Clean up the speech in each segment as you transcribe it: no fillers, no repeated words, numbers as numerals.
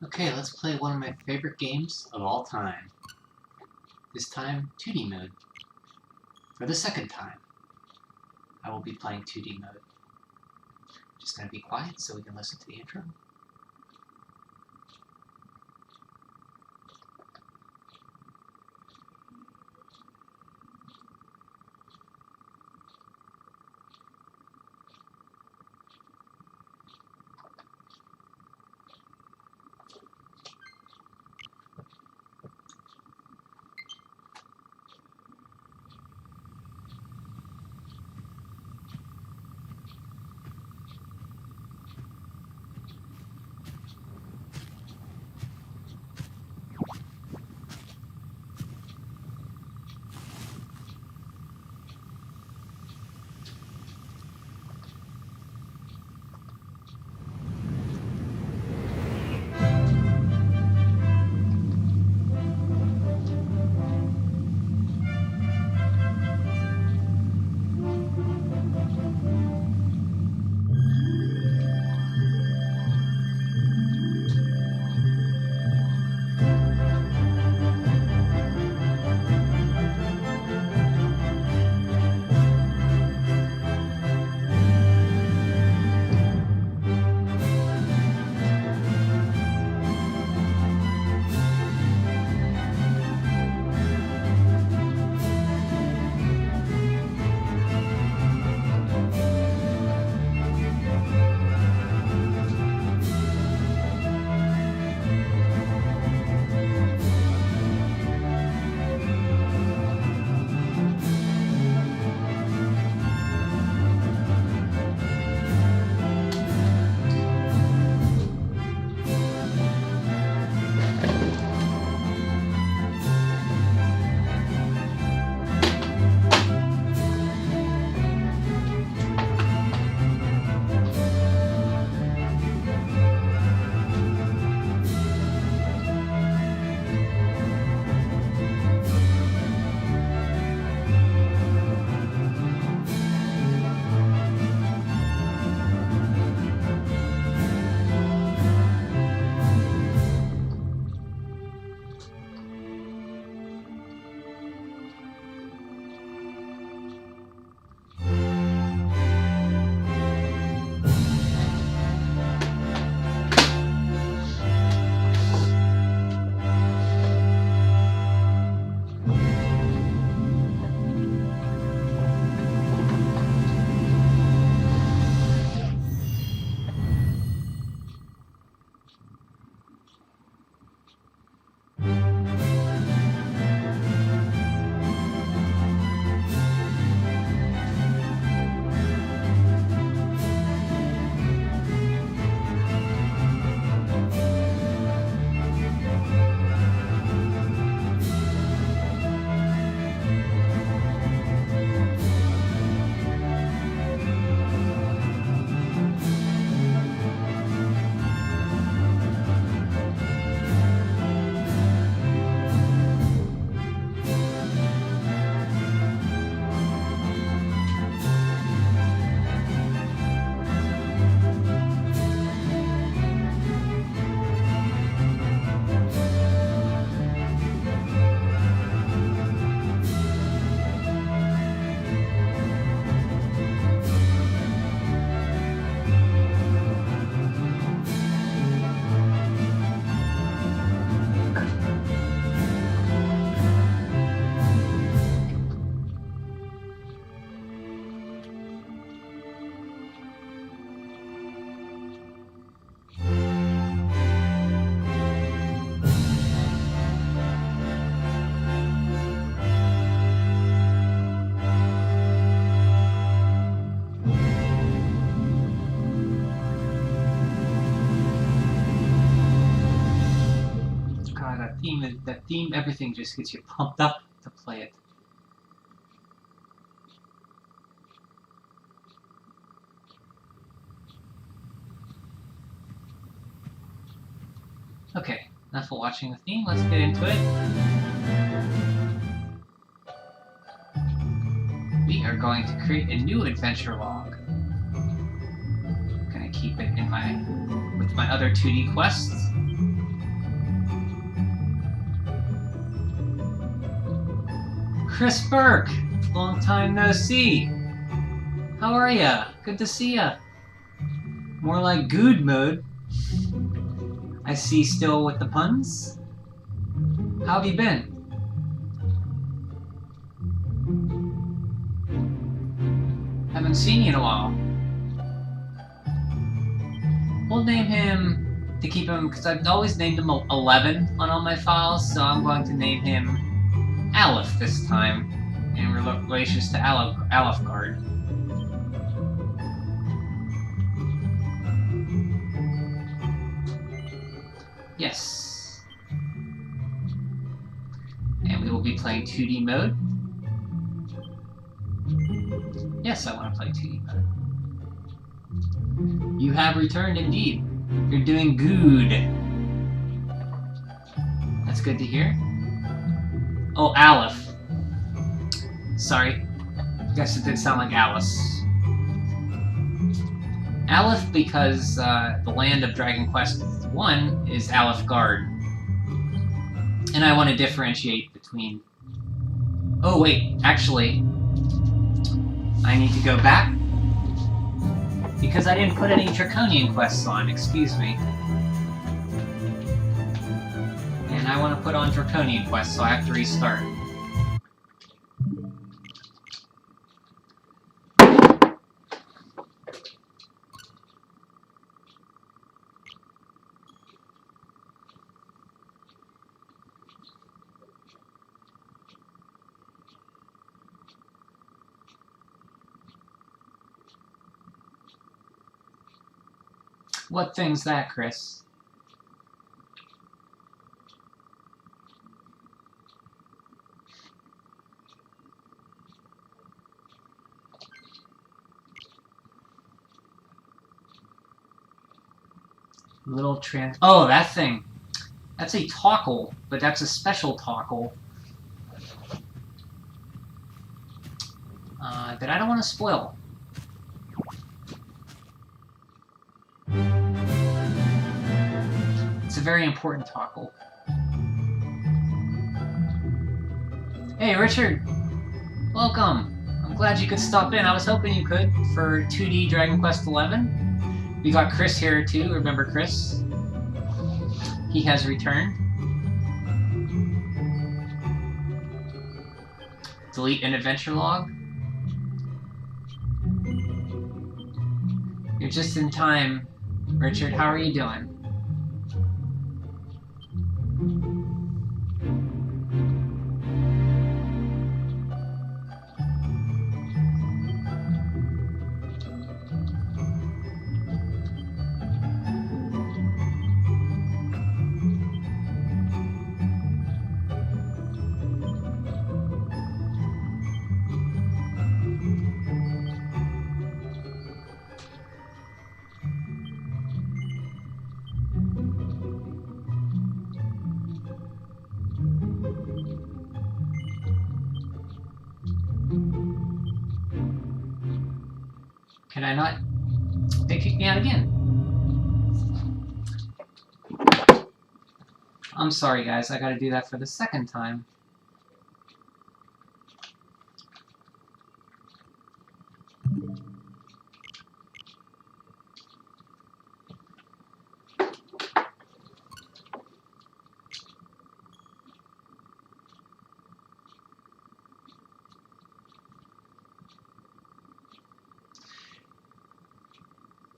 Okay, let's play one of my favorite games of all time. This time, 2D mode. For the second time, I will be playing 2D mode. Just gonna be quiet so we can listen to the intro. God, that theme, everything just gets you pumped up to play it. Okay, enough of watching the theme, let's get into it. We are going to create a new adventure log. I'm gonna keep it in with my other 2D quests. Chris Burke! Long time no see. How are ya? Good to see ya. More like good mode. I see still with the puns. How have you been? Haven't seen you in a while. We'll name him to keep him, because I've always named him 11 on all my files, so I'm going to name him Aleph this time, in relation to Aleph Guard. Yes. And we will be playing 2D mode. Yes, I want to play 2D mode. You have returned indeed. You're doing good. That's good to hear. Oh, Aleph. Sorry. I guess it did sound like Alice. Aleph because the land of Dragon Quest I is Aleph Guard. And I want to differentiate between... Oh wait, actually, I need to go back because I didn't put any Draconian quests on, excuse me. And I want to put on Draconian quests, so I have to restart. What thing's that, Chris? Oh, that thing. That's a Toggle, but that's a special Toggle. That I don't want to spoil. It's a very important Toggle. Hey, Richard! Welcome! I'm glad you could stop in. I was hoping you could for 2D Dragon Quest XI. We got Chris here too. Remember Chris? He has returned. Delete an adventure log. You're just in time. Richard, how are you doing? Can I not? They kicked me out again. I'm sorry, guys. I gotta do that for the second time.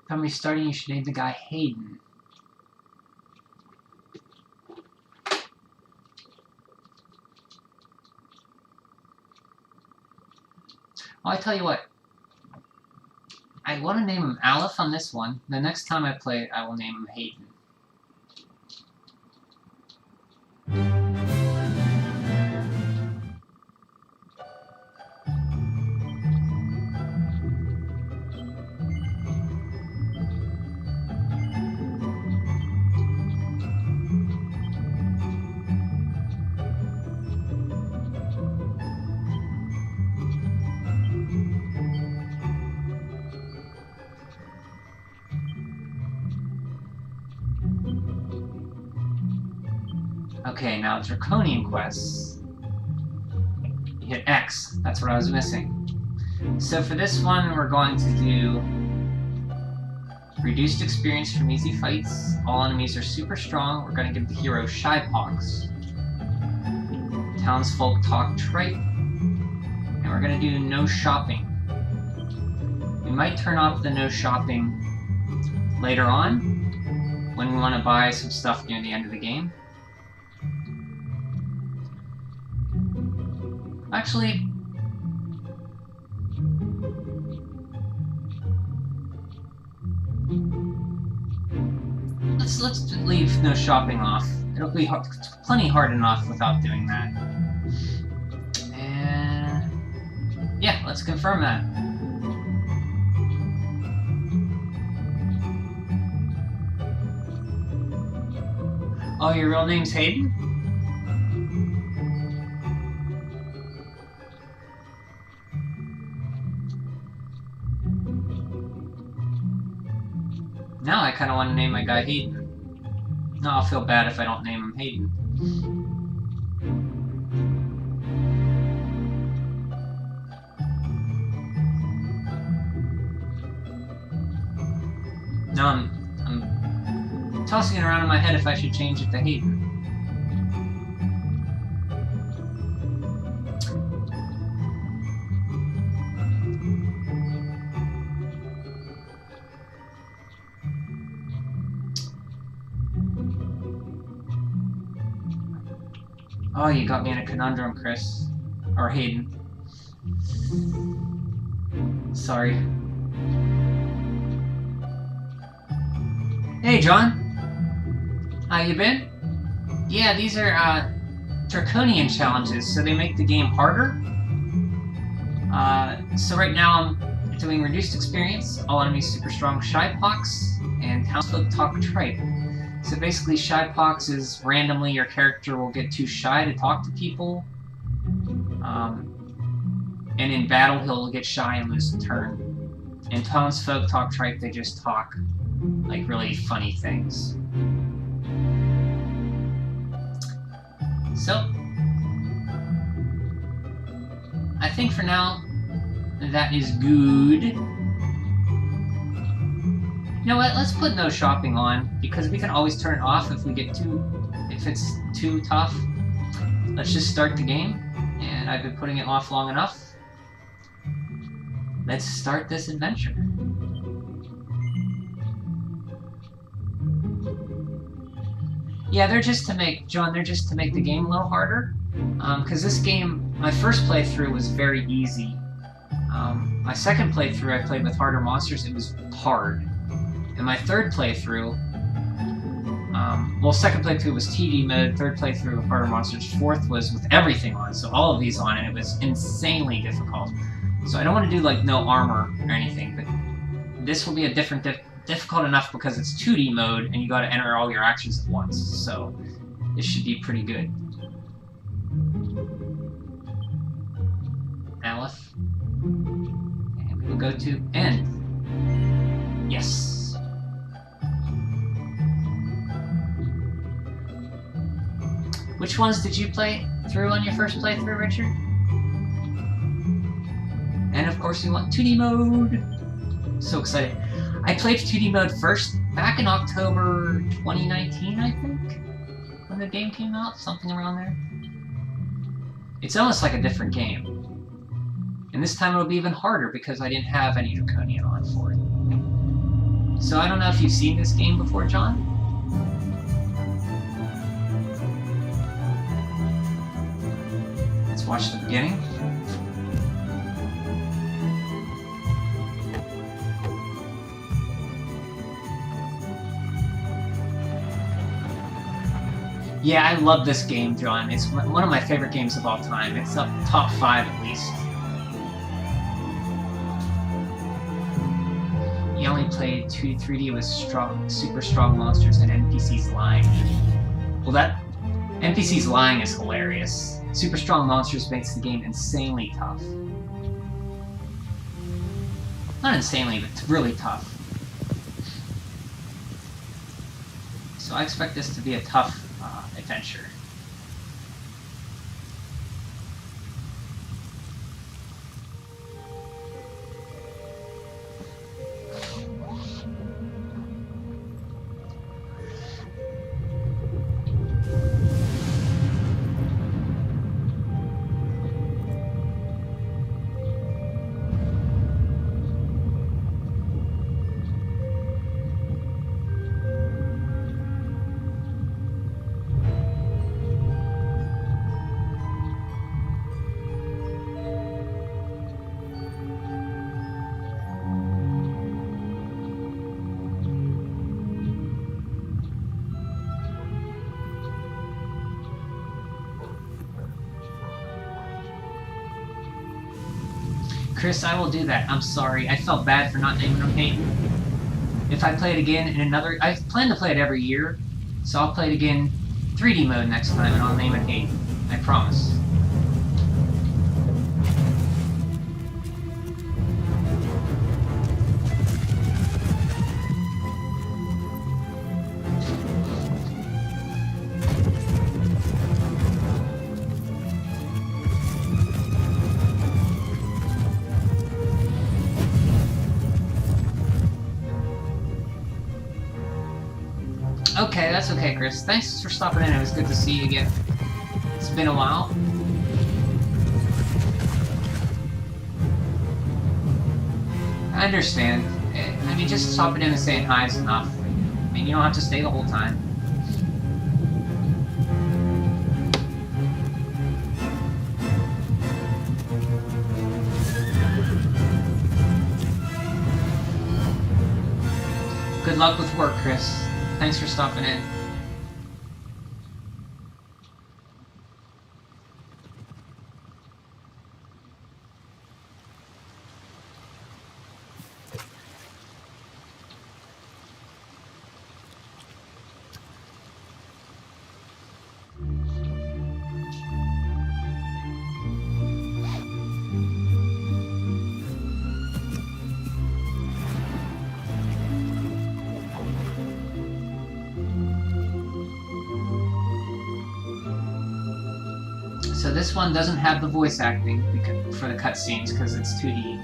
If I'm restarting, you should name the guy Hayden. Well, I tell you what. I want to name him Aleph on this one. The next time I play it, I will name him Hayden. Okay, now Draconian quests. hit X. That's what I was missing. So for this one, we're going to do reduced experience from easy fights. All enemies are super strong. We're going to give the hero Shy Pox. Townsfolk talk trite. And we're going to do no shopping. We might turn off the no shopping later on when we want to buy some stuff near the end of the game. Actually, let's leave no shopping off. It'll be plenty hard enough without doing that. And yeah, let's confirm that. Oh, your real name's Hayden? Now I kind of want to name my guy Hayden. No, I'll feel bad if I don't name him Hayden. No, I'm tossing it around in my head if I should change it to Hayden. Oh, you got me in a conundrum, Chris. Or Hayden. Sorry. Hey, John. How you been? Yeah, these are, Draconian challenges, so they make the game harder. So right now I'm doing reduced experience, all enemies super strong, Shy Pox, and Townsfolk talk trite. So basically, Shy Pox is randomly your character will get too shy to talk to people. And in battle, he'll get shy and lose a turn. And Townsfolk talk trite, they just talk like really funny things. So, I think for now, that is good. You know what, let's put no shopping on, because we can always turn it off if it's too tough. Let's just start the game, and I've been putting it off long enough. Let's start this adventure. Yeah, they're just to make the game a little harder. Because this game, my first playthrough was very easy. My second playthrough, I played with harder monsters, it was hard. And my third playthrough, well, second playthrough was TD mode, third playthrough with harder monsters, fourth was with everything on, so all of these on, and it was insanely difficult. So I don't want to do, like, no armor or anything, but this will be a difficult enough because it's 2D mode, and you gotta enter all your actions at once, so this should be pretty good. Aleph. And we will go to N. Yes. Which ones did you play through on your first playthrough, Richard? And of course you want 2D mode! So excited. I played 2D mode first back in October 2019, I think? When the game came out? Something around there? It's almost like a different game. And this time it'll be even harder because I didn't have any Draconian on for it. So I don't know if you've seen this game before, John? Let's watch the beginning. Yeah, I love this game, John. It's one of my favorite games of all time. It's up top 5 at least. He only played 3D with super strong monsters and NPCs lying. Well, that NPCs lying is hilarious. Super strong monsters makes the game insanely tough. Not insanely, but it's really tough. So I expect this to be a tough adventure. Chris, I will do that. I'm sorry. I felt bad for not naming him Hayden. If I play it again in another... I plan to play it every year, so I'll play it again 3D mode next time, and I'll name it Hayden. I promise. Okay, that's okay, Chris. Thanks for stopping in. It was good to see you again. It's been a while. I understand. I mean, just stopping in and saying hi is enough. I mean, you don't have to stay the whole time. Good luck with work, Chris. Thanks for stopping in. So this one doesn't have the voice acting for the cutscenes because it's 2D.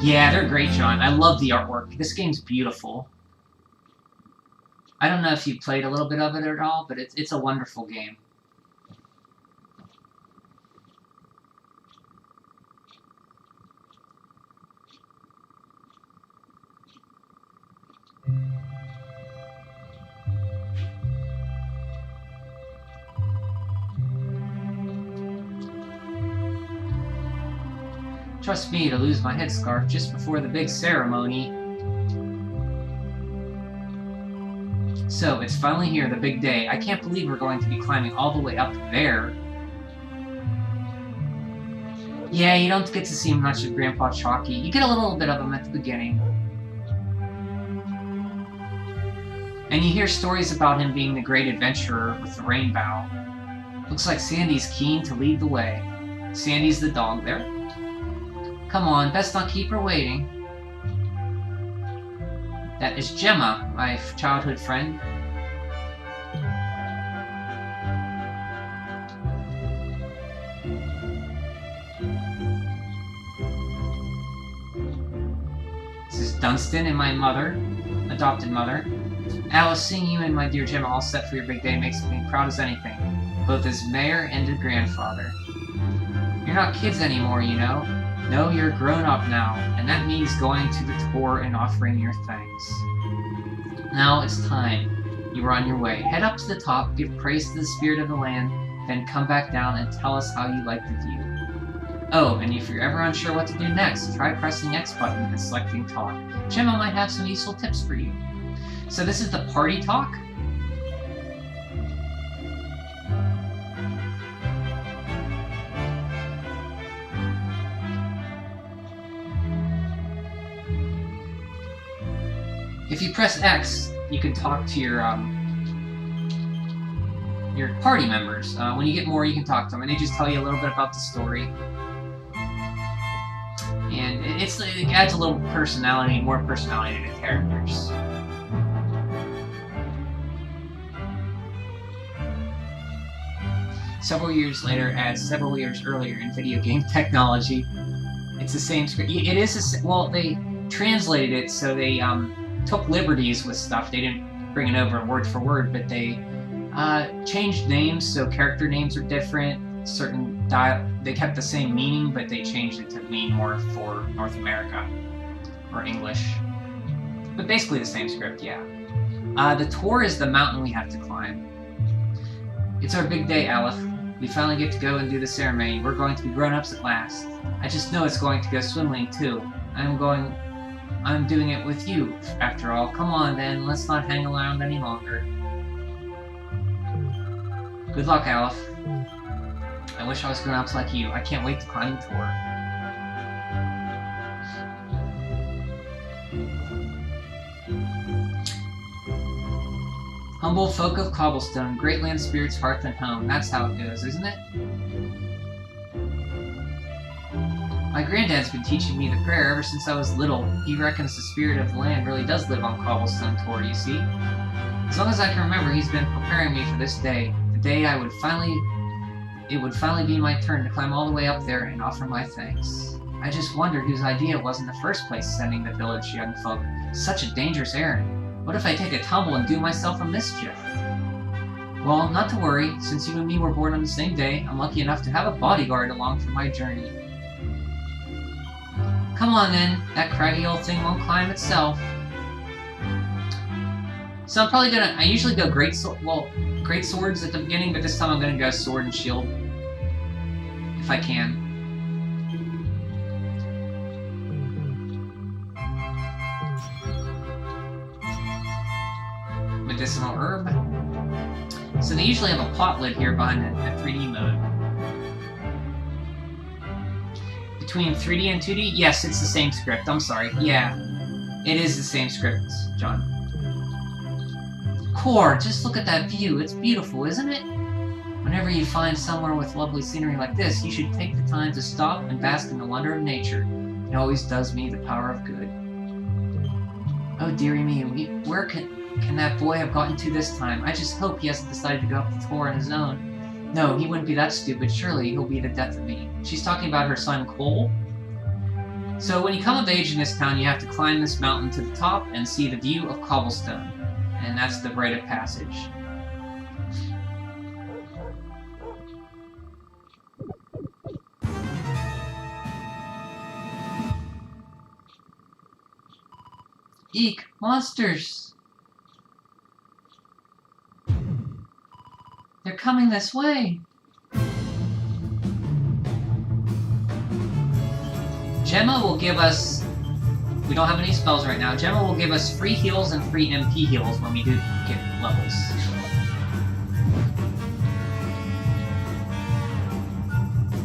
Yeah, they're great, John. I love the artwork. This game's beautiful. I don't know if you played a little bit of it at all, but it's a wonderful game. Trust me to lose my headscarf just before the big ceremony. So, it's finally here, the big day. I can't believe we're going to be climbing all the way up there. Yeah, you don't get to see much of Grandpa Chalky. You get a little bit of him at the beginning. And you hear stories about him being the great adventurer with the rainbow. Looks like Sandy's keen to lead the way. Sandy's the dog there. Come on, best not keep her waiting. That is Gemma, my childhood friend. This is Dunstan and my mother, adopted mother. Alice, seeing you and my dear Gemma all set for your big day makes me proud as anything, both as mayor and a grandfather. You're not kids anymore, you know. No, you're grown up now, and that means going to the tour and offering your thanks. Now it's time. You are on your way. Head up to the top, give praise to the spirit of the land, then come back down and tell us how you like the view. Oh, and if you're ever unsure what to do next, try pressing X button and selecting talk. Gemma might have some useful tips for you. So this is the party talk? If you press X, you can talk to your party members. When you get more, you can talk to them, and they just tell you a little bit about the story. And it adds a little personality, more personality to the characters. Several years later, as several years earlier in video game technology, it's the same script. It is well, they translated it so they took liberties with stuff. They didn't bring it over word for word, but they changed names, so character names are different. They kept the same meaning, but they changed it to mean more for North America or English. But basically the same script, yeah. The tour is the mountain we have to climb. It's our big day, Aleph. We finally get to go and do the ceremony. We're going to be grown-ups at last. I just know it's going to go swimmingly, too. I'm doing it with you, after all. Come on, then. Let's not hang around any longer. Good luck, Aleph. I wish I was grown-ups like you. I can't wait to climb the tour. Humble folk of Cobblestone, great land spirits, hearth and home. That's how it goes, isn't it? My granddad's been teaching me the prayer ever since I was little. He reckons the spirit of the land really does live on Cobblestone Tor, you see? As long as I can remember, he's been preparing me for this day. The day it would finally be my turn to climb all the way up there and offer my thanks. I just wondered whose idea it was in the first place sending the village young folk. Such a dangerous errand. What if I take a tumble and do myself a mischief? Well, not to worry. Since you and me were born on the same day, I'm lucky enough to have a bodyguard along for my journey. Come on then, that craggy old thing won't climb itself. So I'm probably gonna, I usually go great swords at the beginning, but this time I'm gonna go sword and shield. If I can. Medicinal herb. So they usually have a plot lid here behind the 3D mode. Between 3D and 2D? Yes, it's the same script. I'm sorry. Yeah, it is the same script, John. Core, just look at that view. It's beautiful, isn't it? Whenever you find somewhere with lovely scenery like this, you should take the time to stop and bask in the wonder of nature. It always does me the power of good. Oh, dearie me, where can that boy have gotten to this time? I just hope he hasn't decided to go up the Tor on his own. No, he wouldn't be that stupid. Surely he'll be the death of me. She's talking about her son, Cole. So when you come of age in this town, you have to climb this mountain to the top and see the view of Cobblestone. And that's the rite of passage. Eek! Monsters! They're coming this way! Gemma will give us... We don't have any spells right now. Gemma will give us free heals and free MP heals when we do get levels.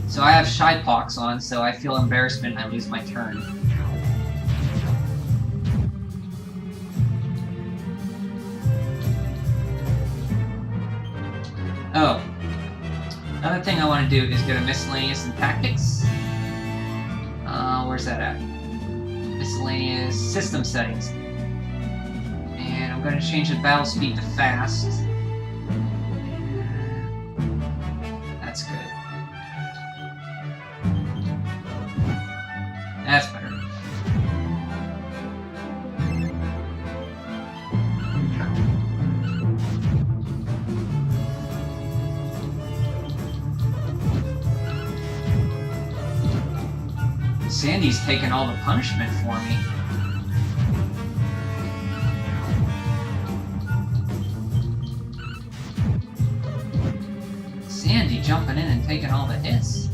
So I have Shy Pox on, so I feel embarrassment and I lose my turn. Oh. Another thing I want to do is go to Miscellaneous and Tactics. Where's that at? Miscellaneous System Settings. And I'm going to change the battle speed to fast. That's good. That's better. Sandy's taking all the punishment for me. Sandy jumping in and taking all the hits.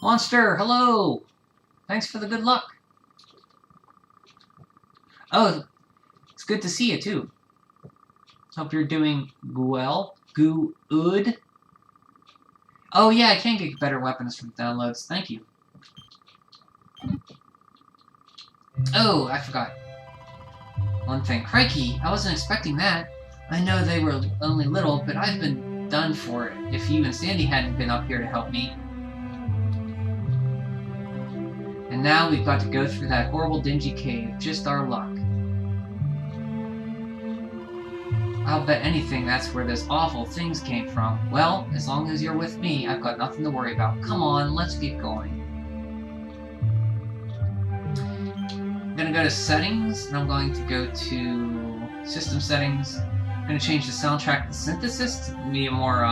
Monster, hello! Thanks for the good luck. Oh, it's good to see you too. Hope you're doing well. Good. Oh yeah, I can get better weapons from downloads. Thank you. Oh, I forgot. One thing. Crikey, I wasn't expecting that. I know they were only little, but I've been done for if you and Sandy hadn't been up here to help me. And now we've got to go through that horrible dingy cave. Just our luck. I'll bet anything that's where those awful things came from. Well, as long as you're with me, I've got nothing to worry about. Come on, let's get going. I'm going to go to Settings, and I'm going to go to System Settings. I'm going to change the soundtrack to Synthesis to be a more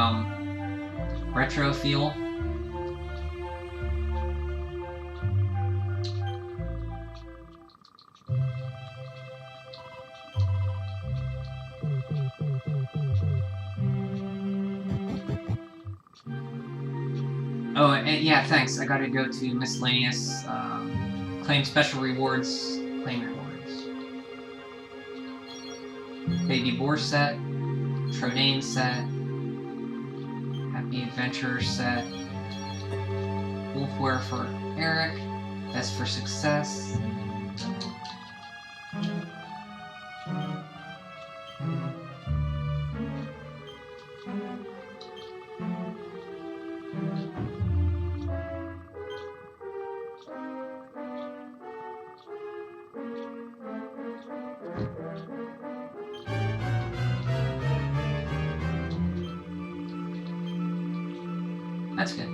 retro feel. Oh, and yeah, thanks. I gotta go to miscellaneous, claim special rewards, claim rewards. Baby Boar set, Trodane set, Happy Adventurer set, Wolfwear for Eric, Best for Success. That's good.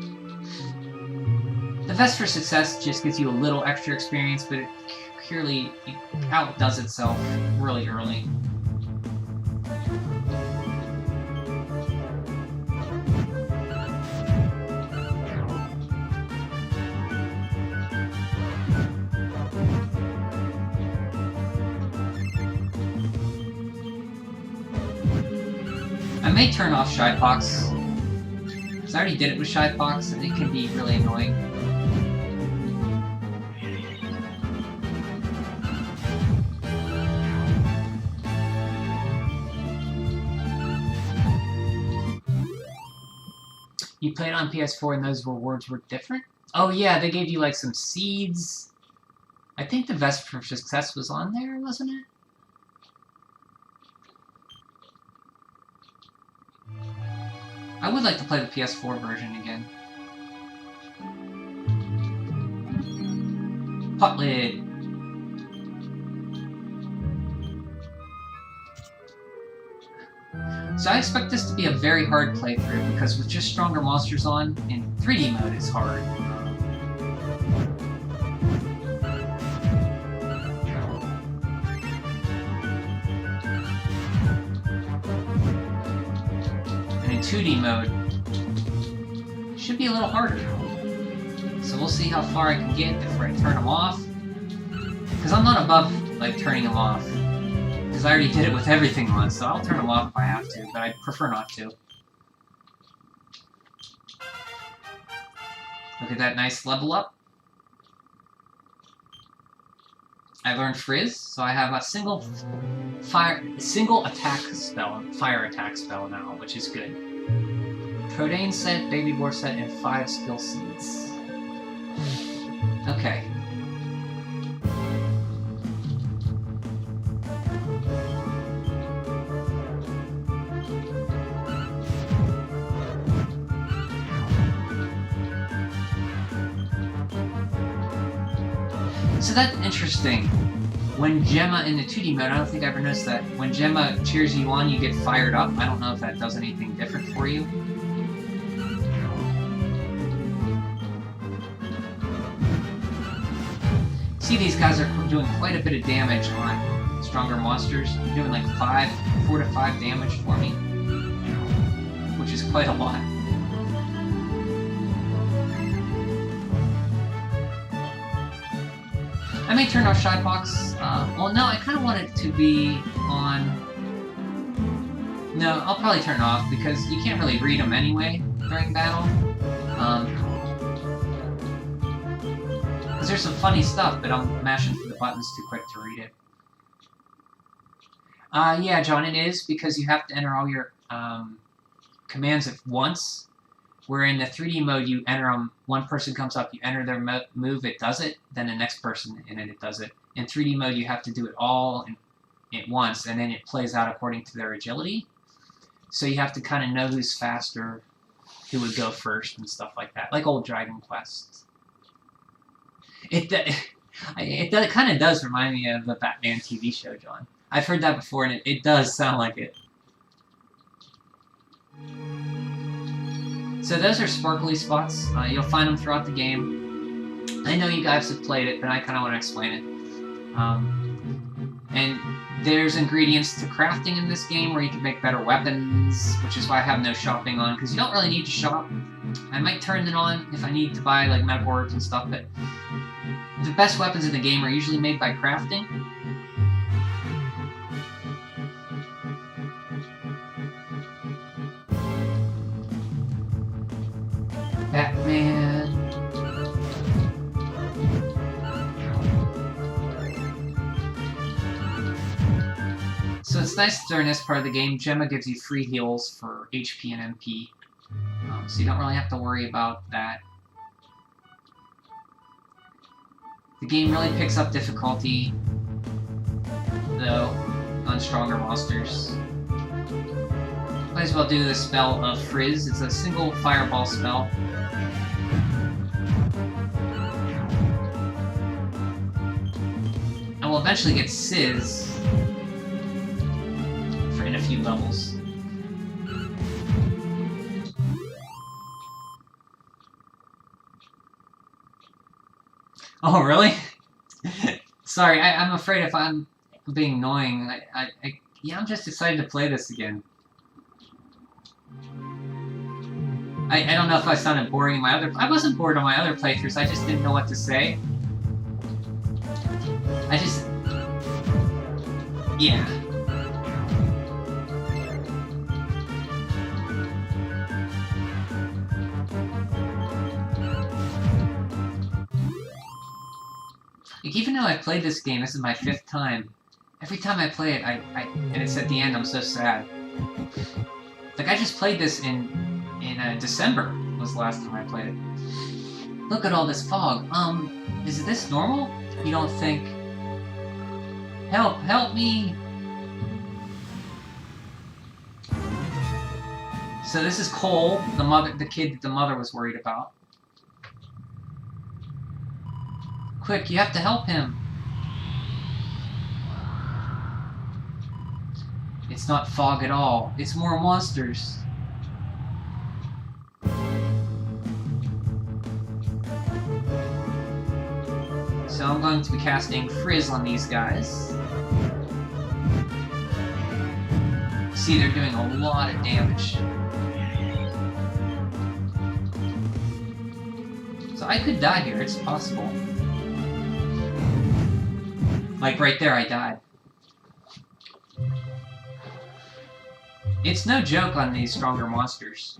The Vest for Success just gives you a little extra experience, but it purely outdoes itself really early. I may turn off Shy Fox, because I already did it with Shy Fox, and it can be really annoying. You played on PS4 and those rewards were different? Oh yeah, they gave you like some seeds. I think the Vest for Success was on there, wasn't it? I would like to play the PS4 version again. Pot lid. So I expect this to be a very hard playthrough, because with just stronger monsters on, in 3D mode it's hard. And in 2D mode, it should be a little harder. So we'll see how far I can get before I turn them off. Because I'm not above, like, turning them off. Because I already did it with everything on, so I'll turn them off if I have to, but I prefer not to. Look at that nice level up. I learned Frizz, so I have a single attack spell, fire attack spell now, which is good. Trodane set, Baby Boar set, and 5 skill seeds. Okay. So that's interesting. When Gemma in the 2D mode, I don't think I ever noticed that. When Gemma cheers you on, you get fired up. I don't know if that does anything different for you. See, these guys are doing quite a bit of damage on stronger monsters. They're doing like 4 to 5 damage for me, which is quite a lot. I may turn off Shy Fox. Well, no, I kind of want it to be on. No, I'll probably turn it off because you can't really read them anyway during battle. Because there's some funny stuff, but I'm mashing through the buttons too quick to read it. Yeah, John, it is, because you have to enter all your commands at once. Where in the 3D mode, you enter them, one person comes up, you enter their move, it does it, then the next person in it does it. In 3D mode, you have to do it all at once, and then it plays out according to their agility. So you have to kind of know who's faster, who would go first, and stuff like that, like old Dragon Quest. It kind of does remind me of the Batman TV show, John. I've heard that before, and it does sound like it. So those are sparkly spots. You'll find them throughout the game. I know you guys have played it, but I kind of want to explain it. And there's ingredients to crafting in this game where you can make better weapons, which is why I have no shopping on, because you don't really need to shop. I might turn it on if I need to buy like medical herbs and stuff, but the best weapons in the game are usually made by crafting. Batman. nice during this part of the game, Gemma gives you free heals for HP and MP. So you don't really have to worry about that. The game really picks up difficulty, though, on stronger monsters. Might as well do the spell of Frizz. It's a single fireball spell. And we'll eventually get Sizz in a few levels. Oh, really? Sorry, I'm afraid if I'm being annoying. Yeah, I'm just excited to play this again. I don't know if I sounded boring in my other... I wasn't bored on my other playthroughs, I just didn't know what to say. Yeah. Like, even though I've played this game, this is my 5th time. Every time I play it, and it's at the end, I'm so sad. Like, I just played this in December, was the last time I played it. Look at all this fog. Is this normal? You don't think... Help me! So this is Cole, the kid that the mother was worried about. Quick, you have to help him. It's not fog at all. It's more monsters. So I'm going to be casting Frizz on these guys. See, they're doing a lot of damage. So I could die here, it's possible. Like right there, I died. It's no joke on these stronger monsters.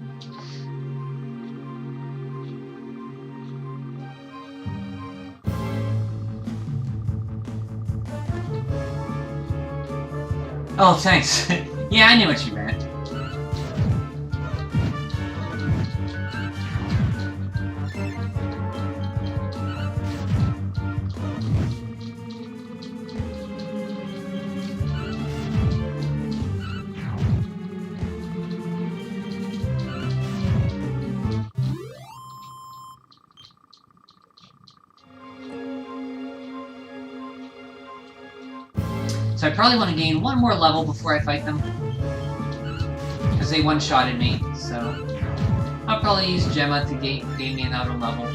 Oh, thanks. Yeah, I knew what you meant. So I probably want to gain one more level before I fight them. Because they one-shotted me, so... I'll probably use Gemma to gain me another level.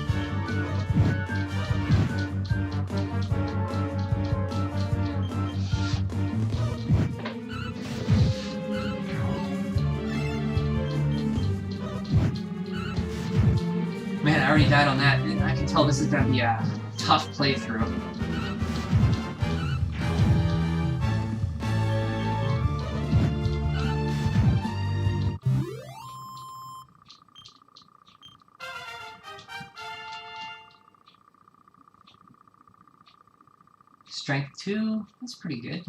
Man, I already died on that, and I can tell this is gonna be a tough playthrough. Strength 2, that's pretty good.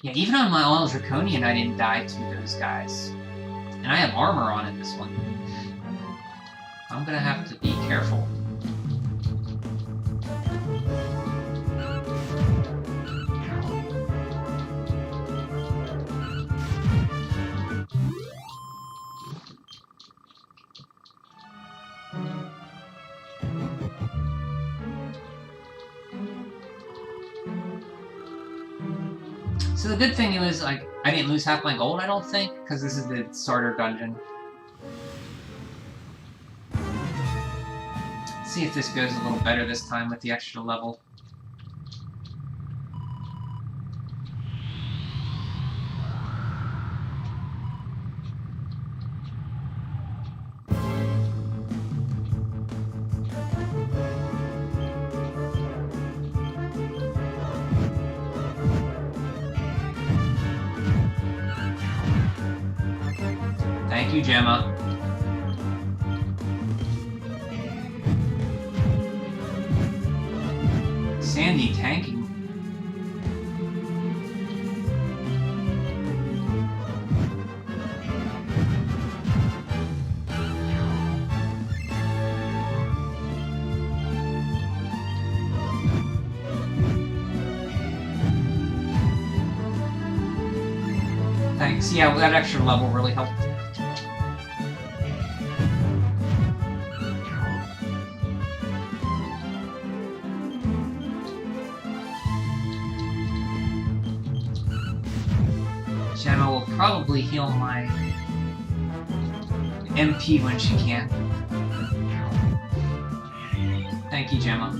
Yeah, even on my Oil Draconian, I didn't die to those guys. And I have armor on in this one. I'm gonna have to be careful. So the good thing is, like, I didn't lose half my gold, I don't think, because this is the starter dungeon. Let's see if this goes a little better this time with the extra level. Thank you, Gemma. Sandy tanking. Thanks. Yeah, that extra level really helped. Gemma will probably heal my MP when she can. Thank you, Gemma.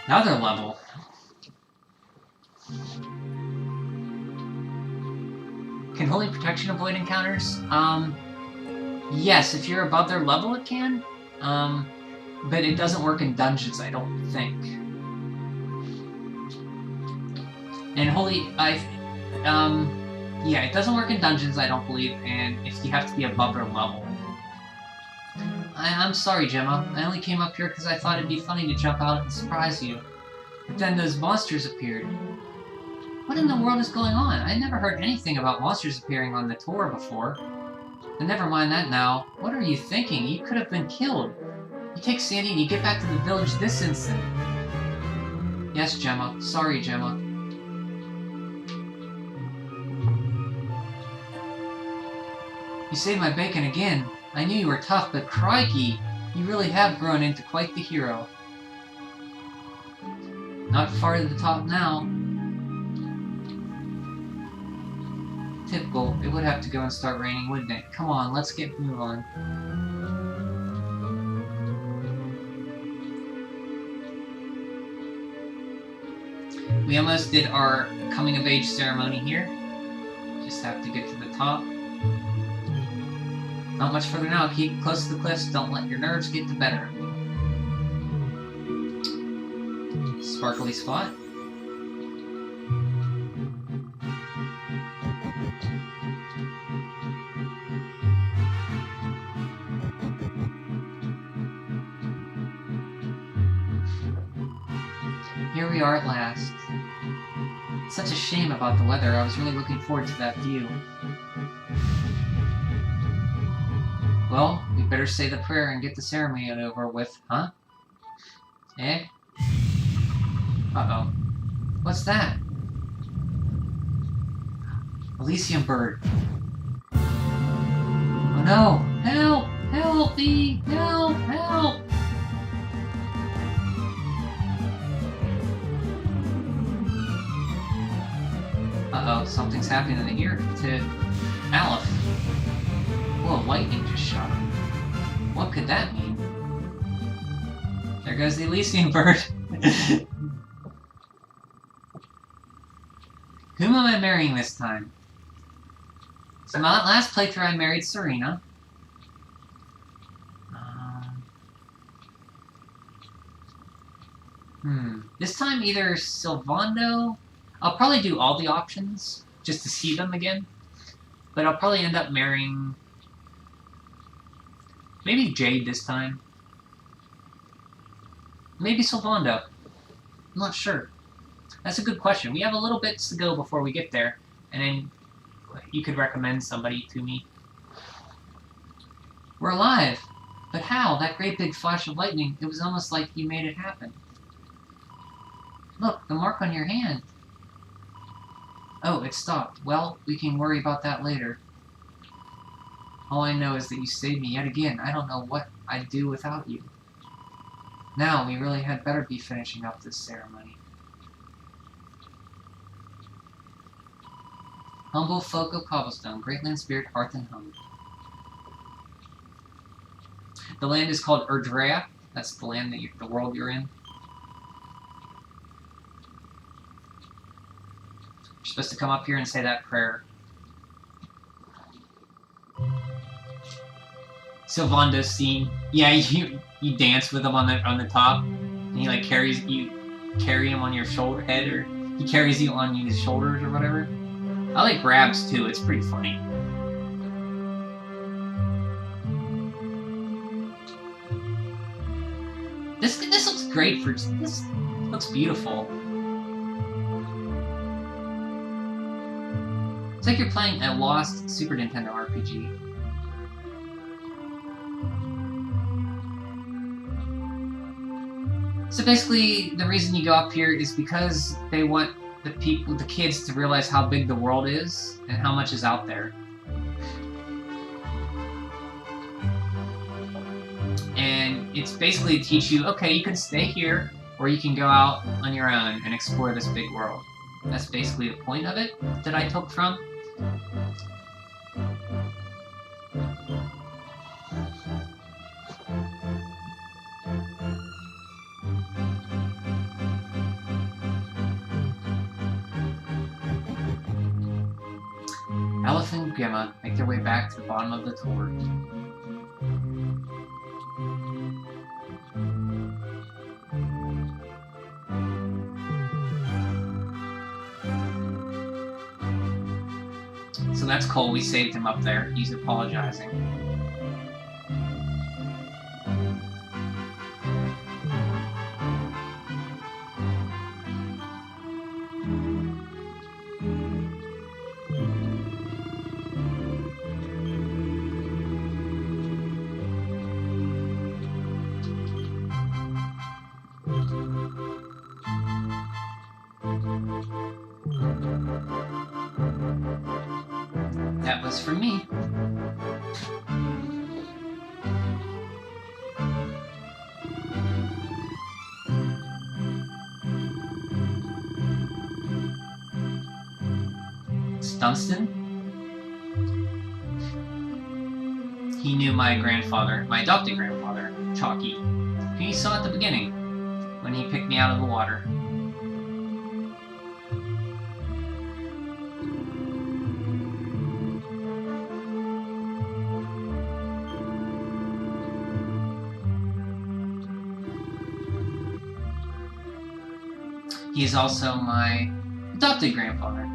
Another level. Can Holy Protection avoid encounters? Yes, if you're above their level it can. But it doesn't work in dungeons, I don't think. And yeah, it doesn't work in dungeons, I don't believe, and if you have to be above their level. I'm sorry, Gemma. I only came up here because I thought it'd be funny to jump out and surprise you. But then those monsters appeared. What in the world is going on? I never heard anything about monsters appearing on the tour before. But never mind that now. What are you thinking? You could have been killed. You take Sandy and you get back to the village this instant. Yes, Gemma. Sorry, Gemma. You saved my bacon again. I knew you were tough, but crikey, you really have grown into quite the hero. Not far to the top now. Typical. It would have to go and start raining, wouldn't it? Come on, let's move on. We almost did our coming of age ceremony here. Just have to get to the top. Not much further now. Keep close to the cliffs. Don't let your nerves get the better. Sparkly spot. Here we are at last. It's such a shame about the weather. I was really looking forward to that view. Well, we better say the prayer and get the ceremony over with, huh? Eh? Uh-oh. What's that? Elysium bird. Oh no! Help! Help me! Help! Help! Uh-oh, something's happening here to Aleph. Whoa, lightning just shot him. What could that mean? There goes the Elysium bird. Whom am I marrying this time? So my last playthrough I married Serena. This time either Sylvando... I'll probably do all the options, just to see them again. But I'll probably end up marrying... maybe Jade this time. Maybe Sylvando. I'm not sure. That's a good question. We have a little bit to go before we get there. And then you could recommend somebody to me. We're alive! But how? That great big flash of lightning, it was almost like you made it happen. Look, the mark on your hand. Oh, it stopped. Well, we can worry about that later. All I know is that you saved me yet again. I don't know what I'd do without you. Now, we really had better be finishing up this ceremony. Humble folk of Cobblestone, Greatland Spirit, Hearth and Home. The land is called Erdrea. That's the land that the world you're in. You're supposed to come up here and say that prayer. Sylvando's scene. Yeah, you dance with him on the top, and he like carry him on your shoulder head, or he carries you on his shoulders or whatever. I like grabs too. It's pretty funny. This looks great for this. Looks beautiful. It's like you're playing a lost Super Nintendo RPG. So basically, the reason you go up here is because they want the kids to realize how big the world is and how much is out there. And it's basically to teach you, okay, you can stay here, or you can go out on your own and explore this big world. That's basically the point of it that I took from. Aleph and Gemma make their way back to the bottom of the tour. So that's Cole. We saved him up there. He's apologizing. That was from me. Dunstan? He knew my grandfather, my adopted grandfather, Chalky, who he saw at the beginning when he picked me out of the water. He is also my adopted grandfather,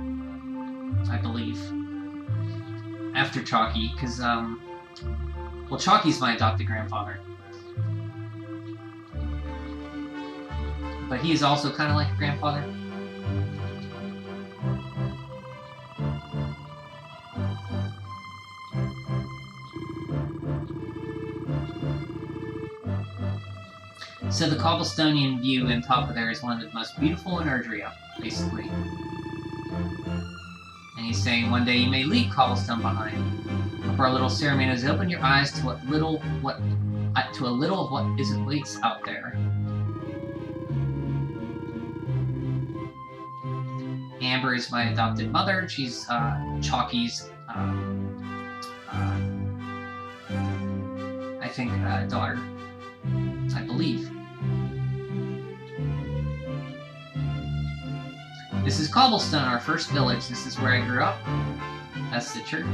I believe. After Chalky, because, well, Chalky's my adopted grandfather. But he is also kind of like a grandfather. So the Cobblestonian view on top of there is one of the most beautiful in Erdrea, basically. And he's saying, one day you may leave Cobblestone behind. For our little ceremonies, open your eyes to a little of what awaits out there. Amber is my adopted mother. She's Chalky's, I think, daughter, I believe. This is Cobblestone, our first village. This is where I grew up. That's the church.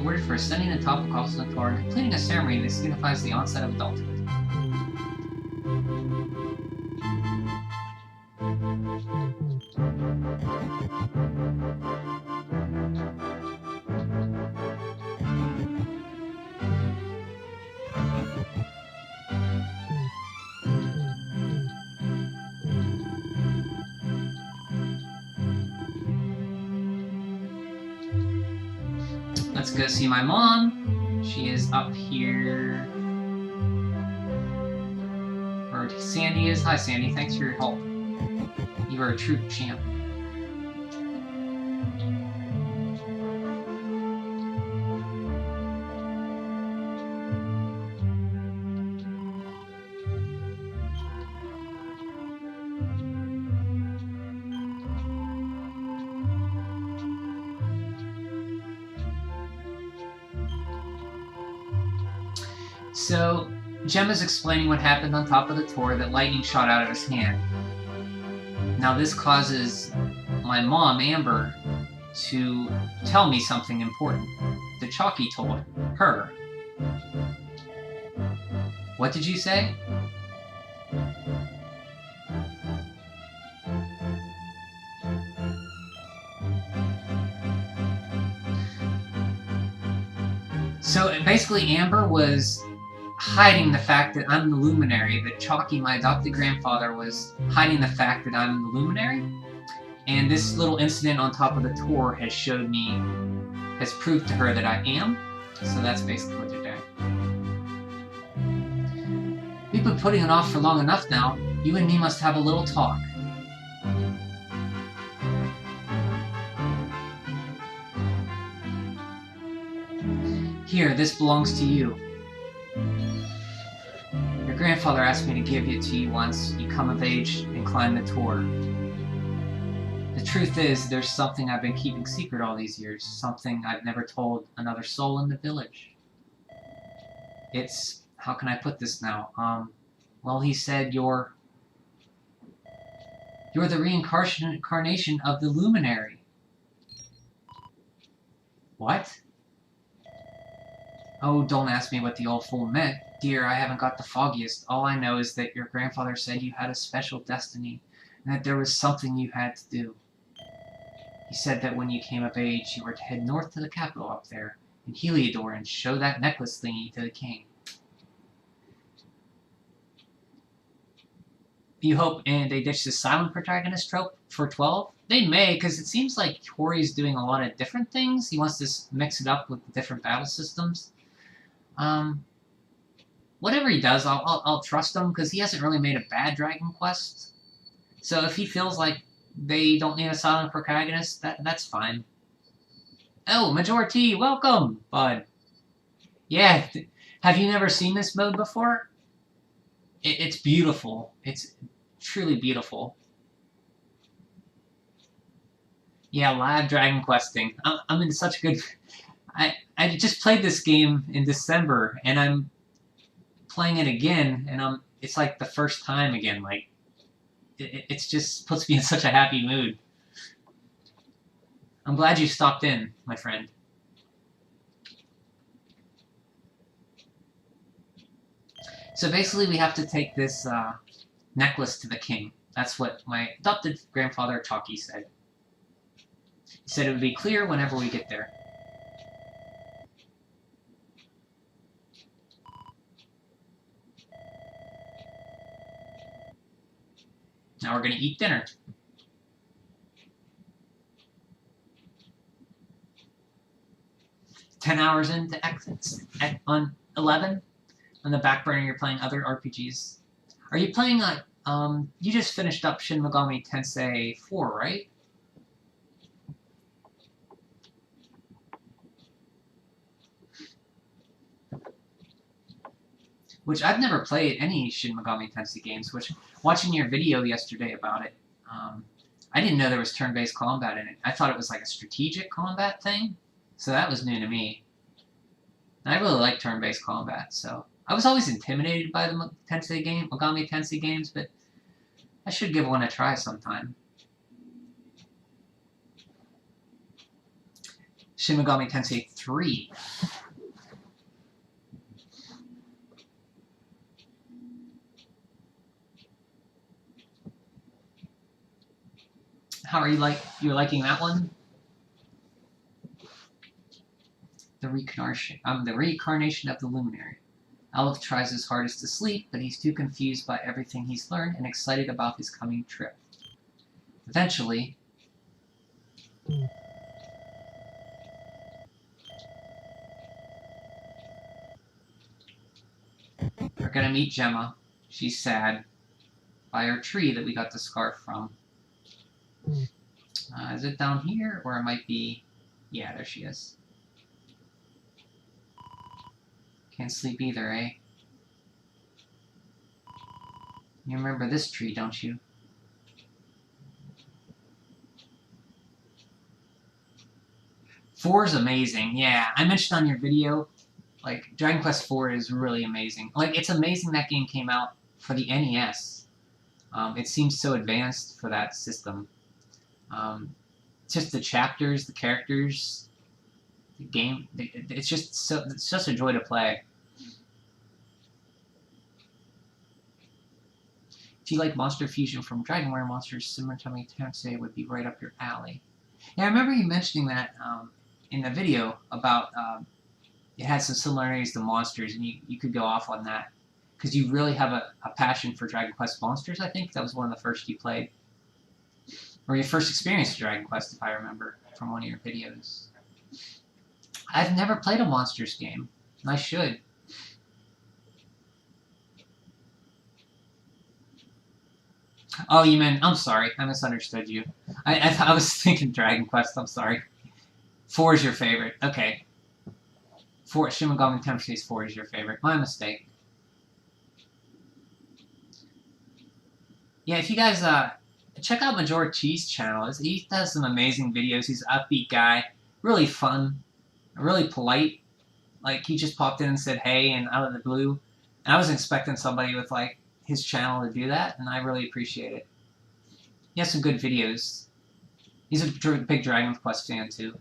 Awarded for ascending the top of Cobblestone Tower and completing a ceremony that signifies the onset of adulthood. Let's go see my mom. She is up here. Where Sandy is. Hi, Sandy. Thanks for your help. You are a true champ. So, Gemma's explaining what happened on top of the tour, that lightning shot out of his hand. Now this causes my mom, Amber, to tell me something important. The Chalky told her. What did you say? So basically Amber was hiding the fact that I'm the Luminary, that Chalky, my adopted grandfather, was hiding the fact that I'm the Luminary. And this little incident on top of the tour has proved to her that I am. So that's basically what they're doing. We've been putting it off for long enough now. You and me must have a little talk. Here, this belongs to you. Your grandfather asked me to give it to you once you come of age and climb the tour. The truth is, there's something I've been keeping secret all these years, something I've never told another soul in the village. It's, how can I put this now? Well, he said you're the reincarnation of the Luminary. What? Oh, don't ask me what the old fool meant. Dear, I haven't got the foggiest. All I know is that your grandfather said you had a special destiny, and that there was something you had to do. He said that when you came of age, you were to head north to the capital up there, in Heliodor, and show that necklace thingy to the king. You hope and they ditch the silent protagonist trope for 12? They may, because it seems like Tori's doing a lot of different things. He wants to mix it up with different battle systems. Whatever he does, I'll trust him, because he hasn't really made a bad Dragon Quest. So if he feels like they don't need a silent protagonist, that's fine. Oh, Majority, welcome, bud. Yeah, have you never seen this mode before? It's beautiful. It's truly beautiful. Yeah, live Dragon Questing. I'm in such a good... I just played this game in December, and I'm playing it again, and it's like the first time again. Like, it's just puts me in such a happy mood. I'm glad you stopped in, my friend. So basically, we have to take this necklace to the king. That's what my adopted grandfather, Chalky, said. He said it would be clear whenever we get there. Now we're going to eat dinner. "10 hours into exits on 11. On the back burner, you're playing other RPGs. Are you playing you just finished up Shin Megami Tensei 4, right? Which I've never played any Shin Megami Tensei games, which, watching your video yesterday about it, I didn't know there was turn-based combat in it. I thought it was like a strategic combat thing, so that was new to me. And I really like turn-based combat, so... I was always intimidated by the Megami Tensei games, but I should give one a try sometime. Shin Megami Tensei 3. How are you you're liking that one? The reincarnation of the Luminary. Aleph tries his hardest to sleep, but he's too confused by everything he's learned and excited about his coming trip. Eventually, we're gonna meet Gemma. She's sad by our tree that we got the scarf from. Is it down here, or it might be... Yeah, there she is. Can't sleep either, eh? You remember this tree, don't you? Four is amazing, yeah. I mentioned on your video, like, Dragon Quest IV is really amazing. Like, it's amazing that game came out for the NES. It seems so advanced for that system. just the chapters, the characters, the game. It's just it's just a joy to play. If you like Monster Fusion from Dragonware Monsters, Simultaneous Tensei would be right up your alley. Yeah, I remember you mentioning that in the video about it had some similarities to Monsters, and you could go off on that because you really have a passion for Dragon Quest Monsters. I think that was one of the first you played, or your first experience with Dragon Quest, if I remember from one of your videos. I've never played a Monsters game, and I should. Oh, you meant, I'm sorry, I misunderstood you. I was thinking Dragon Quest, I'm sorry. 4 is your favorite, okay. Shin Megami Tensei 4 is your favorite, my mistake. Yeah, if you guys, check out Majora Cheese channel. He does some amazing videos, he's an upbeat guy, really fun, really polite. Like, he just popped in and said hey, and out of the blue. And I was expecting somebody with, like, his channel to do that, and I really appreciate it. He has some good videos. He's a big Dragon Quest fan, too.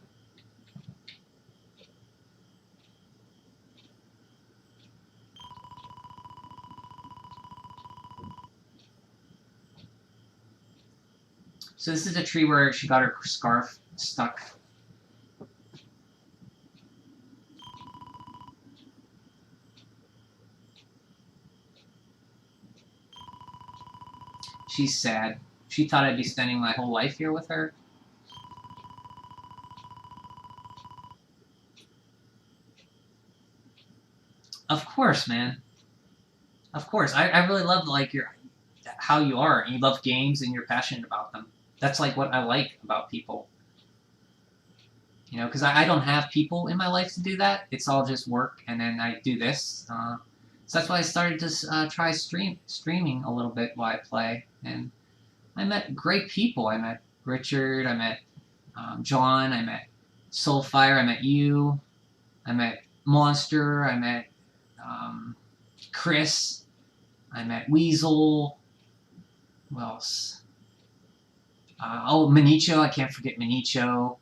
So this is a tree where she got her scarf stuck. She's sad. She thought I'd be spending my whole life here with her. Of course, man. Of course. I really love, like, how you are. And you love games and you're passionate about them. That's, like, what I like about people. You know, because I don't have people in my life to do that. It's all just work, and then I do this. So that's why I started to try streaming a little bit while I play. And I met great people. I met Richard, I met John, I met Soulfire, I met you, I met Monster, I met Chris, I met Weasel, who else? Oh, Manicho, I can't forget Manicho.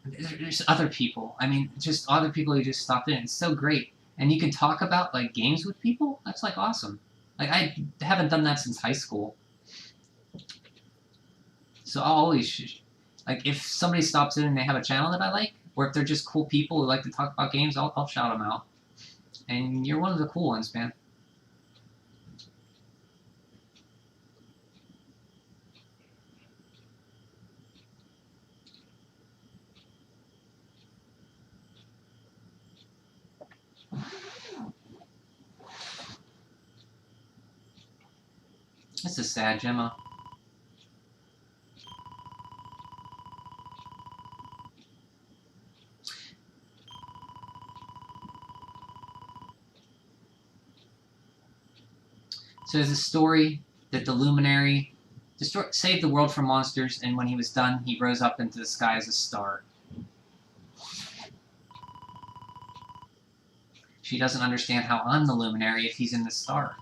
There's other people. I mean, just other people who just stopped in. It's so great. And you can talk about, like, games with people? That's, like, awesome. Like, I haven't done that since high school. So I'll always, like, if somebody stops in and they have a channel that I like, or if they're just cool people who like to talk about games, I'll shout them out. And you're one of the cool ones, man. This is sad, Gemma. So there's a story that the Luminary saved the world from monsters, and when he was done, he rose up into the sky as a star. She doesn't understand how I'm the Luminary if he's in the star.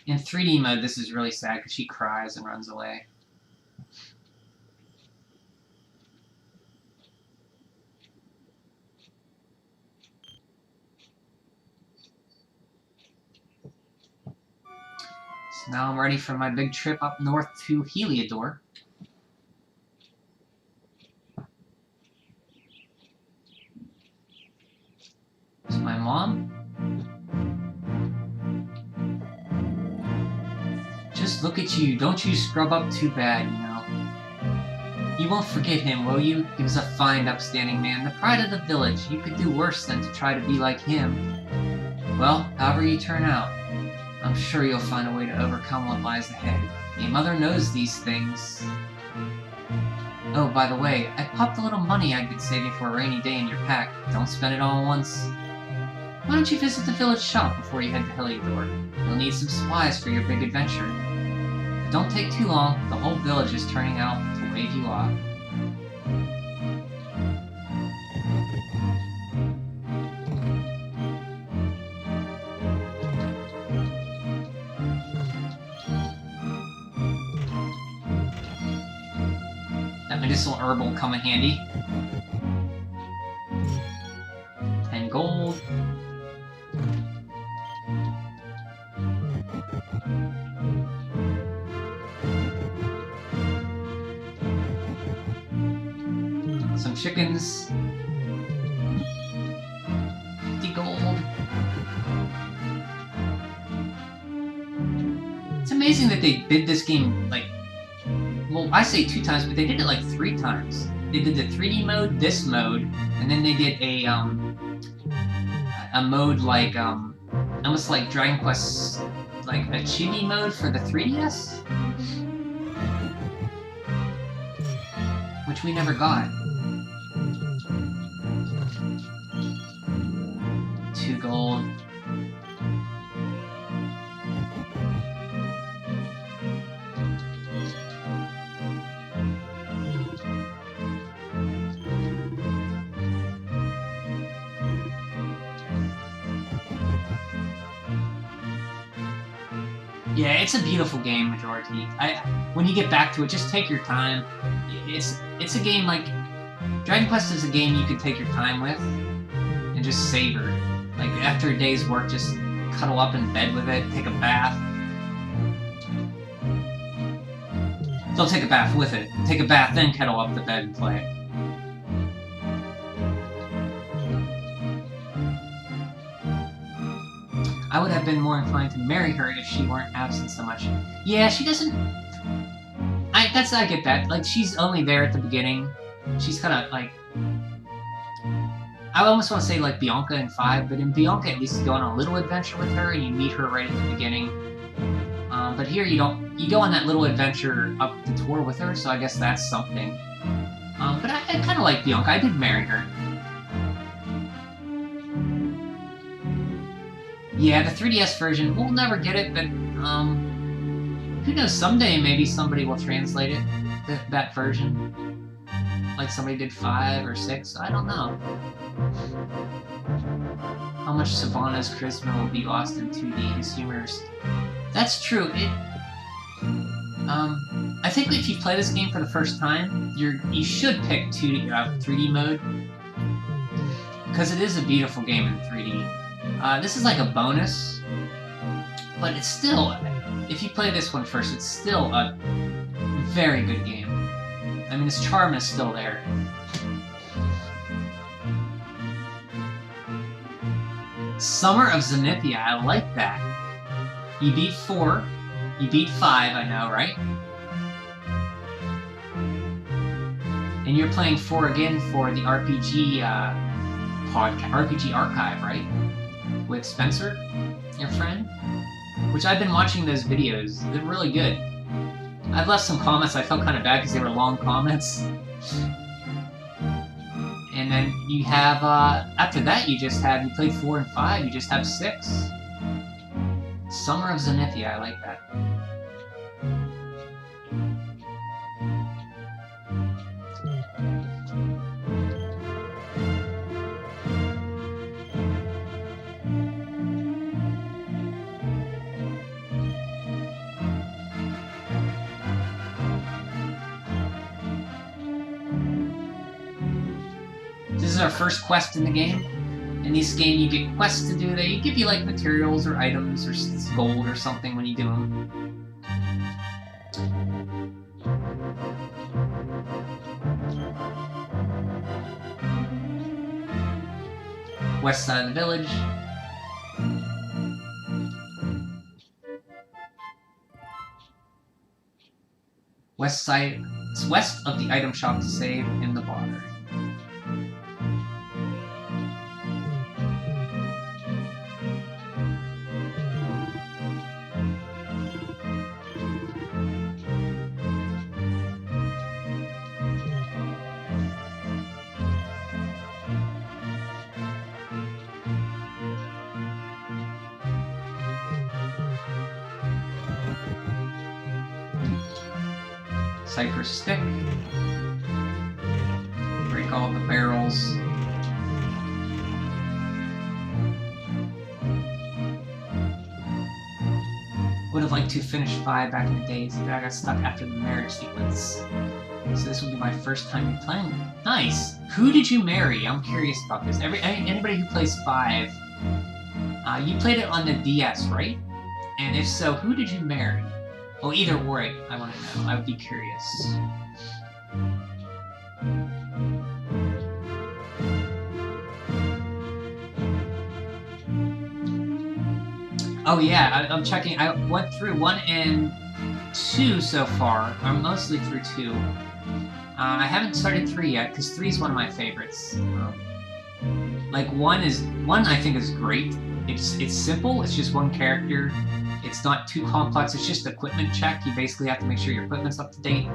In 3D mode, this is really sad because she cries and runs away. So now I'm ready for my big trip up north to Heliodor. Is my mom? Just look at you. Don't you scrub up too bad, you know. You won't forget him, will you? He was a fine, upstanding man, the pride of the village. You could do worse than to try to be like him. Well, however you turn out, I'm sure you'll find a way to overcome what lies ahead. Your mother knows these things. Oh, by the way, I popped a little money I'd been saving for a rainy day in your pack. Don't spend it all at once. Why don't you visit the village shop before you head to Heliodor? You'll need some supplies for your big adventure. Don't take too long. The whole village is turning out to wave you off. That medicinal herb will come in handy. 10 gold. Some chickens. 50 gold. It's amazing that they did this game, like, well, I say 2 times, but they did it like 3 times. They did the 3D mode, this mode, and then they did a mode like, almost like Dragon Quest, like a chibi mode for the 3DS? Which we never got. 2 gold. Yeah, it's a beautiful game, Majority. When you get back to it, just take your time. It's a game like Dragon Quest is a game you can take your time with and just savor. Like after a day's work, just cuddle up in bed with it, take a bath. Don't take a bath with it. Take a bath, then cuddle up to bed and play it. I would have been more inclined to marry her if she weren't absent so much. Yeah, she doesn't... I get that. Like, she's only there at the beginning. She's kind of, like... I almost want to say, like, Bianca in 5, but in Bianca, at least you go on a little adventure with her, and you meet her right at the beginning. But here, you don't... You go on that little adventure up the tour with her, so I guess that's something. But I kind of like Bianca. I did marry her. Yeah, the 3DS version, we'll never get it, but, who knows, someday maybe somebody will translate it, that version. Like somebody did 5 or 6, I don't know. How much Savannah's charisma will be lost in 2D, his humorous... That's true, I think if you play this game for the first time, you should pick 3D mode, because it is a beautiful game in 3D. This is like a bonus, but it's still, if you play this one first, it's still a very good game. I mean, its charm is still there. Summer of Zenithia, I like that. You beat 4, you beat 5, I know, right? And you're playing 4 again for the RPG RPG Archive, right? With Spencer, your friend, which I've been watching those videos. They're really good. I've left some comments. I felt kind of bad because they were long comments. And then you have, after that you played 4 and 5, you just have 6. Summer of Zenithia, I like that. This is our first quest in the game. In this game, you get quests to do. They give you like materials or items or gold or something when you do them. West side of the village. West side. It's west of the item shop to save in the bar. Cypress stick. Break all the barrels. Would have liked to finish 5 back in the days, but I got stuck after the marriage sequence. So this will be my first time playing. Nice! Who did you marry? I'm curious about this. Anybody who plays 5, you played it on the DS, right? And if so, who did you marry? Oh, either or, I want to know. I would be curious. Oh yeah, I'm checking. I went through 1 and 2 so far. I'm mostly through 2. I haven't started 3 yet, because 3 is one of my favorites. Like 1 I think is great. It's simple. It's just one character. It's not too complex. It's just equipment check. You basically have to make sure your equipment's up to date.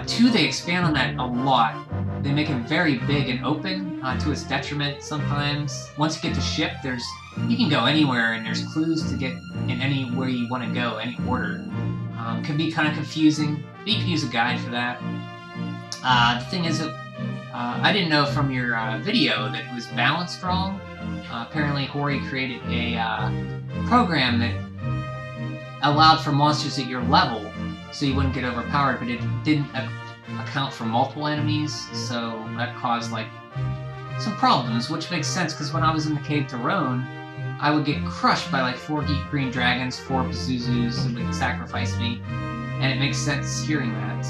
2, they expand on that a lot. They make it very big and open, to its detriment sometimes. Once you get to ship, you can go anywhere, and there's clues to get in anywhere you want to go, any order. Can be kind of confusing, but you can use a guide for that. The thing is that I didn't know from your video that it was balanced wrong. Apparently Hori created a program that allowed for monsters at your level, so you wouldn't get overpowered, but it didn't account for multiple enemies, so that caused like some problems, which makes sense because when I was in the Cave Tyrone, I would get crushed by like 4 green dragons, 4 Pazuzus, and would sacrifice me, and it makes sense hearing that.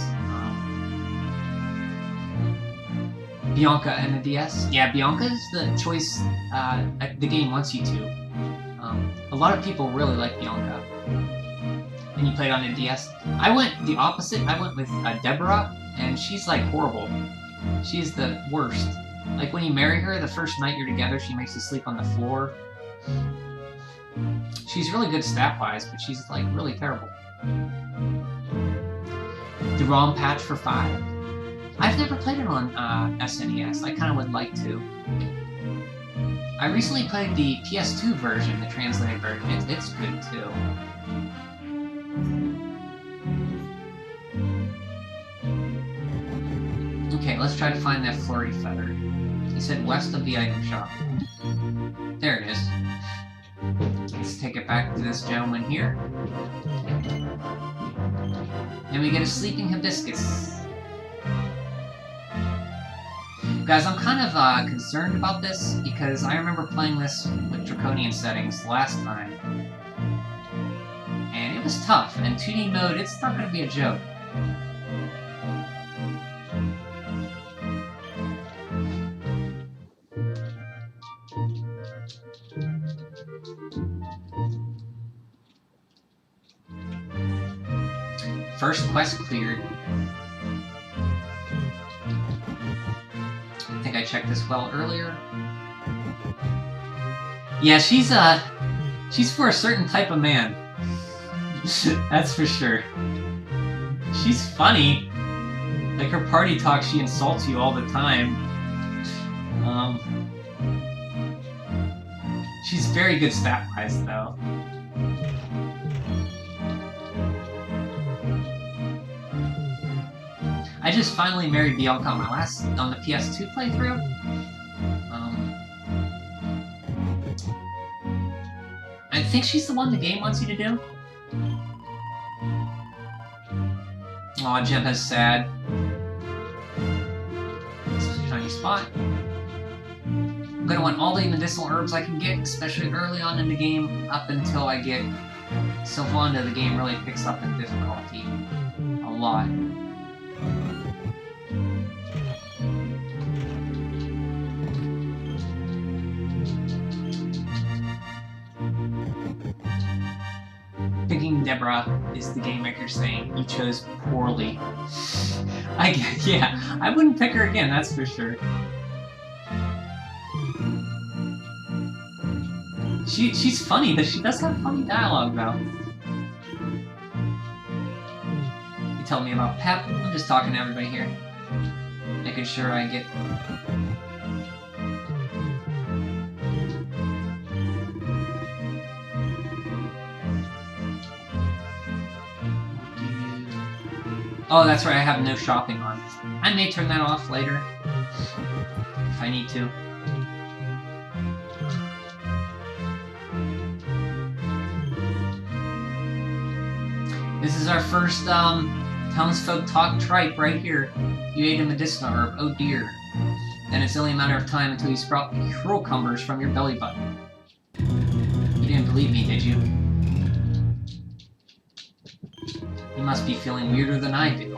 Bianca and the DS? Yeah, Bianca is the choice the game wants you to. A lot of people really like Bianca. And you played on the DS. I went the opposite. I went with Deborah, and she's like horrible. She's the worst. Like when you marry her, the first night you're together, she makes you sleep on the floor. She's really good stat-wise, but she's like really terrible. The ROM patch for 5. I've never played it on SNES. I kind of would like to. I recently played the PS2 version, the translated version. It's good too. Okay, let's try to find that flurry feather. He said west of the item shop. There it is. Let's take it back to this gentleman here. And we get a sleeping hibiscus. Guys, I'm kind of concerned about this because I remember playing this with draconian settings last time. And it was tough, and 2D mode, it's not going to be a joke. First quest cleared. I think I checked this well earlier. Yeah, she's for a certain type of man. That's for sure. She's funny. Like her party talk, she insults you all the time. She's very good stat-wise, though. I just finally married Bianca on the PS2 playthrough. I think she's the one the game wants you to do. Aw, Jempa's sad. This is a shiny spot. I'm gonna want all the medicinal herbs I can get, especially early on in the game, up until I get Sylvanda. The game really picks up in difficulty a lot. Picking Deborah is the game maker saying you chose poorly. Yeah, I wouldn't pick her again, that's for sure. She's funny, but she does have funny dialogue though. You tell me about Pep. I'm just talking to everybody here, making sure I get. Oh, that's right, I have no shopping on. I may turn that off later. If I need to. This is our first, townsfolk talk tripe right here. You ate a medicinal herb, oh dear. Then it's only a matter of time until you sprout cucumbers from your belly button. You didn't believe me, did you? You must be feeling weirder than I do.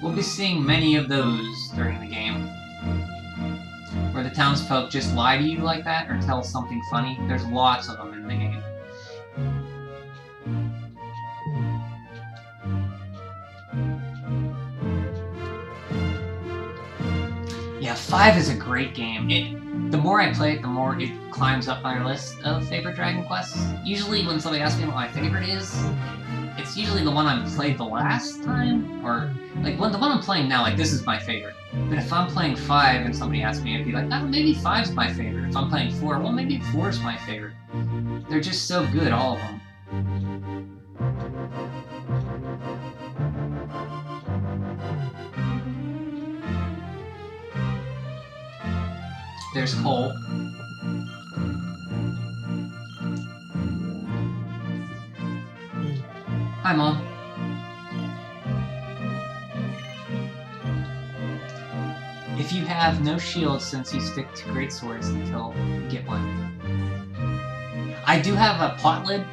We'll be seeing many of those during the game. Where the townsfolk just lie to you like that, or tell something funny. There's lots of them in the game. Yeah, 5 is a great game. The more I play it, the more it climbs up my list of favorite Dragon Quests. Usually when somebody asks me what my favorite is, it's usually the one I played the last time, or like the one I'm playing now, like this is my favorite. But if I'm playing 5 and somebody asks me, I'd be like, oh, maybe 5's my favorite. If I'm playing 4, well, maybe 4's my favorite. They're just so good, all of them. There's Cole. Hi, Mom. If you have no shield, since you stick to great swords until you get one. I do have a pot lid.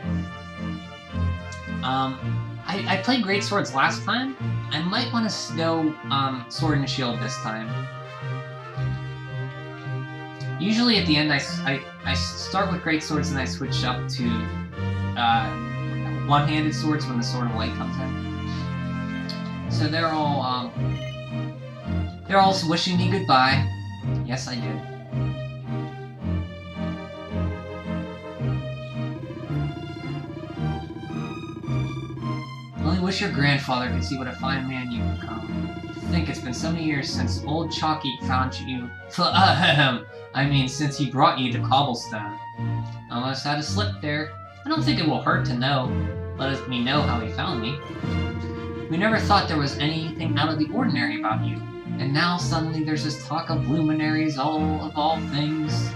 I played great swords last time. I might want to go sword and shield this time. Usually at the end, I start with great swords and I switch up to one-handed swords when the Sword of Light comes in. So they're all wishing me goodbye. Yes, I did. Only wish your grandfather could see what a fine man you become. To think it's been so many years since old Chalky found you. I mean, since he brought you to Cobblestone. Almost had a slip there. I don't think it will hurt to know. Let me know how he found me. We never thought there was anything out of the ordinary about you. And now suddenly there's this talk of luminaries, of all things.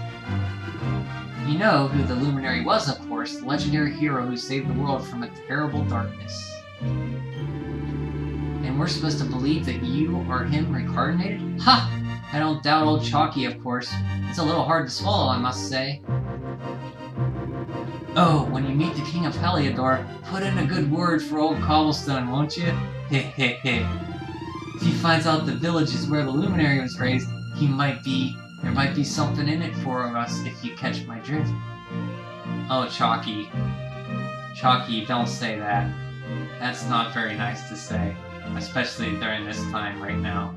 You know who the luminary was, of course, the legendary hero who saved the world from a terrible darkness. And we're supposed to believe that you are him reincarnated? Ha! I don't doubt old Chalky, of course. It's a little hard to swallow, I must say. Oh, when you meet the King of Heliodor, put in a good word for old Cobblestone, won't you? Heh heh heh. If he finds out the village is where the luminary was raised, there might be something in it for us if you catch my drift. Oh, Chalky. Chalky, don't say that. That's not very nice to say, especially during this time right now.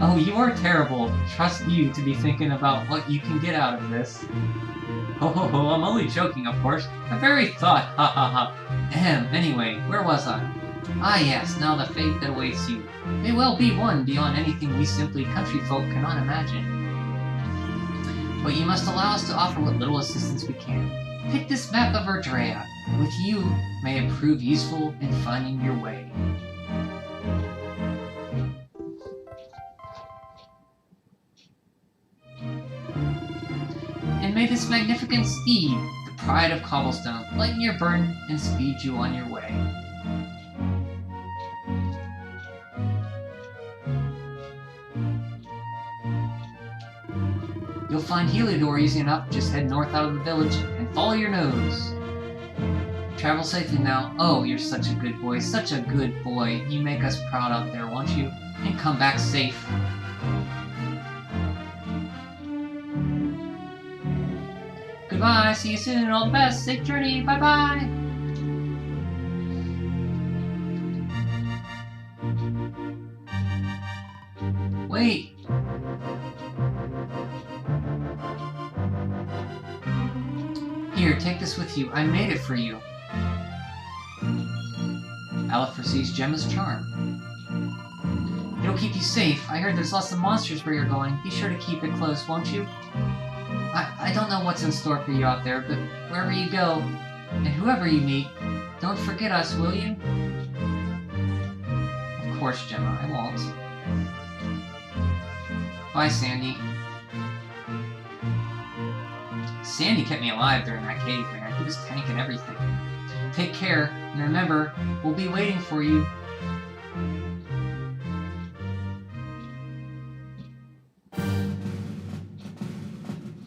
Oh, you are terrible. Trust you to be thinking about what you can get out of this. Ho ho ho, I'm only joking, of course. The very thought, ha ha ha. Ahem, anyway, where was I? Ah yes, now the fate that awaits you may well be one beyond anything we simply country folk cannot imagine. But you must allow us to offer what little assistance we can. Pick this map of Erdrea. With you, may it prove useful in finding your way. And may this magnificent steed, the pride of Cobblestone, lighten your burden and speed you on your way. You'll find Heliodor easy enough. Just head north out of the village and follow your nose. Travel safely now. Oh, you're such a good boy. Such a good boy. You make us proud out there, won't you? And come back safe. Goodbye. See you soon. All the best. Safe journey. Bye-bye. Wait. Here, take this with you. I made it for you. Alphrase's Gemma's charm. It'll keep you safe. I heard there's lots of monsters where you're going. Be sure to keep it close, won't you? I don't know what's in store for you out there, but wherever you go, And whoever you meet, don't forget us, will you? Of course, Gemma, I won't. Bye, Sandy. Sandy kept me alive during that cave, man. He was tanking everything. Take care, and remember, we'll be waiting for you.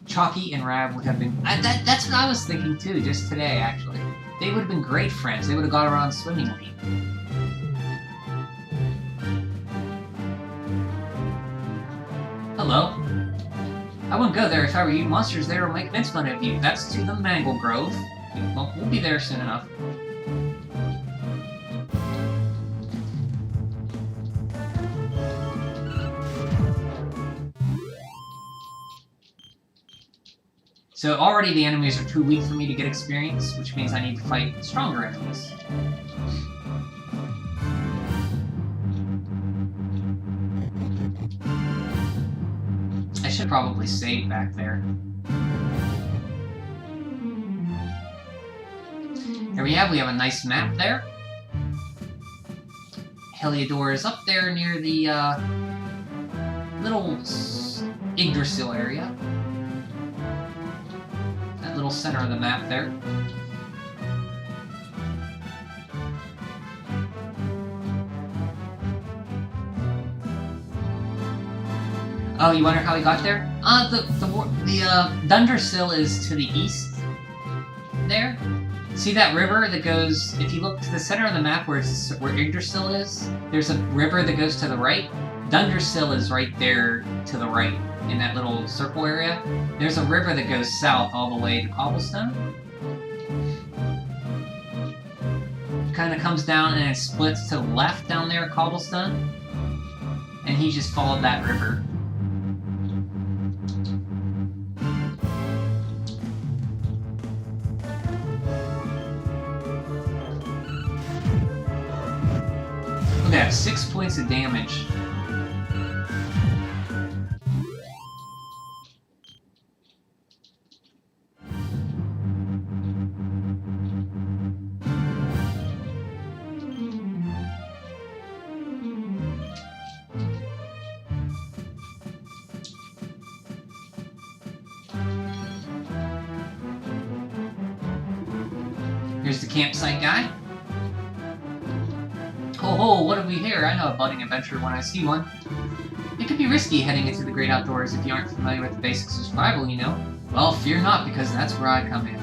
Chalky and Rab would have been... that's what I was thinking too, just today, actually. They would have been great friends. They would have got around swimmingly. Hello? I wouldn't go there if I were you. Monsters there will make mince fun of you. That's to the Mangle Grove. We'll be there soon enough. So already the enemies are too weak for me to get experience, which means I need to fight stronger enemies. I should probably save back there. Here we have a nice map there. Heliodor is up there near the little Yggdrasil area. Little center of the map there. Oh, you wonder how we got there? The Dundersill is to the east. There. See that river that goes? If you look to the center of the map where Yggdrasil is, there's a river that goes to the right. Dundersill is right there to the right. In that little circle area, there's a river that goes south all the way to Cobblestone. Kind of comes down and it splits to the left down there at Cobblestone. And he just followed that river. Look at that, 6 points of damage. Here's the campsite guy. Ho ho, what have we here? I know a budding adventurer when I see one. It could be risky heading into the great outdoors if you aren't familiar with the basics of survival, you know. Well, fear not, because that's where I come in.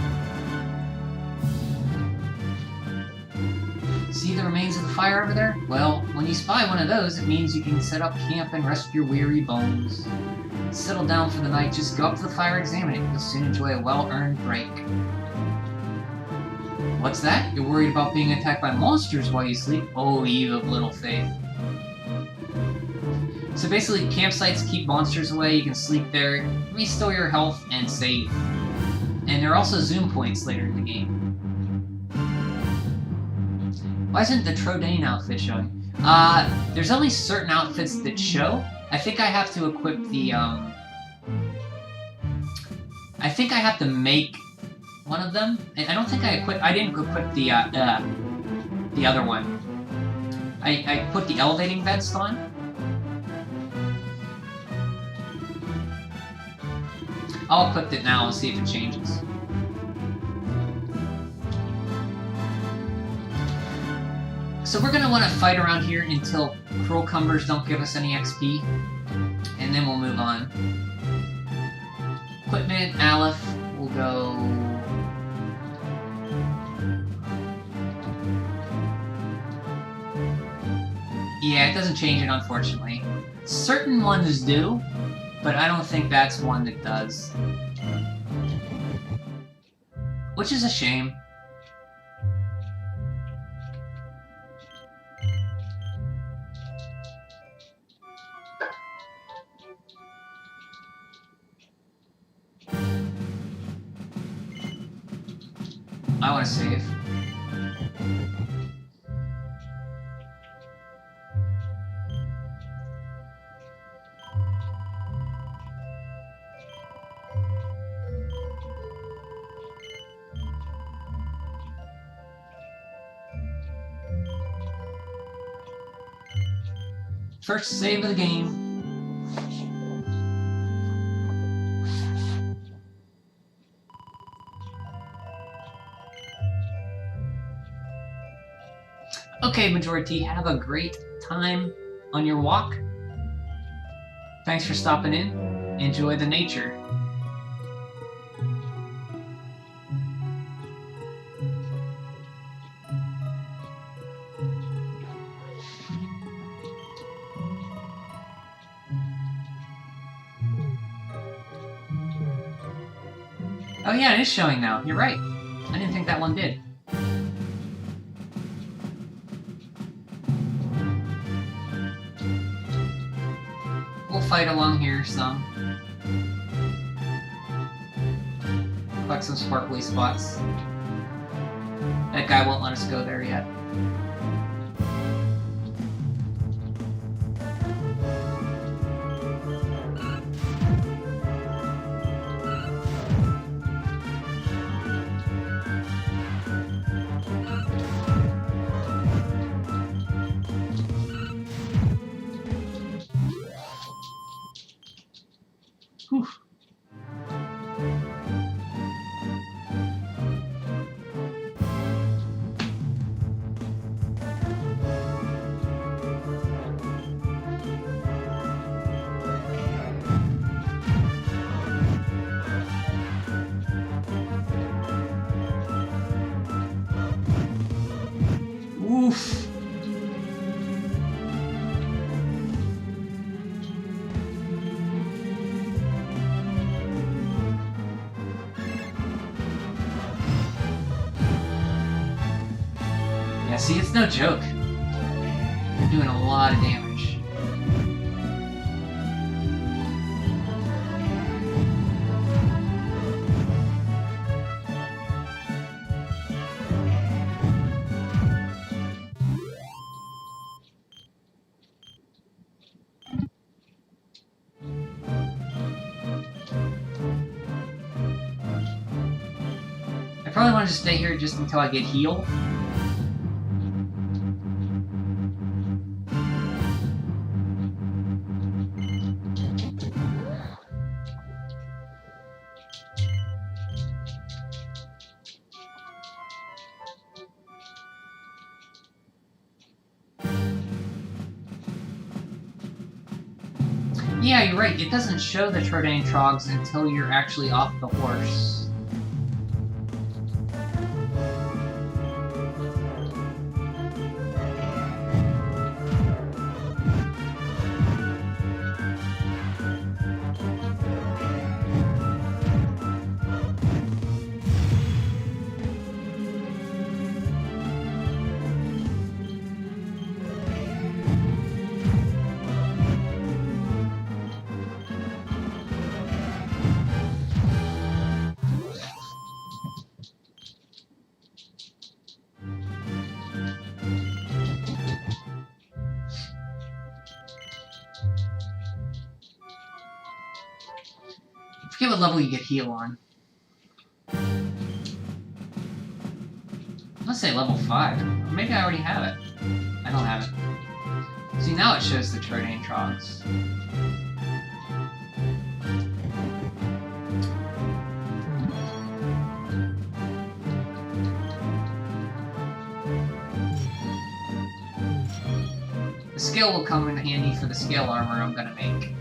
See the remains of the fire over there? Well, when you spy one of those, it means you can set up camp and rest your weary bones. Settle down for the night, just go up to the fire, examine it. You'll soon enjoy a well-earned break. What's that? You're worried about being attacked by monsters while you sleep? Oh, Eve of little faith. So basically, campsites keep monsters away, you can sleep there, restore your health, and save. And there are also zoom points later in the game. Why isn't the Trodain outfit showing? There's only certain outfits that show. I think I have to equip the, I think I have to make one of them. I don't think I didn't equip the other one. I put the elevating vest on. I'll equip it now and see if it changes. So we're going to want to fight around here until Cruel Cumbers don't give us any XP. And then we'll move on. Equipment, Aleph, will go... Yeah, it doesn't change it, unfortunately. Certain ones do, but I don't think that's one that does. Which is a shame. I want to save. First save of the game. Okay, Majority, have a great time on your walk. Thanks for stopping in. Enjoy the nature. Oh yeah, it is showing now. You're right. I didn't think that one did. We'll fight along here some. Collect some sparkly spots. That guy won't let us go there yet. Whew. Oof. Yeah, see, it's no joke. You're doing a lot of damage. I probably want to stay here just until I get healed. Yeah, you're right. It doesn't show the Trodaine Trogs until you're actually off the horse. I forget what level you get heal on. Let's say level 5. Or maybe I already have it. I don't have it. See, now it shows the Trodaine Trogs. The skill will come in handy for the scale armor I'm gonna make.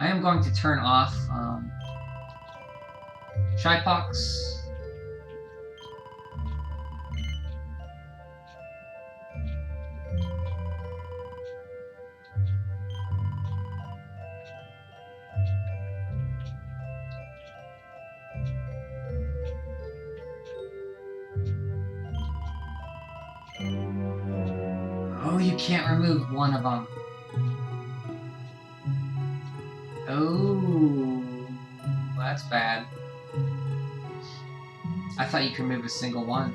I am going to turn off Shypox. Oh, you can't remove one of them. Oh, that's bad. I thought you could remove a single one.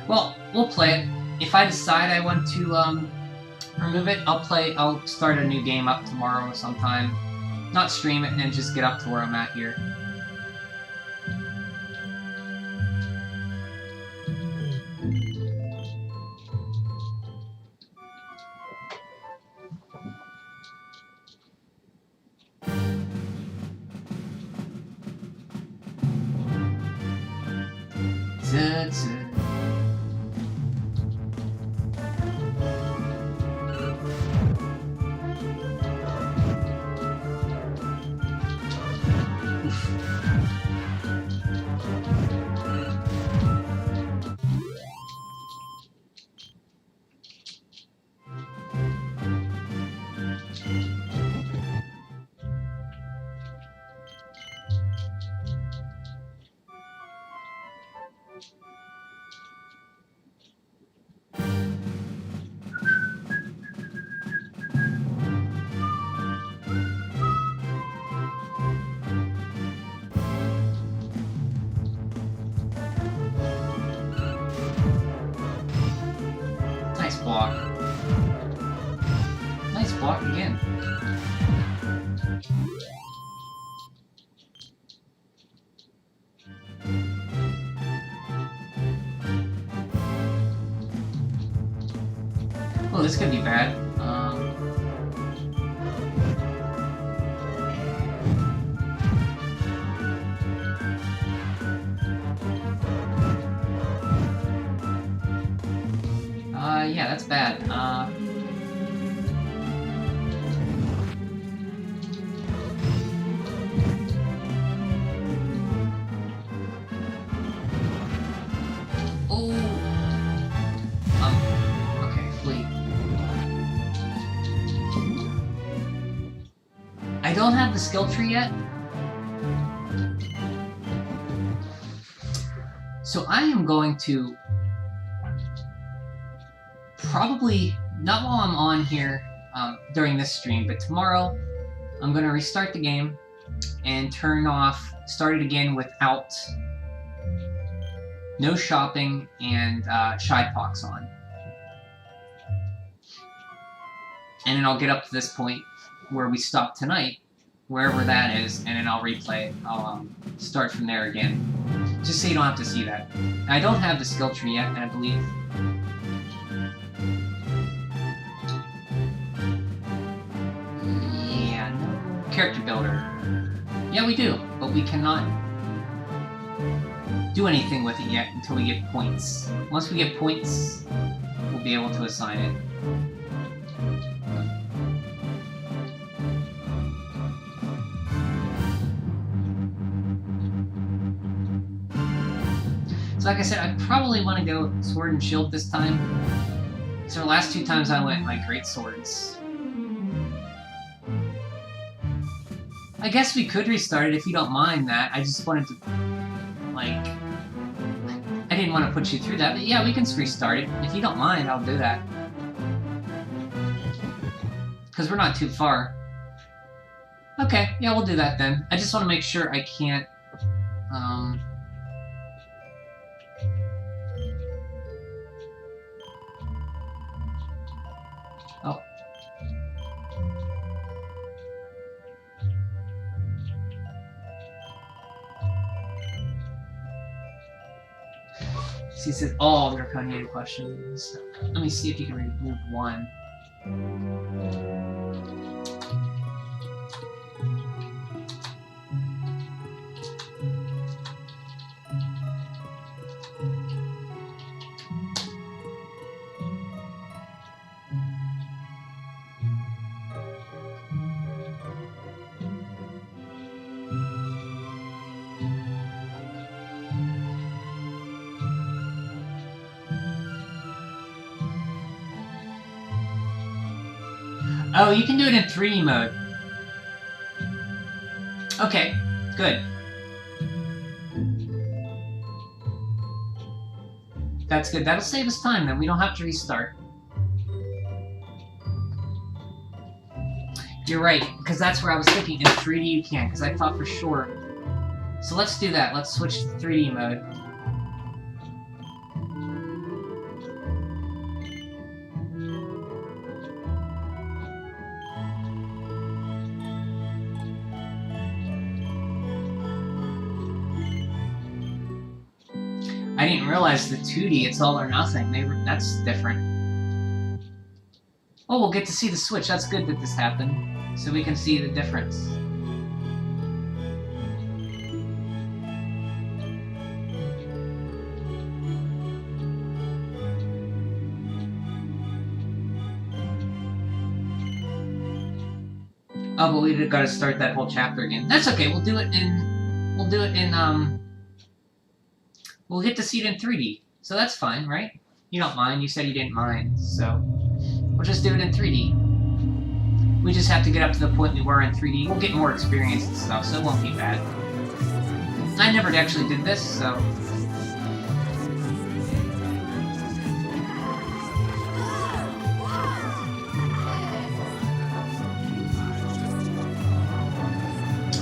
Well, we'll play it. If I decide I want to remove it, I'll start a new game up tomorrow sometime. Not stream it and just get up to where I'm at here. Nice block. Nice block again. Oh, this could be bad. Yeah, that's bad. Oh. Okay, flee. I don't have the skill tree yet. So I am going to probably, not while I'm on here during this stream, but tomorrow I'm going to restart the game and start it again without no shopping and Shypox on. And then I'll get up to this point where we stopped tonight, wherever that is, and then I'll replay it. I'll start from there again, just so you don't have to see that. I don't have the skill tree yet, I believe. Yeah, no. Character builder. Yeah, we do, but we cannot do anything with it yet until we get points. Once we get points, we'll be able to assign it. So like I said, I probably want to go Sword and Shield this time. So the last two times I went like Great Swords. I guess we could restart it if you don't mind that. I just wanted to, like, I didn't want to put you through that, but yeah, we can restart it. If you don't mind, I'll do that. Because we're not too far. Okay, yeah, we'll do that then. I just want to make sure I can't, Oh. He says all Draconian questions. Let me see if you can remove one. Oh, you can do it in 3D mode. Okay, good. That's good. That'll save us time, then. We don't have to restart. You're right, because that's where I was thinking. In 3D you can, because I thought for sure. So let's do that. Let's switch to 3D mode. I didn't realize the 2D, it's all or nothing. That's different. Oh, we'll get to see the Switch. That's good that this happened. So we can see the difference. Oh, but we gotta start that whole chapter again. That's okay, we'll do it in... We'll get to see it in 3D. So that's fine, right? You don't mind. You said you didn't mind, so... We'll just do it in 3D. We just have to get up to the point we were in 3D. We'll get more experience and stuff, so it won't be bad. I never actually did this, so...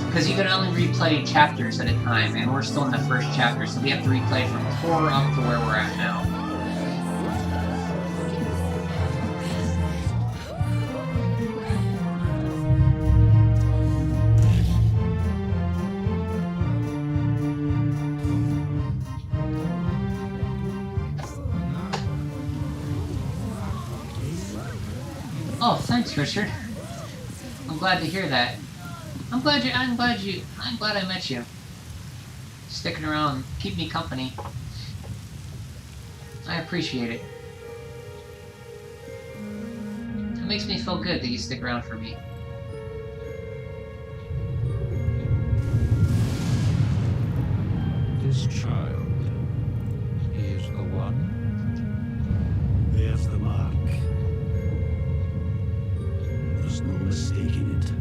Because you can only replay chapters at a time, and we're still in the first chapter, so we have to replay from 4 up to where we're at now. Oh, thanks, Richard. I'm glad to hear that. I'm glad I met you. Sticking around, keep me company. I appreciate it. It makes me feel good that you stick around for me. This child, he is the one. There's the mark. There's no mistaking it.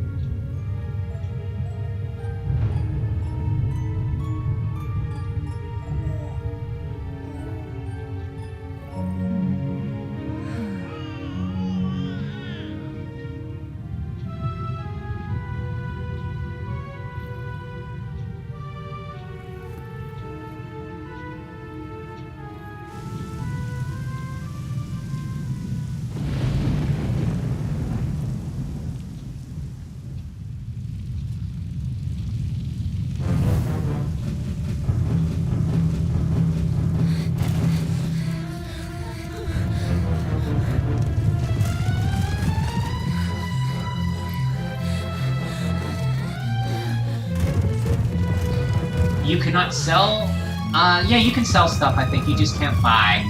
You cannot sell? Yeah, you can sell stuff, I think. You just can't buy.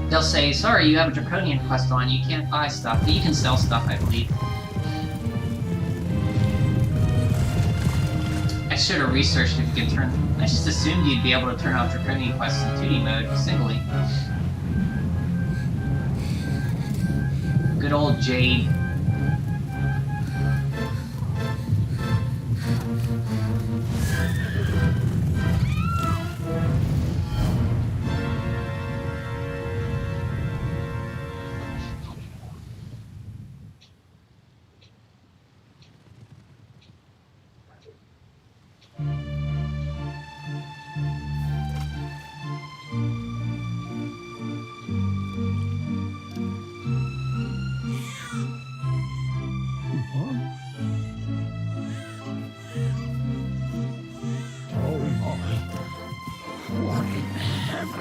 They'll say, sorry, you have a Draconian quest on, you can't buy stuff. But you can sell stuff, I believe. I should have researched if you could turn... I just assumed you'd be able to turn off Draconian quests in 2D mode, singly. Good old Jade.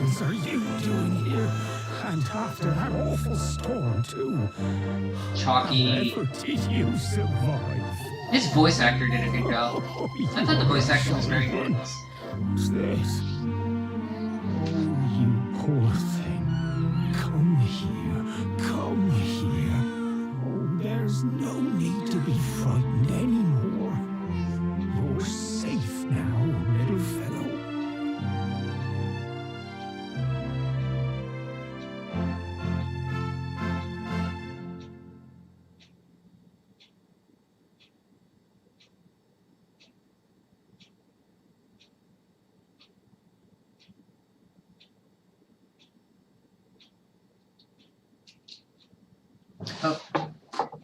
What are you doing here? And after that awful storm, too. Chalky. How did you survive? His voice actor did a good job. I thought the voice acting was very good. Who's this? You poor thing. Come here. Come here. Oh, there's no need to be frightened anymore. You're safe now, little fellow.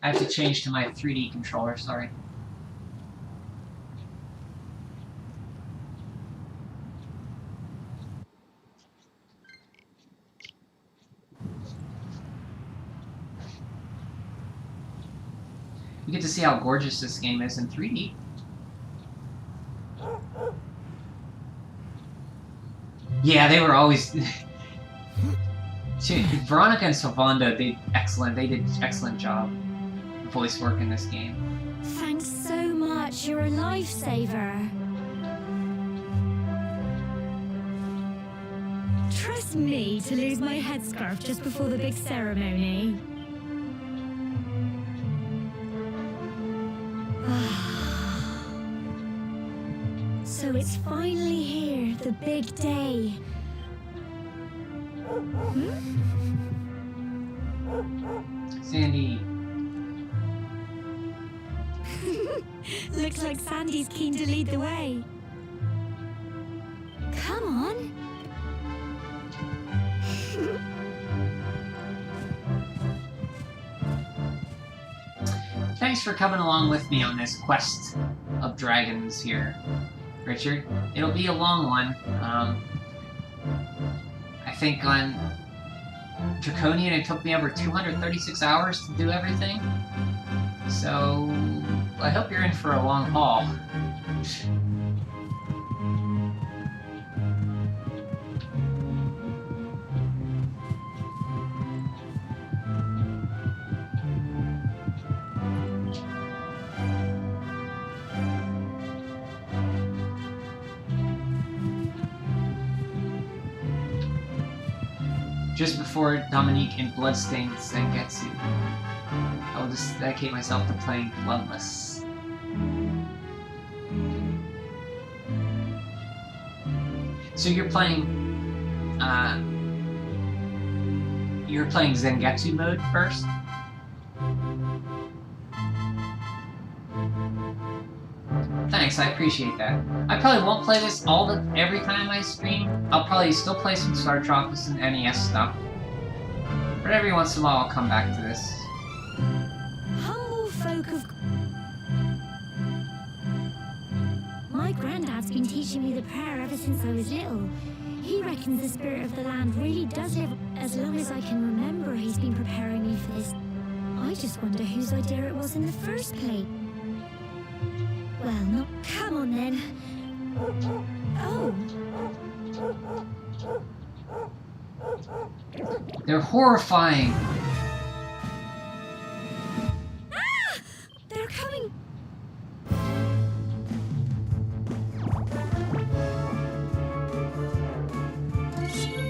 I have to change to my 3D controller, sorry. You get to see how gorgeous this game is in 3D. Yeah, they were always... Veronica and Sylvanda, they did excellent job voice work in this game. Thanks so much, you're a lifesaver. Trust me to lose my headscarf just before the big ceremony. So it's finally here, the big day. Sandy. Looks like Sandy's keen to lead the way. Come on. Thanks for coming along with me on this quest of dragons here, Richard. It'll be a long one. I think on Draconian it took me over 236 hours to do everything. So I hope you're in for a long haul. Just before Dominique and Bloodstained Zangetsu, I will just dedicate myself to playing Bloodless. So you're playing Zangetsu mode first? Thanks, I appreciate that. I probably won't play this every time I stream. I'll probably still play some Star Tropics and NES stuff. But every once in a while I'll come back to this. Humble folk of... My granddad's been teaching me the prayer ever since I was little. He reckons the spirit of the land really does live. As long as I can remember, he's been preparing me for this. I just wonder whose idea it was in the first place. Well, no. Come on then. Oh. They're horrifying. Ah! They're coming.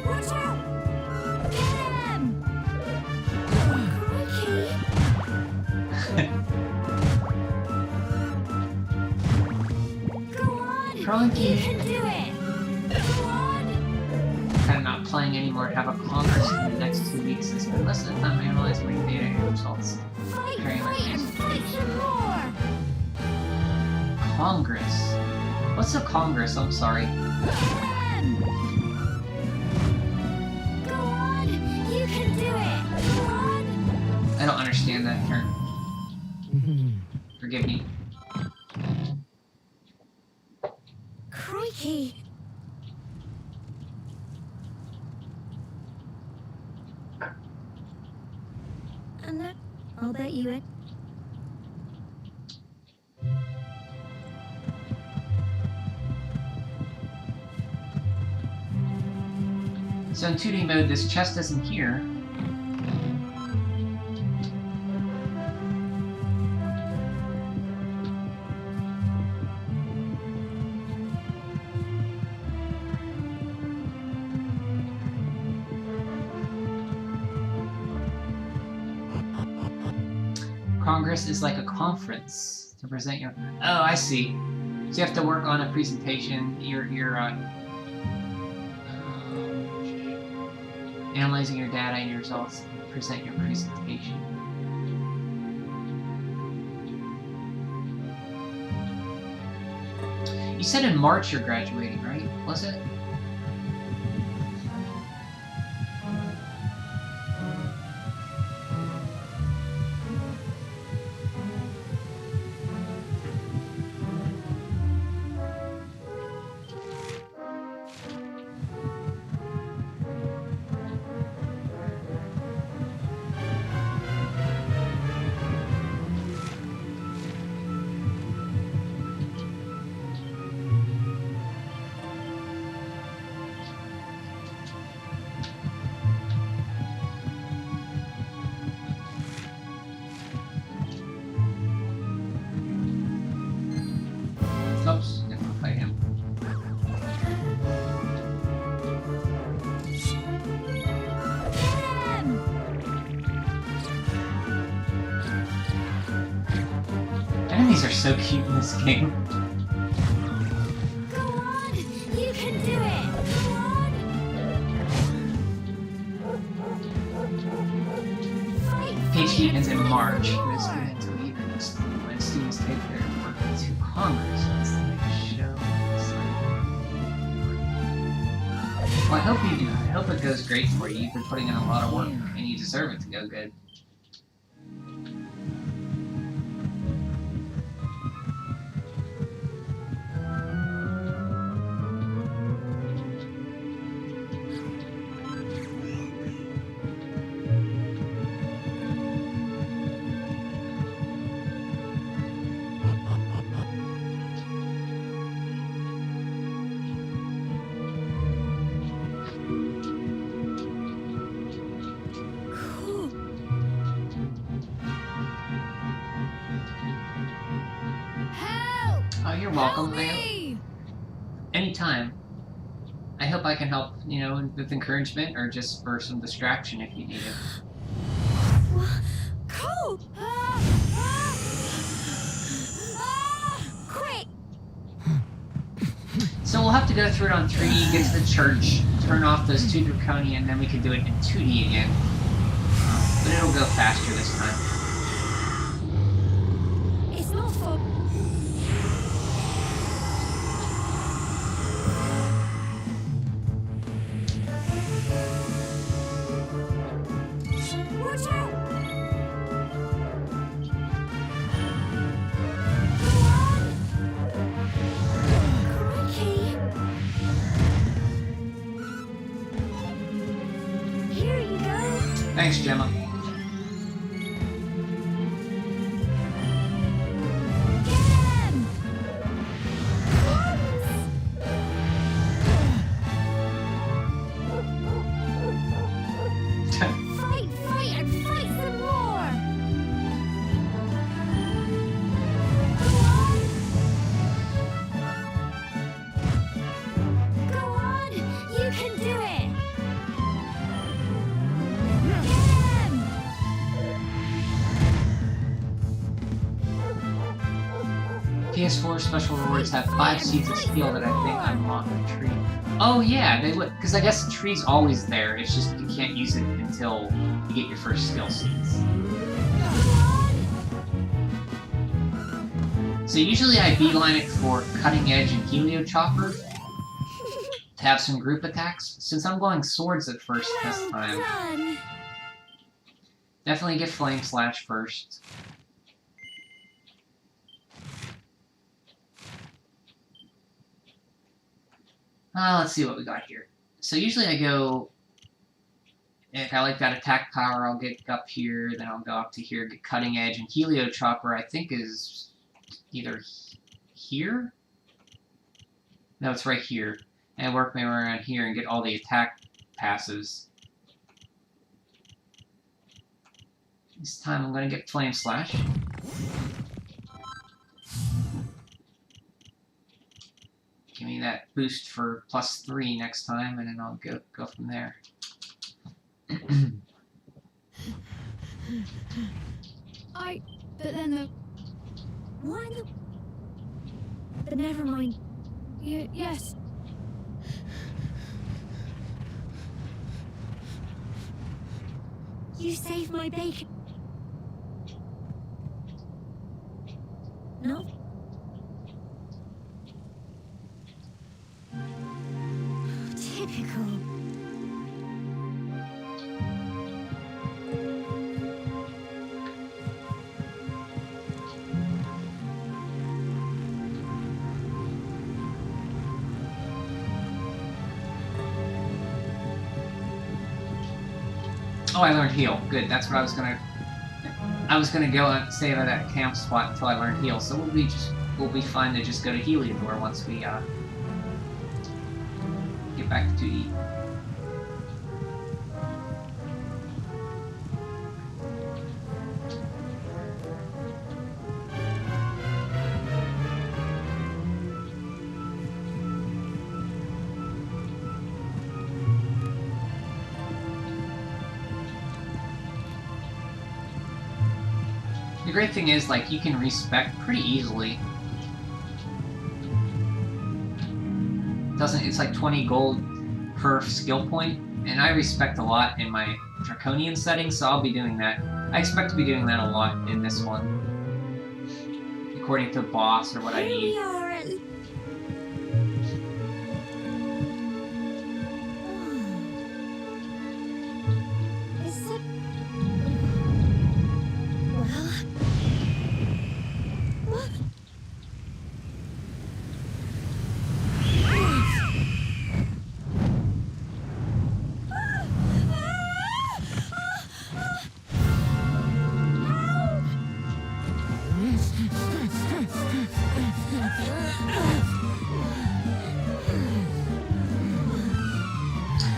Watch out! Get him! Crikey! Go on! Crikey. You can do it! Go on! I'm not playing anymore. Have a congress in the next 2 weeks. It's been less than the time I realized my data and results. Fight, Very fight, nice. and fight some more! Congress? What's a congress? I'm sorry. Get him! Go on! You can do it! Go on! I don't understand that term. Forgive me. Crikey! And that, I'll bet you it. So in 2D mode, this chest isn't here. Congress is like a conference to present your... Oh, I see. So you have to work on a presentation. Analyzing your data and your results, present your presentation. You said in March you're graduating, right? Was it? are so cute in this game. Go on! You can do it! Go on! Fight! PhD ends in March. It is good until even when students take their work to Congress. It's like a show. Well, I hope you do. I hope it goes great for you. You've been putting in a lot of work, and you deserve it to go good. Cool. Help! Oh, you're welcome. Help me! Anytime. I hope I can help, you know, with encouragement or just for some distraction if you need it. Cool! Quick! So we'll have to go through it on 3D, get to the church, turn off those 2 draconian, and then we can do it in 2D again. But it'll go faster this time. It's not fun. Watch out! Go on! Crikey! Here you go! Thanks, Gemma. Get him! Fight, fight, and fight some more! Go on! You can do it! Get him! PS4 special rewards have 5 seeds of skill that I think unlock the tree. Oh yeah, they would, because I guess the tree's always there. It's just you can't use it until you get your first skill seeds. So usually I beeline it for Cutting Edge and Helio Chopper to have some group attacks. Since I'm going swords at first this Well time, done! definitely get Flame Slash first. Let's see what we got here. So usually I go, if I like that attack power, I'll get up here, then I'll go up to here, get Cutting Edge, and Helio Chopper I think is either here? No, it's right here. And I work my way around here and get all the attack passives. This time I'm going to get Flame Slash. Give me that boost for +3 next time, and then I'll go from there. But then the... Why the... But never mind. Yes. You saved my bacon. No? Typical. Oh, I learned heal. Good. That's what I was gonna. I was gonna go and stay at that camp spot until I learned heal. So we'll be fine to just go to Heliodor once we get back to 2D. great thing is, like, you can respec pretty easily. It's like 20 gold per skill point, and I respect a lot in my Draconian setting, so I'll be doing that. I expect to be doing that a lot in this one. According to the boss or what I Here we need. are at... Is it... Well... What?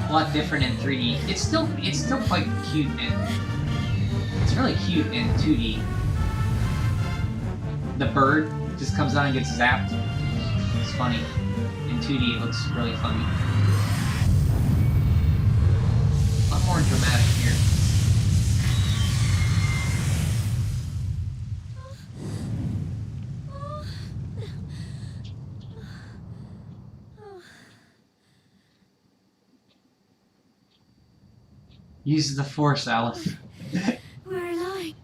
A lot different in 3D. It's still quite cute and it's really cute in 2D. The bird just comes out and gets zapped. It's funny. In 2D it looks really funny. A lot more dramatic here. Use the Force, Aleph. We're alive.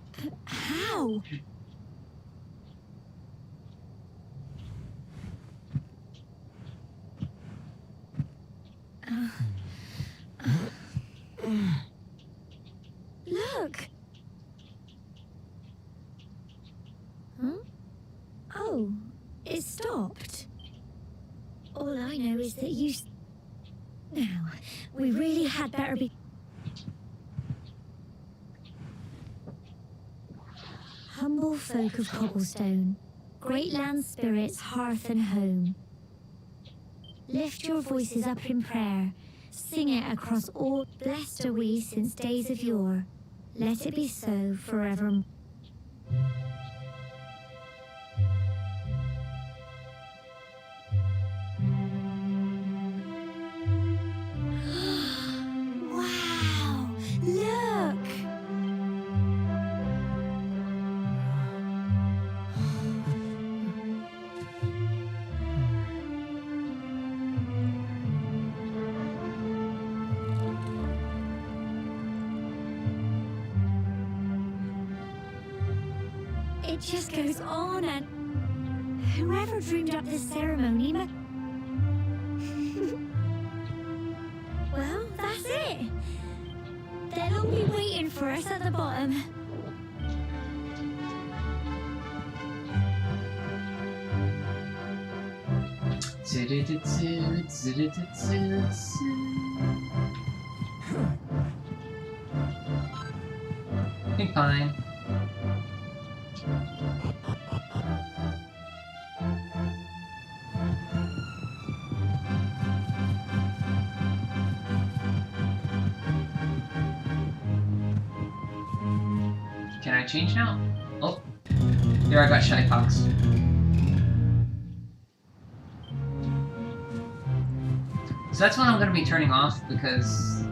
How? Look. Huh? Oh, it stopped. All I know is that you... Now, we really had better be... Humble folk of Cobblestone, great land spirits, hearth and home. Lift your voices up in prayer, sing it across all. Blessed are we since days of yore. Let it be so forever. Wow! Look! It just goes on and... Whoever dreamed up this ceremony Well, that's it. They'll all be waiting for us at the bottom. Big Pine. Can I change now? Oh, there I got Shy Fox. So that's what I'm going to be turning off because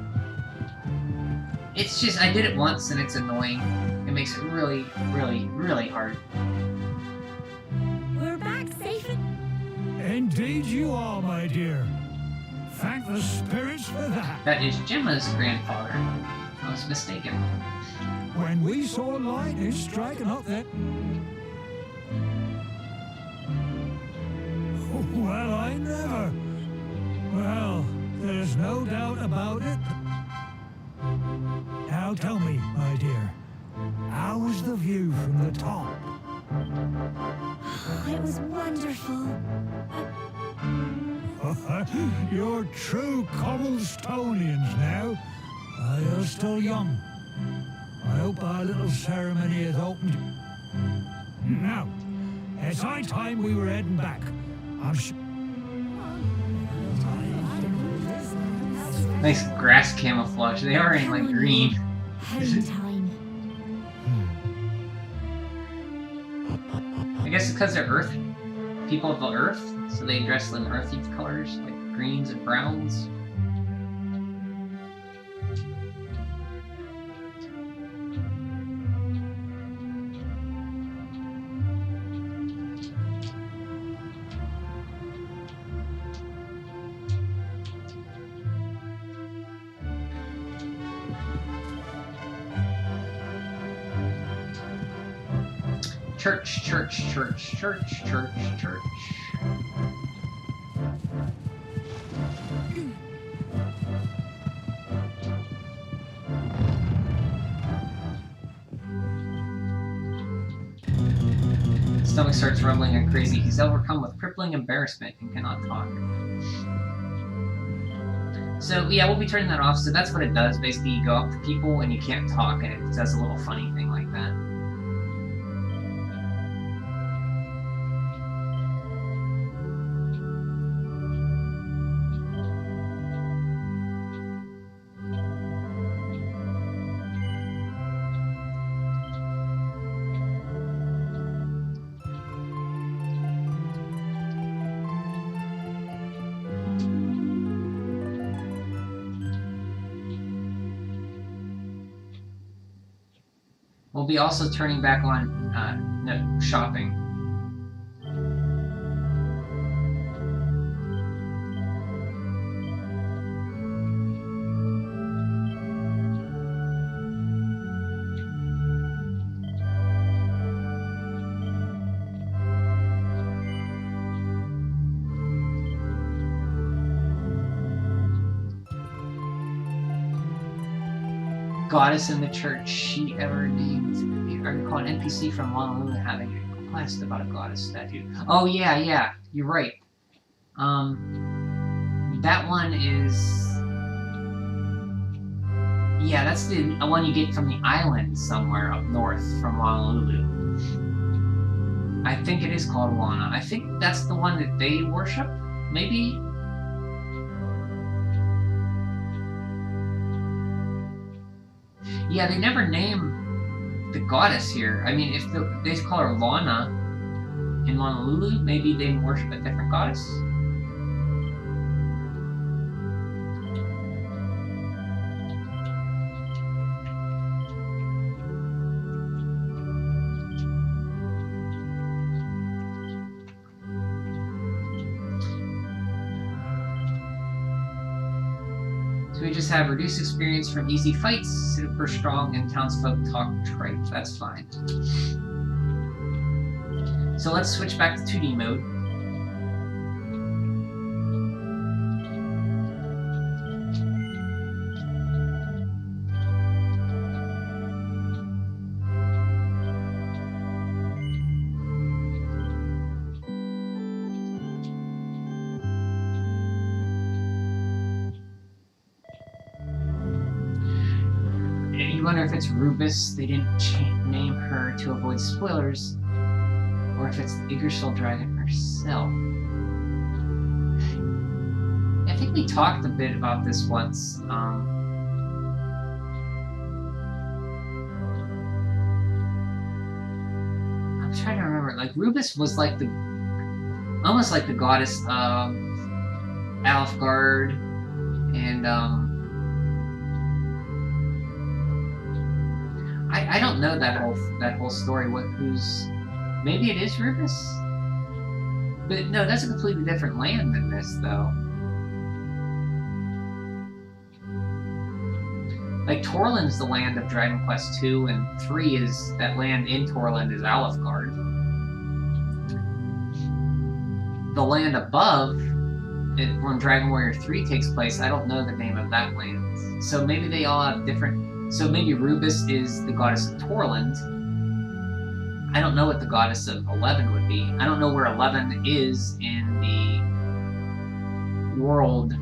it's just, I did it once and it's annoying. It makes it really, really, really hard. We're back safe and... Indeed you are, my dear. Thank the spirits for that. That is Gemma's grandfather. I was mistaken. When we saw lightning striking up that... Well, I never. Well, there's no doubt about it. Now tell me, my dear, how was the view from the top? It was wonderful. You're true Cobblestonians now. You're still young. I hope our little ceremony has opened. Now, it's high time we were heading back. I'm sure. Nice grass camouflage. They are in like green. Home time. I guess it's because they're Earth, people of the Earth, so they dress in earthy colors like greens and browns. Church, church, church, church, church, church. Stomach starts rumbling and crazy. He's overcome with crippling embarrassment and cannot talk. So yeah, we'll be turning that off. So that's what it does. Basically, you go up to people and you can't talk, and it does a little funny thing like that. We'll be also turning back on shopping. Goddess in the church, she ever named. I recall an NPC from Honolulu having a quest about a goddess statue. Oh yeah, you're right. That one is. Yeah, that's the one you get from the island somewhere up north from Honolulu. I think it is called Lana. I think that's the one that they worship, maybe. Yeah, they never name the goddess here. I mean, if they call her Lana in Honolulu, maybe they worship a different goddess. We just have reduced experience from easy fights, super strong, and townsfolk talk trite. That's fine. So let's switch back to 2D mode. You wonder if it's Rubus, they didn't name her to avoid spoilers, or if it's the Iggersoul Dragon herself. I think we talked a bit about this once. I'm trying to remember. Like, Rubus was like almost like the goddess of Alfgard, and I don't know that whole story. Maybe it is Rubus? But no, that's a completely different land than this, though. Like, Torland's the land of Dragon Quest II, and 3 is that land in Torland is Alfgard. The land above, when Dragon Warrior 3 takes place, I don't know the name of that land. So maybe they all have different. So maybe Rubus is the goddess of Torland. I don't know what the goddess of 11 would be. I don't know where 11 is in the world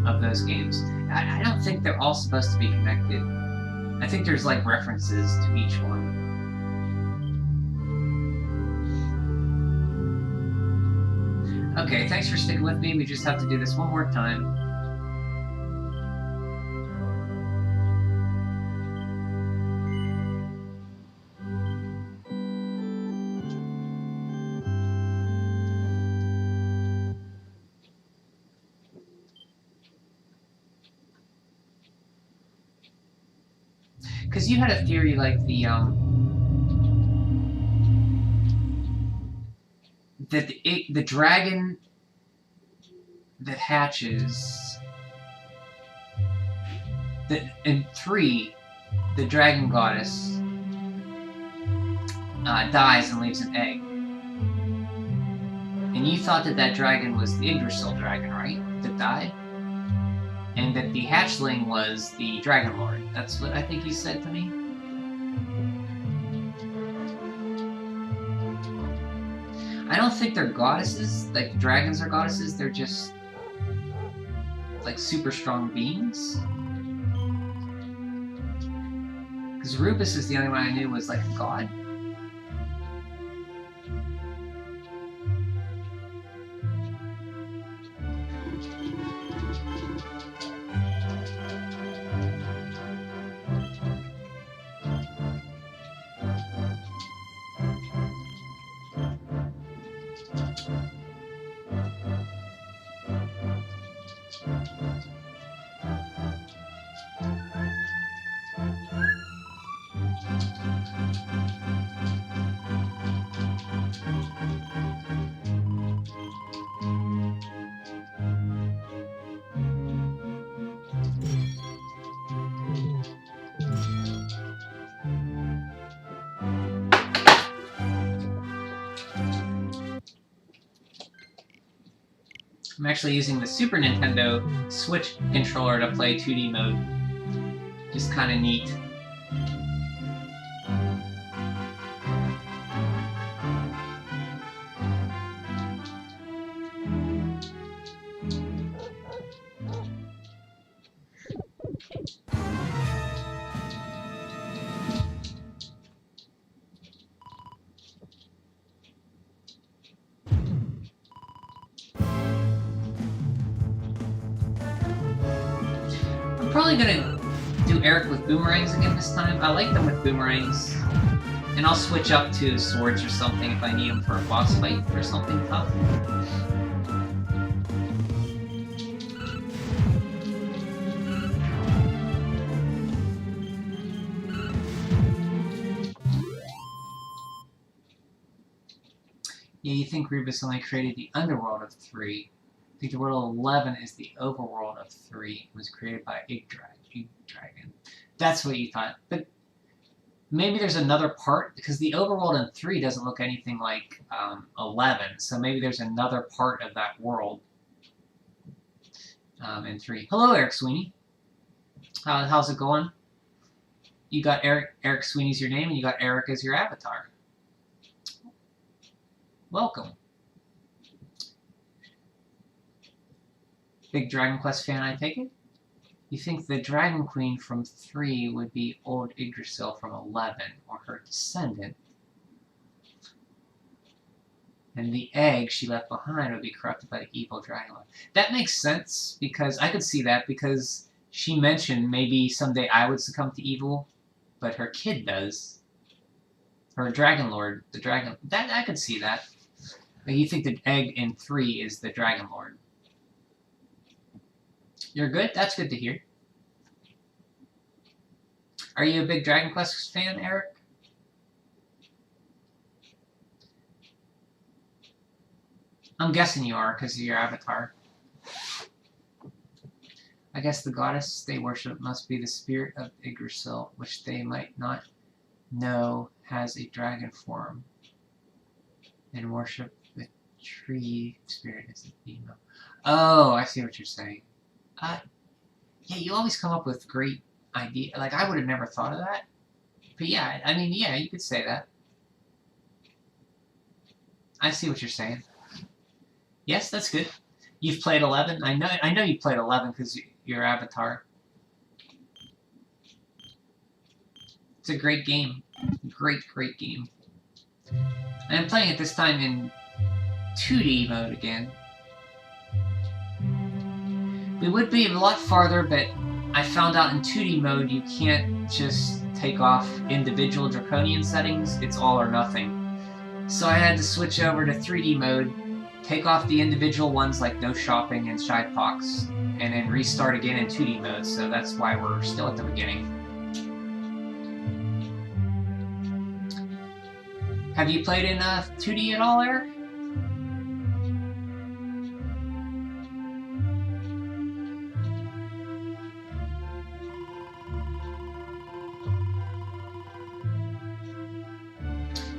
of those games. I don't think they're all supposed to be connected. I think there's like references to each one. Okay, thanks for sticking with me. We just have to do this one more time. Because you had a theory like the dragon that hatches in 3, the dragon goddess dies and leaves an egg. And you thought that that dragon was the Yggdrasil dragon, right? That died? And that the hatchling was the Dragon Lord. That's what I think you said to me? I don't think they're goddesses, like dragons are goddesses, they're just like super strong beings. Because Rubus is the only one I knew was like a god. I'm actually using the Super Nintendo Switch controller to play 2D mode. Just kind of neat. Probably gonna do Eric with boomerangs again this time. I like them with boomerangs. And I'll switch up to swords or something if I need them for a boss fight or something tough. Yeah, you think Rubus only created the underworld of 3. I think the world 11 is the overworld of 3. It was created by Yggdragon. That's what you thought. But maybe there's another part, because the overworld in 3 doesn't look anything like 11. So maybe there's another part of that world in 3. Hello, Eric Sweeney. How's it going? You got Eric Sweeney's your name, and you got Eric as your avatar. Welcome. Big Dragon Quest fan, I take it? You think the Dragon Queen from 3 would be old Yggdrasil from 11, or her descendant, and the egg she left behind would be corrupted by the evil Dragon Lord. That makes sense, because I could see that, because she mentioned maybe someday I would succumb to evil, but her kid does. Her Dragon Lord, the Dragon... That, I could see that. But you think the egg in 3 is the Dragon Lord. You're good? That's good to hear. Are you a big Dragon Quest fan, Eric? I'm guessing you are, because of your avatar. I guess the goddess they worship must be the spirit of Yggdrasil, which they might not know has a dragon form, and worship the tree spirit as a female. Oh, I see what you're saying. Yeah, you always come up with great ideas. Like, I would have never thought of that. But yeah, I mean, yeah, you could say that. I see what you're saying. Yes, that's good. You've played 11. I know you played 11 because your avatar. It's a great game. Great game. And I'm playing it this time in 2D mode again. We would be a lot farther, but I found out in 2D mode you can't just take off individual draconian settings. It's all or nothing. So I had to switch over to 3D mode, take off the individual ones like no shopping and shy pox, and then restart again in 2D mode. So that's why we're still at the beginning. Have you played in 2D at all, Eric?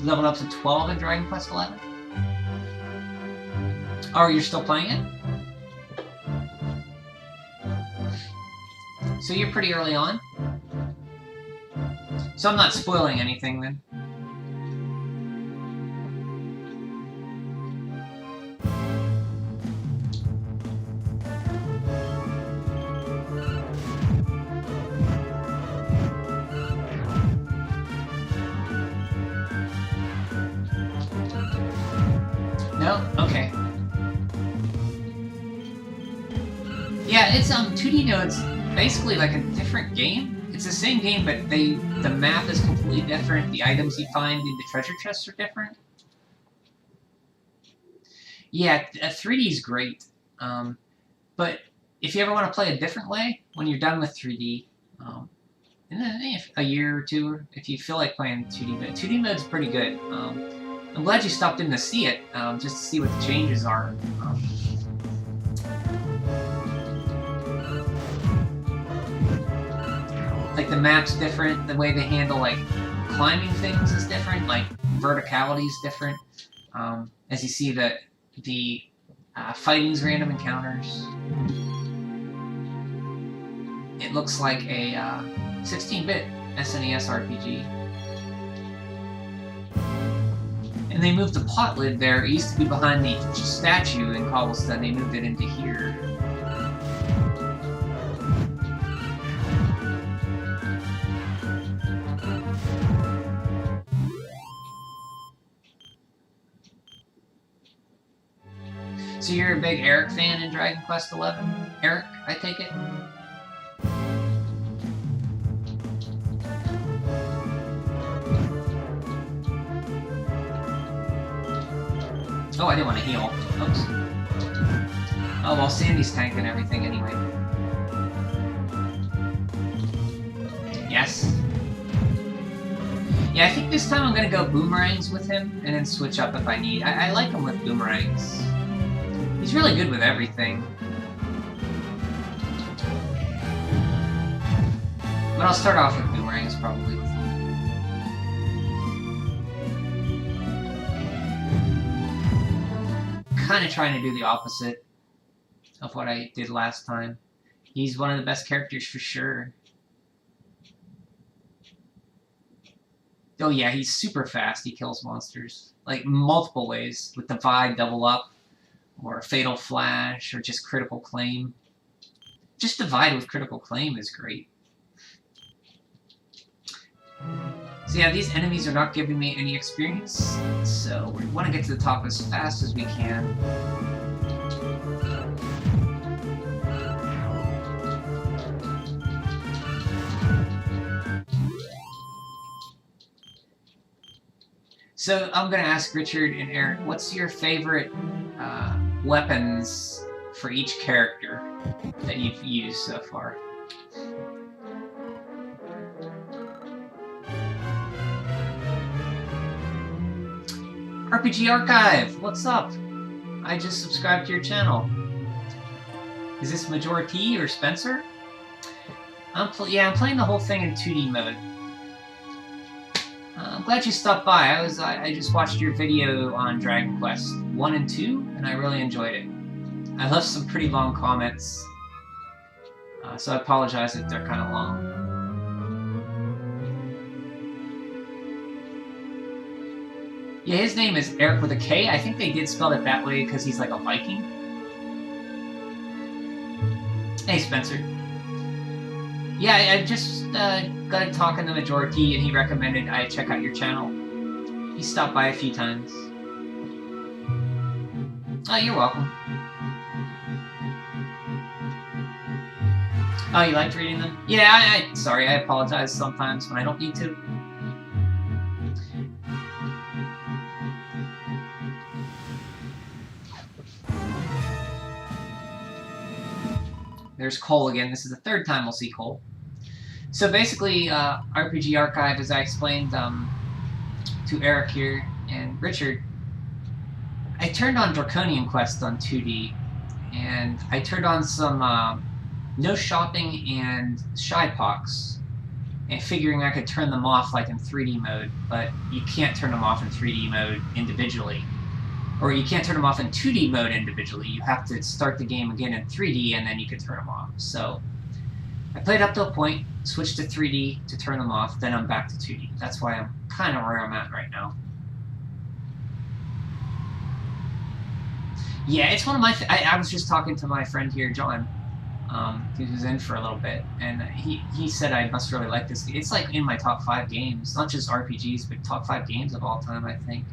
leveled up to 12 in Dragon Quest XI. Oh, you're still playing it? So you're pretty early on? So I'm not spoiling anything then. No? Okay. Yeah, it's 2D nodes, basically like a different game. It's the same game, but the map is completely different. The items you find in the treasure chests are different. Yeah, 3D is great. But if you ever want to play a different way, when you're done with 3D, in a year or two, if you feel like playing 2D mode, 2D mode's pretty good. I'm glad you stopped in to see it, just to see what the changes are. Like the map's different, the way they handle like climbing things is different, like verticality is different. As you see, the fighting's random encounters. It looks like a 16-bit SNES RPG. And they moved the pot lid there. It used to be behind the statue in Cobblestone. They moved it into here. So you're a big Eric fan in Dragon Quest XI? Eric, I take it? Oh, I didn't want to heal. Oops. Oh, well, Sandy's tanking everything anyway. Yes. Yeah, I think this time I'm gonna go boomerangs with him, and then switch up if I need. I like him with boomerangs. He's really good with everything. But I'll start off with boomerangs, probably. Kind of trying to do the opposite of what I did last time. He's one of the best characters for sure. Oh yeah, he's super fast. He kills monsters like multiple ways with Divide, Double Up, or Fatal Flash, or just Critical Claim. Just Divide with Critical Claim is great. So yeah, these enemies are not giving me any experience, so we want to get to the top as fast as we can. So I'm going to ask Richard and Eric, what's your favorite weapons for each character that you've used so far? RPG Archive, what's up? I just subscribed to your channel. Is this Majority or Spencer? I'm playing the whole thing in 2D mode. I'm glad you stopped by. I just watched your video on Dragon Quest 1 and 2, and I really enjoyed it. I left some pretty long comments, so I apologize if they're kind of long. Yeah, his name is Eric with a K. I think they did spell it that way because he's like a Viking. Hey, Spencer. Yeah, I just got talking to Majority, and he recommended I check out your channel. He stopped by a few times. Oh, you're welcome. Oh, you liked reading them? Yeah, sorry, I apologize sometimes when I don't need to. There's Cole again. This is the third time we'll see Cole. So basically, RPG Archive, as I explained to Eric here and Richard, I turned on Draconian Quest on 2D, and I turned on some No Shopping and Shy Pox. and figuring I could turn them off like in 3D mode, but you can't turn them off in 3D mode individually. Or you can't turn them off in 2D mode individually. You have to start the game again in 3D and then you can turn them off. So I played up to a point, switched to 3D to turn them off, then I'm back to 2D. That's why I'm kind of where I'm at right now. Yeah, it's one of my... I was just talking to my friend here, John, who was in for a little bit, and he said I must really like this game. It's like in my top 5 games, not just RPGs, but top 5 games of all time, I think.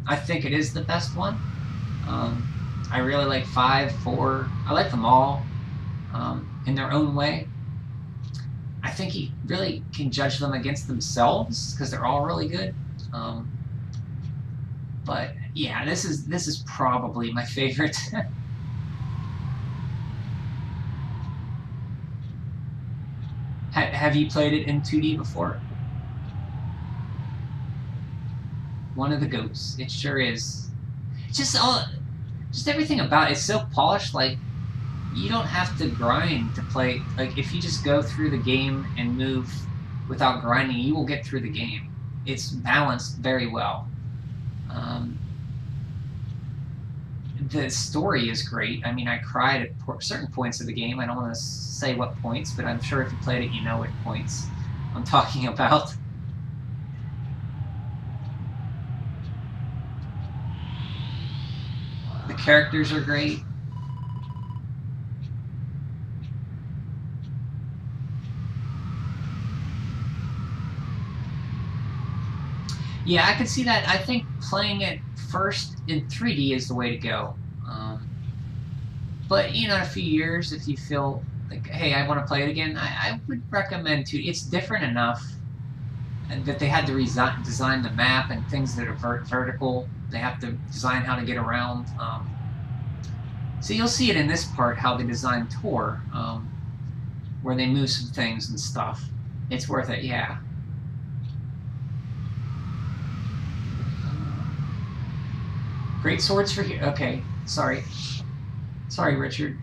I think it is the best one. I really like 5, 4. I like them all in their own way. I think you really can judge them against themselves because they're all really good. But yeah, this is probably my favorite. Have you played it in 2D before? One of the goats. It sure is. Just everything about it. It's so polished. Like, you don't have to grind to play. Like, if you just go through the game and move without grinding, you will get through the game. It's balanced very well. The story is great. I mean, I cried at certain points of the game. I don't want to say what points, but I'm sure if you played it, you know what points I'm talking about. The characters are great. Yeah, I can see that. I think playing it first in 3D is the way to go. But, you know, in a few years, if you feel like, hey, I want to play it again, I would recommend 2D. It's different enough that they had to design the map and things that are vertical. They have to design how to get around. So you'll see it in this part, how they designed Tor, where they move some things and stuff. It's worth it, yeah. Great swords for here. Okay, sorry. Sorry, Richard.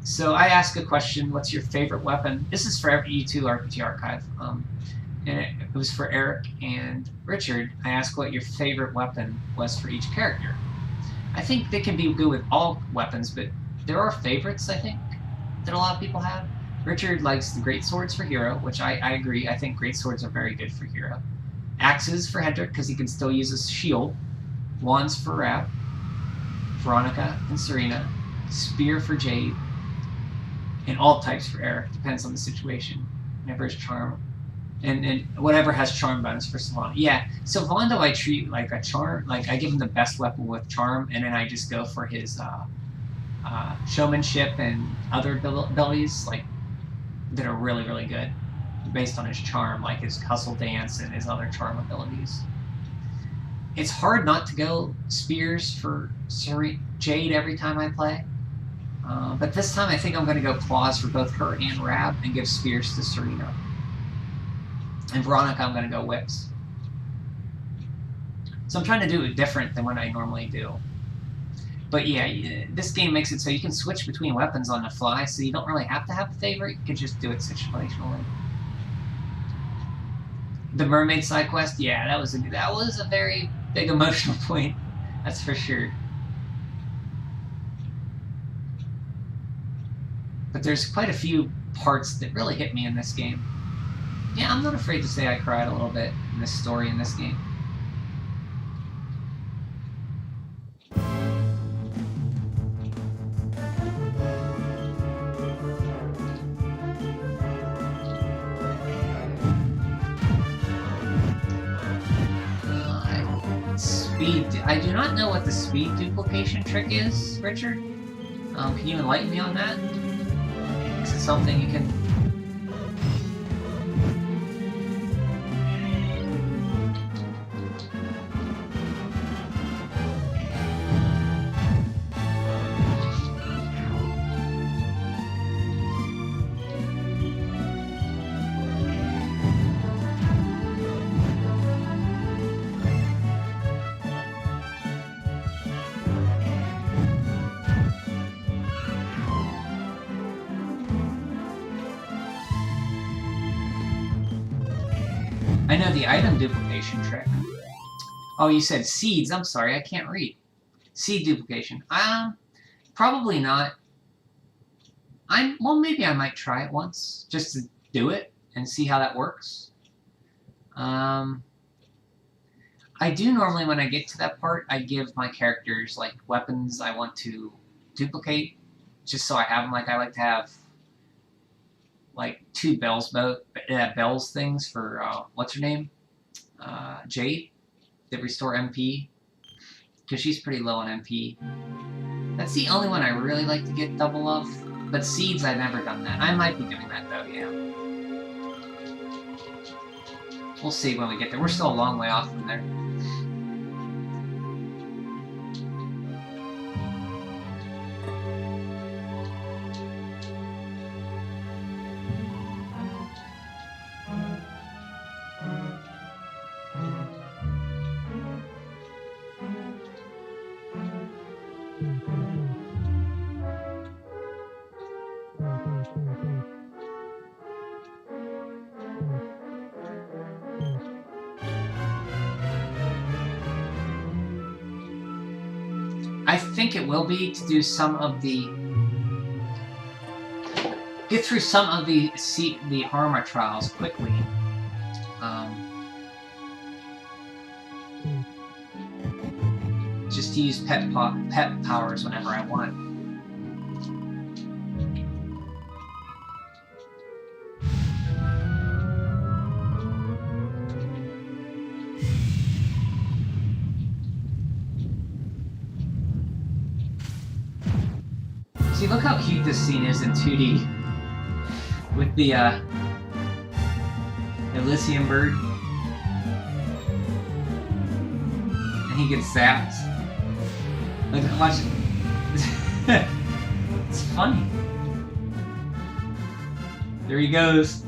So I asked a question, what's your favorite weapon? This is for you two, RPG Archive. And it was for Eric and Richard. I asked what your favorite weapon was for each character. I think they can be good with all weapons, but there are favorites, I think, that a lot of people have. Richard likes the great swords for Hero, which I agree. I think great swords are very good for Hero. Axes for Hendrik, because he can still use his shield. Wands for Rab, Veronica and Serena, Spear for Jade, and all types for Eric. Depends on the situation. Whenever his charm, and whatever has charm bonus for Sylvando. Yeah, Sylvando I treat like a charm. Like I give him the best weapon with charm, and then I just go for his showmanship and other abilities like that are really, really good based on his charm, like his hustle dance and his other charm abilities. It's hard not to go spears for Jade every time I play. But this time I think I'm going to go claws for both her and Rab and give spears to Serena. And Veronica I'm going to go whips. So I'm trying to do it different than what I normally do. But yeah, this game makes it so you can switch between weapons on the fly, so you don't really have to have a favorite. You can just do it situationally. The mermaid side quest, yeah, that was a very big emotional point, that's for sure. But there's quite a few parts that really hit me in this game. Yeah, I'm not afraid to say I cried a little bit in this story in this game. I do not know what the speed duplication trick is, Richard. Can you enlighten me on that? Is it something you can... I know the item duplication trick. Oh, you said seeds. I'm sorry, I can't read. Seed duplication. Probably not. Well, maybe I might try it once, just to do it and see how that works. I do normally, when I get to that part, I give my characters like weapons I want to duplicate, just so I have them. Like I like to have like 2 bells things for what's her name, Jade, that restore MP, because she's pretty low on MP. That's the only one I really like to get double of. But seeds, I've never done that. I might be doing that though, yeah. We'll see when we get there. We're still a long way off from there. I think it will be to do some of the... get through some of the Harma trials quickly. Just to use pet powers whenever I want. See, look how cute this scene is in 2D. With the, Elysium bird. And he gets zapped. Like, watch it. It's funny. There he goes.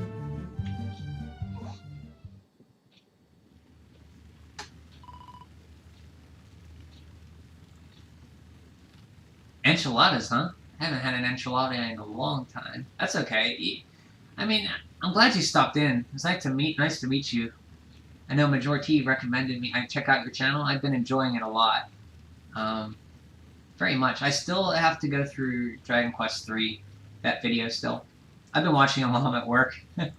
Enchiladas, huh? I haven't had an enchilada in a long time. That's okay. I mean, I'm glad you stopped in. It's nice to meet you. I know Major T recommended me. I check out your channel. I've been enjoying it a lot. Very much. I still have to go through Dragon Quest III, that video still. I've been watching them while I'm at work. The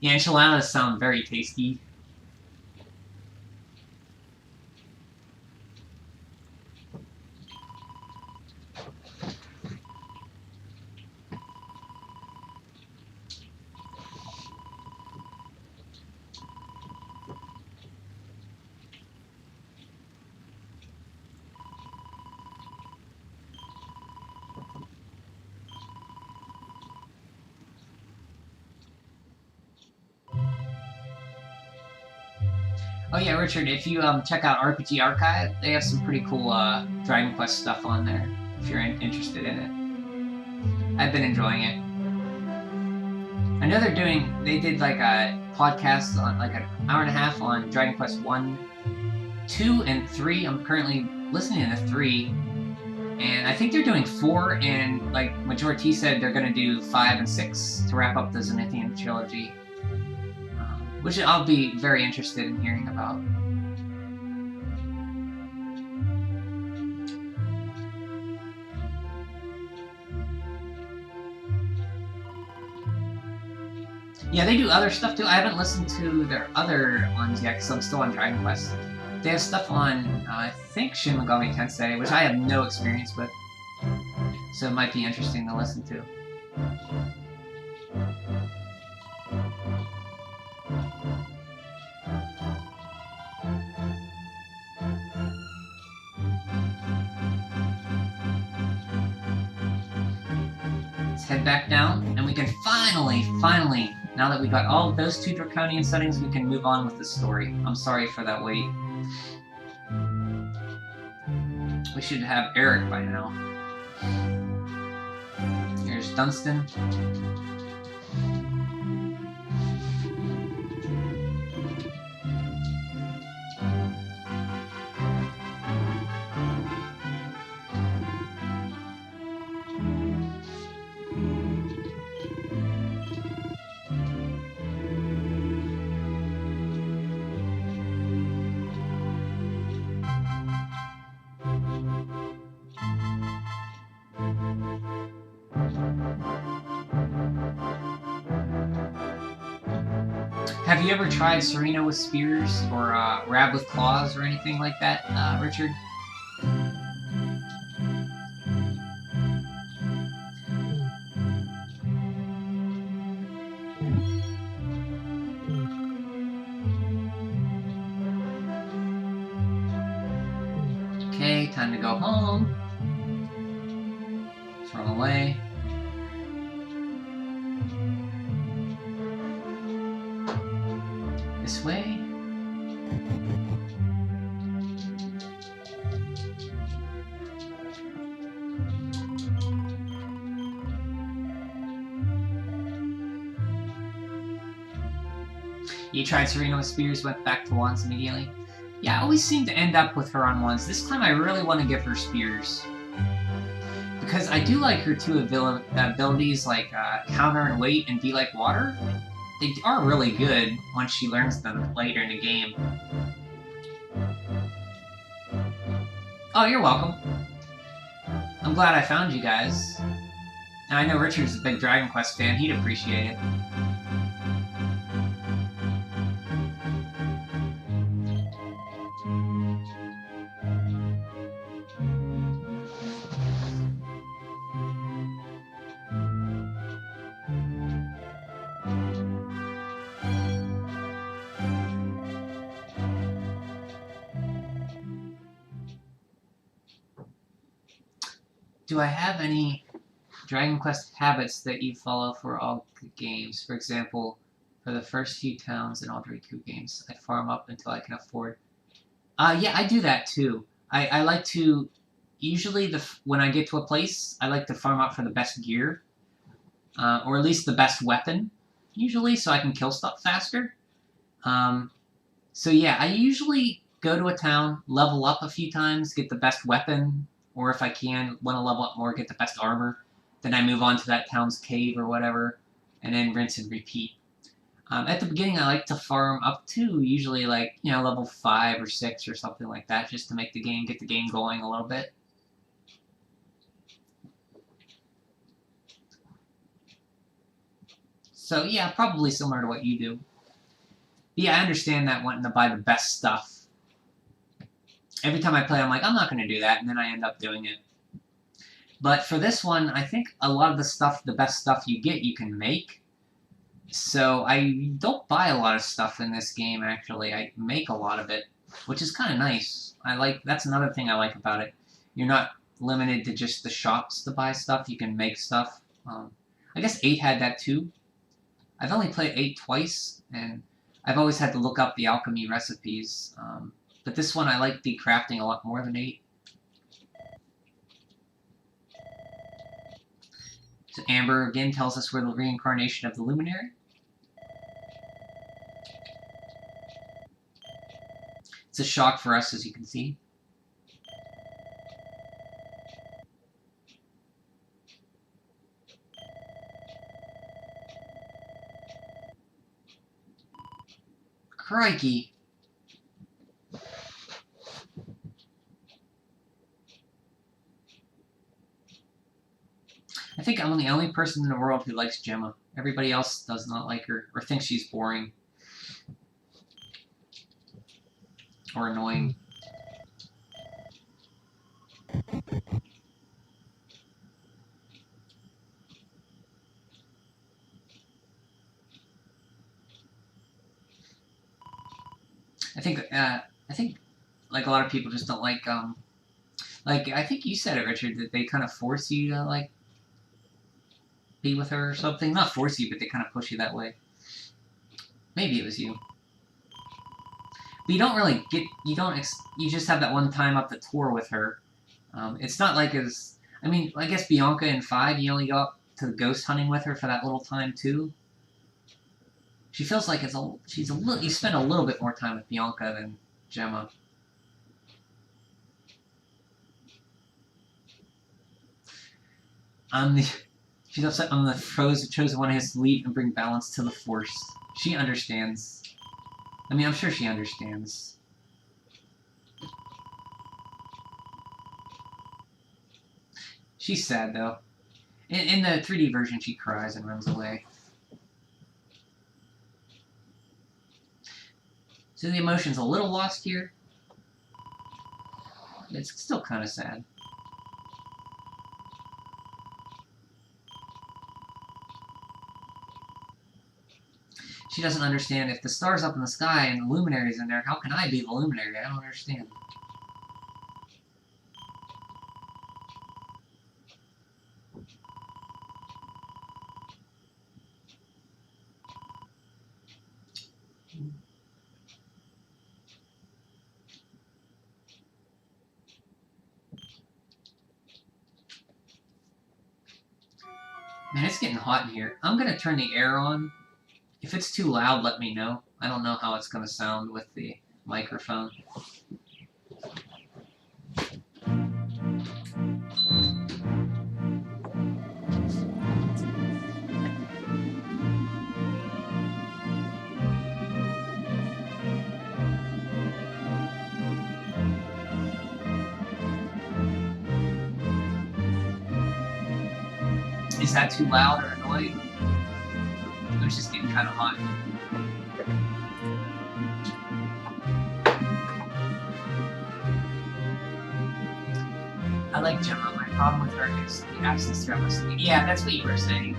enchiladas sound very tasty. Oh yeah, Richard, if you check out RPG Archive, they have some pretty cool Dragon Quest stuff on there, if you're interested in it. I've been enjoying it. I know they did like a podcast on like an hour and a half on Dragon Quest 1, 2, and 3. I'm currently listening to 3, and I think they're doing 4, and like Major T said, they're going to do 5 and 6 to wrap up the Zenithian trilogy. Which I'll be very interested in hearing about. Yeah, they do other stuff too. I haven't listened to their other ones yet because I'm still on Dragon Quest. They have stuff on, I think, Shin Megami Tensei, which I have no experience with. So it might be interesting to listen to. Head back down, and we can finally, now that we got all of those 2 draconian settings, we can move on with the story. I'm sorry for that wait. We should have Eric by now. Here's Dunstan. Have you ever tried Serena with spears or Rab with claws or anything like that, Richard? Okay, time to go home. Throw away. This way. You tried Serena with spears, went back to wands immediately. Yeah, I always seem to end up with her on wands. This time I really want to give her spears. Because I do like her two abilities, like counter and weight and be like water. They are really good once she learns them later in the game. Oh, you're welcome. I'm glad I found you guys. Now, I know Richard's a big Dragon Quest fan. He'd appreciate it. Do I have any Dragon Quest habits that you follow for all the games? For example, for the first few towns in all Draku games, I farm up until I can afford. Yeah, I do that too. I like to, usually when I get to a place, I like to farm up for the best gear. Or at least the best weapon, usually, so I can kill stuff faster. So yeah, I usually go to a town, level up a few times, get the best weapon, or if I can, want to level up more, get the best armor. Then I move on to that town's cave or whatever, and then rinse and repeat. At the beginning, I like to farm up to usually like, you know, level 5 or 6 or something like that, just to make the game, get the game going a little bit. So yeah, probably similar to what you do. Yeah, I understand that wanting to buy the best stuff. Every time I play, I'm like, I'm not going to do that, and then I end up doing it. But for this one, I think a lot of the stuff, the best stuff you get, you can make. So I don't buy a lot of stuff in this game, actually. I make a lot of it, which is kind of nice. That's another thing I like about it. You're not limited to just the shops to buy stuff. You can make stuff. I guess 8 had that too. I've only played 8 twice, and I've always had to look up the alchemy recipes. But this one, I like the crafting a lot more than 8. So Amber again tells us we're the reincarnation of the Luminary. It's a shock for us, as you can see. Crikey. I think I'm the only person in the world who likes Gemma. Everybody else does not like her, or thinks she's boring. Or annoying. I think like a lot of people just don't like I think you said it, Richard, that they kind of force you to like be with her or something. Not force you, but they kind of push you that way. Maybe it was you. But you don't really get, you just have that one time up the tour with her. It's not like as, I mean, I guess Bianca in 5, you only go up to ghost hunting with her for that little time too. She feels like you spend a little bit more time with Bianca than Gemma. She's upset I'm the chosen one who has to leave and bring balance to the Force. She understands. I mean, I'm sure she understands. She's sad, though. In the 3D version, she cries and runs away. So the emotion's a little lost here. It's still kind of sad. She doesn't understand. If the star's up in the sky and the luminary's in there, how can I be the luminary? I don't understand. Man, it's getting hot in here. I'm gonna turn the air on. If it's too loud, let me know. I don't know how it's gonna sound with the microphone. Is that too loud or annoying? It was just getting kind of hot. I like Gemma. My problem with her is the absence throughout most of the Yeah, that's what you were saying.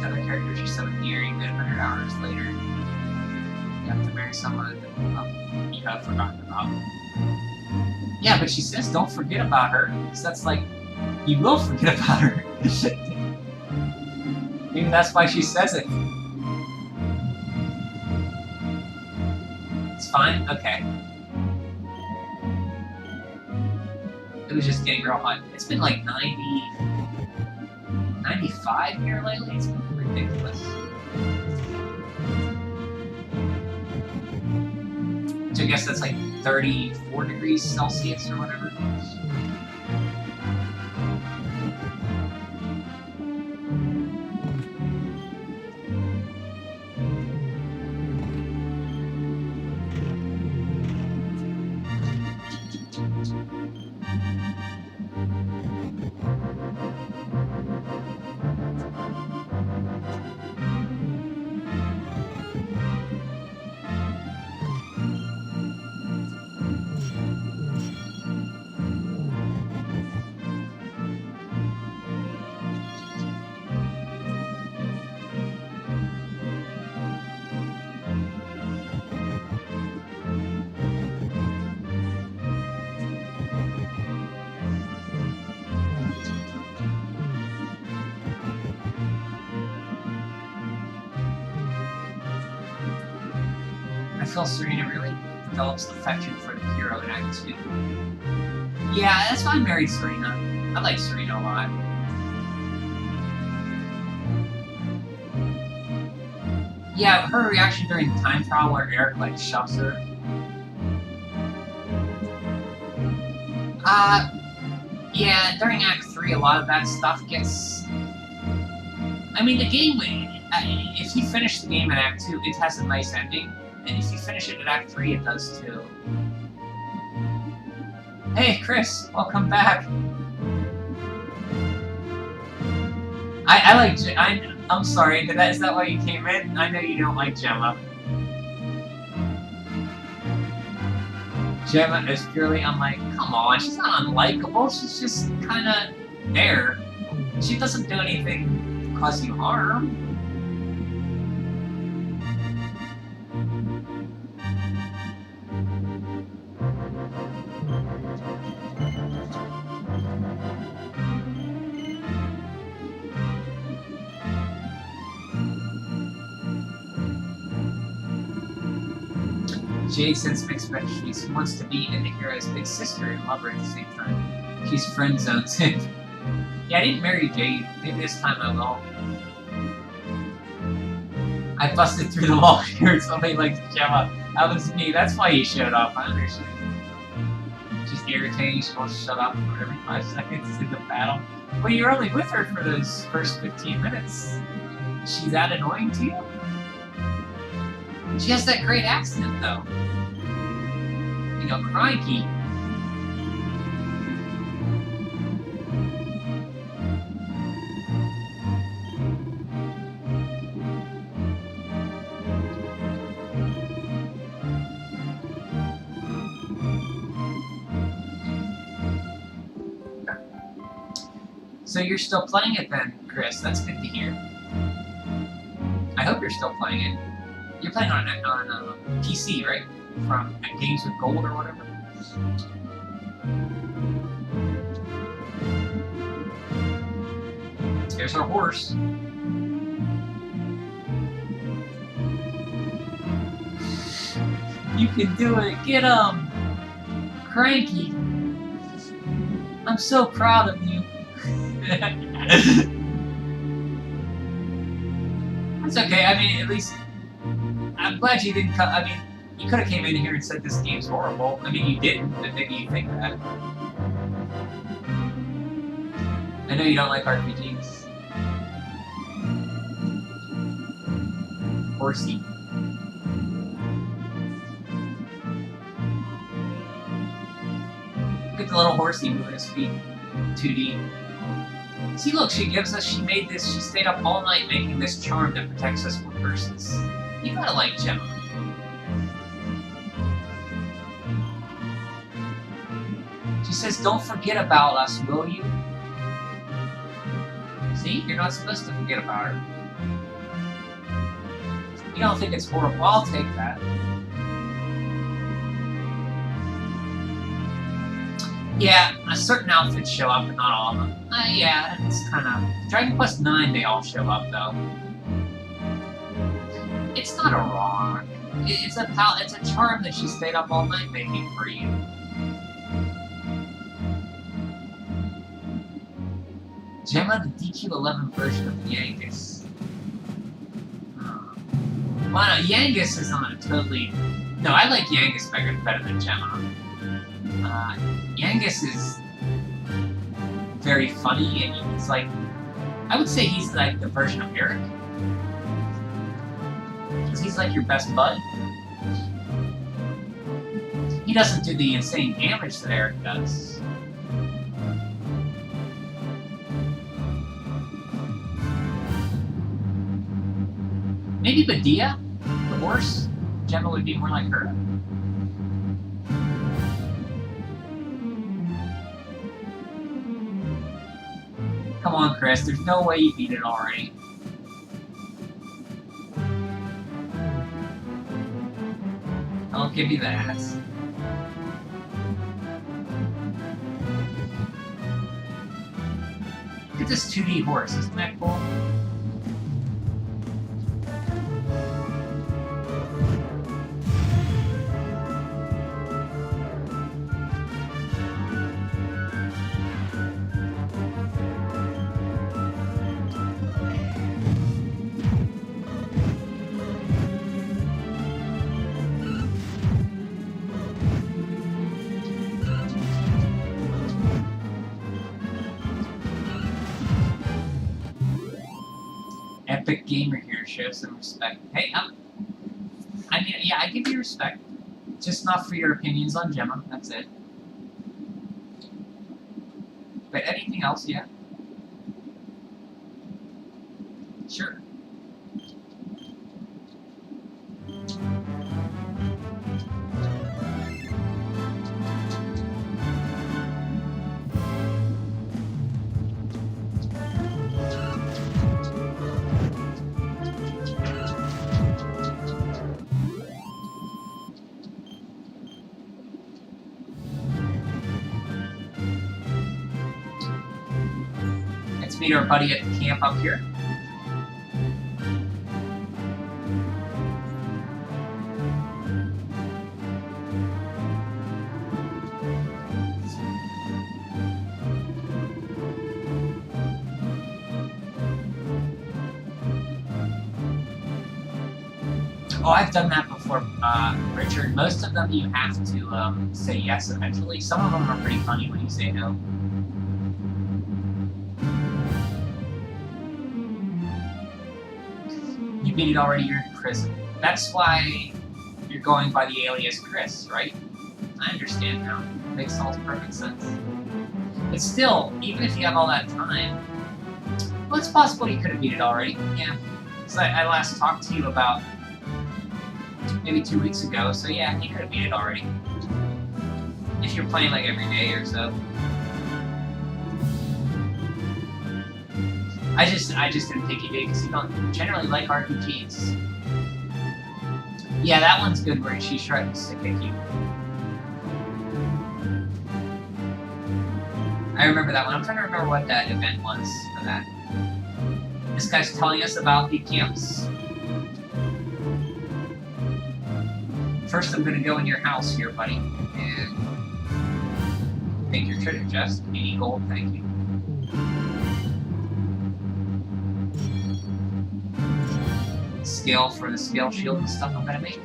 The other characters are so endearing that 100 hours later, you have to marry someone that you have forgotten about. Yeah, but she says don't forget about her. So that's like, you will forget about her. Maybe that's why she says it. It's fine? Okay. It was just getting real hot. It's been like 95 here lately. It's been ridiculous. So I guess that's like 34 degrees Celsius or whatever. I feel Serena really develops affection for the hero in Act 2. Yeah, that's why I married Serena. I like Serena a lot. Yeah, her reaction during the time trial where Eric like shoves her. Yeah, during Act 3 a lot of that stuff gets... I mean, the game, if you finish the game in Act 2, it has a nice ending. And if you finish it at Act 3, it does too. Hey, Chris, welcome back. I'm sorry, is that why you came in? I know you don't like Gemma. Gemma is purely unlike. Come on, she's not unlikable. She's just kind of there. She doesn't do anything to cause you harm. Jade sends mixed messages. She wants to be in the hero's big sister and love her at the same time. She's friend zones him. Yeah, I didn't marry Jade. Maybe this time I will. I busted through the wall here. Somebody likes Gemma. That was me. That's why you showed up. I understand. She's irritating. She wants to shut up for every 5 seconds in the battle. Well, you're only with her for those first 15 minutes. Is she that annoying to you? She has that great accent, though. You know, crikey. So you're still playing it then, Chris. That's good to hear. I hope you're still playing it. You're playing on PC, right? From Games with Gold or whatever. There's our horse. You can do it. Get him. Cranky. I'm so proud of you. It's okay. I mean, at least I'm glad you didn't come. I mean, you could have came in here and said this game's horrible. I mean, you didn't, but maybe you think that. I know you don't like RPGs. Horsey. Look at the little horsey moving his feet. 2D. See, look, she made this, she stayed up all night making this charm that protects us from curses. You gotta like Gemma. She says, don't forget about us, will you? See, you're not supposed to forget about her. You don't think it's horrible, I'll take that. Yeah, certain outfits show up, but not all of them. Yeah, it's kind of... Dragon Quest IX, they all show up, though. It's not a rock. It's a charm that she stayed up all night making for you. Gemma, the DQ11 version of Yangus. Well, no, Yangus is on a totally... No, I like Yangus better than Gemma. Yangus is very funny, and he's like... I would say he's like the version of Eric. Because he's like your best bud. He doesn't do the insane damage that Eric does. Maybe Badia, the horse? Gemma would be more like her. Come on, Chris, there's no way you beat it already. I'll give you that. Look at this 2D horse, isn't that cool? Epic Gamer here, show some respect. Hey, I mean, yeah, I give you respect. Just not for your opinions on Gemma, that's it. But anything else, yeah? Sure. Meet our buddy at the camp up here. Oh, I've done that before, Richard. Most of them you have to say yes eventually. Some of them are pretty funny when you say no. You beat it already, you're in prison. That's why you're going by the alias Chris, right? I understand now. Makes all perfect sense. But still, even if you have all that time, well, it's possible you could have beat it already. Yeah. Because I last talked to you about maybe 2 weeks ago, so yeah, you could have beat it already. If you're playing like every day or so. I just didn't think you did because you don't generally like RPGs. Yeah, that one's good where she threatens to kick you. I remember that one. I'm trying to remember what that event was for that. This guy's telling us about the camps. First, I'm gonna go in your house here, buddy, and take your treasure chest. 80 gold, thank you. Scale for the scale shield and stuff I'm gonna make.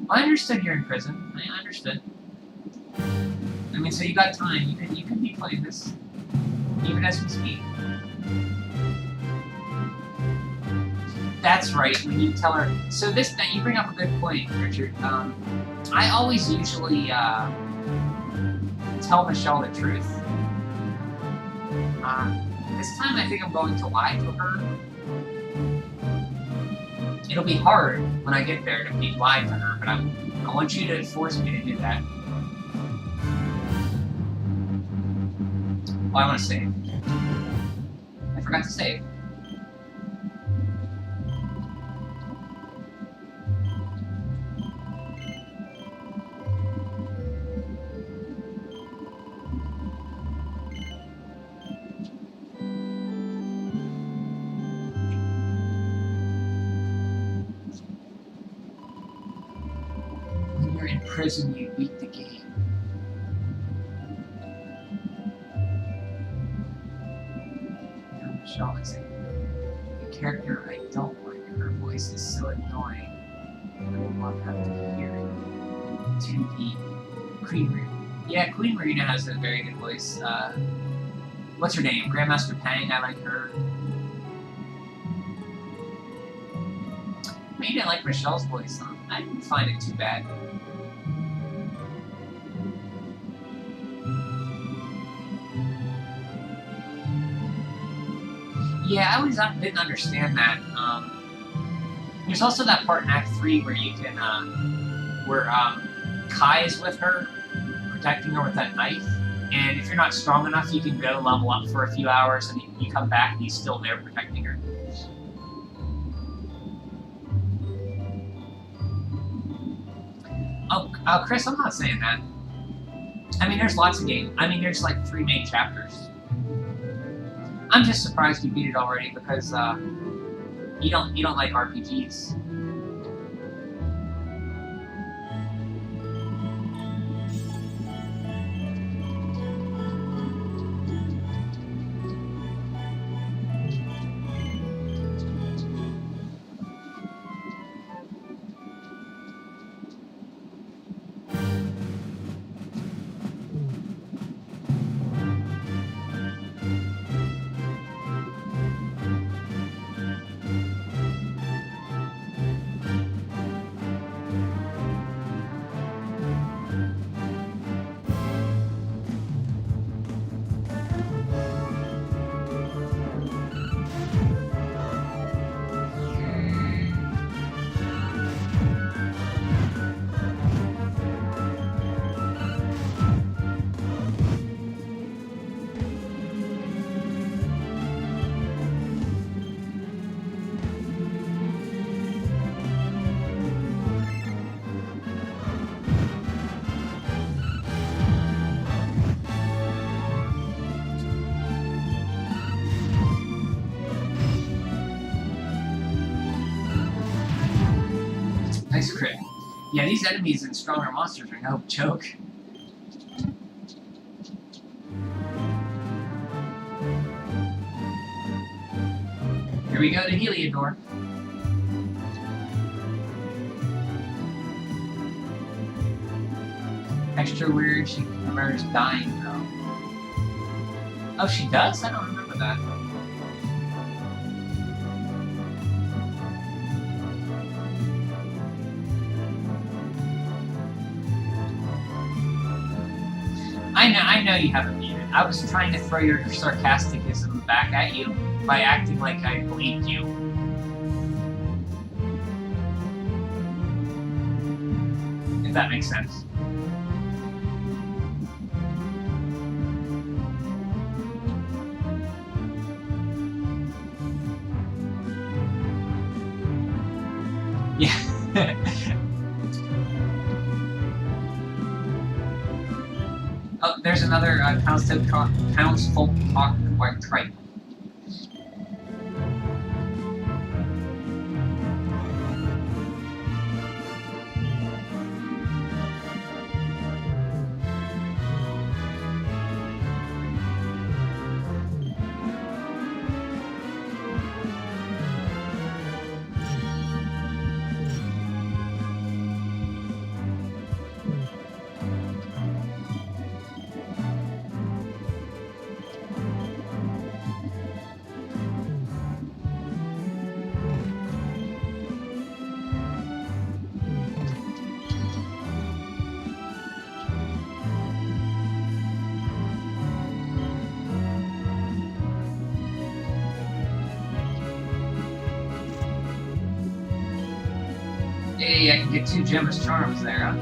I understood you're in prison. I understood. I mean, so you got time. You can be playing this, even as we speak. That's right. When you tell her, so this that you bring up a good point, Richard. I always usually tell Michelle the truth. This time I think I'm going to lie to her. It'll be hard when I get there to be lie to her, but I want you to force me to do that. Oh, I want to save. I forgot to save. When you're in prison, you beat the game. The character I don't like, her voice is so annoying. I would love to have to hear it. To the Queen Marina. Yeah, Queen Marina has a very good voice. What's her name? Grandmaster Pang, I like her. I mean, you didn't like Michelle's voice, huh? I didn't find it too bad. Yeah, I always didn't understand that. There's also that part in Act 3 where you can, where Kai is with her, protecting her with that knife, and if you're not strong enough, you can go level up for a few hours, and you come back and he's still there protecting her. Oh, Chris, I'm not saying that. I mean, there's lots of games. I mean, there's like 3 main chapters. I'm just surprised you beat it already because you don't like RPGs. Nice crit. Yeah, these enemies and stronger monsters are no joke. Here we go to Heliodor. Extra weird, she remembers dying though. Oh, she does? I don't remember that. I know you haven't beat it. I was trying to throw your sarcasticism back at you by acting like I believed you. If that makes sense. Yeah. Oh, there's another townsfolk talk quite trite. Hey, I can get 2 Gemma's Charms there, huh?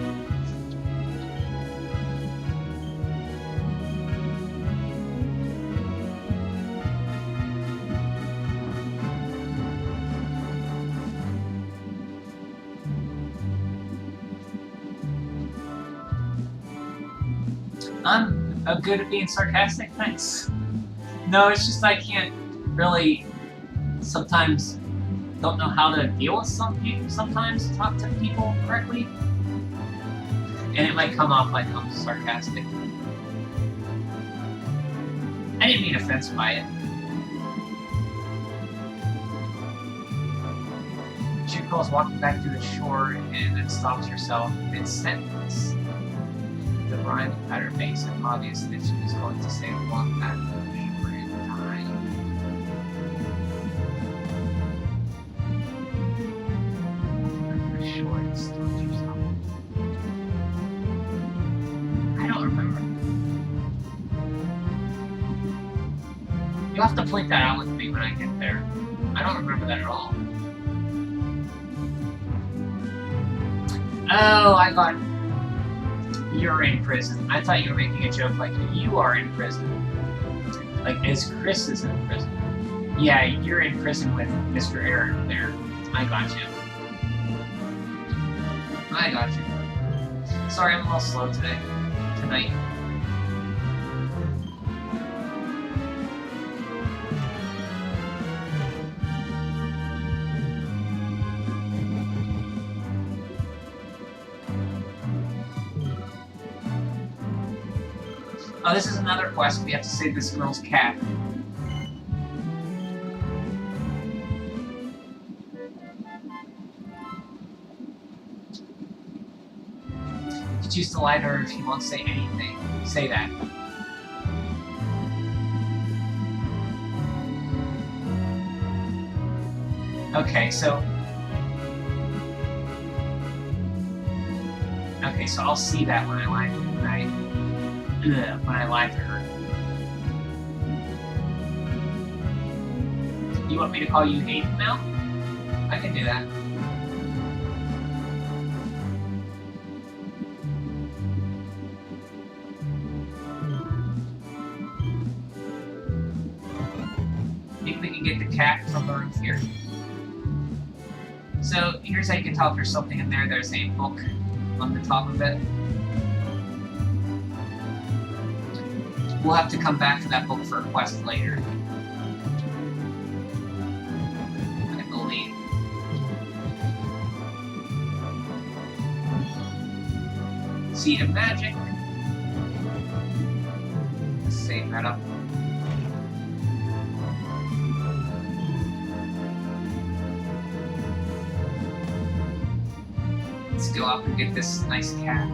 I'm good at being sarcastic, thanks. No, it's just I can't really sometimes don't know how to deal with some people, sometimes talk to people correctly. And it might come off like I'm sarcastic. I didn't mean offense by it. She goes walking back to the shore and then stops herself mid-sentence. The rhyme pattern makes it obvious that she was going to say walk back to the shore in time. The shore and stops herself. I don't remember. You'll have to point that out with me when I get there. I don't remember that at all. Oh, I got... You're in prison. I thought you were making a joke like you are in prison. Like as Chris is in prison. Yeah, you're in prison with Mr. Aaron there. I got you. I got you. Sorry, I'm a little slow today. Tonight. Oh, this is another quest. We have to save this girl's cat. You choose to lie to her if she won't say anything. Say that. Okay, so I'll see that when I lie to her. You want me to call you Hayden now? I can do that. Think we can get the cat from the room here. So here's how you can tell if there's something in there. There's a book on the top of it. We'll have to come back to that book for a quest later. I believe. Seed of Magic. Let's save that up. Let's go up and get this nice cat.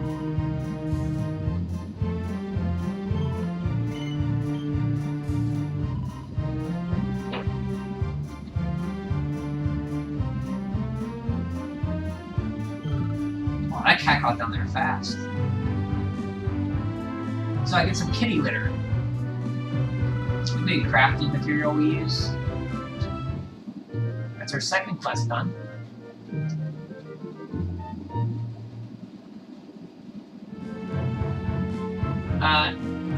That cat got down there fast. So I get some kitty litter. It's a big crafting material we use. That's our second quest done.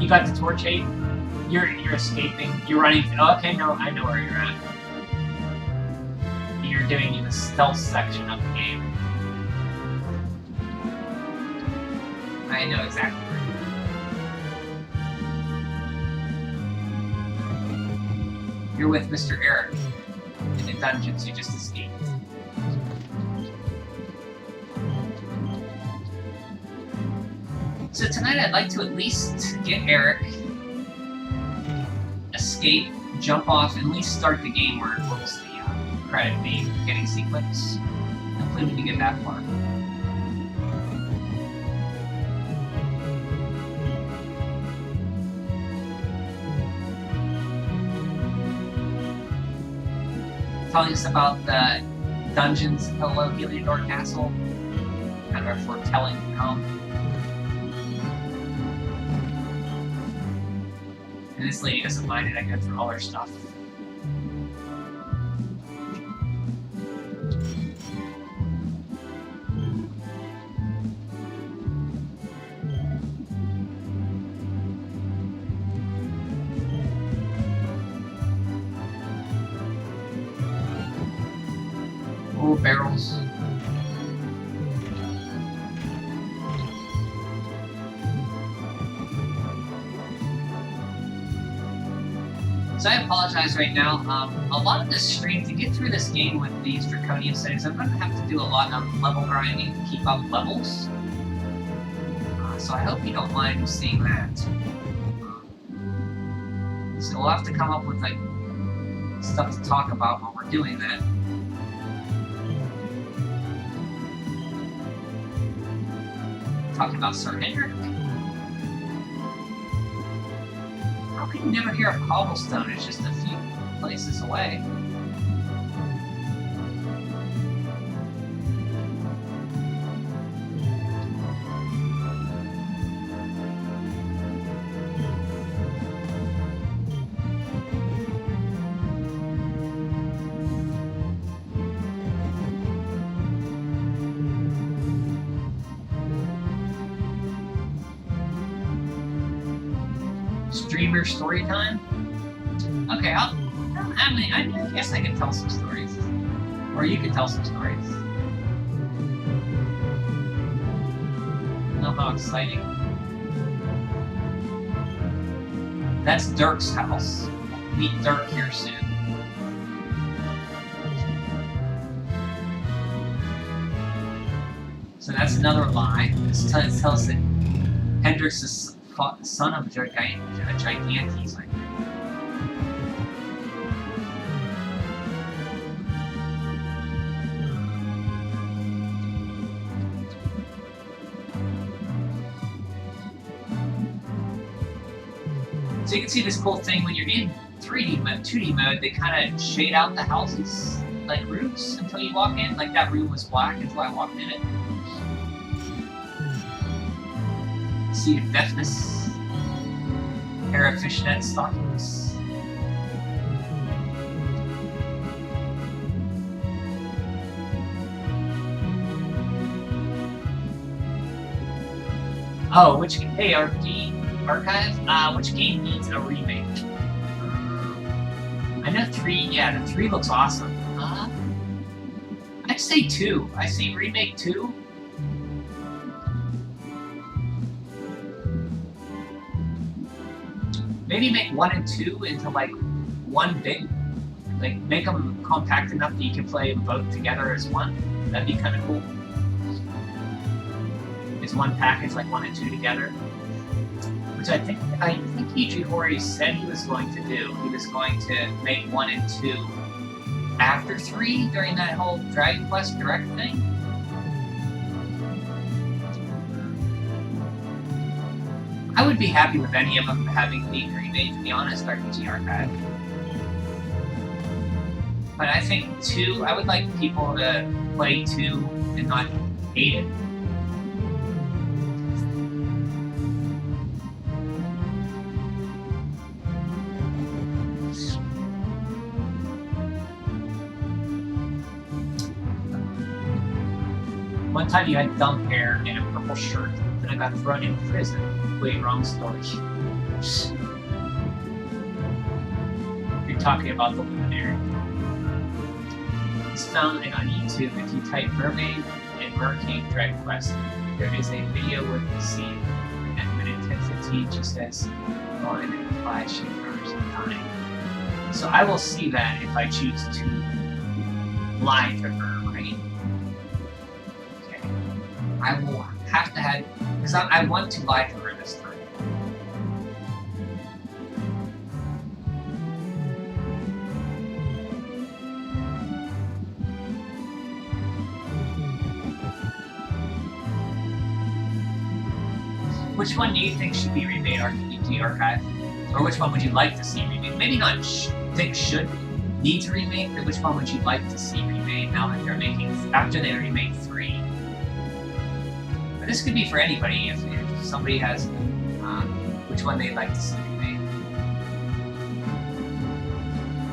You got the torch 8? You're escaping. You're running. Oh, okay, no, I know where you're at. You're doing the stealth section of the game. I know exactly where you are. You're with Mr. Eric in the dungeons you just escaped. So tonight I'd like to at least get Eric, escape, jump off, and at least start the game where it rolls the credit beginning sequence. Hopefully we can get that far. Telling us about the dungeons below Heliodor Castle, kind of a foretelling to come. And this lady doesn't mind it, I go through all her stuff. Oh, barrels. So I apologize right now. A lot of this stream, to get through this game with these draconian settings, I'm going to have to do a lot of level grinding to keep up levels. So I hope you don't mind seeing that. So we'll have to come up with like stuff to talk about when we're doing that. Talking about Sir Hendrik. How can you never hear of Cobblestone? It's just a few places away. Streamer story time? Okay, I guess I can tell some stories. Or you can tell some stories. Oh, how exciting. That's Dirk's house. Meet Dirk here soon. So that's another lie. This tells us that Hendrix is son of Gigantes, I think. So you can see this cool thing when you're in 3D mode, 2D mode, they kind of shade out the houses, like roofs, until you walk in. Like that room was black until I walked in it. Seed of Deafness, pair of fishnet stockings. Oh, hey, RP Archive, which game needs a remake? I know 3, yeah, the 3 looks awesome. I'd say 2. I say remake 2. Maybe make 1 and 2 into like one big, like make them compact enough that you can play them both together as one. That'd be kind of cool. It's one package, like 1 and 2 together. Which I think Yuji Horii said he was going to do. He was going to make 1 and 2 after 3 during that whole Dragon Quest Direct thing. I would be happy with any of them having been remade, to be honest, RPG Archive. But I think 2, I would like people to play 2 and not hate it. One time you had dumb hair and a purple shirt. and I got thrown in prison. Wait, wrong story. You're talking about the Luminary. It's found on YouTube. If you type Mermaid and Merking Dragon Quest, there is a video with the scene. At minute 10:15, she says, "Oh, and it implies she remembers the time." So I will see that if I choose to lie to her, right? Okay. I will have to have, because I want to lie to her this time. Which one do you think should be remade, RPG Archive? Or which one would you like to see remade? Maybe not think should need to remake, but which one would you like to see remade now that they're making, after they remade 3? But this could be for anybody if somebody has which one they'd like to see remade.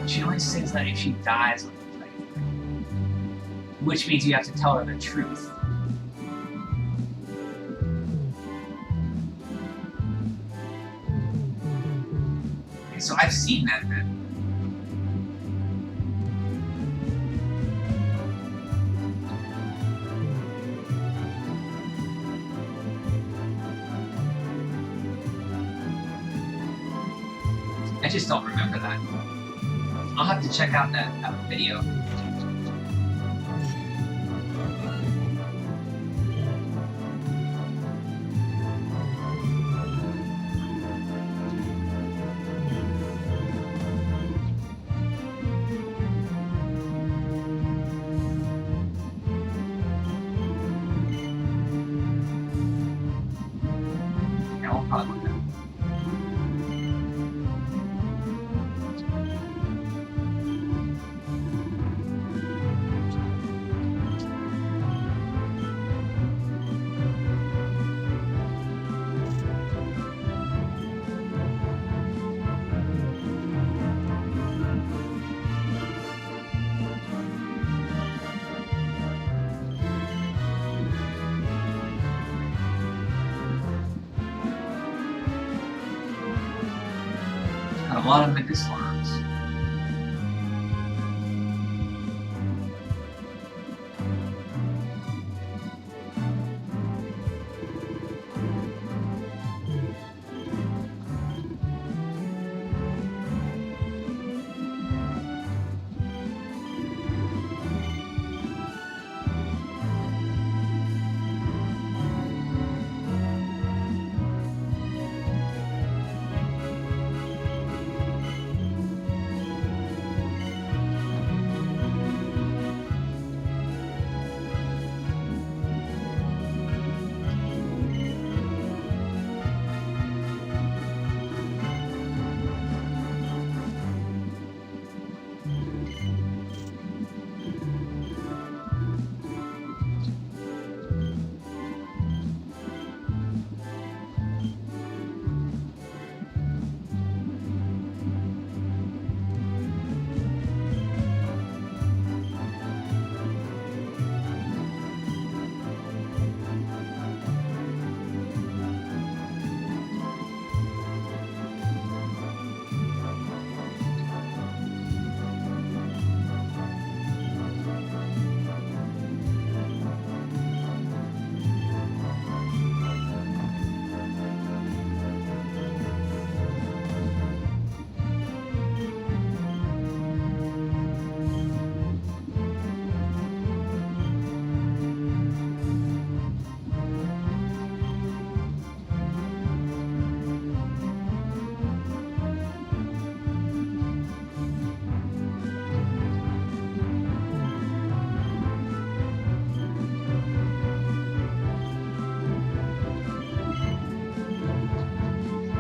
She always says that if she dies on the playthrough, which means you have to tell her the truth. Okay, so I've seen that then. I just don't remember that. I'll have to check out that video. Yeah, I'll probably look that up. Got a lot of Micus farms.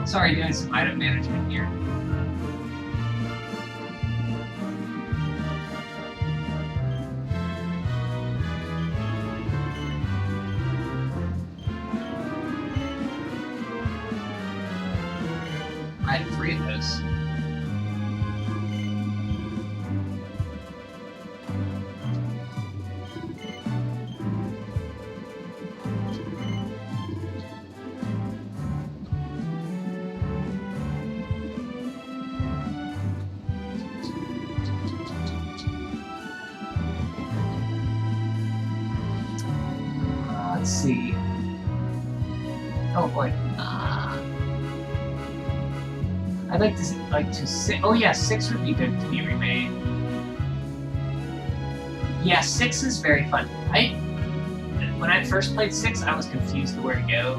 Sorry, doing some item management here. I had 3 of those. let's see. Oh boy. I'd like to see. Oh yeah, 6 would be good to be remade. Yeah, 6 is very fun. When I first played 6, I was confused where to go,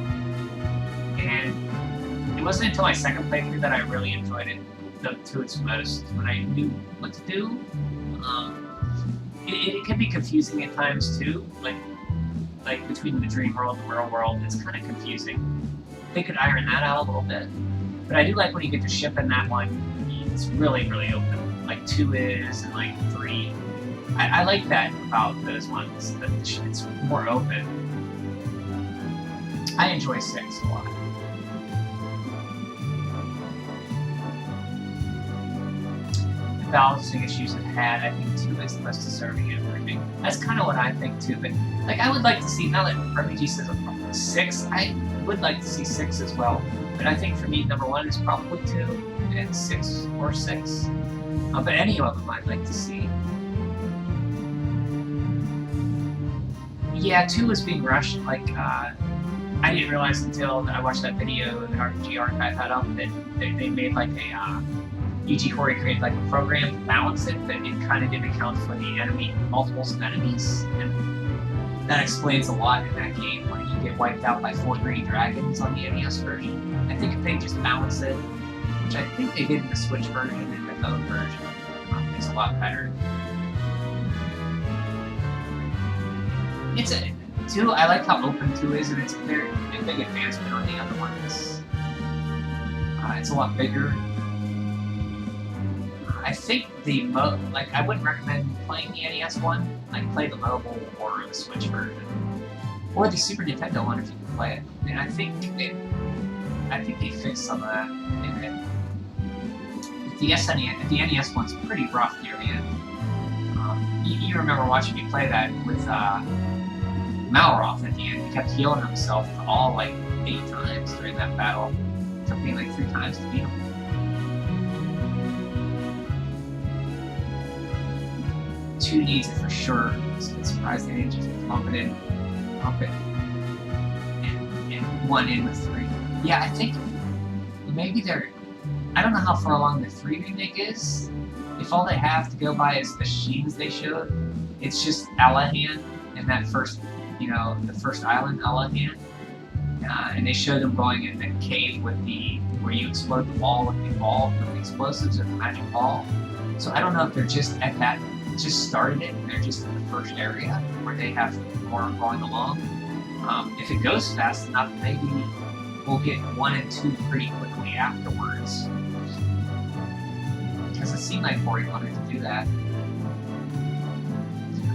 and it wasn't until my second playthrough that I really enjoyed it to its most. When I knew what to do, it can be confusing at times too. Like between the dream world and the real world, it's kind of confusing. They could iron that out a little bit. But I do like when you get to ship in that one, it's really, really open. Like 2 is, and like 3. I like that about those ones, that it's more open. I enjoy 6 a lot. The balancing issues it had, I think 2 is the most deserving of everything. That's kind of what I think too, but like I would like to see, now that RPG says 6, I would like to see 6 as well. But I think for me, number 1 is probably 2, and 6 or 6. But any of them I'd like to see. Yeah, 2 was being rushed. Like, I didn't realize until I watched that video the RPG Archive had up that they made like a Yuji Horii created like a program to balance it, but it kind of didn't account for the multiples of enemies, and that explains a lot in that game where you get wiped out by 4 green dragons on the NES version. I think if they just balance it, which I think they did in the Switch version and the phone version, it's a lot better. It's a 2. I like how open 2 is, and it's a big advancement on the other ones. It's a lot bigger. I think I wouldn't recommend playing the NES one. Like play the mobile or the Switch version, or the Super Nintendo one if you can play it. And I think they fixed some of that. The NES one's pretty rough near the end. You remember watching me play that with Malroth at the end. He kept healing himself all like 8 times during that battle. It took me like 3 times to beat him. Two needs it for sure. I'm surprised they didn't just pump it, and 1 in with 3. Yeah, I think maybe I don't know how far along the 3 remake is. If all they have to go by is the scenes they showed, it's just Elahan in that first, the first island, Elahan, and they showed them going in the cave where you explode the wall with the ball, with the explosives or the magic ball. So I don't know if they're just at that. Just started it and they're just in the first area where they have more going along. If it goes fast enough, maybe we'll get 1 and 2 pretty quickly afterwards. Because it seemed like Horii wanted to do that.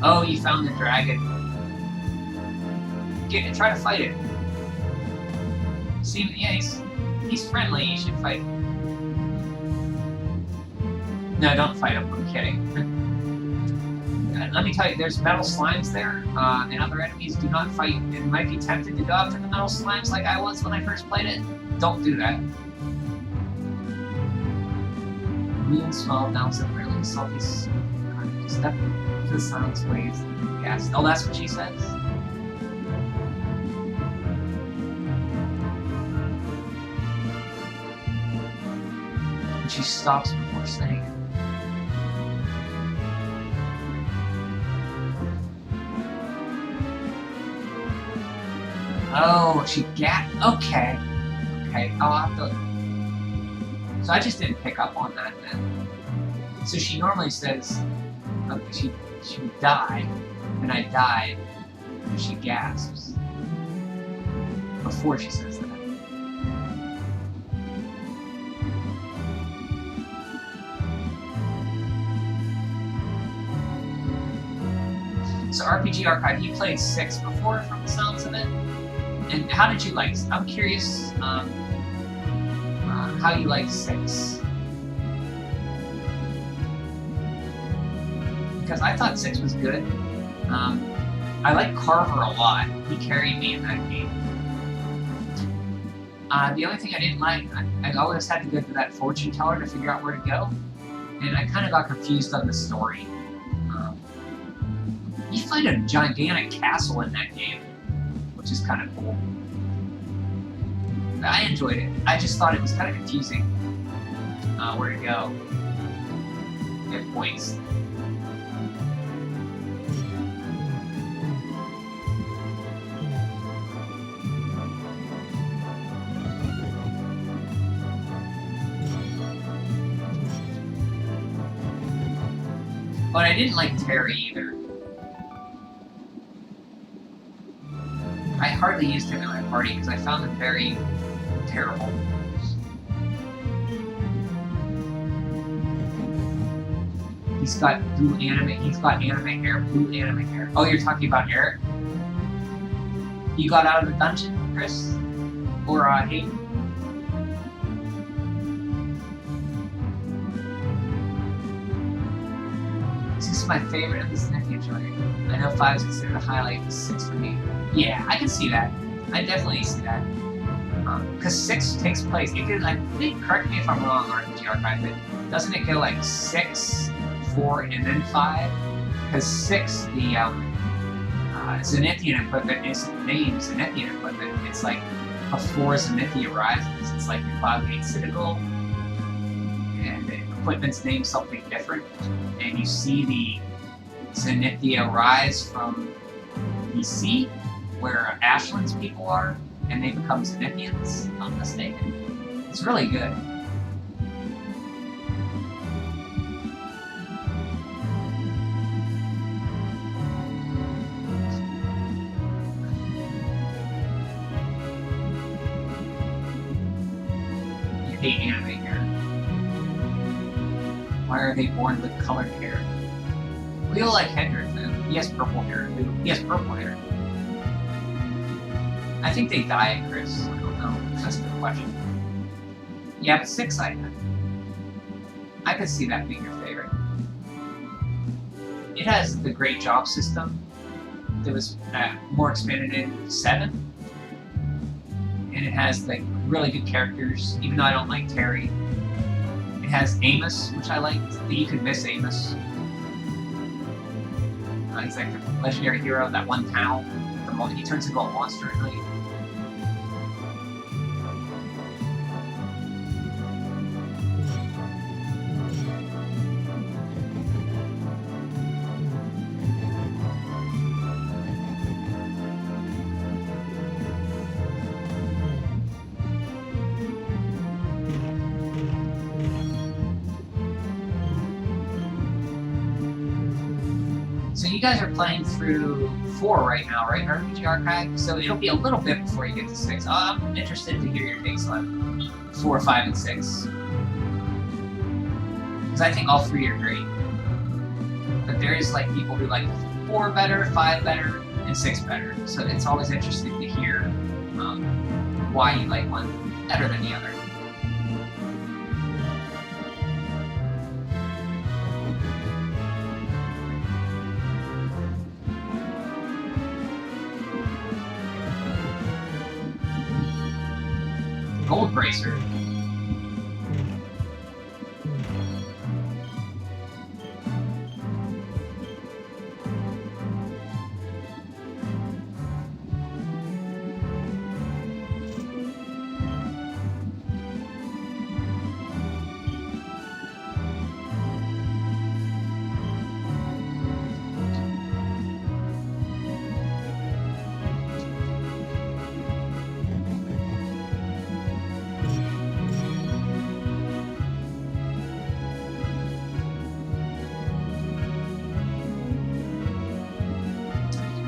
Oh, you found the dragon. Try to fight it. See, yeah, he's friendly. You should fight him. No, don't fight him. I'm kidding. Let me tell you, there's metal slimes there, and other enemies do not fight. And might be tempted to go after the metal slimes like I was when I first played it. Don't do that. Moon small down some really salty. Step to the silence waves. Yes. Oh, that's what she says. And she stops before saying it. Oh, she okay. I'll have to. So I just didn't pick up on that then. So she normally says, she would die, and I died, and she gasps before she says that. So RPG Archive, you played 6 before from the sounds of it? And how did you like? I'm curious how you like 6. Because I thought 6 was good. I like Carver a lot. He carried me in that game. The only thing I didn't like, I always had to go to that fortune teller to figure out where to go. And I kind of got confused on the story. You fight a gigantic castle in that game. which is kind of cool. I enjoyed it. I just thought it was kind of confusing where to go at points. But I didn't like Terry either. I hardly used him in my party because I found him very terrible. He's got blue anime. He's got anime hair, blue anime hair. Oh, you're talking about Eric? You got out of the dungeon, Chris? Or Hayden? This is my favorite of the Zenithia trilogy. I know 5 is considered a highlight, 6 for me. Yeah, I can see that. I definitely see that. Because 6 takes place. It could, I think, correct me if I'm wrong, RPG Archive, but doesn't it go like 6, 4, and then 5? Because 6, the Zenithian equipment isn't named Zenithian equipment. It's like before Zenithia rises. It's like the Cloudgate Citadel. And the equipment's named something different. And you see the Zenithia rise from BC, where Ashland's people are, and they become Zenithians, if I'm mistaken. It's really good. You hate anime hair. Why are they born with colored hair? We all like Hendrik, then. He has purple hair. He has purple hair. I think they dye it, Chris. I don't know. That's a good question. Yeah, but 6 I could see that being your favorite. It has the great job system that was more expanded in 7. And it has like really good characters, even though I don't like Terry. It has Amos, which I liked. You could miss Amos. He's like the legendary hero of that one town. The moment he turns into a monster at night. So you guys are playing through 4 right now, right? RPG Archive? So it'll be a little bit before you get to 6. I'm interested to hear your takes on 4, 5, and 6. Because I think all 3 are great. But there is like people who like 4 better, 5 better, and 6 better. So it's always interesting to hear why you like one better than the other. Gold Bracer.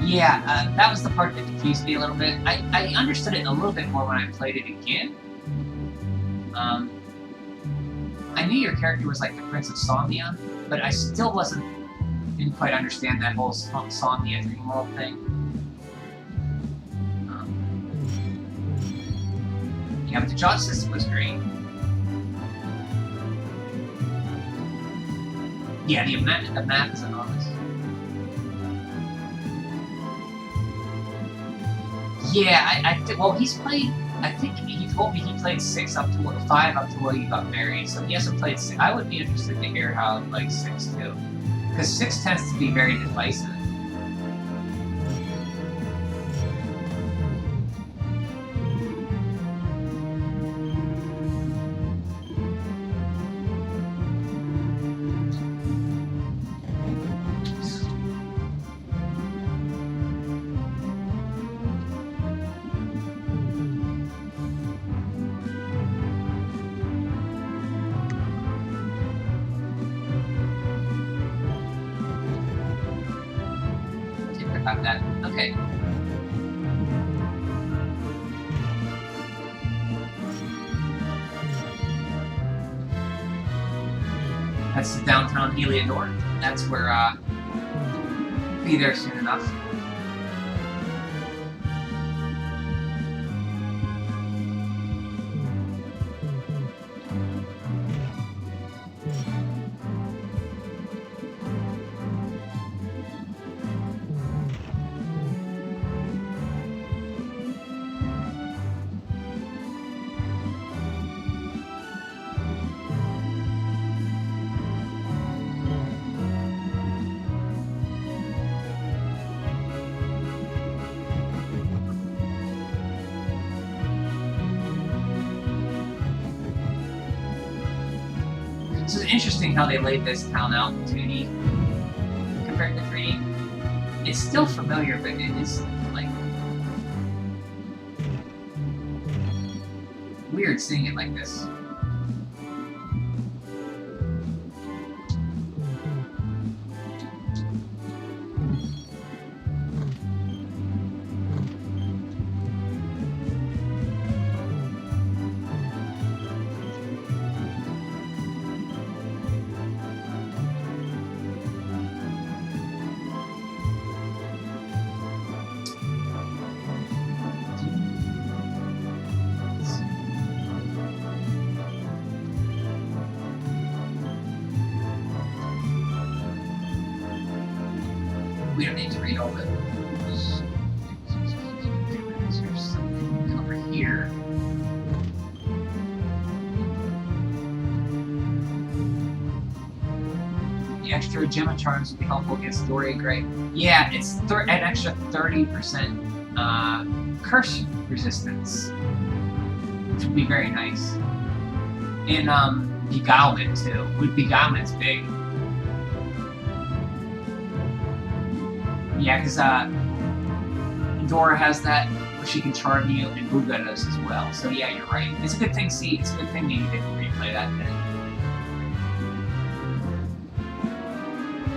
Yeah, that was the part that confused me a little bit. I understood it a little bit more when I played it again. I knew your character was like the Prince of Somnia, but I still didn't quite understand that whole Somnia Dreamworld thing. Yeah, but the job system was great. Yeah, the map is enormous. Yeah, well, he's played, I think he told me he played 5 up to where he got married, so he hasn't played 6. I would be interested to hear how he likes 6 too. Because 6 tends to be very divisive. about that. Okay. That's downtown Heliodor. That's where, be there soon enough. So it's interesting how they laid this town out in 2D compared to 3D. It's still familiar, but it is, like, weird seeing it like this. We don't need to read all the. There's something over here. The extra Gemma charms would be helpful against Doria Grey. Yeah, it's an extra 30% curse resistance, which would be very nice. And beguilement too. With beguilement's big. Yeah, because Dora has that where she can charm you, and Booga does as well. So yeah, you're right. It's a good thing. See, it's a good thing that you didn't replay that then.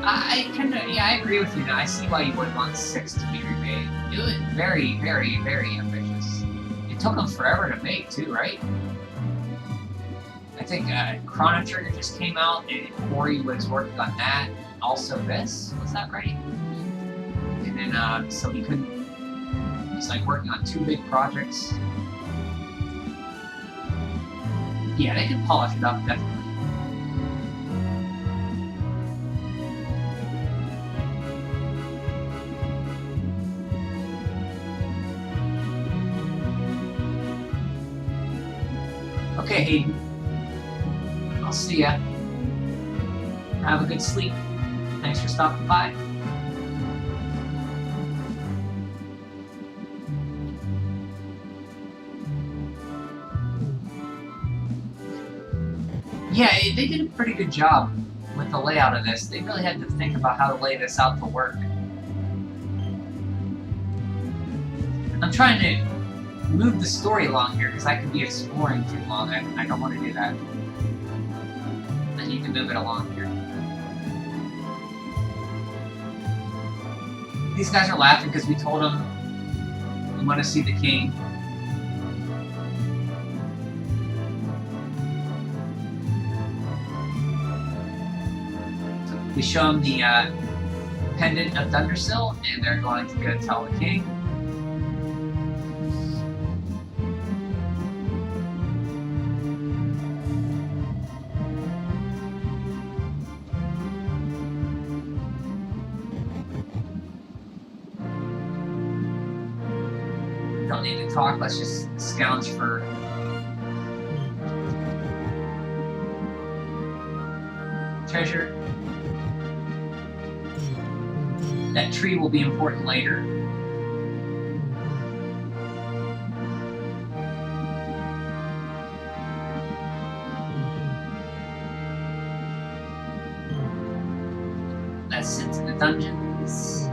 I agree with you now. I see why you would want 6 to be remade. It was very, very, very ambitious. It took them forever to make too, right? I think Chrono Trigger just came out, and Corey was working on that. Also, this was that right? And then so he couldn't. He's like working on 2 big projects. Yeah, they could polish it up definitely. Okay, Hayden. I'll see ya. Have a good sleep. Thanks for stopping by. Yeah, they did a pretty good job with the layout of this. They really had to think about how to lay this out to work. I'm trying to move the story along here because I could be exploring too long. I don't want to do that. I need to move it along here. These guys are laughing because we told them we want to see the king. We show them the pendant of Thundersill, and they're going to go tell the king. Don't need to talk, let's just scourge for treasure. That tree will be important later. That's into the dungeons.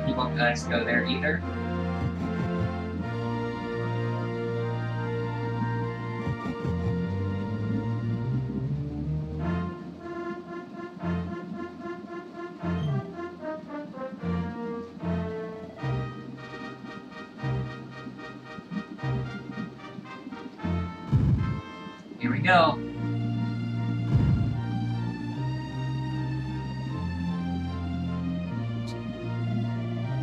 You won't let us go there either. go.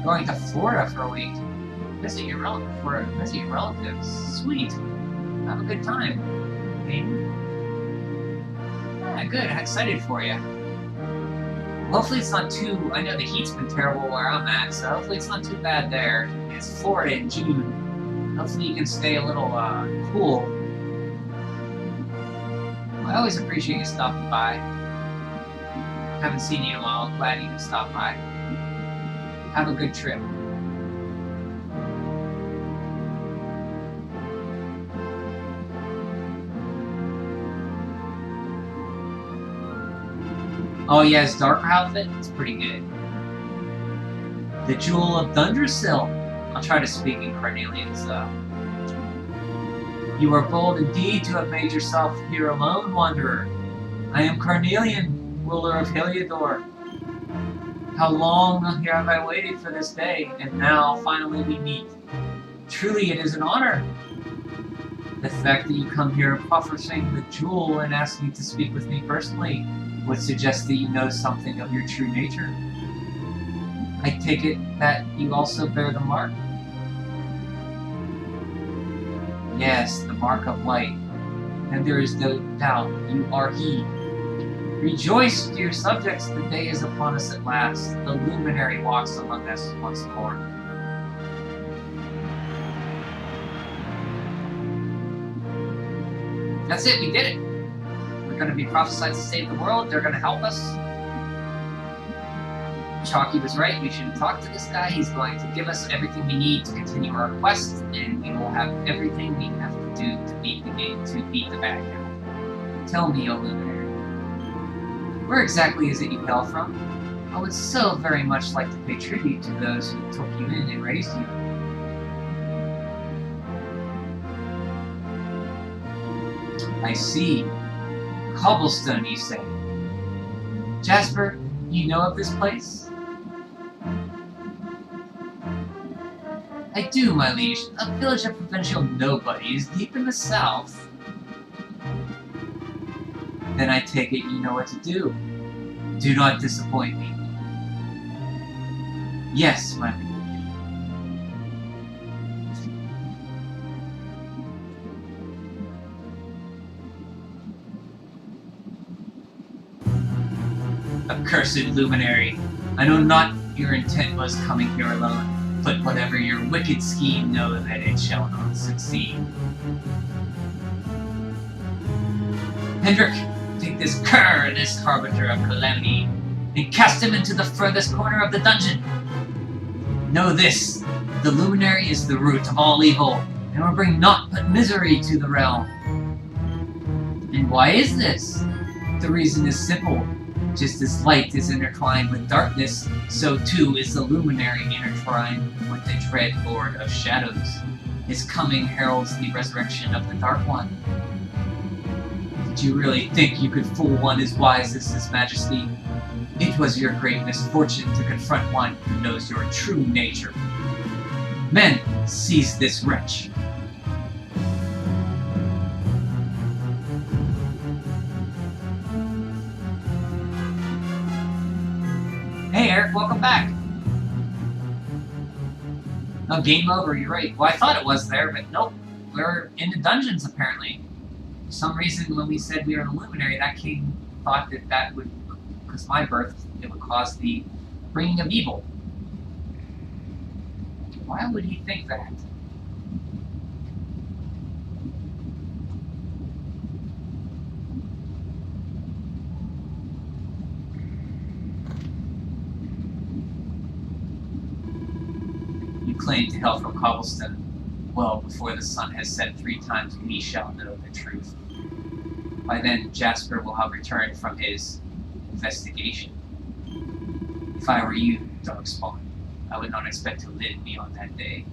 Going to Florida for a week. Visit your relatives. Sweet. Have a good time. Hayden? Yeah, good. I'm excited for you. Hopefully it's not too... I know the heat's been terrible where I'm at, so hopefully it's not too bad there. It's Florida in June. Hopefully you can stay a little, cool. I always appreciate you stopping by. Haven't seen you in a while. Glad you can stop by. Have a good trip. Oh yeah, his darker outfit? It's pretty good. The Jewel of Dundrasil. I'll try to speak in Carnelian's, You are bold indeed to have made yourself here alone, Wanderer. I am Carnelian, ruler of Heliodor. How long have I waited for this day, and now finally we meet. Truly it is an honor. The fact that you come here proffering the jewel and asking to speak with me personally would suggest that you know something of your true nature. I take it that you also bear the mark? Yes, the mark of light. And there is no doubt you are he. Rejoice, dear subjects, the day is upon us at last. The luminary walks among us once more. That's it, we did it. We're going to be prophesied to save the world. They're going to help us. Chalky was right. We should talk to this guy. He's going to give us everything we need to continue our quest, and we will have everything we have to do to beat the game, to beat the bad guy. Tell me, O Luminary, where exactly is it you hail from? I would so very much like to pay tribute to those who took you in and raised you. I see. Cobblestone, you say. Jasper, you know of this place? I do, my liege. A village of provincial nobodies deep in the south. Then I take it you know what to do. Do not disappoint me. Yes, my liege. Accursed luminary. I know not your intent was coming here alone, but whatever your wicked scheme, know that it shall not succeed. Hendrik, take this cur, this harbinger of calamity, and cast him into the furthest corner of the dungeon. Know this, the luminary is the root of all evil, and will bring naught but misery to the realm. And why is this? The reason is simple. Just as light is intertwined with darkness, so too is the luminary intertwined with the dread Lord of Shadows. His coming heralds the resurrection of the Dark One. Did you really think you could fool one as wise as His Majesty? It was your great misfortune to confront one who knows your true nature. Men, seize this wretch. Hey Eric, welcome back. Oh, game over, you're right. Well, I thought it was there, but nope. We're in the dungeons, apparently. For some reason, when we said we were in the Luminary, that king thought that that would, because my birth, it would cause the bringing of evil. Why would he think that? You claim to hail from Cobblestone. Well, before the sun has set 3 times, we shall know the truth. By then, Jasper will have returned from his investigation. If I were you, Darkspawn, I would not expect to live beyond that day.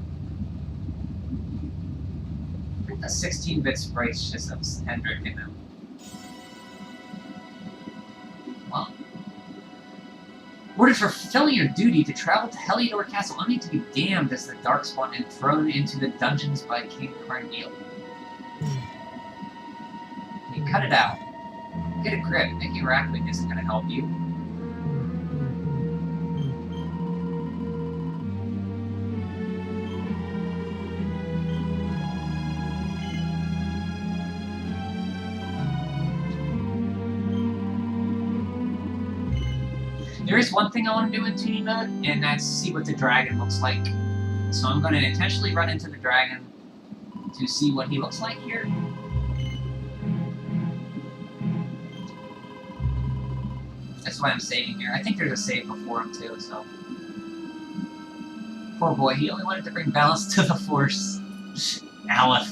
The 16-bit sprites just have Hendrik in them. Well, ordered for fulfilling your duty to travel to Heliodor Castle only to be damned as the Darkspawn and thrown into the dungeons by King Carnelian. You cut it out. Get a grip. Making rattling isn't going to help you. There is one thing I want to do in 2D mode, and that's see what the dragon looks like. So I'm going to intentionally run into the dragon to see what he looks like here. That's why I'm saving here. I think there's a save before him too, so... Poor boy, he only wanted to bring balance to the Force. Aleph.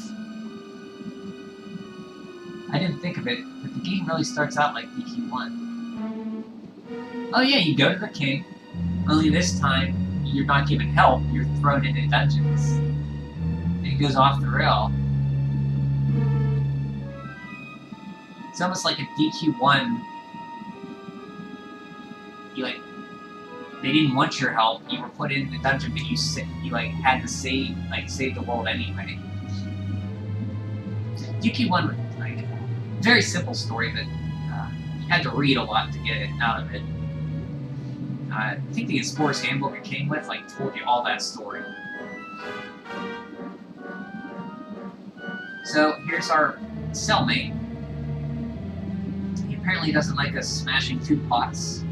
I didn't think of it, but the game really starts out like DQ1. Oh yeah, you go to the king, only this time you're not given help, you're thrown into dungeons. And it goes off the rail. It's almost like a DQ1. They didn't want your help, you were put in the dungeon, but you had to save the world anyway. DQ1 was very simple story, but you had to read a lot to get it out of it. I think the Explorer's Handbook it came with told you all that story. So here's our cellmate. He apparently doesn't like us smashing 2 pots.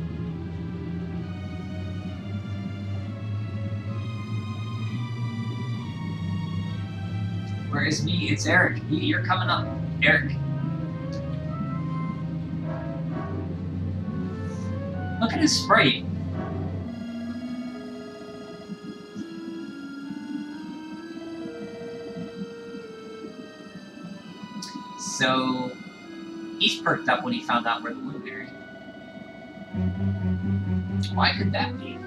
Whereas me, it's Eric. You're coming up, Eric. Look at his sprite. So, he's perked up when he found out we're the Luminary. Why could that be?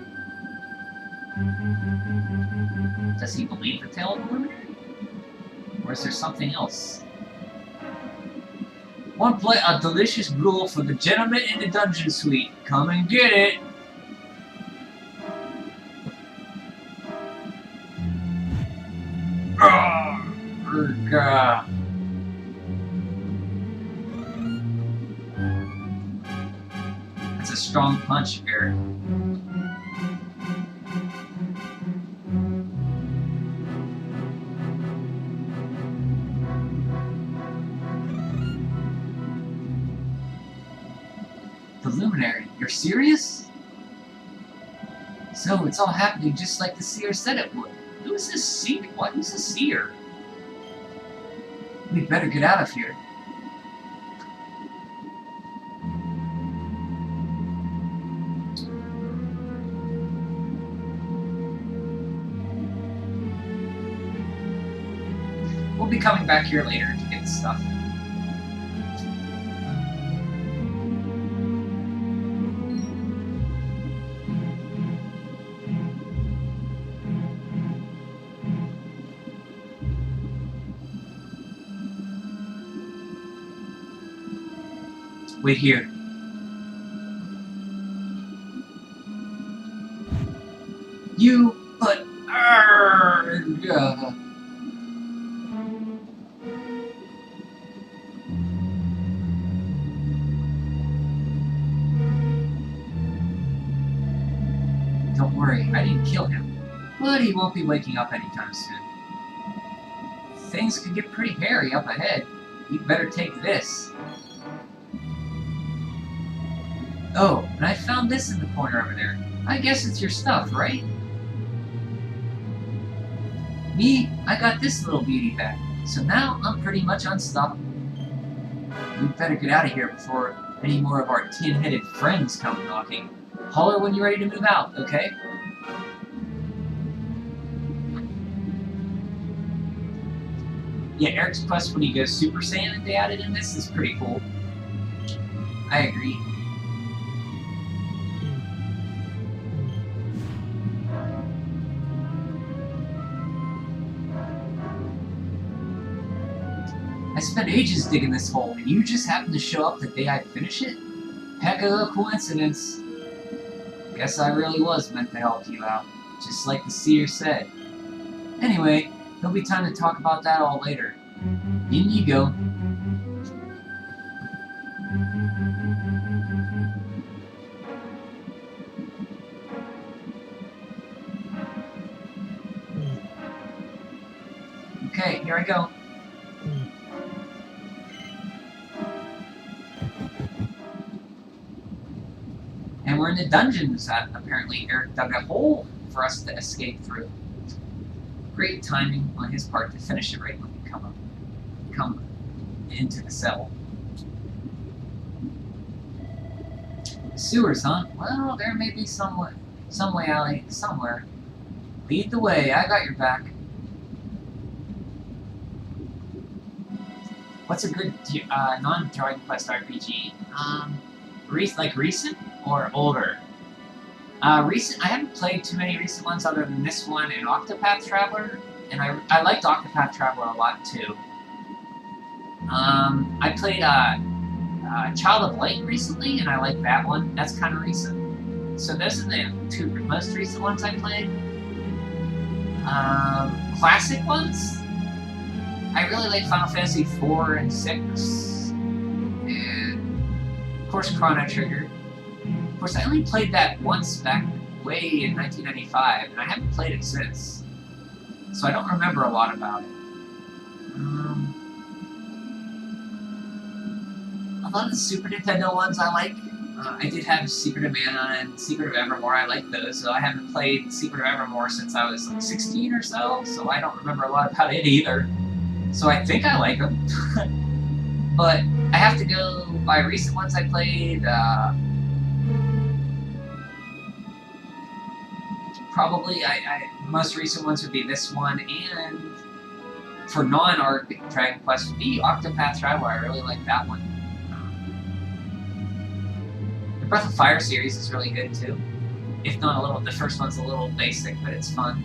Does he believe the tale of the Luminary? Or is there something else? One plate of delicious gruel for the gentleman in the dungeon suite. Come and get it! That's a strong punch, Eric. The Luminary, you're serious? So it's all happening just like the seer said it would. Who's this seer? What? Who's the seer? We'd better get out of here. We'll be coming back here later to get stuff. Wait here. You, but Don't worry, I didn't kill him. But he won't be waking up anytime soon. Things could get pretty hairy up ahead. You'd better take this. Oh, and I found this in the corner over there. I guess it's your stuff, right? Me, I got this little beauty back. So now I'm pretty much unstoppable. We'd better get out of here before any more of our tin-headed friends come knocking. Holler when you're ready to move out, okay? Yeah, Eric's quest when he goes Super Saiyan and they added in this is pretty cool. I agree. I spent ages digging this hole, and you just happened to show up the day I finish it? Heck of a coincidence. Guess I really was meant to help you out, just like the seer said. Anyway, there'll be time to talk about that all later. In you go. Okay, here I go. And we're in the dungeons that apparently Eric dug a hole for us to escape through. Great timing on his part to finish it right when we come into the cell. Sewers, huh? Well, there may be some way alley somewhere. Lead the way. I got your back. What's a good non-Dragon Quest RPG? Like recent or older? Recent. I haven't played too many recent ones other than this one and Octopath Traveler, and I liked Octopath Traveler a lot too. I played Child of Light recently, and I like that one. That's kind of recent. So those are the two most recent ones I played. Classic ones. I really like Final Fantasy 4 and 6, and of course Chrono Trigger. Of course, I only played that once back way in 1995, and I haven't played it since, so I don't remember a lot about it. A lot of the Super Nintendo ones I like. I did have Secret of Mana and Secret of Evermore. I like those, so I haven't played Secret of Evermore since I was like 16 or so I don't remember a lot about it either. So I think I like them. But I have to go by recent ones I played. Probably, most recent ones would be this one, and for non-ARC Dragon Quest would be Octopath Traveler. I really like that one. The Breath of Fire series is really good too. If not a little, the first one's a little basic, but it's fun.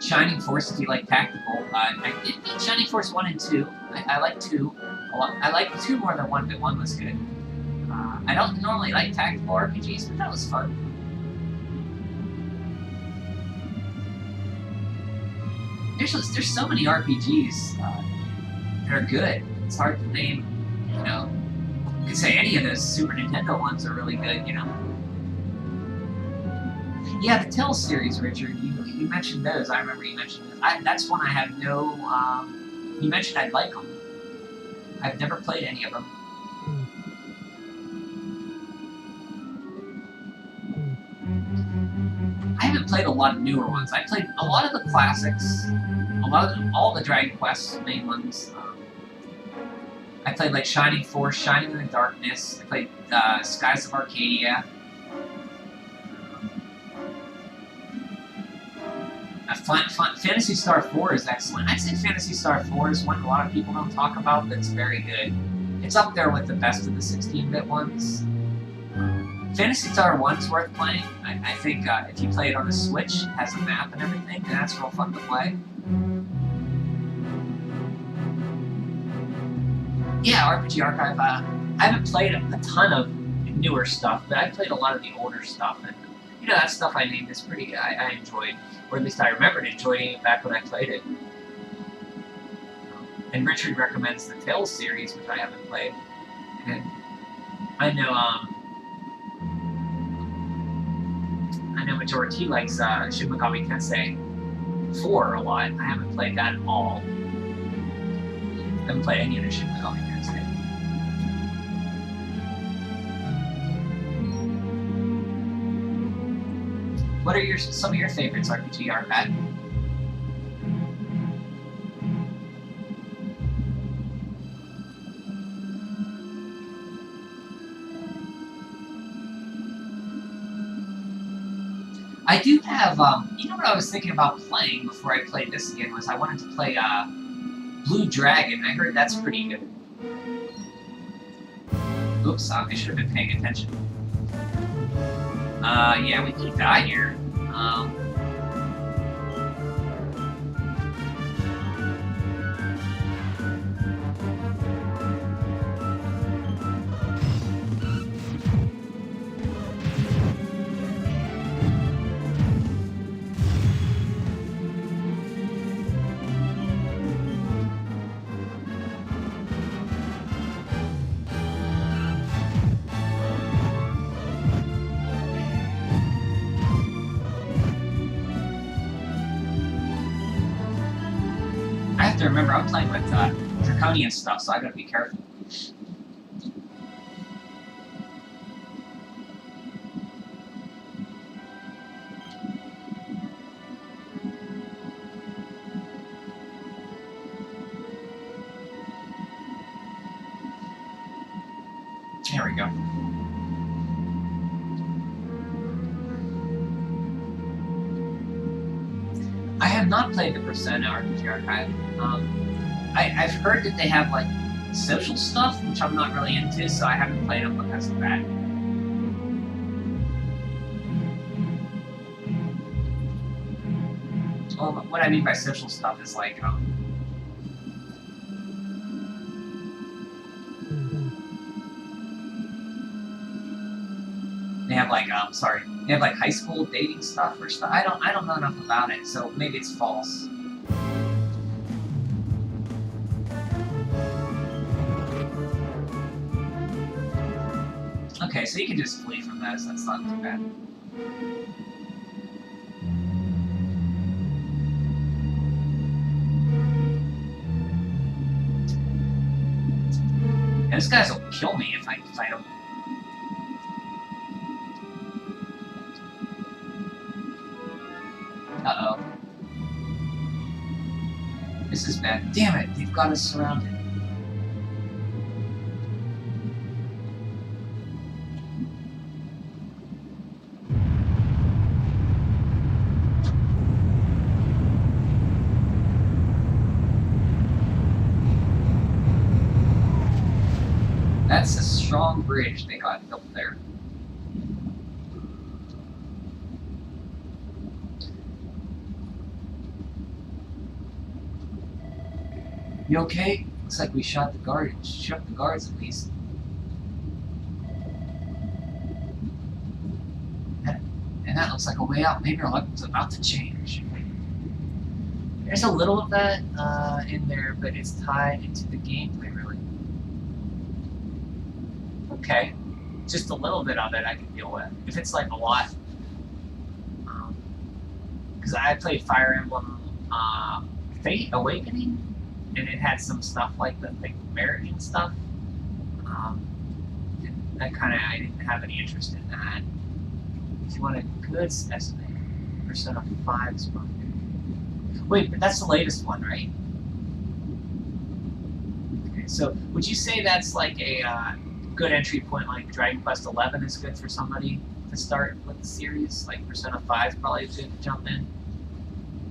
Shining Force, if you like tactical. I did beat Shining Force 1 and 2. I like 2 a lot. I like 2 more than 1, but 1 was good. I don't normally like tactical RPGs, but that was fun. There's so many RPGs that are good. It's hard to name, you know. You could say any of those Super Nintendo ones are really good, you know. Yeah, the Tales series, Richard, you mentioned those. I remember you mentioned those. That's one I have no, you mentioned I'd like them. I've never played any of them. I haven't played a lot of newer ones. I played a lot of the classics, all the Dragon Quest main ones. I played like Shining Force, Shining in the Darkness. I played Skies of Arcadia. Phantasy Star 4 is excellent. I'd say Phantasy Star 4 is one a lot of people don't talk about, but it's very good. It's up there with the best of the 16-bit ones. Phantasy Star 1 is worth playing. I think if you play it on the Switch, it has a map and everything, and that's real fun to play. Yeah, RPG Archive. I haven't played a ton of newer stuff, but I played a lot of the older stuff, and you know, that stuff I named is pretty. I enjoyed, or at least I remembered enjoying it back when I played it. And Richard recommends the Tales series, which I haven't played, and I know Majority he likes Shin Megami Tensei 4 a lot. I haven't played that at all. I haven't played any of the Shin Megami Tensei. What are some of your favorites, RPG Archive? I do have, you know what I was thinking about playing before I played this again was I wanted to play, Blue Dragon. I heard that's pretty good. Oops, I should have been paying attention. Yeah, we could die here. to remember I'm playing with draconian stuff, so I gotta be careful. There we go. I have not played the Persona RPG Archive. I've heard that they have like social stuff, which I'm not really into, so I haven't played them because of that. Well, what I mean by social stuff is like they have like they have like high school dating stuff or stuff. I don't know enough about it, so maybe it's false. Okay, so you can just flee from those. That's not too bad. Yeah, this guys will kill me if I fight him. Uh-oh. This is bad. Damn it, they've got us surrounded. That's a strong bridge they got built there. You okay? Looks like we shot the guards at least. And that looks like a way out. Maybe our luck was about to change. There's a little of that in there, but it's tied into the gameplay, really. Okay. Just a little bit of it I can deal with. If it's like a lot. Because I played Fire Emblem Fate Awakening, and it had some stuff like the marriage and stuff. That kind of, I didn't have any interest in that. If you want a good estimate, Persona 5 is probably good. Wait, but that's the latest one, right? Okay, so would you say that's like a good entry point, like Dragon Quest 11 is good for somebody to start with the series? Like Persona 5 is probably good to jump in?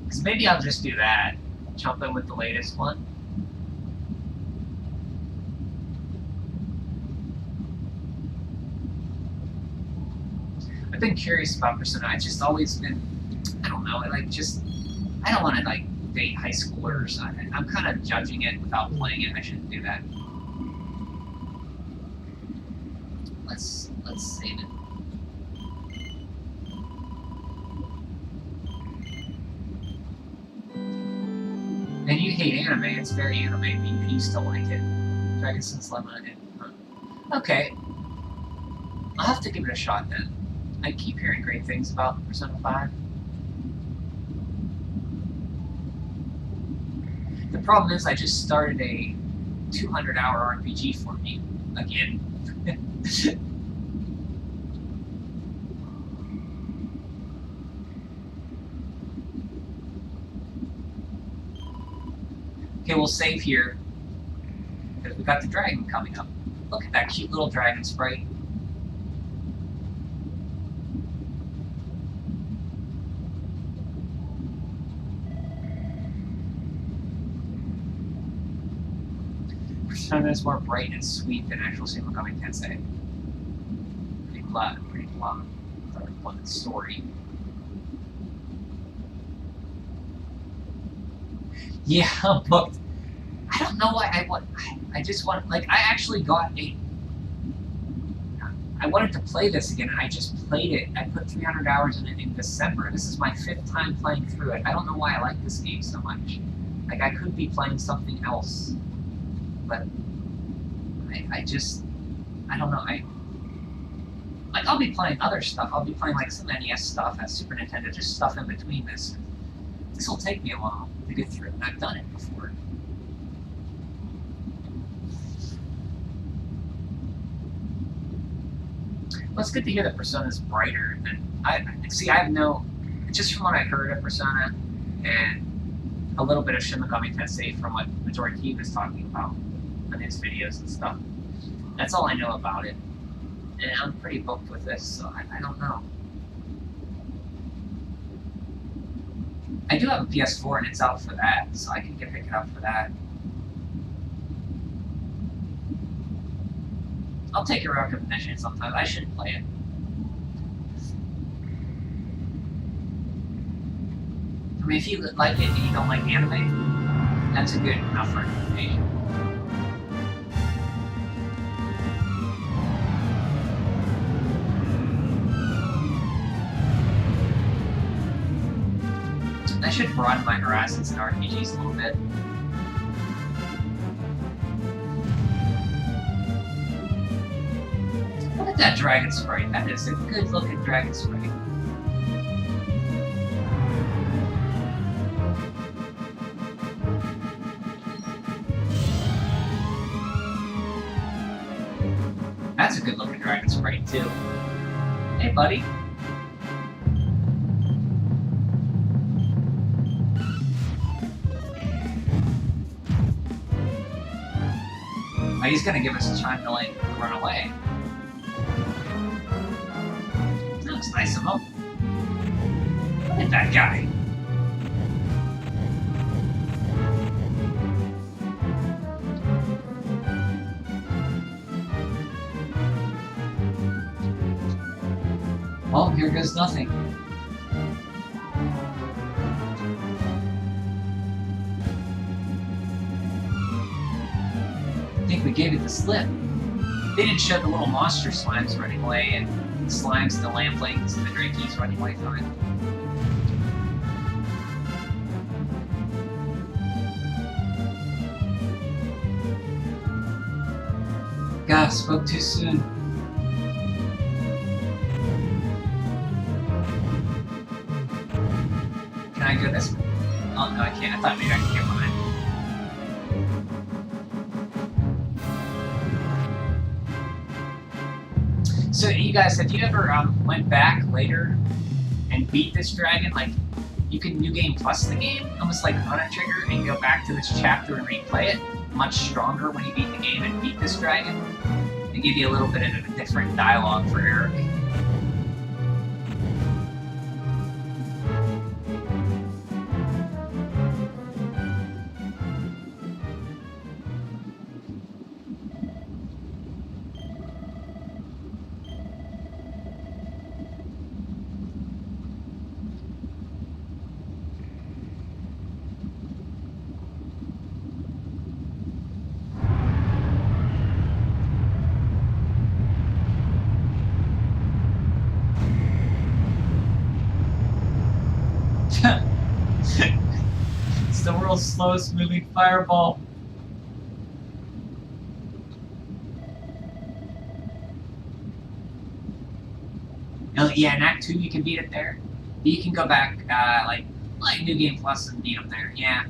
Because maybe I'll just do that. Jump in with the latest one. I've been curious about Persona. I've just always been, I don't know, I don't want to like date high schoolers. I'm kind of judging it without playing it. I shouldn't do that. Let's save it. And you hate anime, it's very anime, but you still like it. Dragon's Lemma and okay. I'll have to give it a shot then. I keep hearing great things about Persona 5. The problem is I just started a 200-hour RPG for me again. Okay, we'll save here, because we got the dragon coming up. Look at that cute little dragon sprite. Persona is more bright and sweet than actual Shin Megami Tensei. Pretty blunt story. Yeah, I'm booked. I don't know why I just want, like, I actually got I wanted to play this again, and I just played it. I put 300 hours in it in December. This is my 5th time playing through it. I don't know why I like this game so much. Like, I could be playing something else. But I don't know, I'll be playing other stuff. I'll be playing, like, some NES stuff, Super Nintendo, just stuff in between this. This will take me a while to get through, and I've done it before. Well, it's good to hear that Persona's brighter than I have no, just from what I heard of Persona and a little bit of Shin Megami Tensei from what Majority T was talking about on his videos and stuff. That's all I know about it. And I'm pretty booked with this, so I don't know. I do have a PS4 and it's out for that, so I can pick it up for that. I'll take your recommendation sometimes. I shouldn't play it. I mean, if you like it and you don't like anime, that's a good enough recommendation. I should broaden my horizons in RPGs a little bit. Look at that dragon sprite. That is a good looking dragon sprite. That's a good looking dragon sprite too. Hey buddy. Oh, he's gonna give us a time to like run away. That was nice of him. Look at that guy. Well, here goes nothing. I think we gave it the slip. They didn't show the little monster slimes running away and the slimes, the lamplings, and the drakeies running away from it. God, I spoke too soon. Can I go this way? Oh, no, I can't. I thought maybe I could get behind. So, you guys, have you ever went back later and beat this dragon? Like, you can New Game Plus the game, almost like Chrono Trigger, and go back to this chapter and replay it. Much stronger when you beat the game and beat this dragon. They give you a little bit of a different dialogue for Eric. It's the world's slowest moving fireball. Yeah, in Act 2 you can beat it there. You can go back, like New Game Plus and beat them there, yeah.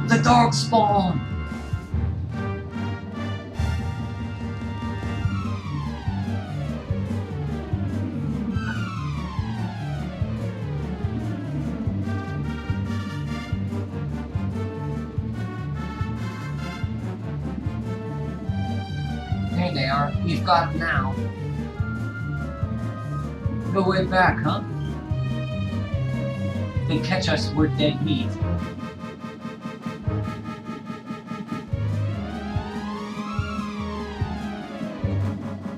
The dog spawn! There they are. We've got them now. No way back, huh? If they catch us, we're dead meat.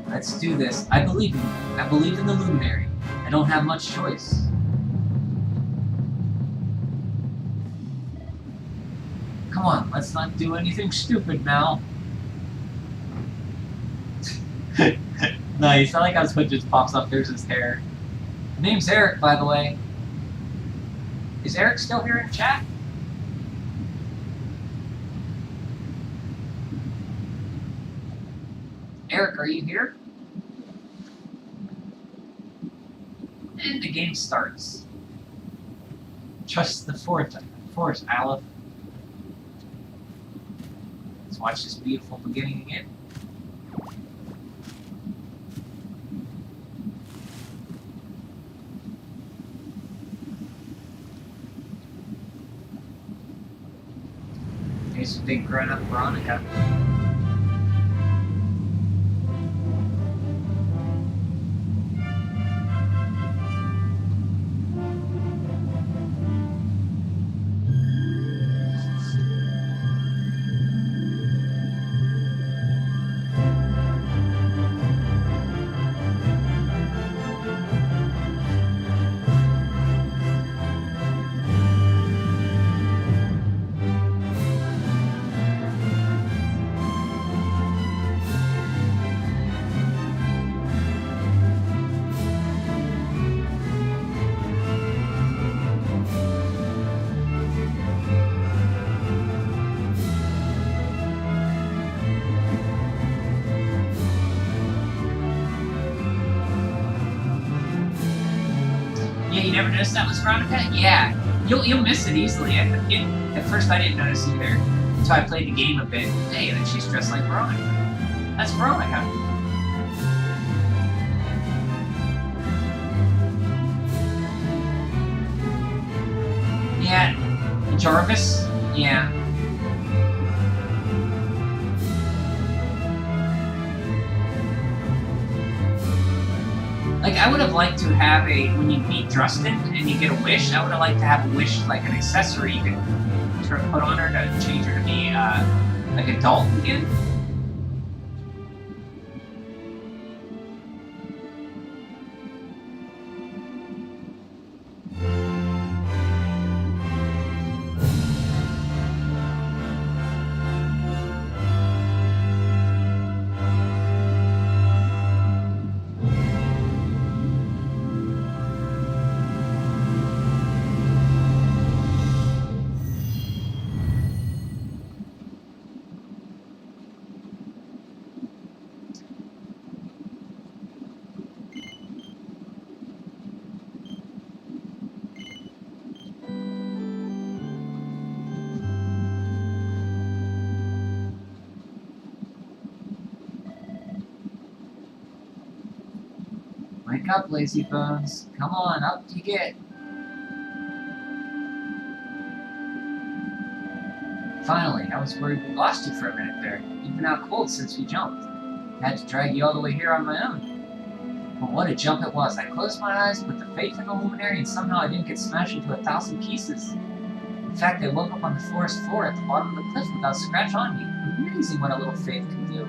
Let's do this. I believe in you. I believe in the Luminary. I don't have much choice. Come on, let's not do anything stupid now. Nice. I like how his hood just pops up. There's his hair. The name's Eric, by the way. Is Eric still here in chat? Eric, are you here? And the game starts. Trust the force, Aleph. watch this beautiful beginning again. Here's a big grown-up Veronica. Yeah, you never noticed that was Veronica? Yeah, you'll miss it easily. At first I didn't notice either, until I played the game a bit. Hey, and then she's dressed like Veronica. That's Veronica. Yeah, Jarvis? Yeah. Like, I would have liked to have when you beat Drustin and you get a wish, I would have liked to have a wish, like an accessory you could sort of put on her to change her to be, like a doll again. Wake up, lazy bones. Come on, up you get. Finally, I was worried we lost you for a minute there. You've been out cold since we jumped. Had to drag you all the way here on my own. But what a jump it was. I closed my eyes, put the faith in the luminary, and somehow I didn't get smashed into 1,000 pieces. In fact, I woke up on the forest floor at the bottom of the cliff without a scratch on me. Amazing what a little faith can do.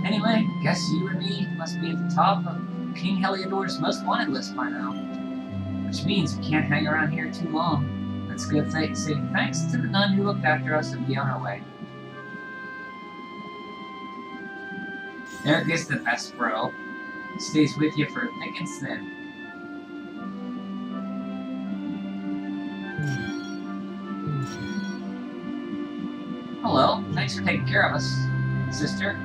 Anyway, guess you and me must be at the top of King Heliodor's most wanted list by now. Which means we can't hang around here too long. Let's go say thanks to the nun who looked after us and be on our way. There is the best bro. He stays with you for thick and thin. Hello, thanks for taking care of us, sister.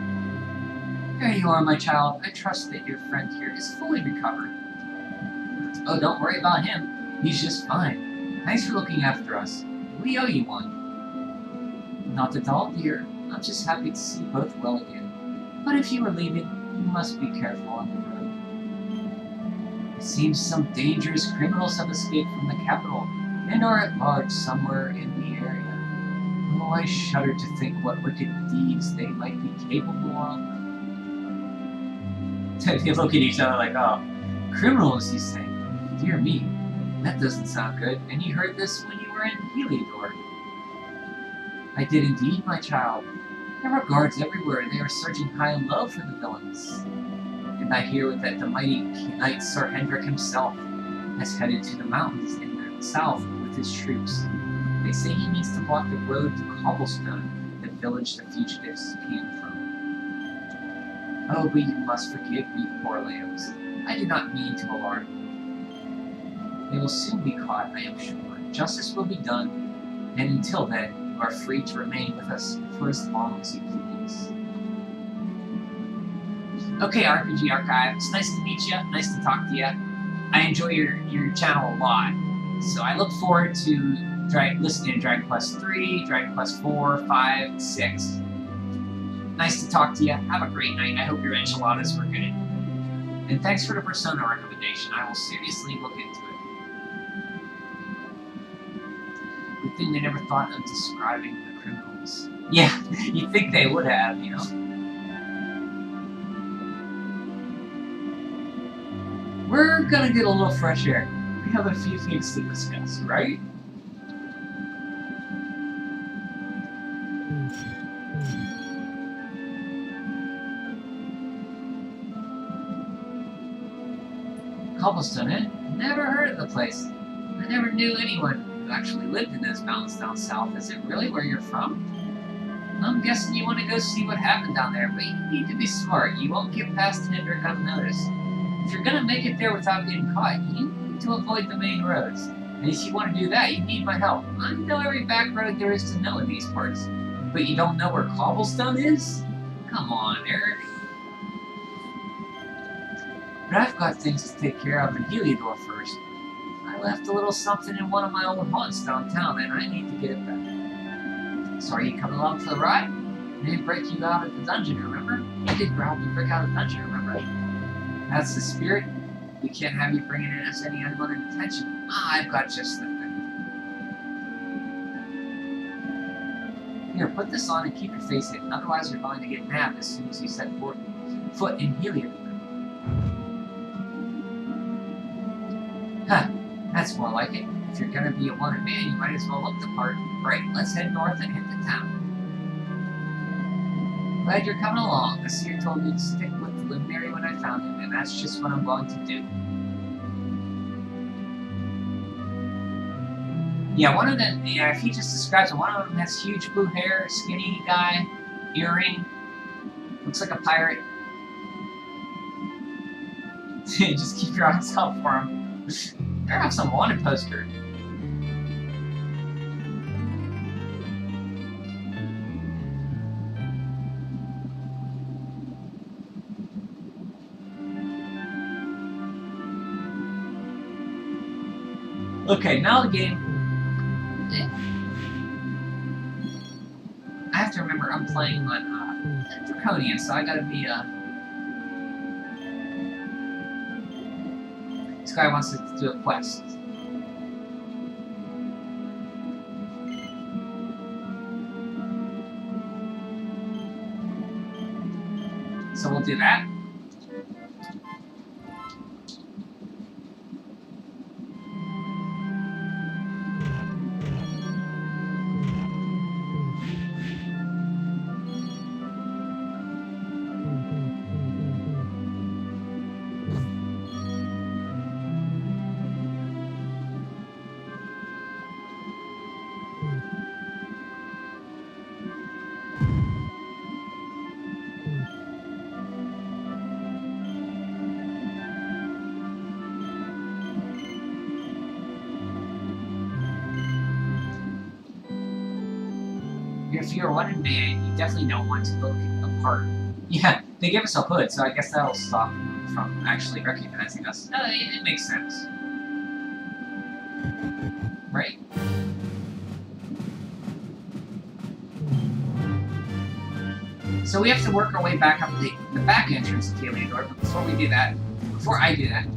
There you are, my child. I trust that your friend here is fully recovered. Oh, don't worry about him. He's just fine. Thanks for looking after us. We owe you one. Not at all, dear. I'm just happy to see you both well again. But if you are leaving, you must be careful on the road. It seems some dangerous criminals have escaped from the capital and are at large somewhere in the area. Oh, I shudder to think what wicked deeds they might be capable of. They look at each other like, oh, criminals, you say? Dear me, that doesn't sound good. And you heard this when you were in Heliodor. I did indeed, my child. There are guards everywhere, and they are searching high and low for the villains. And I hear that the mighty knight Sir Hendrik himself has headed to the mountains in the south with his troops. They say he needs to block the road to Cobblestone, the village the fugitives came from. Oh, but you must forgive me, poor lambs. I did not mean to alarm you. They will soon be caught, I am sure. Justice will be done, and until then, you are free to remain with us for as long as you please. Okay, RPG Archive, it's nice to meet you, nice to talk to you. I enjoy your channel a lot, so I look forward to listening to Dragon Quest 3, Dragon Quest 4, 5, 6. Nice to talk to you. Have a great night. I hope your enchiladas were good. And thanks for the Persona recommendation. I will seriously look into it. Good thing they never thought of describing the criminals. Yeah, you'd think they would have, you know? We're gonna get a little fresh air. We have a few things to discuss, right? Cobblestone Inn? Never heard of the place. I never knew anyone who actually lived in those mountains down south. Is it really where you're from? I'm guessing you want to go see what happened down there, but you need to be smart. You won't get past Hendrick unnoticed. If you're gonna make it there without getting caught, you need to avoid the main roads. And if you want to do that, you need my help. I know every back road there is to know in these parts. But you don't know where Cobblestone is? Come on, Eric. But I've got things to take care of in Heliodor first. I left a little something in one of my old haunts downtown, and I need to get it back. So are you coming along for the ride? I didn't break you out of the dungeon, remember? You did help me break out of the dungeon, remember? That's the spirit. We can't have you bringing in us any unwanted attention. I've got just the thing. Here, put this on and keep your face hidden. Otherwise, you're going to get nabbed as soon as you set foot in Heliodor. Huh, that's more like it. If you're gonna be a wanted man, you might as well look the part. Right, let's head north and hit the town. Glad you're coming along. The seer told me to stick with the luminary when I found him, and that's just what I'm going to do. Yeah, one of them, yeah, if he just describes it, one of them has huge blue hair, skinny guy, earring, looks like a pirate. Just keep your eyes out for him. Better have some wanted poster. Okay, now the game. I have to remember I'm playing on Draconian, so I gotta be This guy wants to do a quest. So we'll do that. If you're a wanted man, you definitely don't want to look apart. Yeah, they give us a hood, so I guess that'll stop them from actually recognizing us. It makes sense. Right? So we have to work our way back up the back entrance of Heliodor, but before I do that,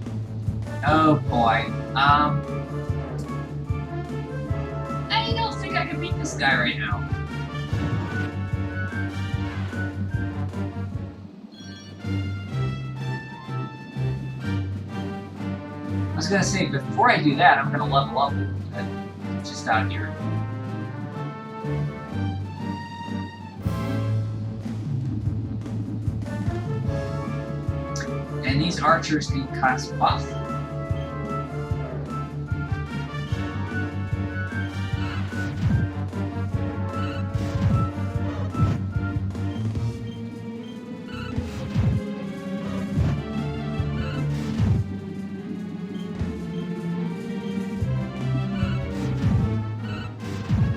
oh boy, I don't think I can beat this guy right now. I was gonna say, before I do that, I'm gonna level up just out here. And these archers can cast buff.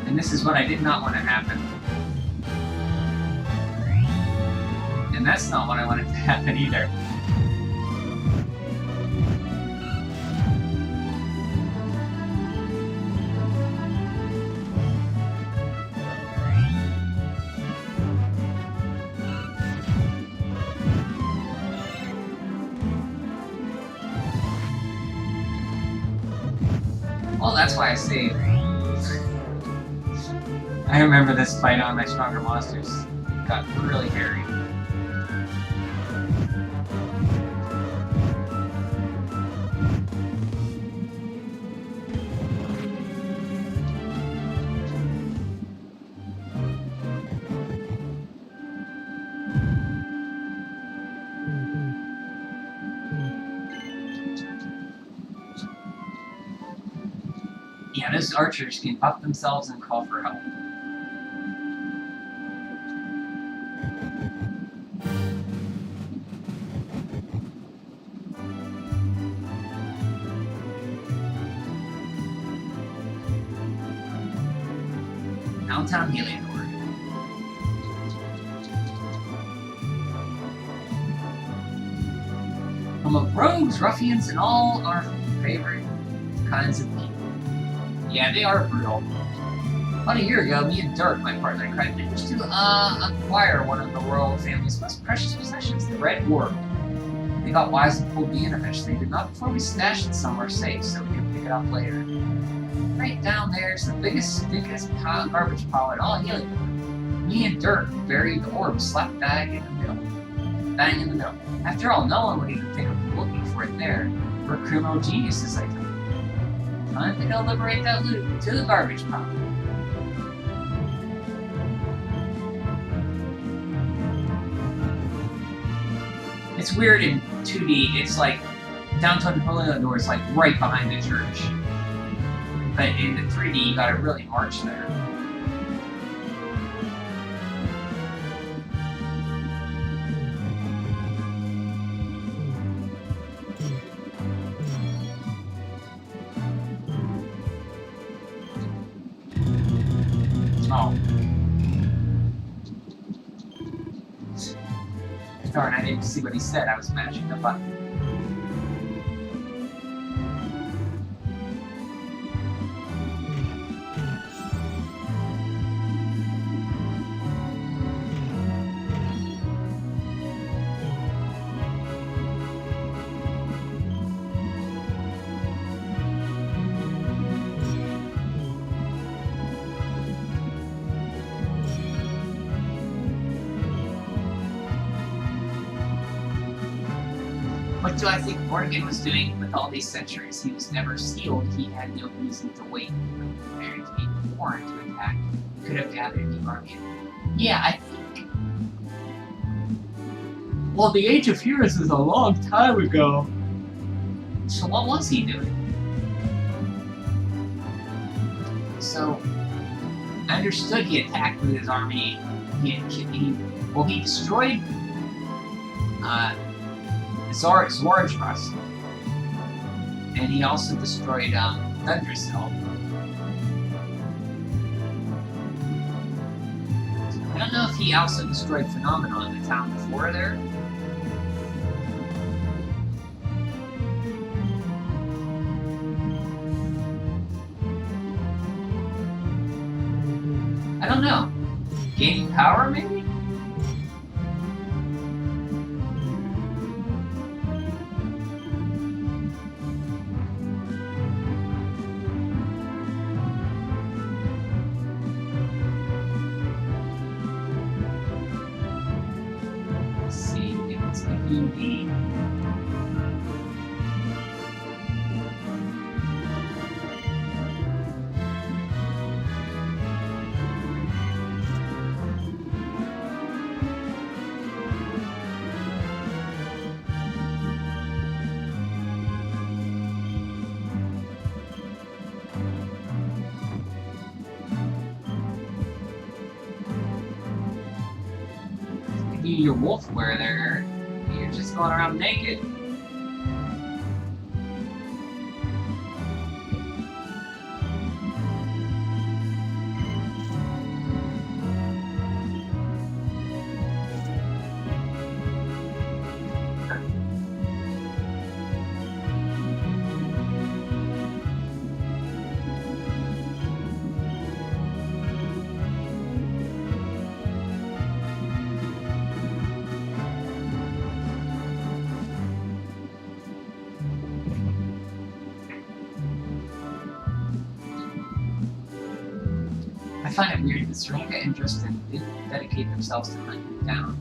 And this is what I did not want to happen. And that's not what I wanted to happen either. Well, that's why I saved. I remember this fight on my Stronger Monsters. Got really hairy. Yeah, those archers can buff themselves and call for help. Downtown Heliodor. Home of rogues, ruffians, and all our favorite kinds of people. Yeah, they are brutal. About a year ago, me and Dirk, my partner in crime, managed to acquire one of the royal family's most precious possessions, the Red Orb. We got wise and pulled me in eventually, but not before we stashed it somewhere safe so we could pick it up later. Right down there is the biggest, garbage pile in all Heliodor. Me and Dirk buried the orb slap bang in the middle. Bang in the middle. After all, no one would even think of looking for it there. We're criminal geniuses, I think. Time to go liberate that loot to the garbage pile. It's weird in 2D, it's like downtown Heliodor is like right behind the church. But in the 3D, you gotta really march there. Oh. Darn, I didn't see what he said. I was mashing the button. What do I think Morgan was doing with all these centuries? He was never sealed. He had no reason to wait. Preparing to be born to attack. He could have gathered the army. Yeah, I think. Well, the Age of Heroes is a long time ago. So what was he doing? So, I understood he attacked with his army. He destroyed Zwaardtrust, and he also destroyed Thundercell. I don't know if he also destroyed Phenomenon in the town before there. I don't know. Gaining power, maybe? Your wolf wear there. You're just going around naked. find it weird that Serenga and Tristan didn't dedicate themselves to hunting him down.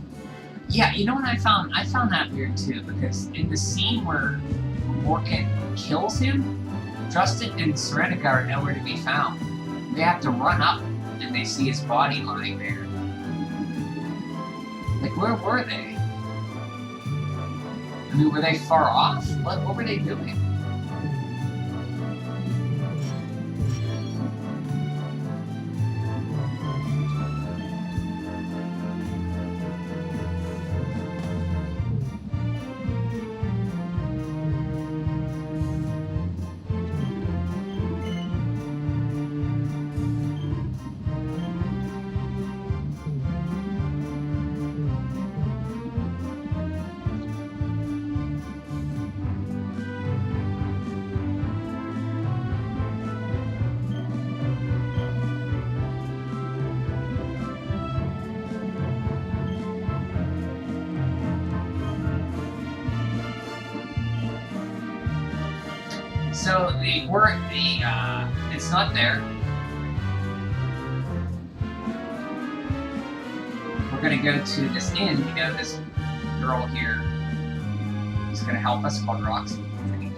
Yeah, you know what I found? I found that weird too, because in the scene where Morkan kills him, Tristan and Serenga are nowhere to be found. They have to run up, and they see his body lying there. Like, where were they? I mean, were they far off? What were they doing? So it's not there. We're gonna go to this inn. You know, this girl here is gonna help us, called Roxy, I think.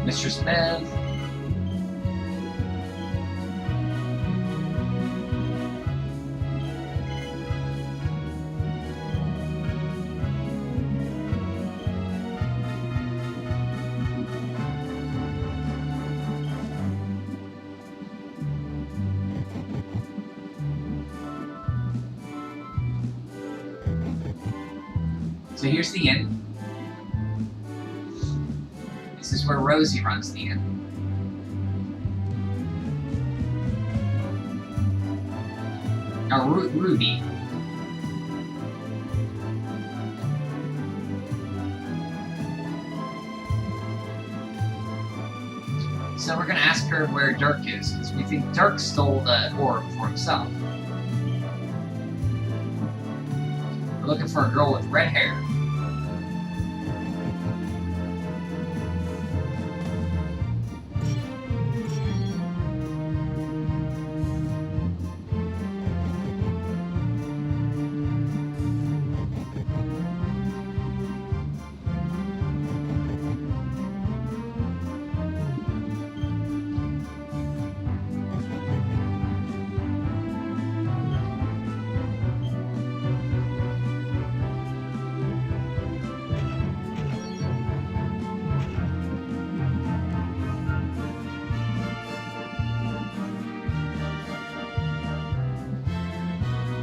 Mistress Bev. So here's the inn. This is where Rosie runs the inn. Or Ruby. So we're gonna ask her where Dirk is, because we think Dirk stole the orb for himself. We're looking for a girl with red hair.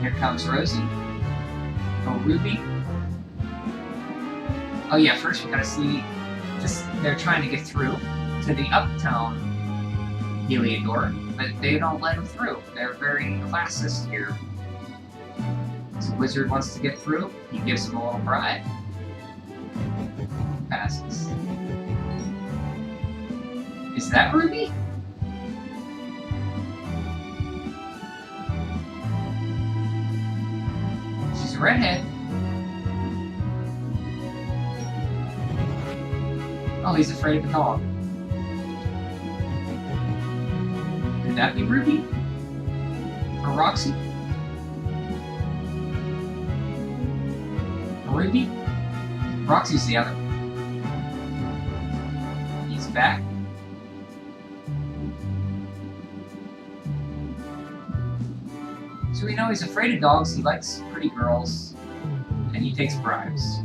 Here comes Rosie. Oh, Ruby. Oh yeah, first we gotta see this. They're trying to get through to the uptown Heliodor, but they don't let them through. They're very classist here. So Wizard wants to get through, he gives him a little bribe. Passes. Is that Ruby? She's a redhead. Oh, he's afraid of the dog. Could that be Ruby? Or Roxy? Or Ruby? Roxy's the other. He's back. So we know he's afraid of dogs, he likes pretty girls, and he takes bribes.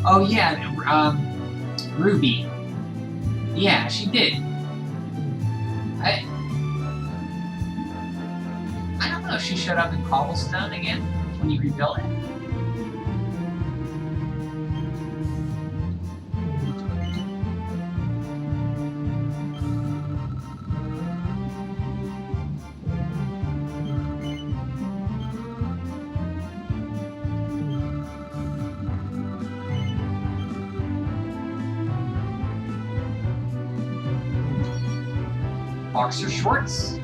Oh yeah, Ruby. Yeah, she did. I don't know if she showed up in Cobblestone again when you rebuilt it. Boxer shorts.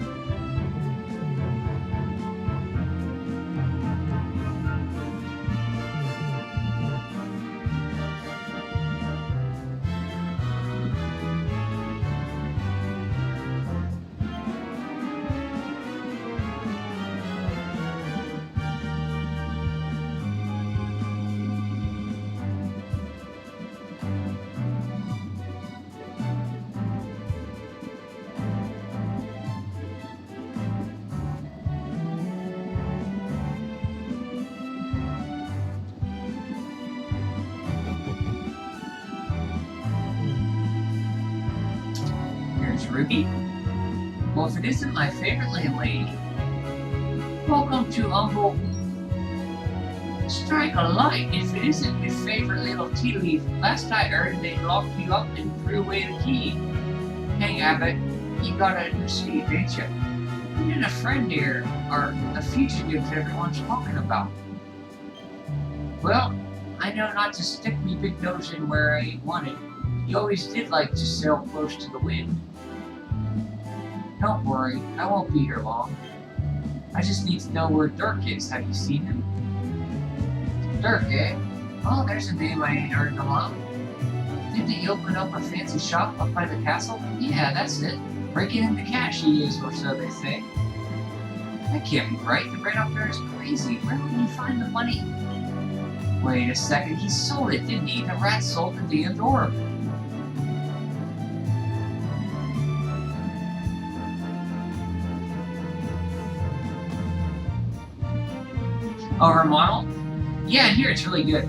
Ruby? Well, if it isn't my favorite landlady, welcome to Humble. Strike a light if it isn't your favorite little tea leaf. Last I heard, they locked you up and threw away the key. Hey, Abbott, you got a new sleeve, ain't you? You and a friend here are the fugitives everyone's talking about. Well, I know not to stick me big nose in where I ain't wanted. You always did like to sail close to the wind. Don't worry, I won't be here long. I just need to know where Dirk is. Have you seen him? Dirk, eh? Oh, there's a name I ain't heard in a while. Didn't he open up a fancy shop up by the castle? Yeah, that's it. Breaking into cash he is, or so they say. That can't be right. The rent up there is crazy. Where would he find the money? Wait a second, he sold it, didn't he? The rat sold the damn door. Oh, her model? Yeah, here it's really good.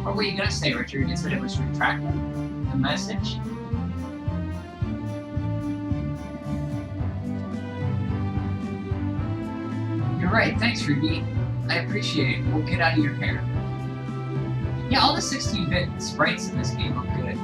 What were you gonna say, Richard? You said it was retracted? The message? You're right, thanks, Ruby. I appreciate it. We'll get out of your hair. Yeah, all the 16-bit sprites in this game look good.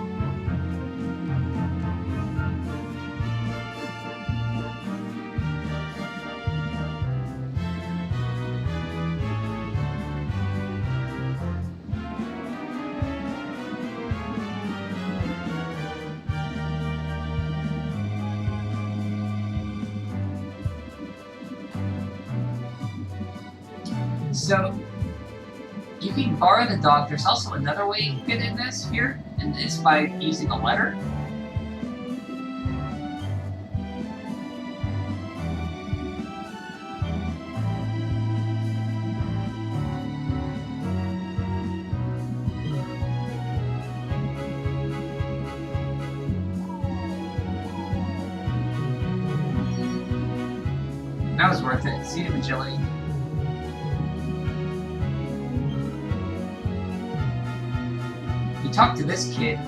So, you can borrow the dog. There's also another way you can get in this here, and it's by using a letter. That was worth it. See the agility. Talk to this kid.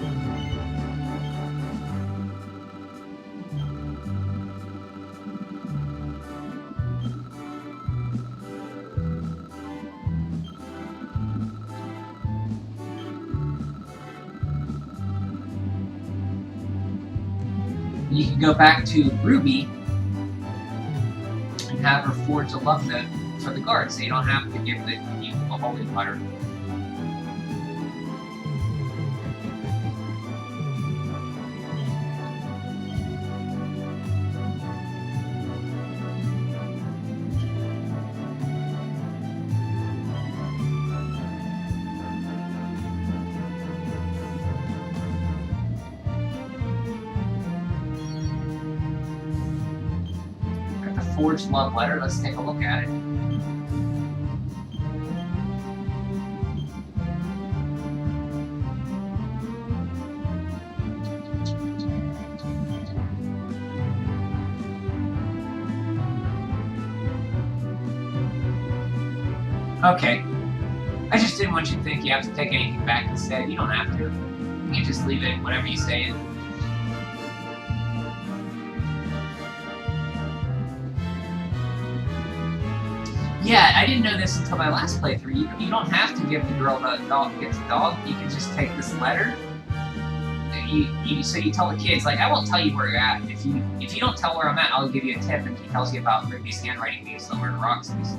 You can go back to Ruby and have her forge a love note for the guards. So you don't have to give you a holy letter. Forged love letter. Let's take a look at it. Okay. I just didn't want you to think you have to take anything back instead. You don't have to. You just leave it, whatever you say. Yeah, I didn't know this until my last playthrough. You don't have to give the girl the dog, get the dog. You can just take this letter. So you tell the kids, like, I won't tell you where you're at. If you don't tell where I'm at, I'll give you a tip. And he tells you about Ruby's handwriting being somewhere in Roxy's.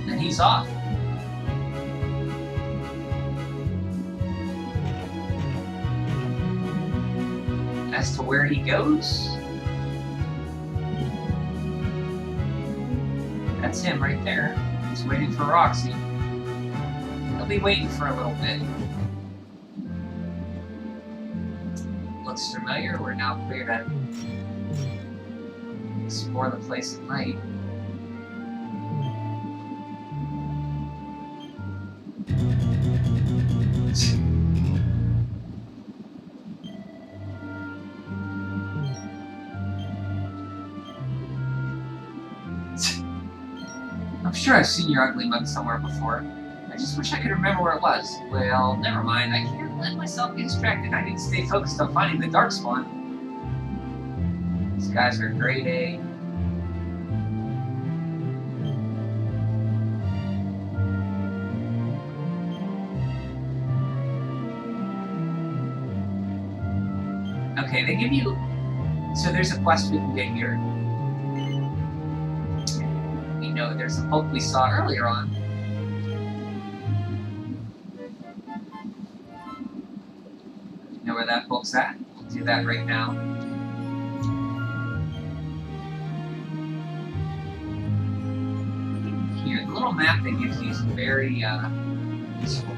And he's off. As to where he goes, that's him right there. He's waiting for Roxy. He'll be waiting for a little bit. Looks familiar. We're now clear to explore the place at night. I'm sure I've seen your ugly mug somewhere before. I just wish I could remember where it was. Well, never mind. I can't let myself get distracted. I need to stay focused on finding the Darkspawn. These guys are grade A. Okay, they give you... So there's a quest we can get here. You know, there's a book we saw earlier on. You know where that book's at? We'll do that right now. Here, the little map that gives you is very useful.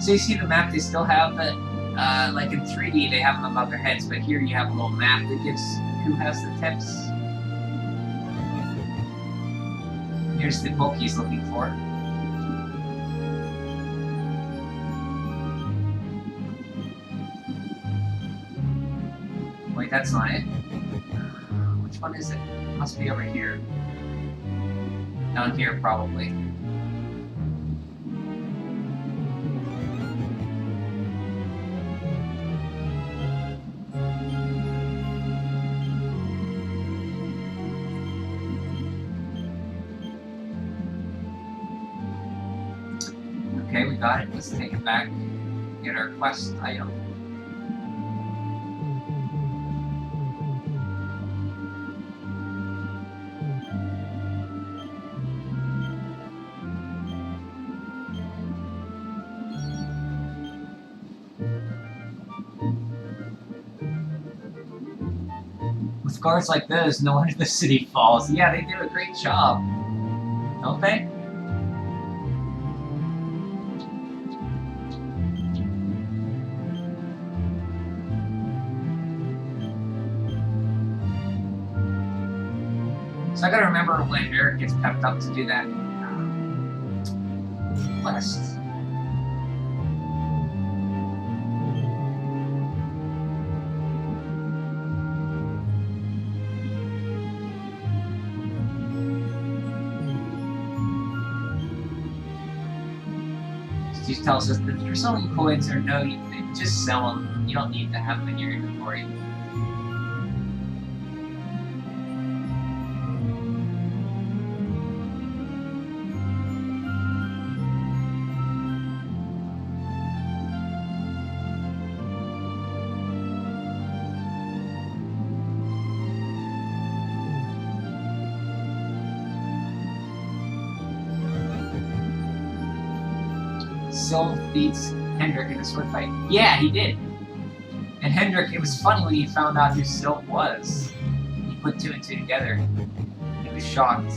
So you see the map, they still have it, like in 3D they have them above their heads, but here you have a little map that gives who has the tips. Here's the book he's looking for. Wait, that's not it. Which one is it? It must be over here. Down here, probably. Okay, we got it. Let's take it back. Get our quest item. With guards like those, no wonder the city falls. Yeah, they do a great job. Don't they? So I gotta remember when Eric gets pepped up to do that quest. Steve tells us that if you're selling coins or no, you just sell them. You don't need to have them in your inventory. Sylv beats Hendrik in a sword fight. Yeah, he did. And Hendrik, it was funny when he found out who Sylv was. He put two and two together. He was shocked.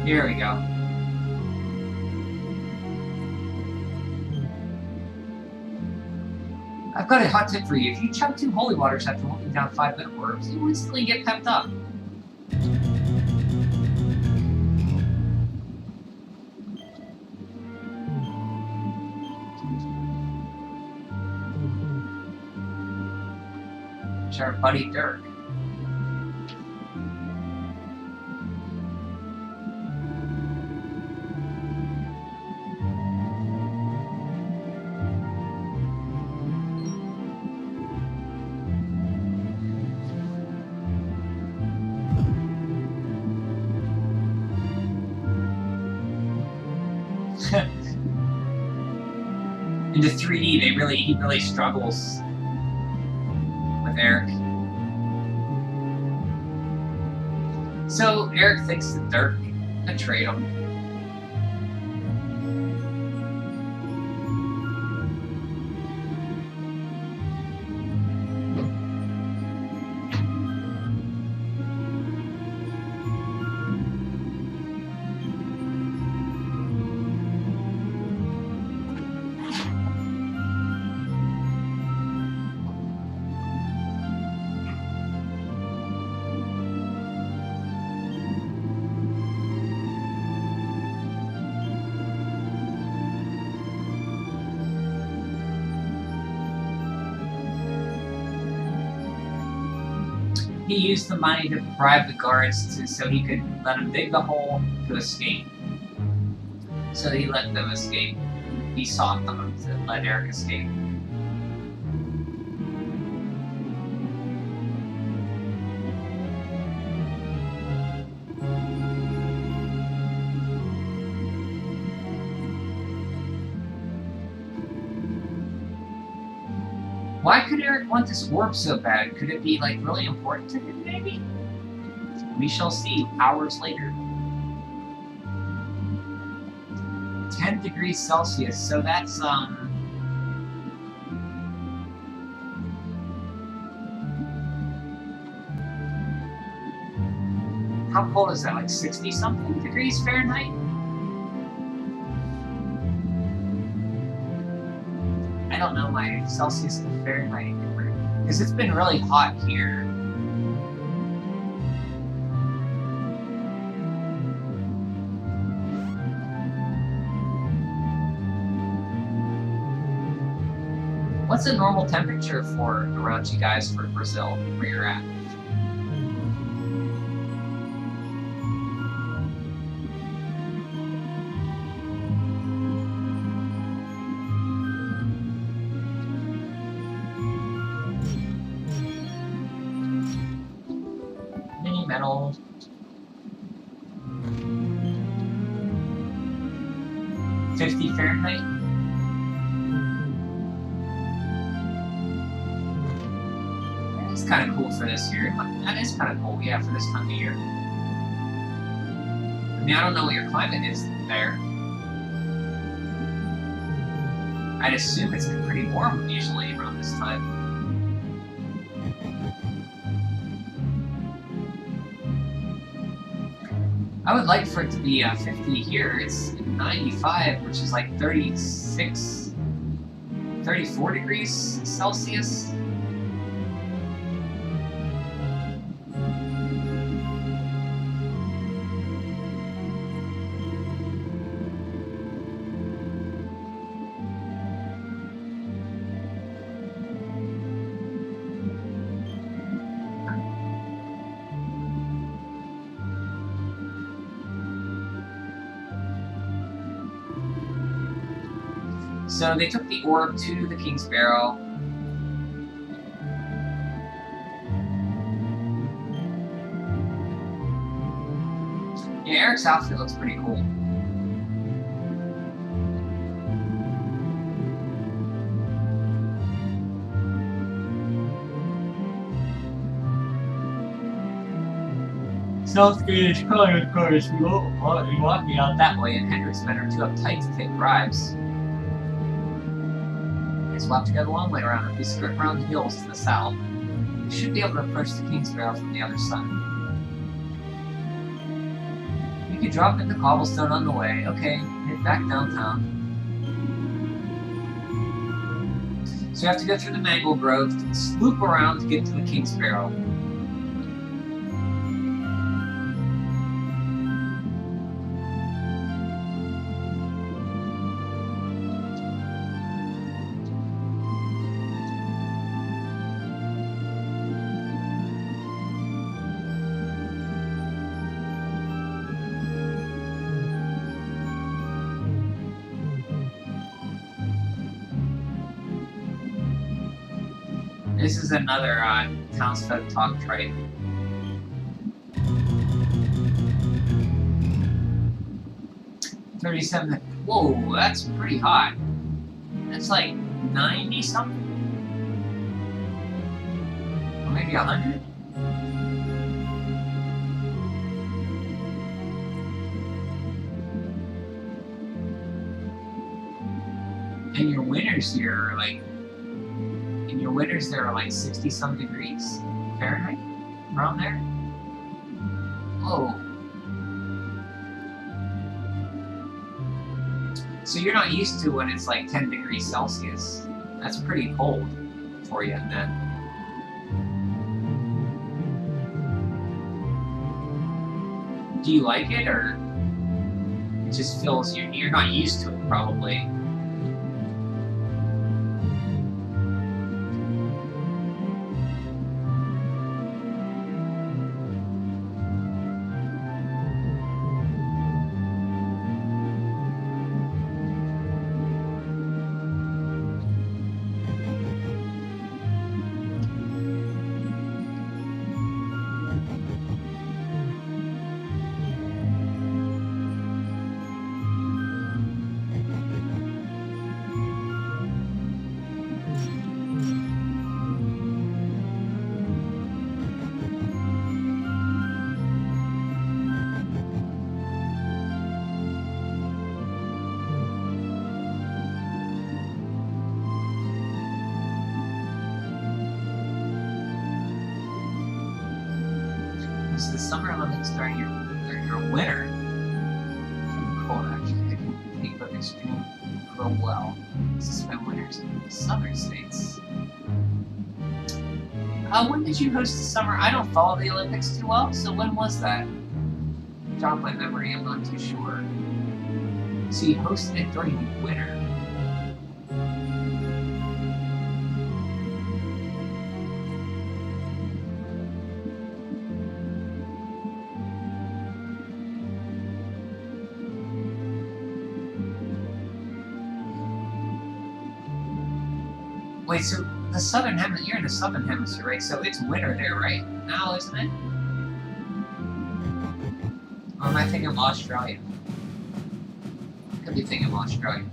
Here we go. I've got a hot tip for you. If you chug 2 holy waters after walking down 5 minute orbs, you will instantly get pepped up. It's our buddy Dirk. Into 3D, he really struggles with Eric. So Eric thinks that Dirk betrayed him. He used the money to bribe the guards so he could let them dig the hole to escape. So he let them escape. He sought them to let Eric escape. Why could Eric want this orb so bad? Could it be, like, really important to him, maybe? We shall see hours later. 10 degrees Celsius, so that's, how cold is that, like 60-something degrees Fahrenheit? I don't know my Celsius to Fahrenheit, because it's been really hot here. What's the normal temperature for around you guys for Brazil, where you're at? Mini metal. $50 Fahrenheit? That's kind of cool for this year. That is kind of cool, yeah, for this time of year. I mean, I don't know what your climate is there. I'd assume it's pretty warm usually around this time. I would like for it to be 50 here. It's 95, which is like 36, 34 degrees Celsius. So they took the orb to the King's Barrow. Yeah, Eric's outfit looks pretty cool. Southgate is calling, of course. We walking out that way, and Hendrik's men are too uptight to take bribes. We'll have to go the long way around if we skirt around the hills to the south. We should be able to approach the King's Barrow from the other side. We You drop into cobblestone on the way. Okay, head back downtown. So you have to go through the Mangle Grove, loop around to get to the King's Barrel. This is another townsfolk talk trait. $37. Whoa, that's pretty hot. That's like 90 something? Or maybe 100? And your winters here are like, in your winters there are like 60 some degrees Fahrenheit? Around there? Whoa. So you're not used to when it's like 10 degrees Celsius. That's pretty cold for you then. Do you like it, or it just feels you're not used to it probably? The Summer Olympics during your winter. Pretty cold actually. They can both extreme grow well. Suspend winters in the southern states. When did you host the summer? I don't follow the Olympics too well, so when was that? Jog my memory, I'm not too sure. So you hosted it during the winter. Wait, so the southern hemisphere, you're in the southern hemisphere, right? So it's winter there, right? Now, isn't it? Or am I thinking of Australia? Could be thinking of Australia.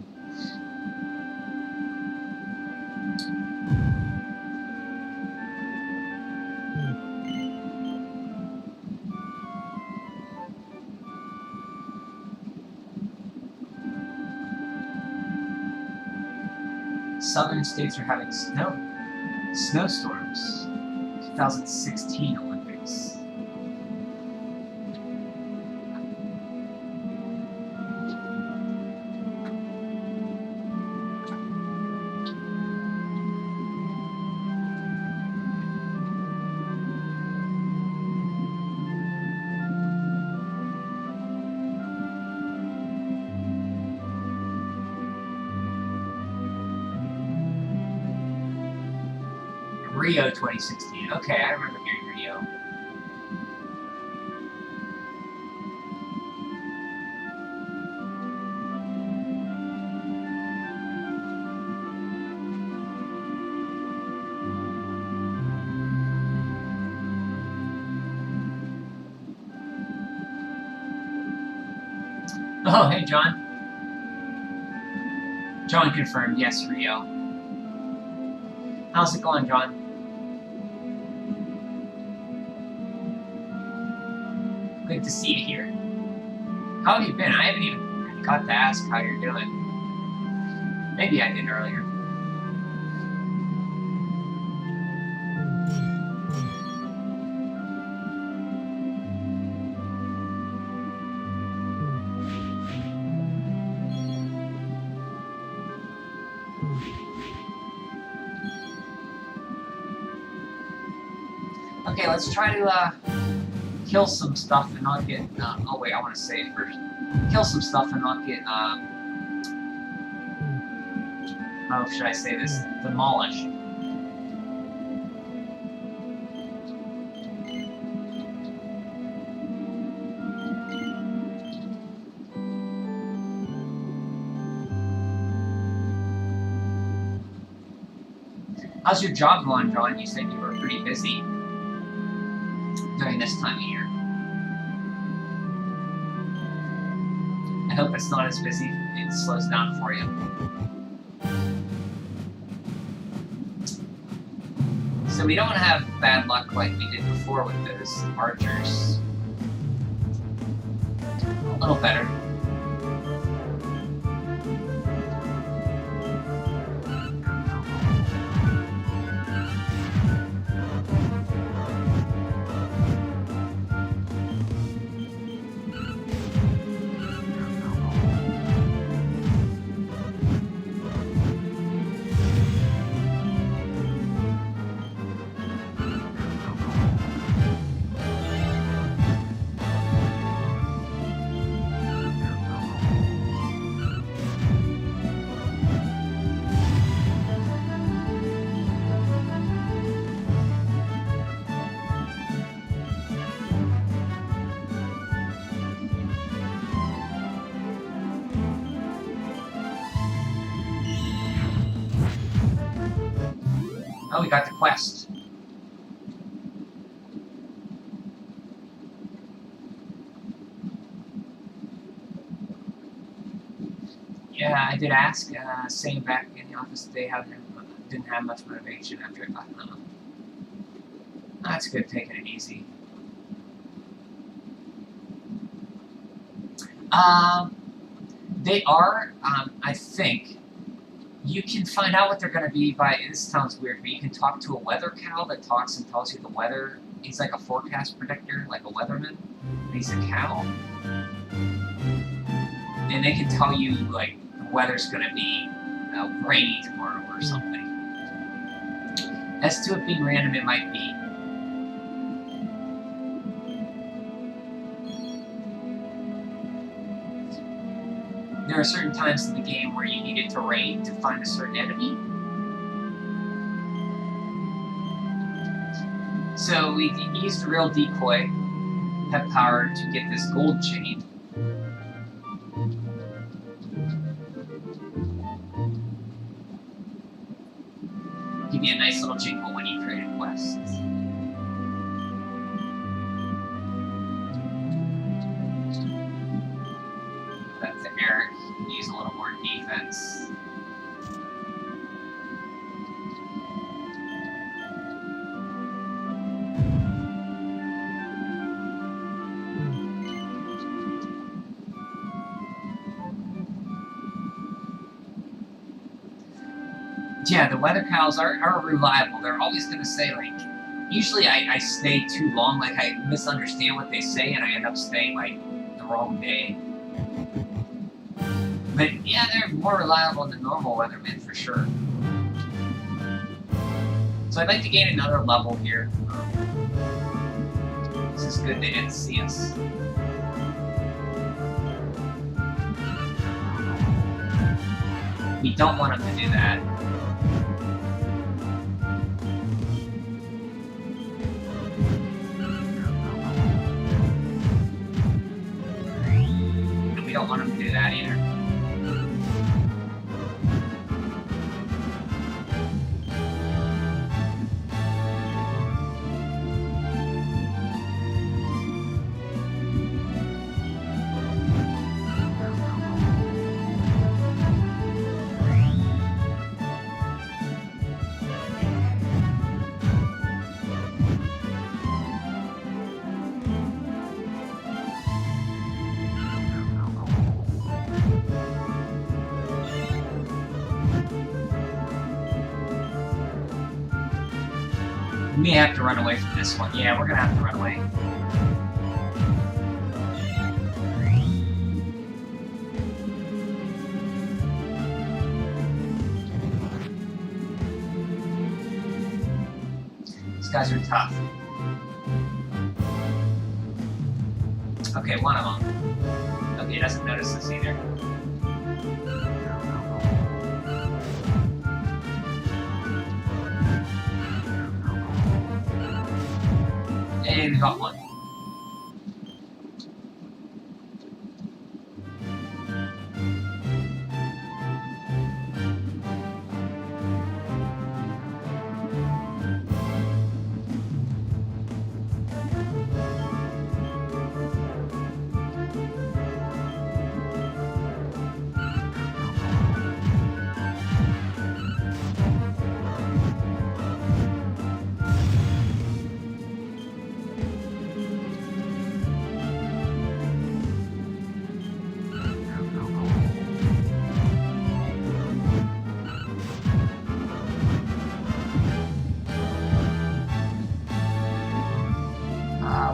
Southern states are having snowstorms. 2016 Olympics. Rio 2016. Okay, I remember hearing Rio. Oh, hey, John. John confirmed, yes, Rio. How's it going, John? Good to see you here. How have you been? I haven't even got to ask how you're doing. Maybe I did earlier. Okay, let's try to kill some stuff and not get. Oh wait, I want to save first. Kill some stuff and not get. How should I say this? Demolished. How's your job going, John? You said you were pretty busy during this time of year. I hope it's not as busy. It slows down for you. So we don't have bad luck like we did before with those archers. A little better. Oh, we got the quest. Yeah, I did ask, saying back in the office they didn't have much motivation after I got them. That's good, taking it easy. They are, I think. You can find out what they're going to be by, this sounds weird, but you can talk to a weather cow that talks and tells you the weather. He's like a forecast predictor, like a weatherman. He's a cow. And they can tell you, like, the weather's going to be rainy tomorrow or something. As to it being random, it might be. There are certain times in the game where you need it to rain to find a certain enemy. So we used a real decoy, pep power, to get this gold chain. Give you a nice little jingle when you create a quest. That's to Eric. Use a little more defense. Yeah, the weather cows are reliable. They're always going to say, like, usually I stay too long, like I misunderstand what they say and I end up staying, like, the wrong day. But yeah, they're more reliable than normal weathermen for sure. So I'd like to gain another level here. This is good they didn't see us. We don't want them to do that. And we don't want them to do that either. We may have to run away from this one. Yeah, we're gonna have to run away. These guys are tough. Okay, one of them. Okay, he doesn't notice us either. And we got one.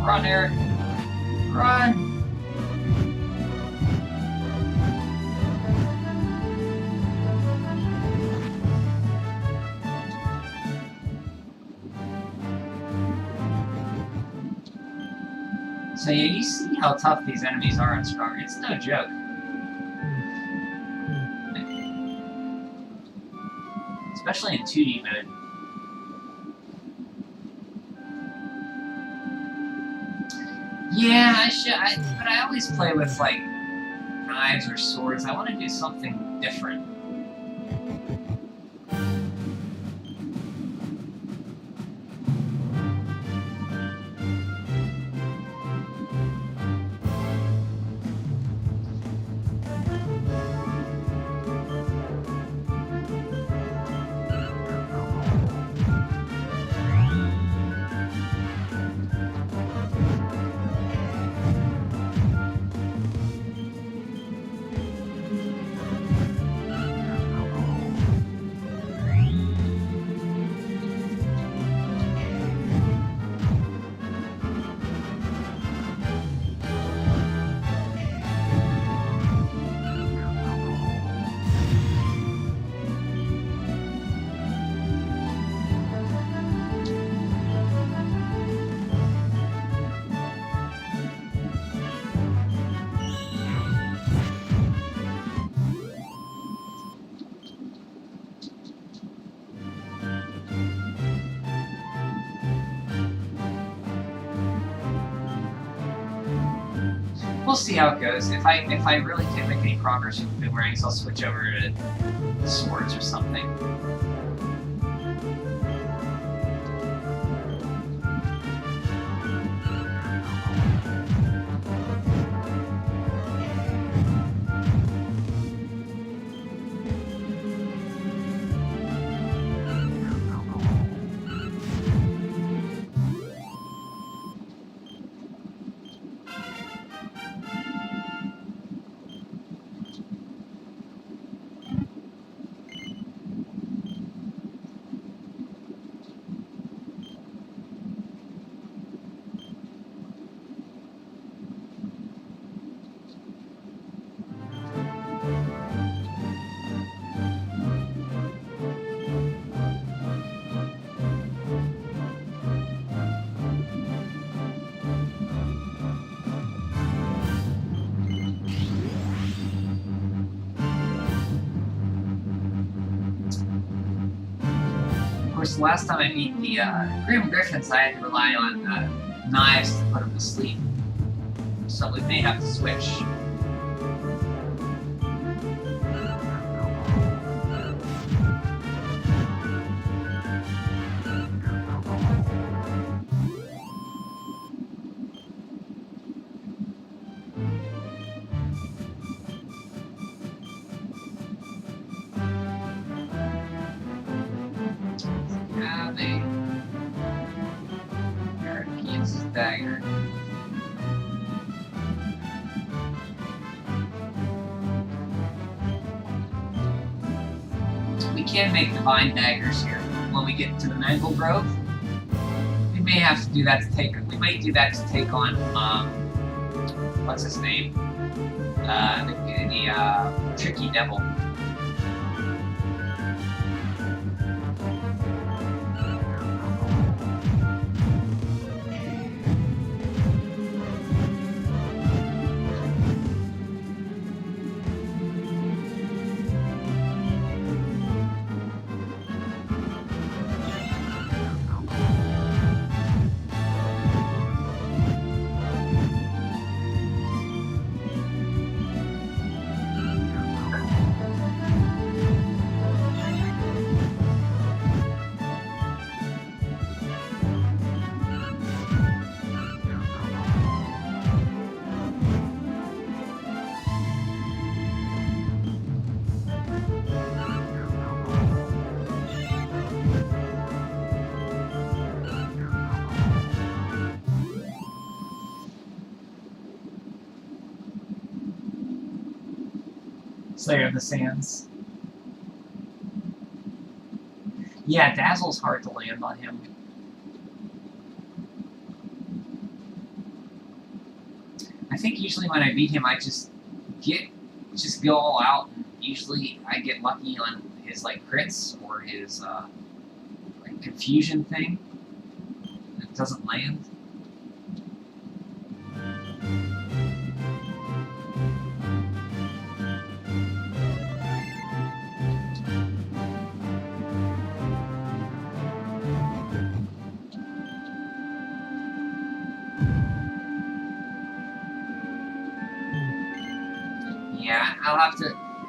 Run, Eric. Run. So yeah, you see how tough these enemies are on Stronger. It's no joke. Especially in 2D mode. Yeah, but I always play with, like, knives or swords. I want to do something different. We'll see how it goes. If I really can't make any progress with boomerangs, I'll switch over to swords or something. Of course, the last time I beat the Grim Griffins, I had to rely on knives to put them to sleep. So we may have to switch. Dagger. We can make divine daggers here when we get to the Mangle Grove. We may have to do that to take. We might do that to take on what's his name? The tricky devil. Slayer of the Sands. Yeah, Dazzle's hard to land on him. I think usually when I beat him, I just go all out, and usually I get lucky on his like crits or his like confusion thing. It doesn't land. Yeah,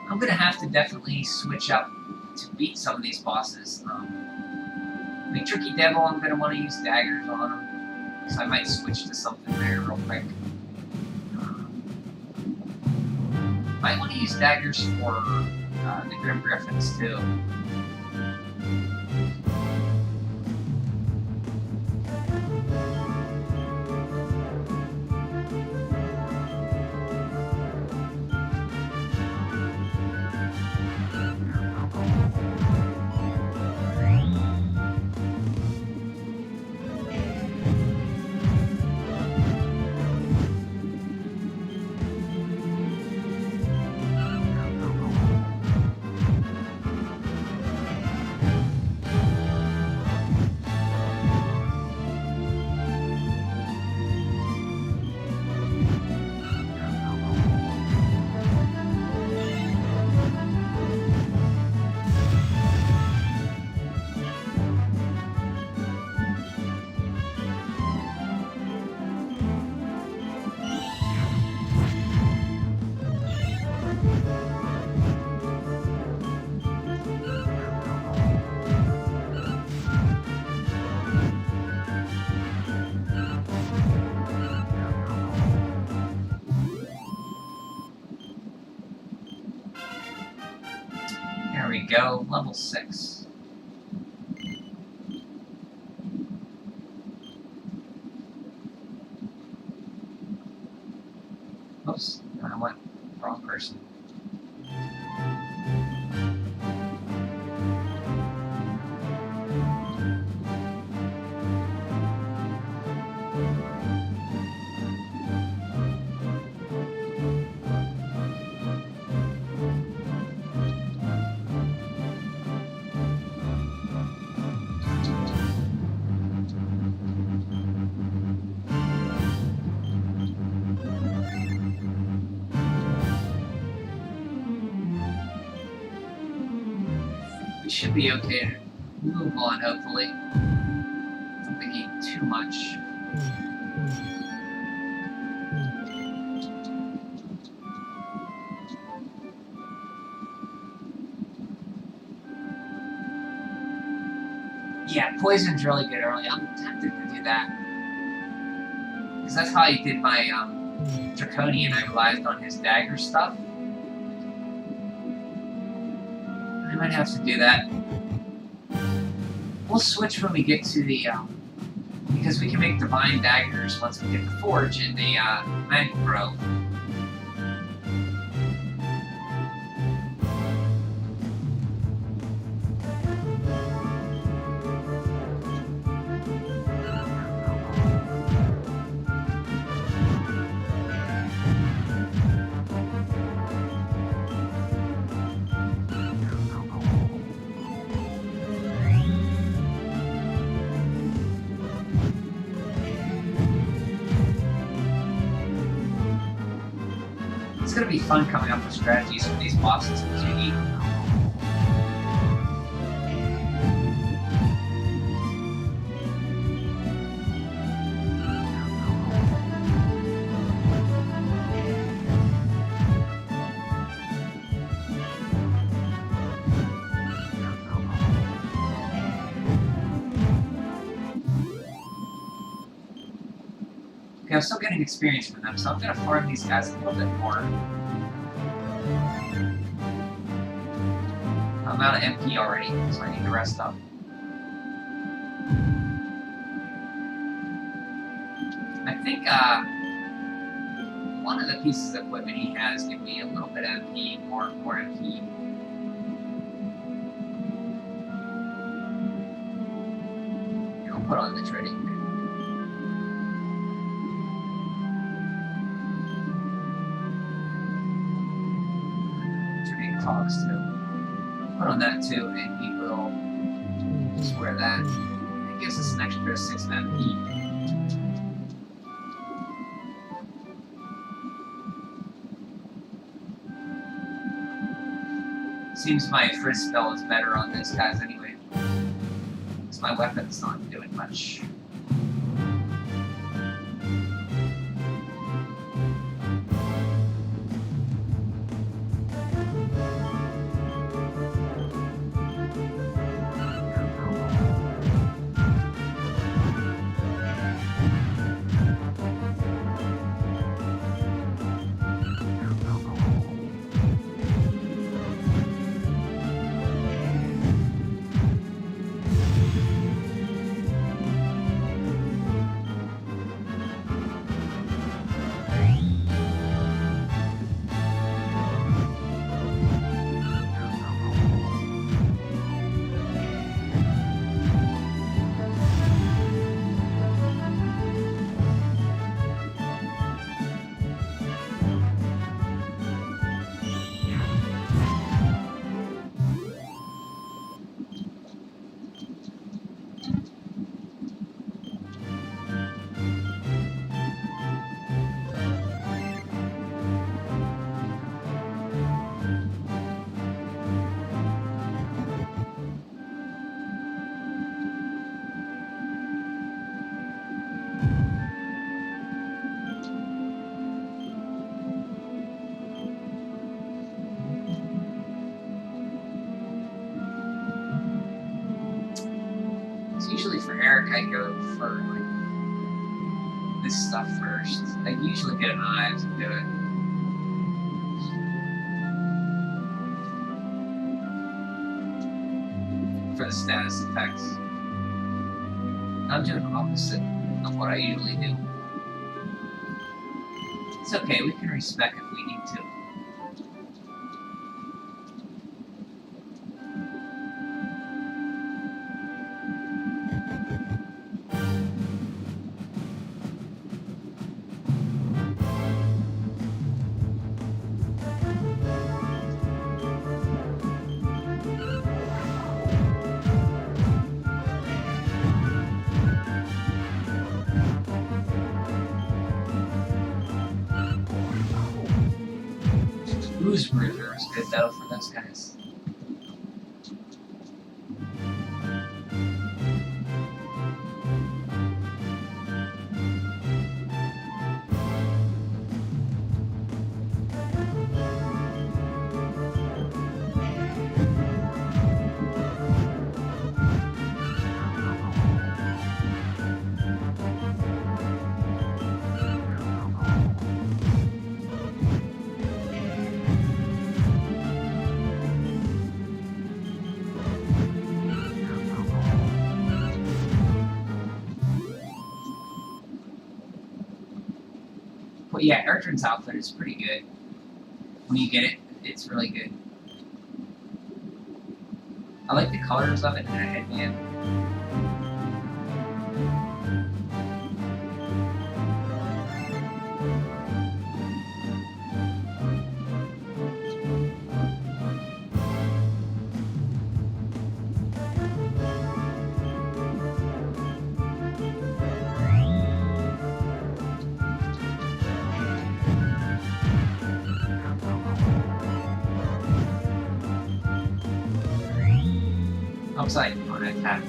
I'm gonna have to definitely switch up to beat some of these bosses. I mean, Tricky Devil, I'm gonna want to use daggers on him, so I might switch to something there real quick. Might want to use daggers for the Grim Griffins too. There we go, level 6. Oops, I went wrong person. We should be okay to move on, hopefully. I'm thinking too much. Yeah, poison's really good early. I'm tempted to do that. Because that's how I did my Draconian. I relied on his dagger stuff. I might have to do that. We'll switch when we get to the, because we can make divine daggers once we get the forge in the Magic Grove. It's gonna be fun coming up with strategies for these bosses in 2D. Okay, I'm still getting experience from them, so I'm gonna farm these guys a little bit more. I'm out of MP already, so I need to rest up. I think, one of the pieces of equipment he has give me a little bit of MP, more MP. I'll put on the trading. Trading talks too. Put on that too, and he will square that. It gives us an extra 6 MP. Seems my frizz spell is better on this guys anyway. Because my weapon's not doing much. Usually for Eric, I go for like this stuff first. I usually get knives and do it. For the status effects. I'm doing the opposite of what I usually do. It's okay, we can respec if we need to. Bruiser is good though for those guys. But yeah, Ertrin's outfit is pretty good. When you get it, it's really good. I like the colors of it and the headband. Upside on attack.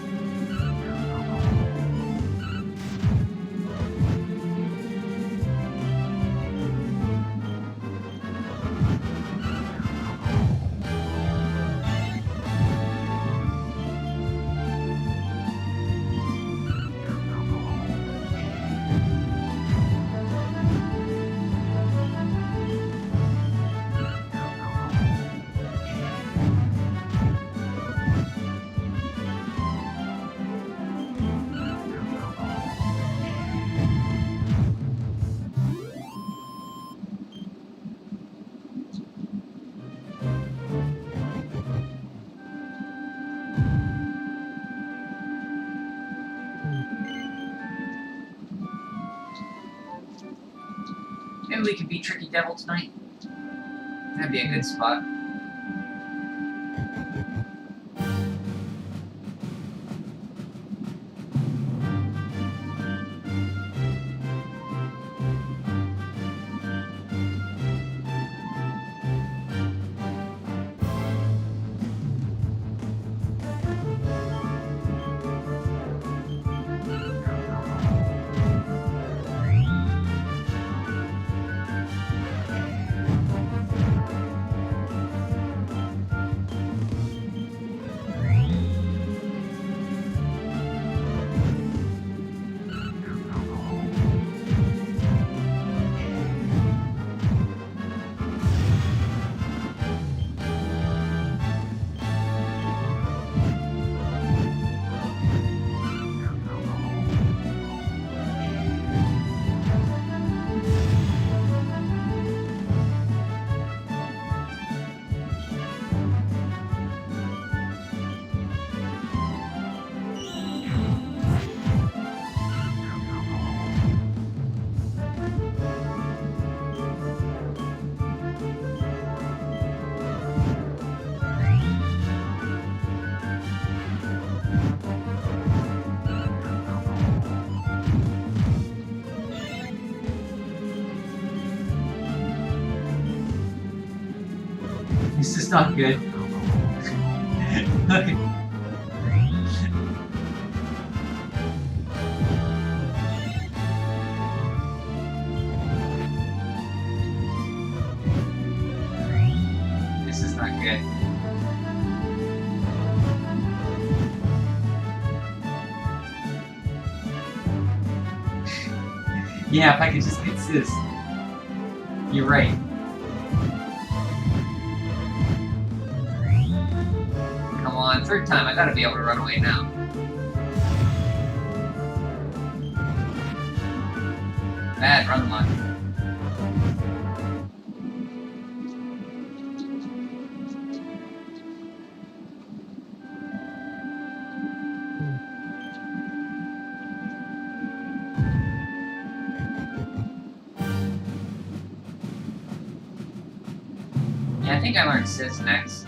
we could beat Tricky Devil tonight. That'd be a good spot. This is not good. Okay. This is not good. Yeah, if I could just get this. You're right. Come on, third time, I gotta be able to run away now. Bad run luck. Yeah, I think I learned Sis next.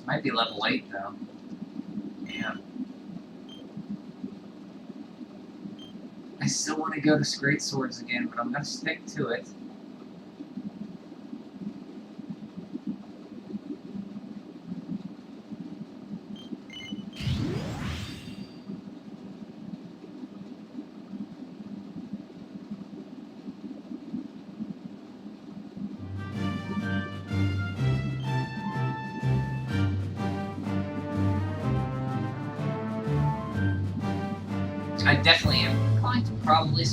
Might be level 8 though. Yeah. I still want to go to Great Swords again, but I'm gonna stick to it. I definitely am going to probably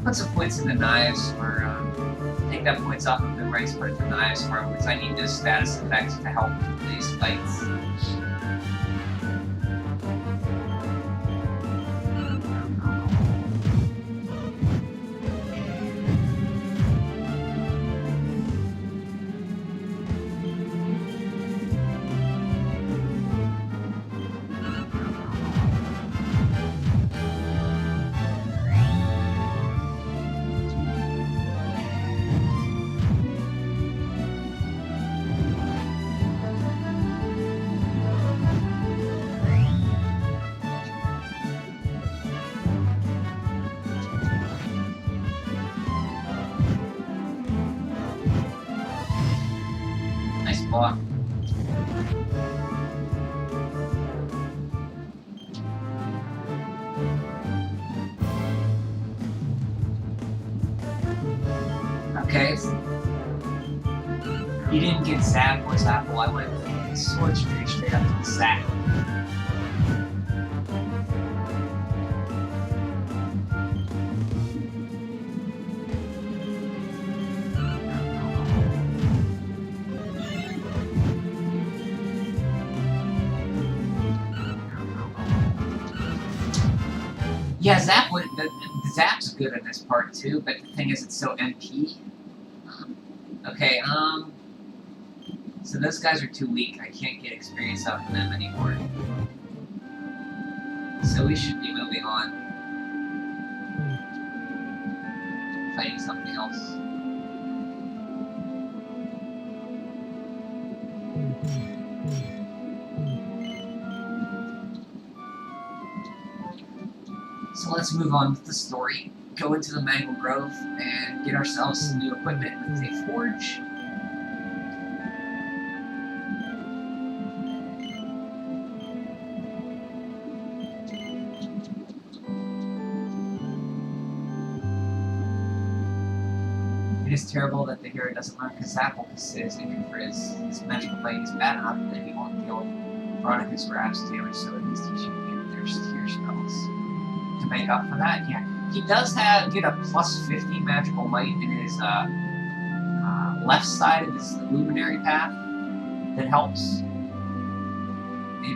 put some points in the knives, or take that points off of Boomerangs, put it to knives for him, because I need those status effects to help these fights. Nice block. Okay. You didn't get Zap or Zapple. I went Sword Street straight up to the Zap. Yeah, Zap would. The Zap's good in this part too, but the thing is, it's so MP. Okay, so those guys are too weak. I can't get experience out of them anymore. So we should be moving on. Fighting something else. So let's move on with the story. Go into the Mangle Grove and get ourselves some new equipment with a forge. It is terrible that the hero doesn't learn Kazapple because his magical blade is bad enough that he won't deal Veronica's grabs damage, so he's teaching him their tear spells. To make up for that, yeah. He does get a plus 50 magical might in his left side of his luminary path that helps.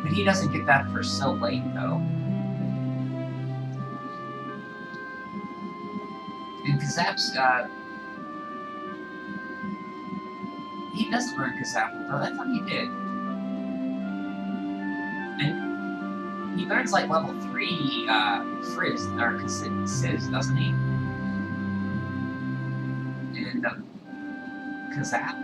But he doesn't get that for so late, though. And Kazap's he doesn't learn Kazapple, though. I thought he did. And he learns like level 3 Frizz, or Sizz, doesn't he? And Kazap.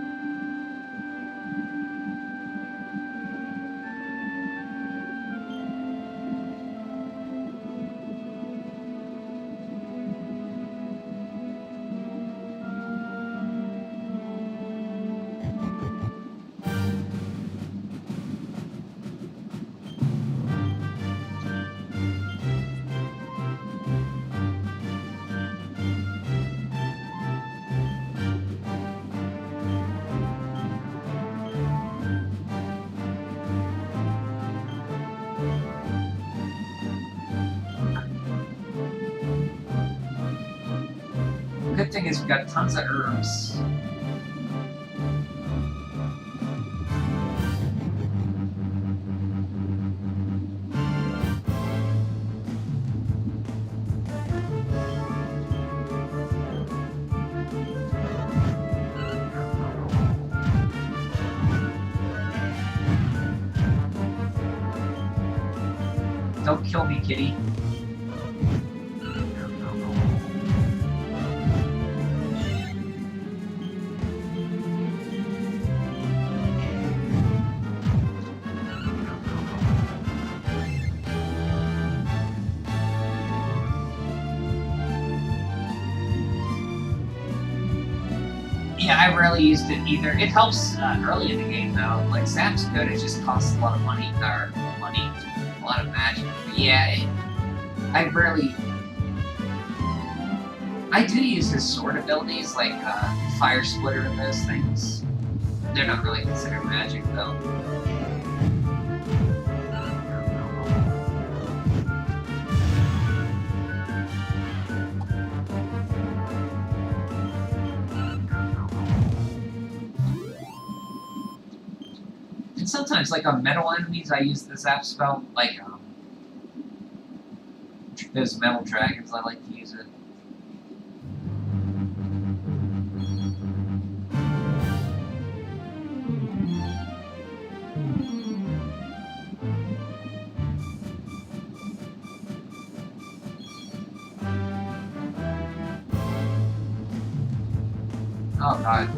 The good thing is we've got tons of herbs. Don't kill me, kitty. Yeah, I rarely used it either. It helps early in the game though. Like Zap's good, it just costs a lot of money, a lot of magic. But yeah, I do use his sword abilities, like Fire Splitter and those things. They're not really considered magic though. And sometimes, like on metal enemies, I use the Zap spell, like those metal dragons, I like to use it. Oh god.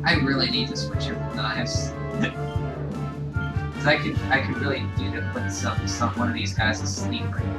I really need to switch over to knives. Cause I could really do to put one of these guys to sleep right now.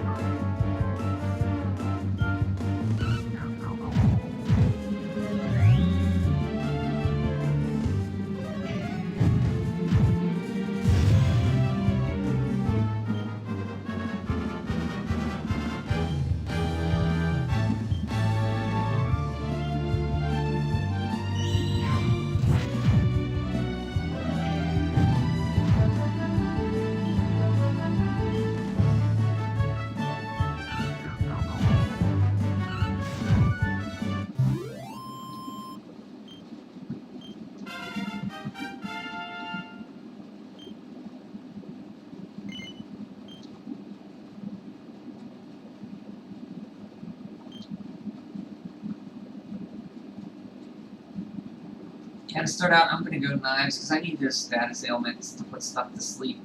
Yeah, to start out, I'm gonna go knives because I need those status ailments to put stuff to sleep.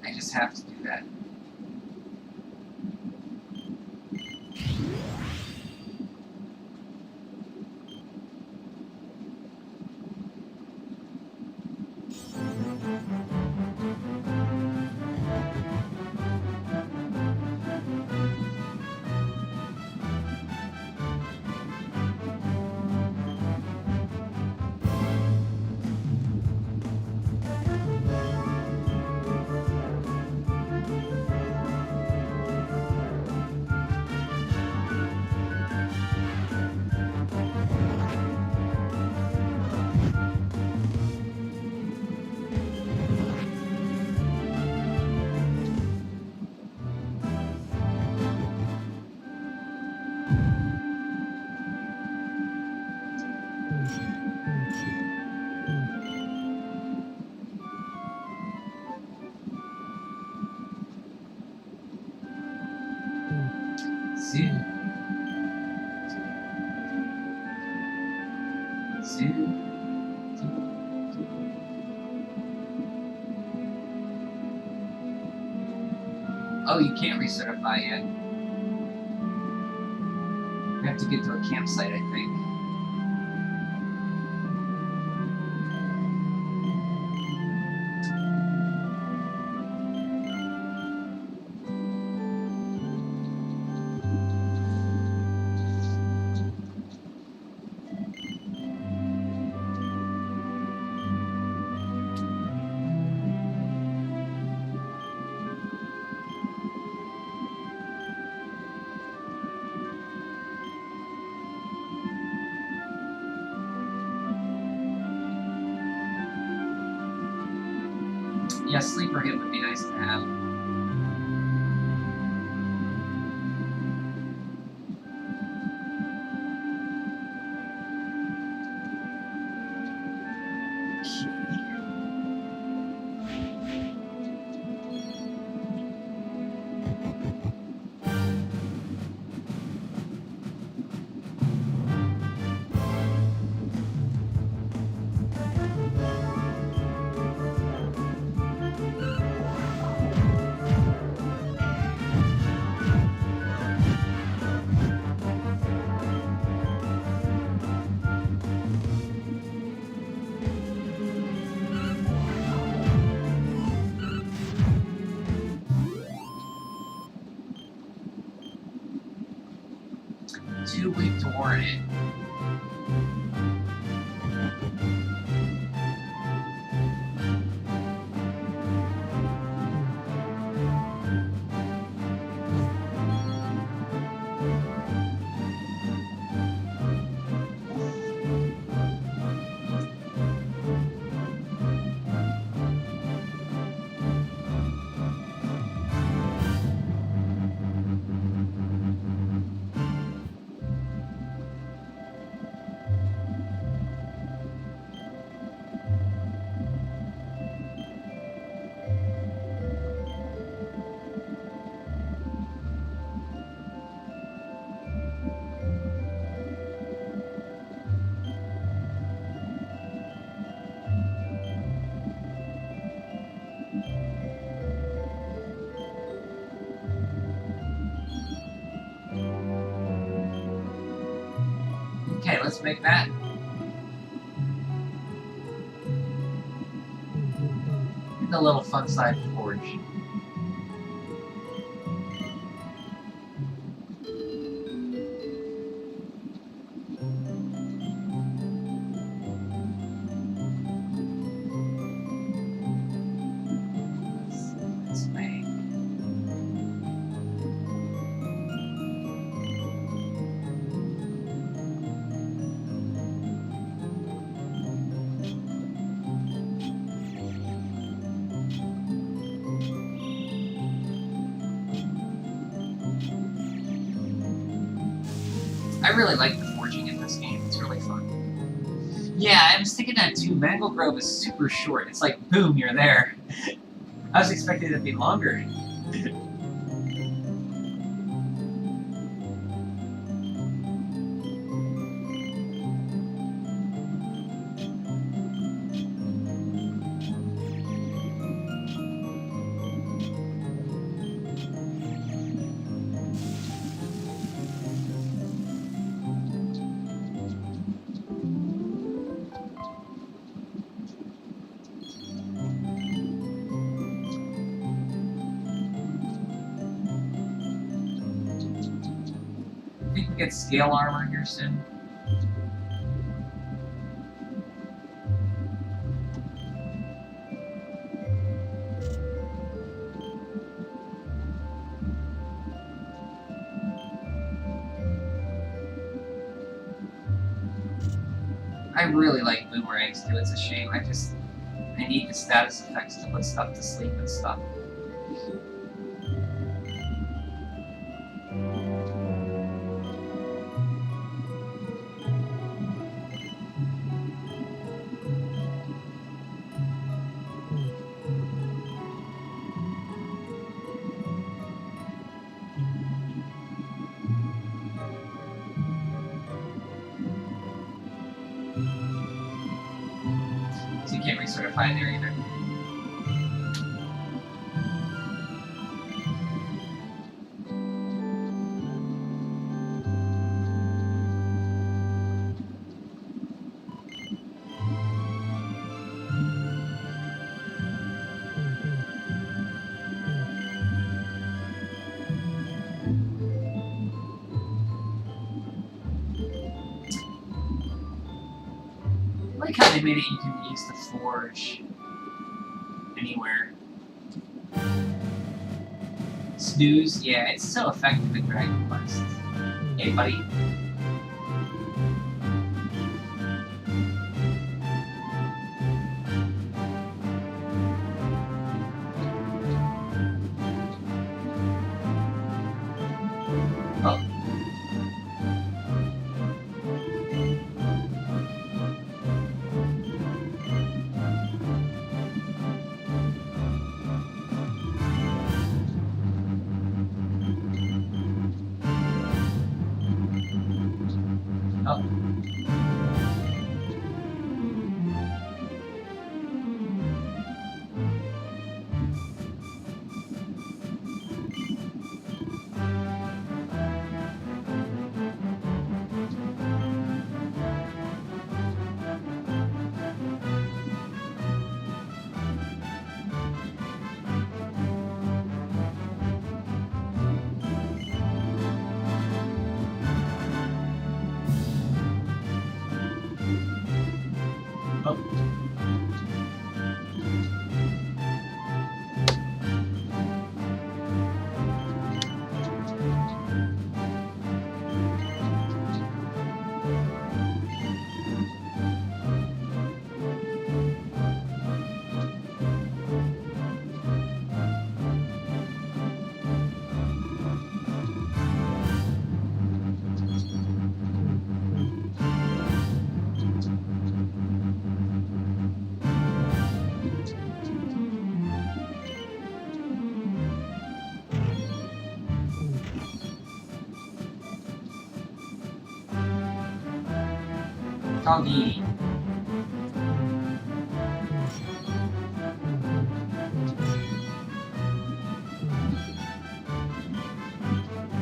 I just have to do that. Zoo. Zoo. Oh, you can't recertify yet. We have to get to a campsite, I think. Yeah, sleeper hit would be nice to have. Too weak to warrant it. Okay, let's make that. The little fun side forge. Let's make. I really like the forging in this game. It's really fun. Yeah, I was thinking that too. Mangle Grove is super short. It's like, boom, you're there. I was expecting it to be longer. get scale armor here soon. I really like boomerangs too, it's a shame. I need the status effects to put stuff to sleep and stuff. So you can't recertify there either. I like how they made it you can use the forge anywhere. Snooze, yeah, it's so effective in Dragon Quest. Hey, buddy. Oh. Oh. Doggy.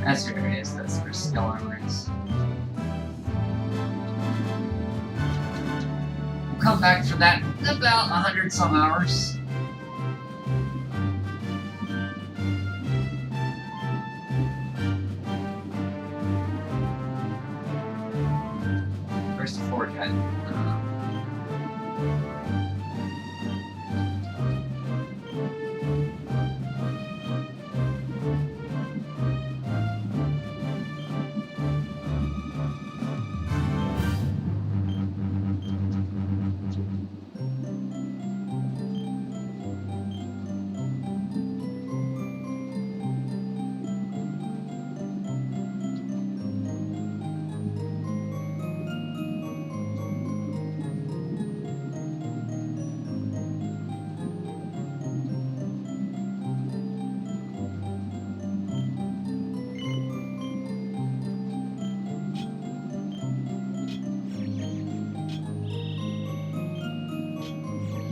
That's where it is, that's where skill armor is. We'll come back for that in about 100 some hours. Where's the forge at?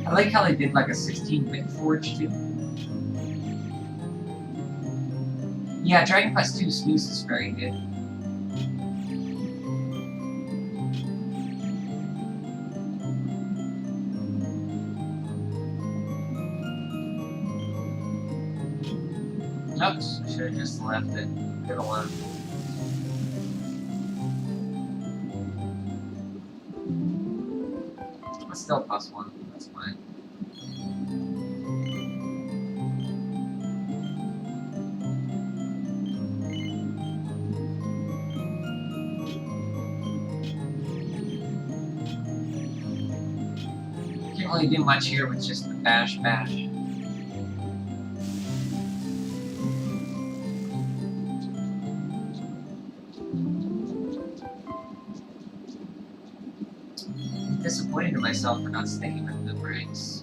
I like how they did like a 16-bit forge too. Yeah, Dragon Quest II Snooze is very good. Oops, I should have just left it alone. It's still +1. That's fine. Can't really do much here with just the bash. I'm disappointed in myself for not sticking with the brakes.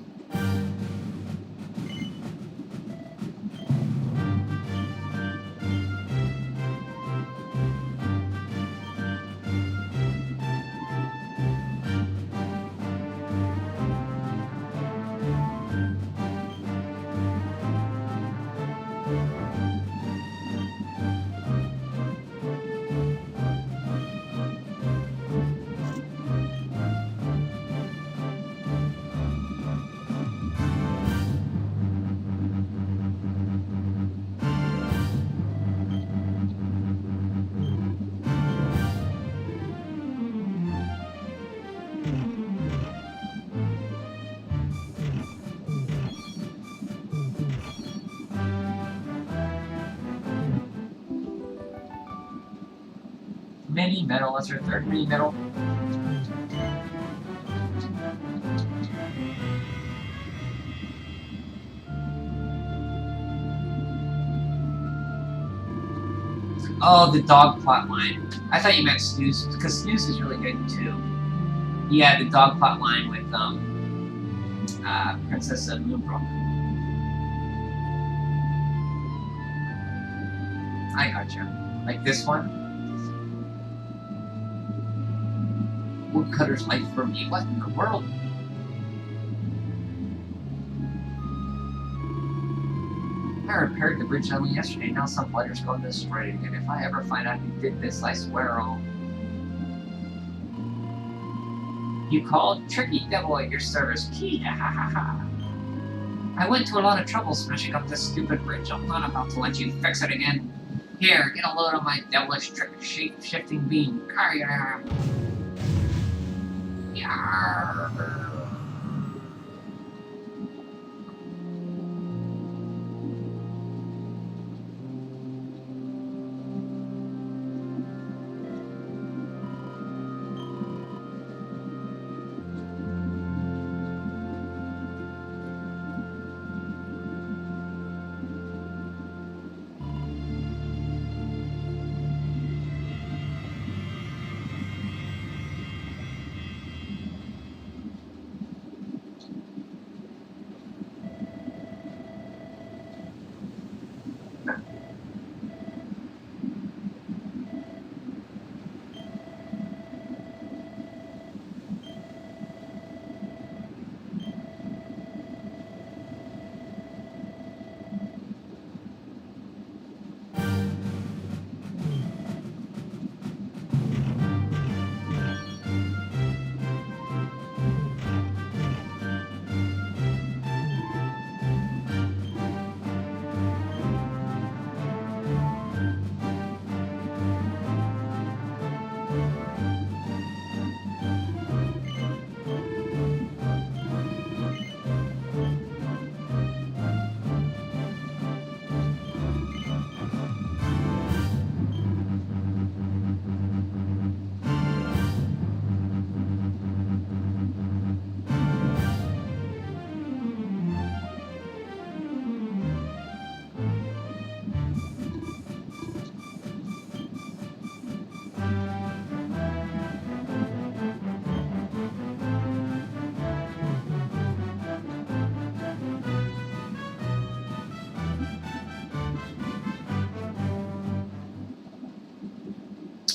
Mini medal, that's our third mini medal. Oh, the dog plot line. I thought you meant Snooze, because Snooze is really good too. Yeah, the dog plot line with Princess of Moonbrook. I gotcha. Like this one? Woodcutter's life for me. What in the world? I repaired the bridge only yesterday. Now some blighters going to destroy it again. If I ever find out who did this, I swear I'll... You called? Tricky devil at your service. Key, ha ha ha ha. I went to a lot of trouble smashing up this stupid bridge. I'm not about to let you fix it again. Here, get a load of my devilish shape-shifting beam. Yarr. Yarr.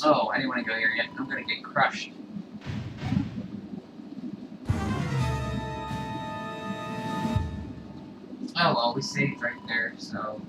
Oh, I didn't want to go here yet. I'm gonna get crushed. Oh well, we saved right there, so...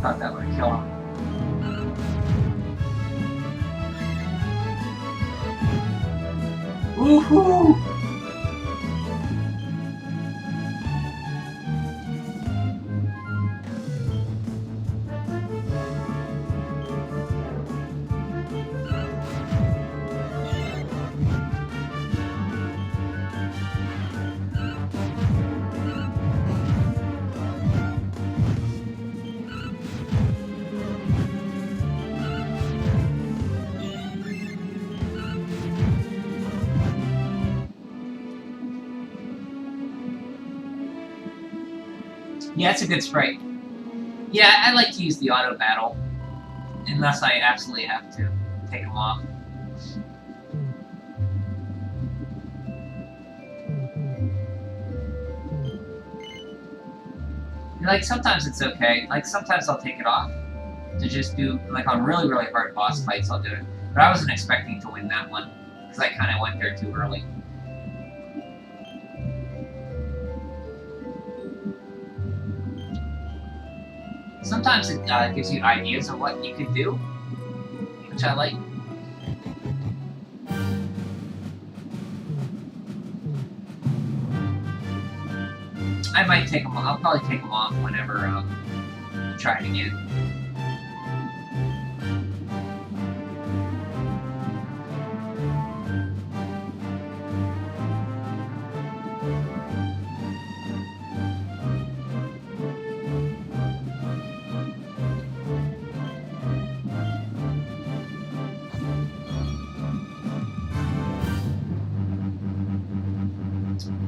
thought that would kill him. Woohoo! Yeah, it's a good sprite. Yeah, I like to use the auto battle, unless I absolutely have to take them off. Like, sometimes it's okay. Like, sometimes I'll take it off to just do, like, on really, really hard boss fights, I'll do it. But I wasn't expecting to win that one, because I kind of went there too early. Sometimes it gives you ideas of what you could do, which I like. I might take them off. I'll probably take them off whenever I try it again.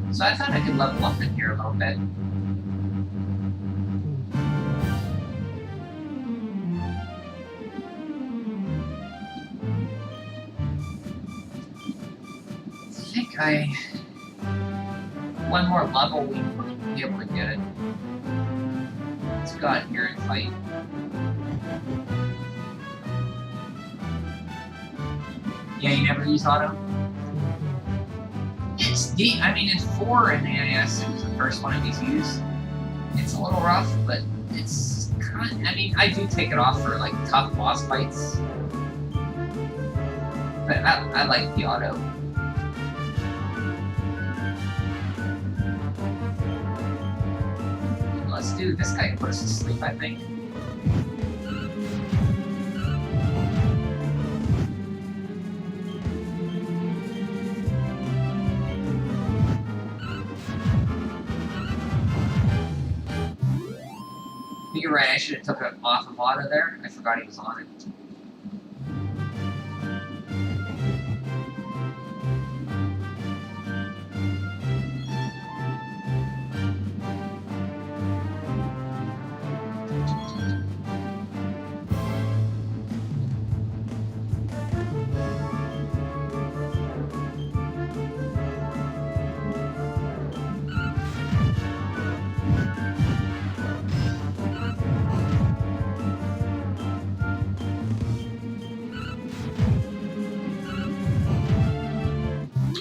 So I thought I could level up in here a little bit. I think one more level we might be able to get it. Let's go out here and fight. Yeah, you never use auto? It's deep. I mean, it's 4 in the NES. It was the first one of these used. It's a little rough, but it's kind of, I mean, I do take it off for like tough boss fights. But I like the auto. Let's do this guy can put us to sleep, I think. You're right, I should have took it off of auto there. I forgot he was on it.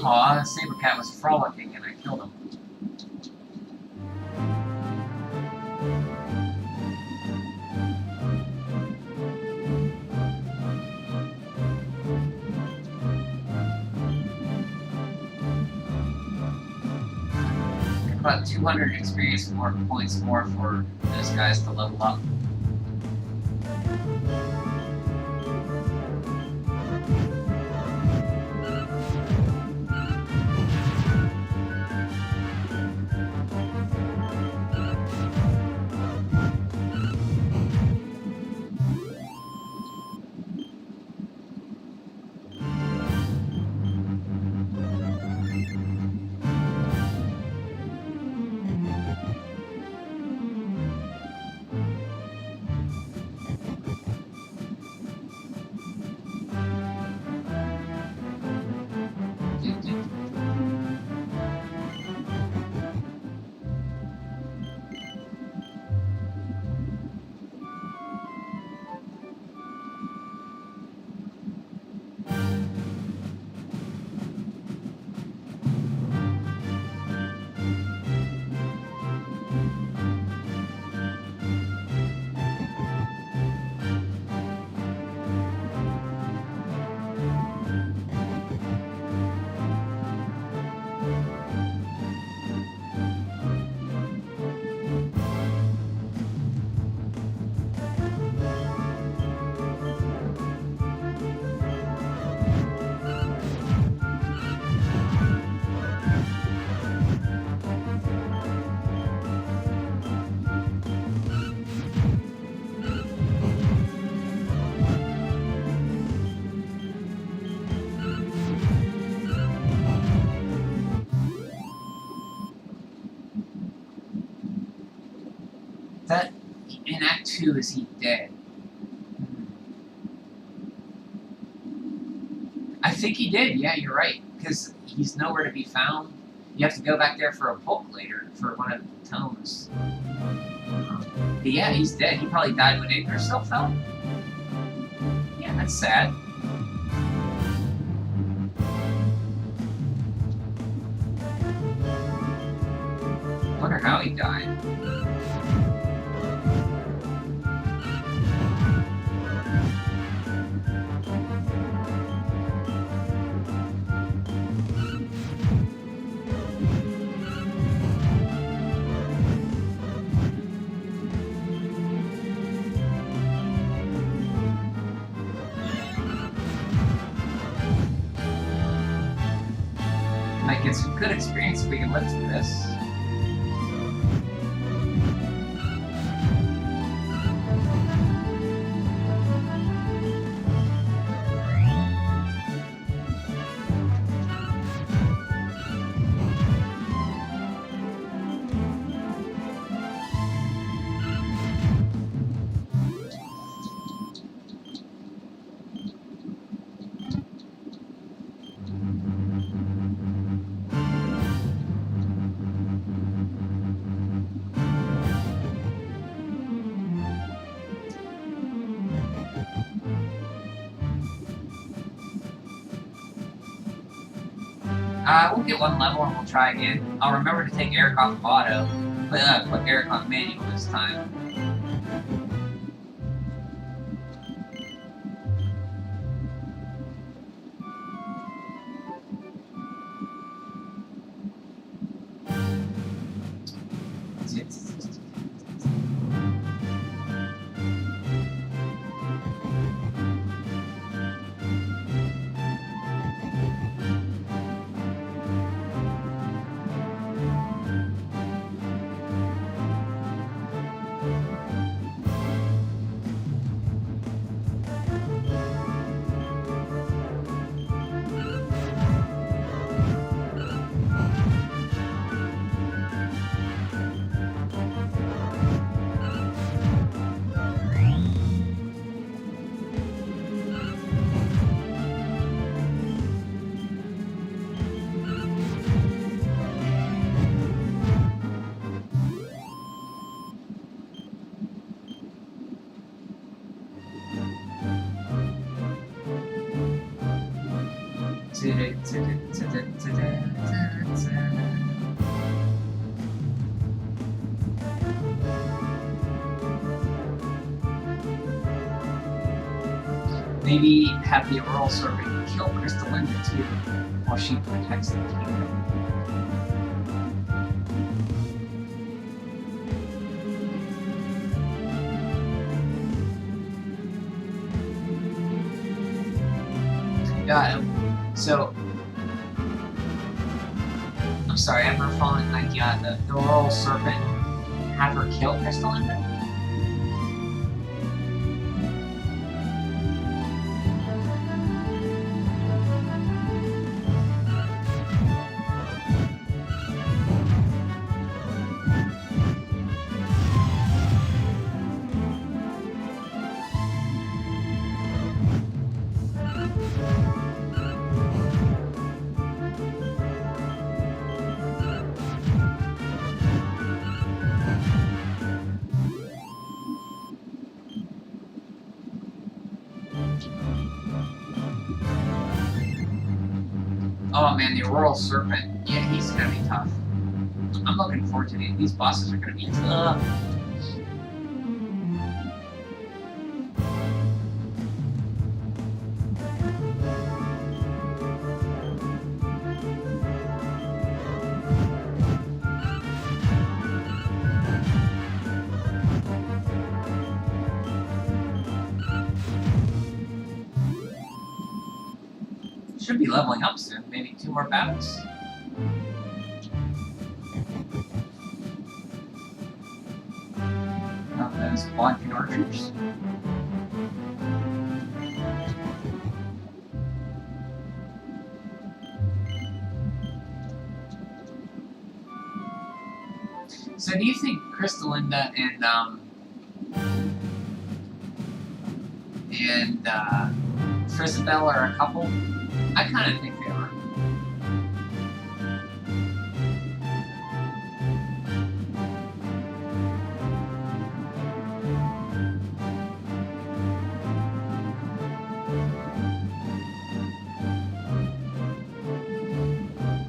Aw, the Saber Cat was frolicking and I killed him. About 200 experience points more for those guys to level up. That in Act 2, is he dead? I think he did. Yeah, you're right. Because he's nowhere to be found. You have to go back there for a book later for one of the tomes. But yeah, he's dead. He probably died when Igor still fell. Yeah, that's sad. Wonder how he died. Might get some good experience if we can live through this. We'll get one level and we'll try again. I'll remember to take Eric off of auto. Put Eric on manual this time. Maybe have the Auroral Serpent kill Crystalinda too, while she protects the kingdom. Yeah, so I'm sorry, I'm recalling like the Auroral Serpent have her kill Crystalinda? Oh man, the Auroral Serpent. Yeah, he's gonna be tough. I'm looking forward to these bosses are gonna be tough. Should be leveling up soon. Maybe 2 more battles. Those blocking archers. So do you think Crystalinda and Frisabelle are a couple? I kind of think they are.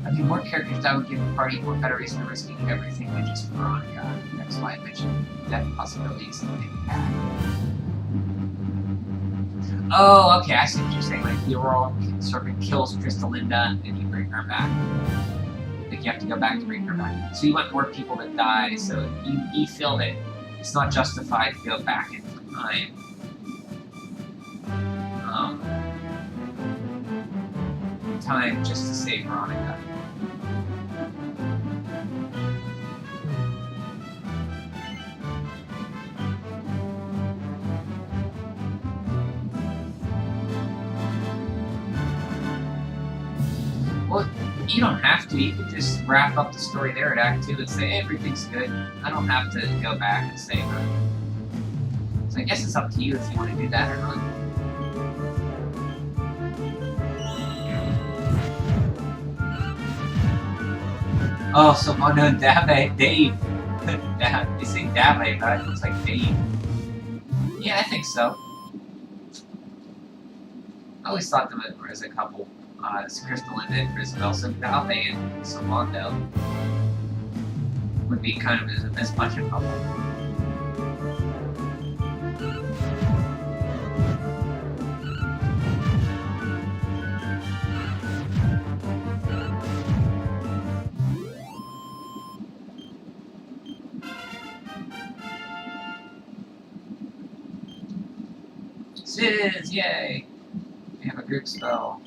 I mean, more characters that would give the party more better reason to risking everything than just Veronica. That's why I mentioned that possibility is something we had. Oh, okay, I see what you're saying. Like, the Aurora sort of kills Crystalinda and you bring her back. Like, you have to go back to bring her back. So you want more people to die, so you feel that it's not justified to go back in time. Time just to save Veronica. Well, you don't have to. You could just wrap up the story there at Act 2 and say, hey, everything's good. I don't have to go back and save her. So I guess it's up to you if you want to do that or not. Oh, Simona and Dave. They say Dave, but it looks like Dave. Yeah, I think so. I always thought them as a couple. Crystalinda and Frisabelle, so Dave and Simona would be kind of as much a couple. Sizz, yay! We have a group spell.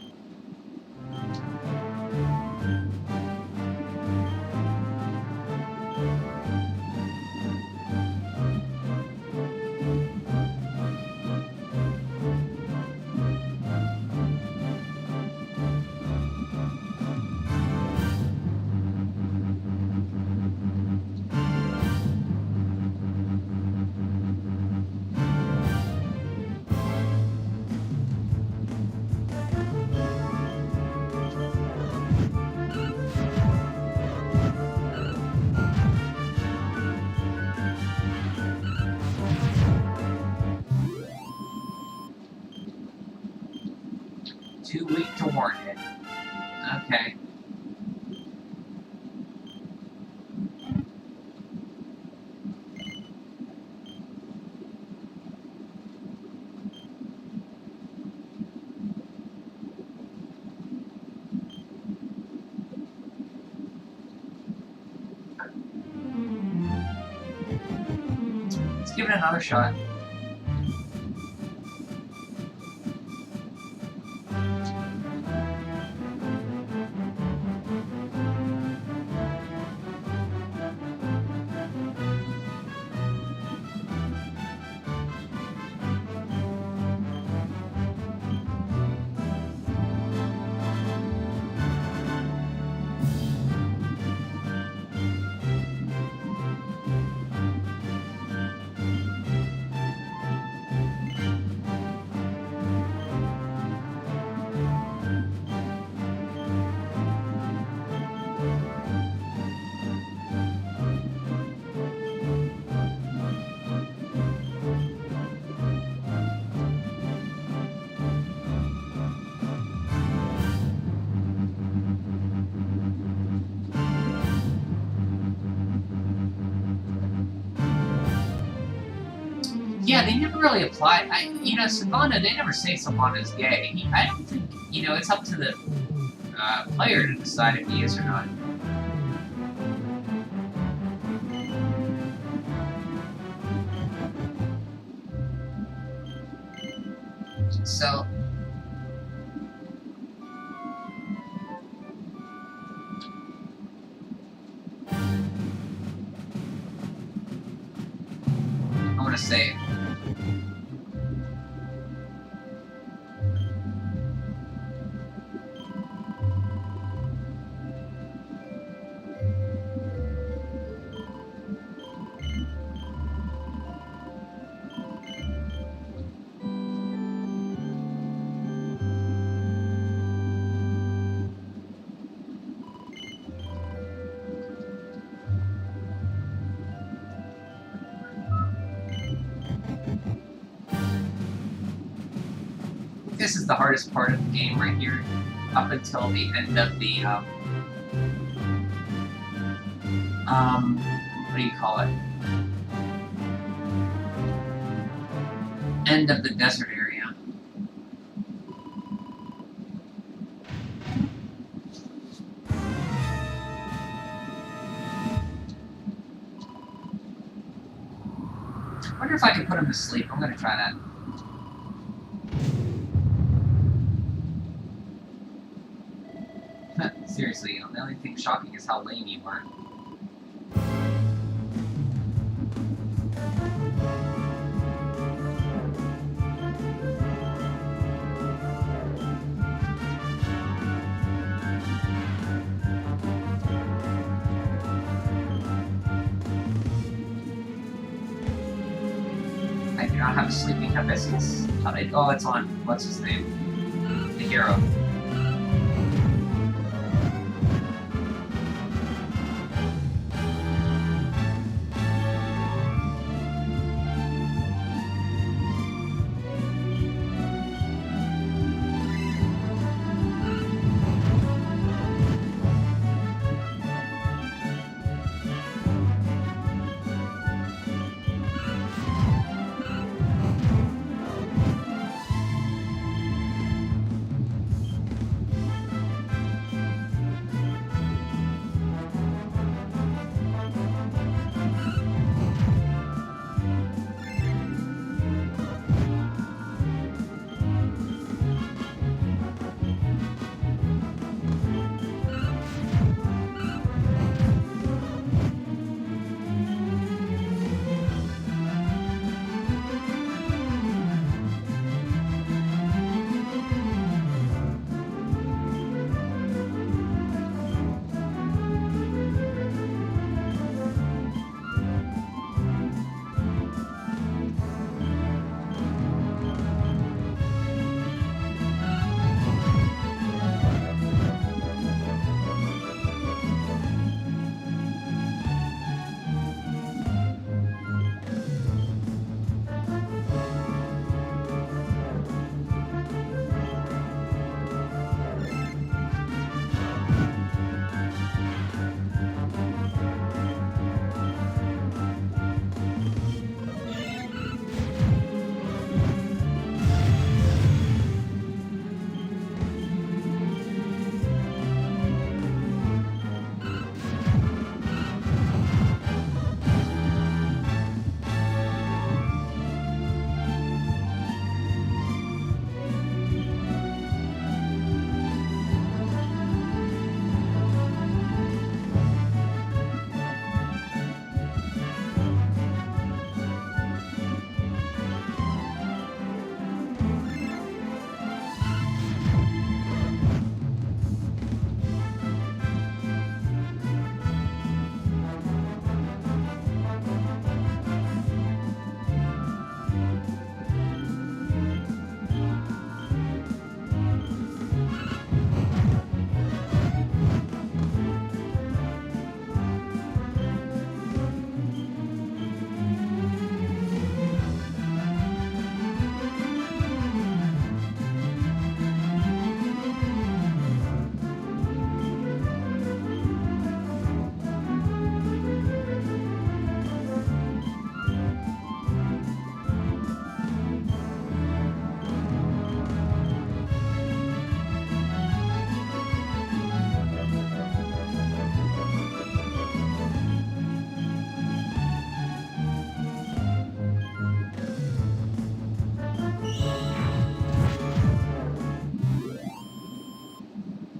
Too weak to warn it. Okay. Let's give it another shot. Yeah, they never really apply. Simona, they never say Simona's gay. I don't think, it's up to the player to decide if he is or not. So... I'm gonna save. this is the hardest part of the game right here, up until the end of the, what do you call it? End of the desert area. I wonder if I can put him to sleep. I'm gonna try that. Seriously, you know, the only thing shocking is how lame you are. I do not have a sleeping hibiscus. Oh, it's on. What's his name? The hero.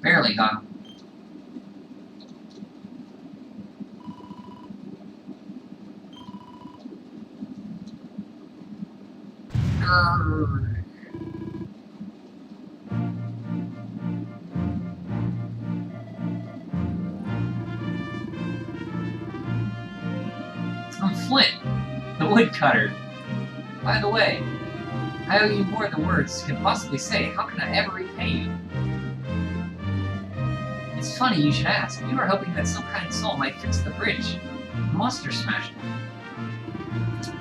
Barely got him. Grrr. I'm Flint, the woodcutter. By the way, I owe you more than words can possibly say. How can I ever repay you? It's funny you should ask. We were hoping that some kind soul might fix the bridge. The monster smashed it.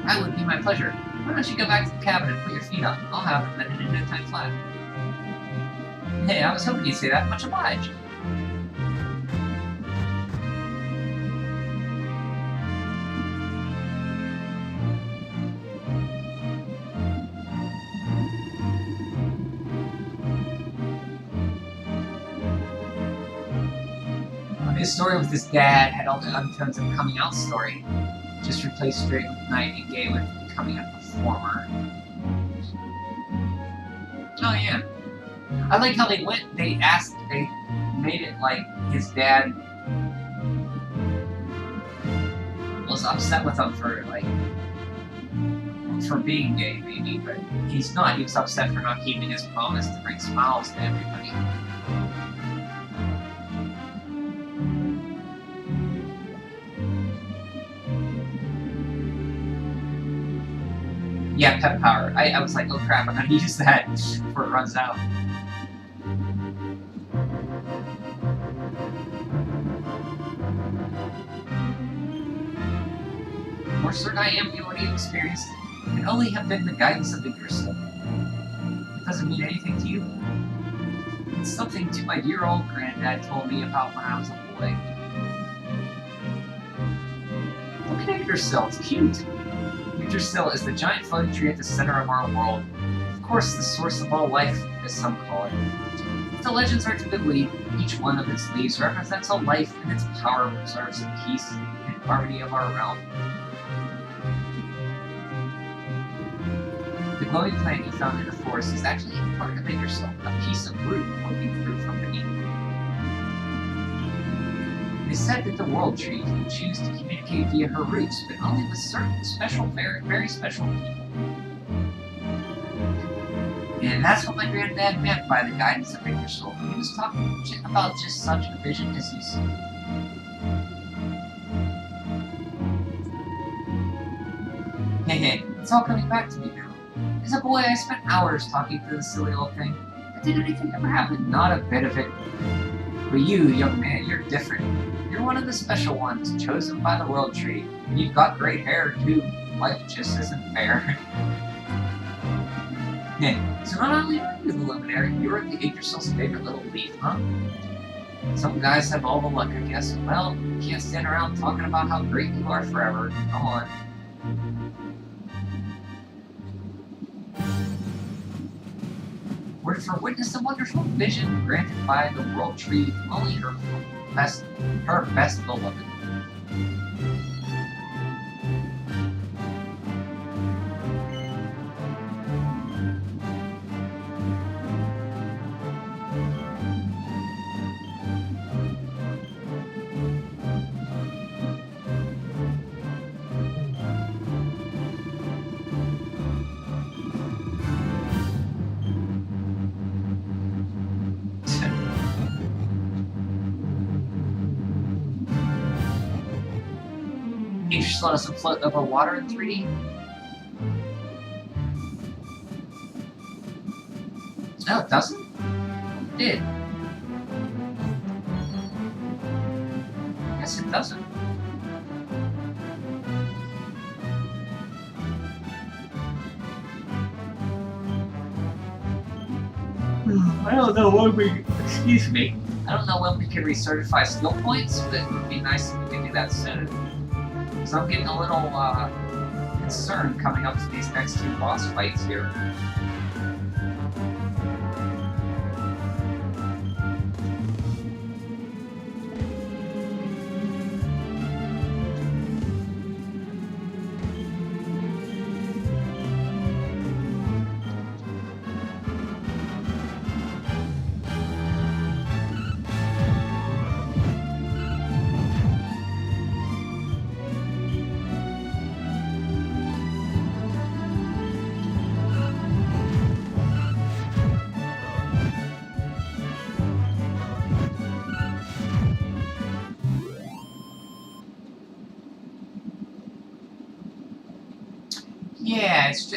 That would be my pleasure. Why don't you go back to the cabin and put your feet up? I'll have them in no time flat. Hey, I was hoping you'd say that. Much obliged. His story with his dad had all the undertones of a coming out story. Just replaced straight with Night and Gay with becoming a performer. Oh yeah. I like how they made it like his dad was upset with him for being gay maybe, but he's not. He was upset for not keeping his promise to bring smiles to everybody. Yeah, pep power. I was like, oh crap, I'm gonna use that before it runs out. More certain I am the what he experienced can only have been the guidance of Yggdrasil. It doesn't mean anything to you? It's something to my dear old granddad told me about when I was a boy. Look at Yggdrasil, it's cute. Yggdrasil is the giant floating tree at the center of our world. Of course, the source of all life, as some call it. If the legends are to be believed, each one of its leaves represents a life, and its power preserves the peace and harmony of our realm. The glowing plant you found in the forest is actually part of Yggdrasil, a piece of root poking through from beneath. It is said that the World Tree can choose to communicate via her roots, but only with certain special, very special people. And that's what my granddad meant by the guidance of Yggdrasil. He was talking about just such a vision as you see. Hey, it's all coming back to me now. As a boy, I spent hours talking to this silly old thing. But did anything ever happen? Not a bit of it. But you, young man, you're different. You're one of the special ones, chosen by the World Tree. And you've got great hair, too. Life just isn't fair. So not only are you the luminary, you're the Yggdrasil's favorite little leaf, huh? Some guys have all the luck, I guess. Well, you can't stand around talking about how great you are forever. Go on. We're to witness a wonderful vision granted by the World Tree to only her best beloved. Yggdrasil doesn't float over water in 3D? No, it doesn't? It did. Yes, it doesn't. I don't know when we... Excuse me. I don't know when we can recertify skill points, but it would be nice if we could do that soon. So I'm getting a little concerned coming up to these next two boss fights here. Yeah, it's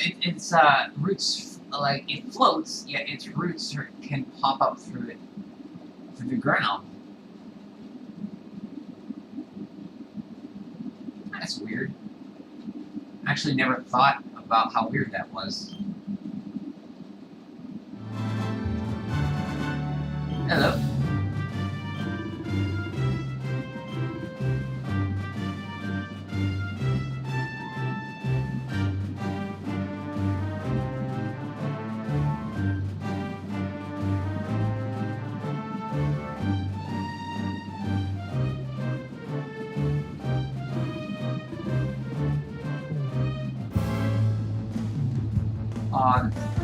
roots, like it floats, yet its roots can pop up through the ground. That's weird. I actually never thought about how weird that was.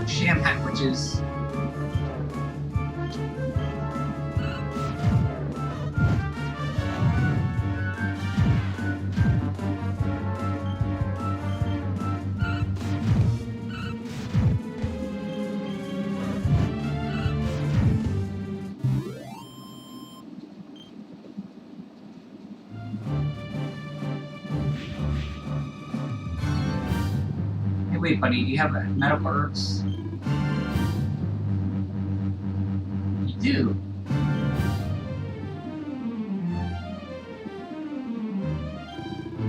Sham Hat, which is... Wait, buddy, do you have medical herbs? You do?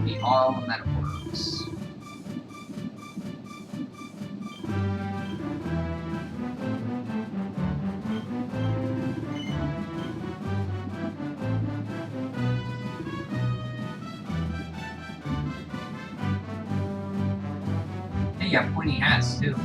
Need all the medical herbs. You have pointy hats too.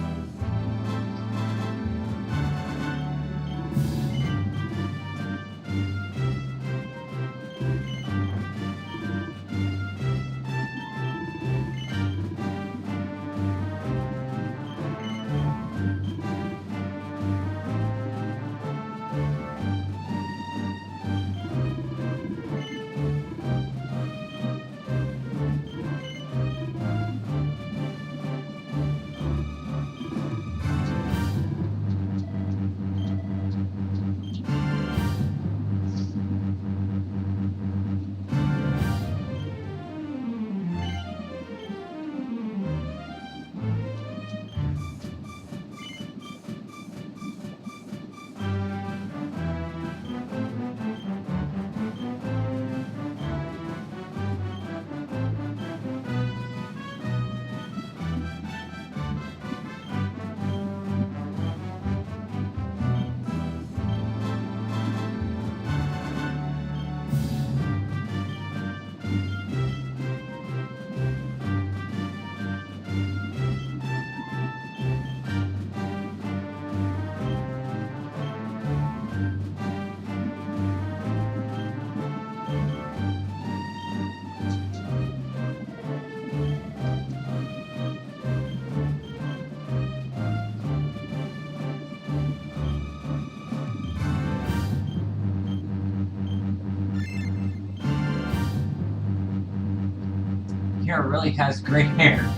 Hero really has great hair.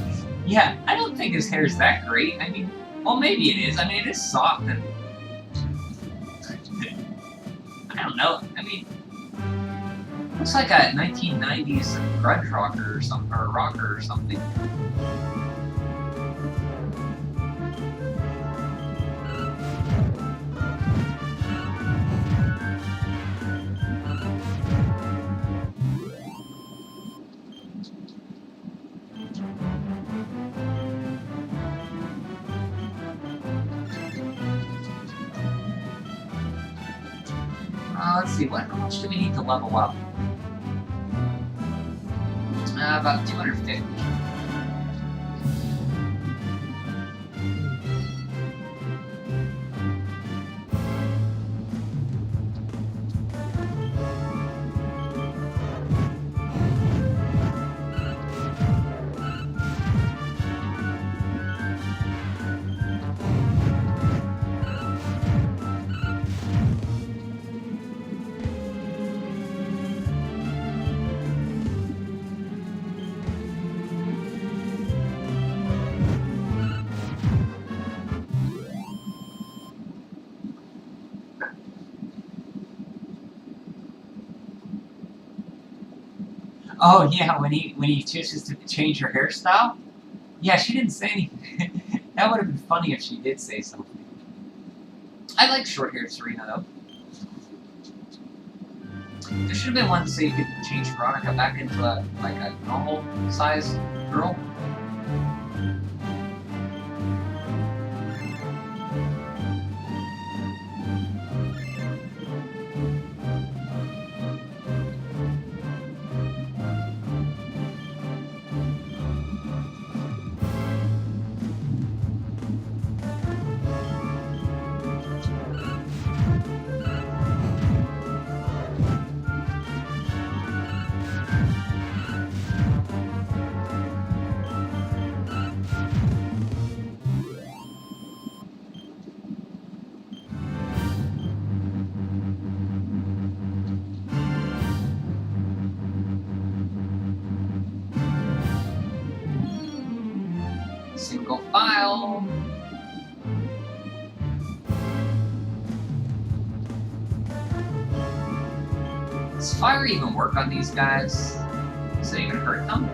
Yeah, I don't think his hair's that great. I mean, well, maybe it is. I mean, it is soft and... I don't know. I mean, looks like a 1990s grunge rocker or something, or rocker or something. Let's see, how much do we need to level up? About 250. Oh yeah, when he chooses to change her hairstyle? Yeah, she didn't say anything. That would have been funny if she did say something. I like short-haired Serena though. There should have been one so you could change Veronica back into a normal size girl. Single file. Does fire even work on these guys? Is it even hurt them?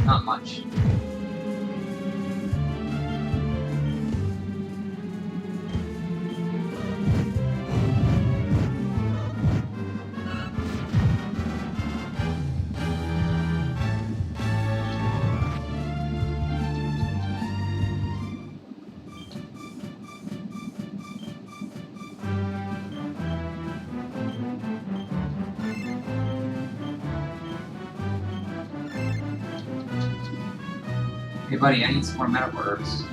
Not much. Hey buddy, I need some more medical herbs.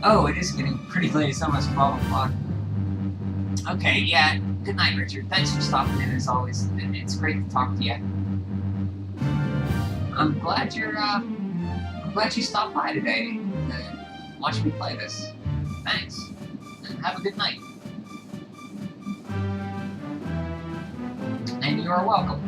Oh, it is getting pretty late. It's almost 12 o'clock. Okay, yeah. Good night, Richard. Thanks for stopping in as always. It's great to talk to you. I'm glad you stopped by today and watched me play this. Thanks. And have a good night. And you are welcome.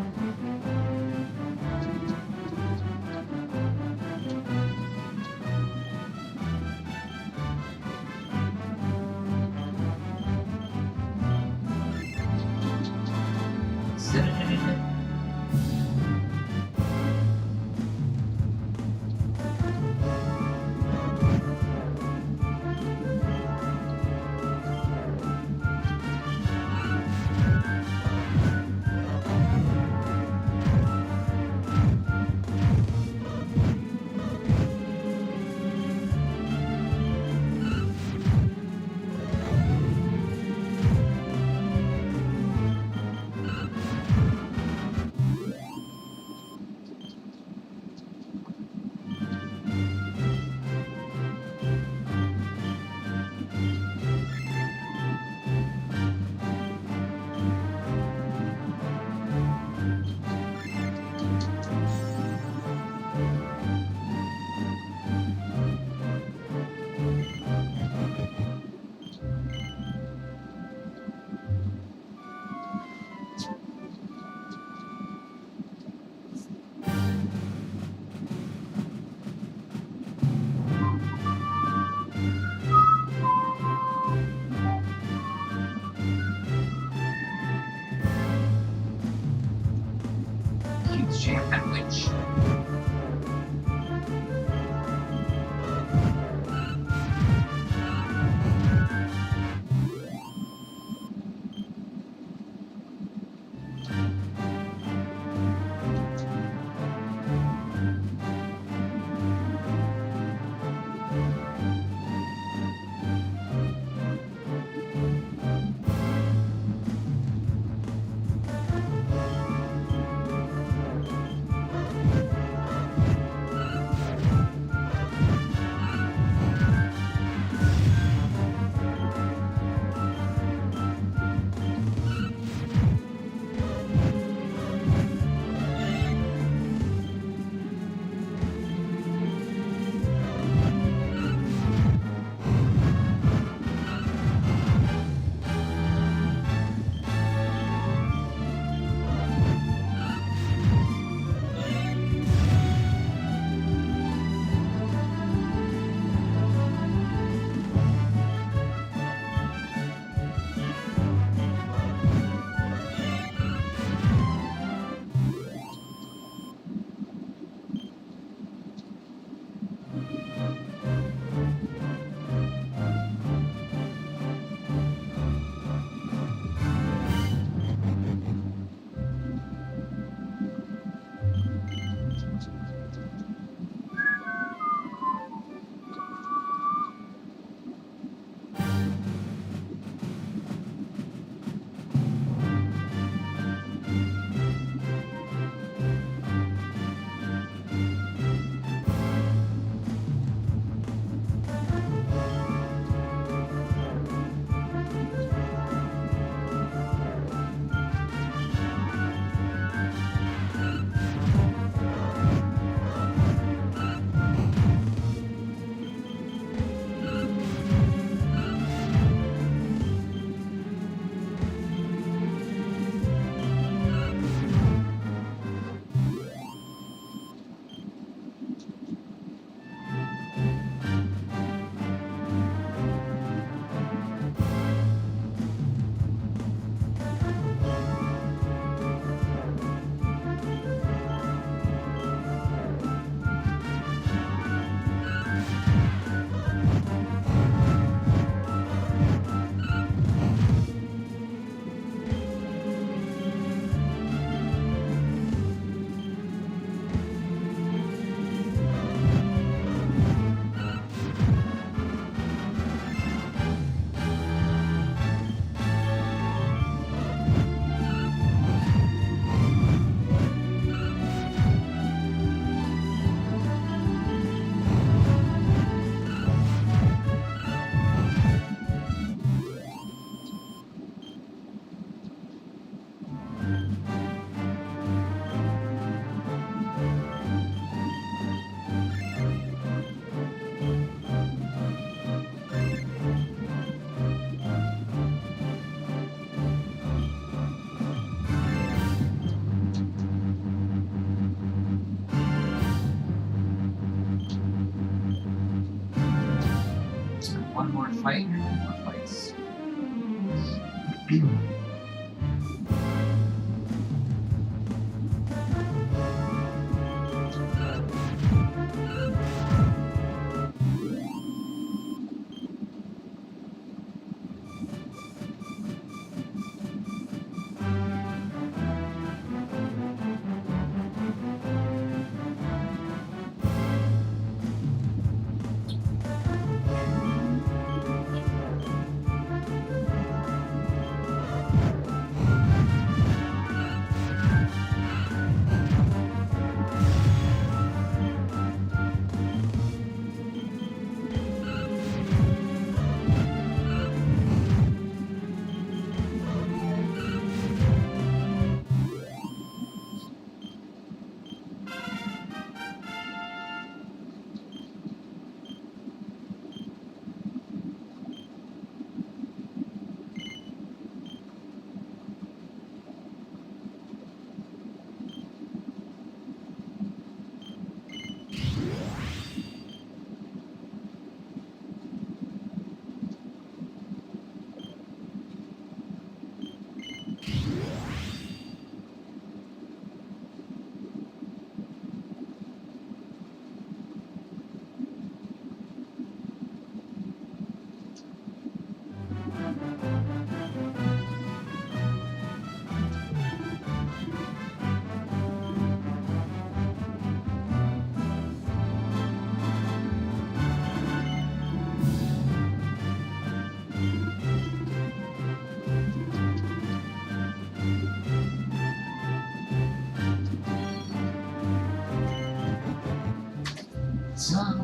one more fight or 2 more fights?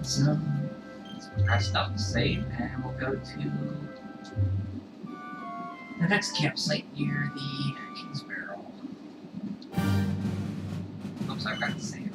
So rest up, save, and we'll go to the next campsite near the King's Barrel. Oops, I forgot to save.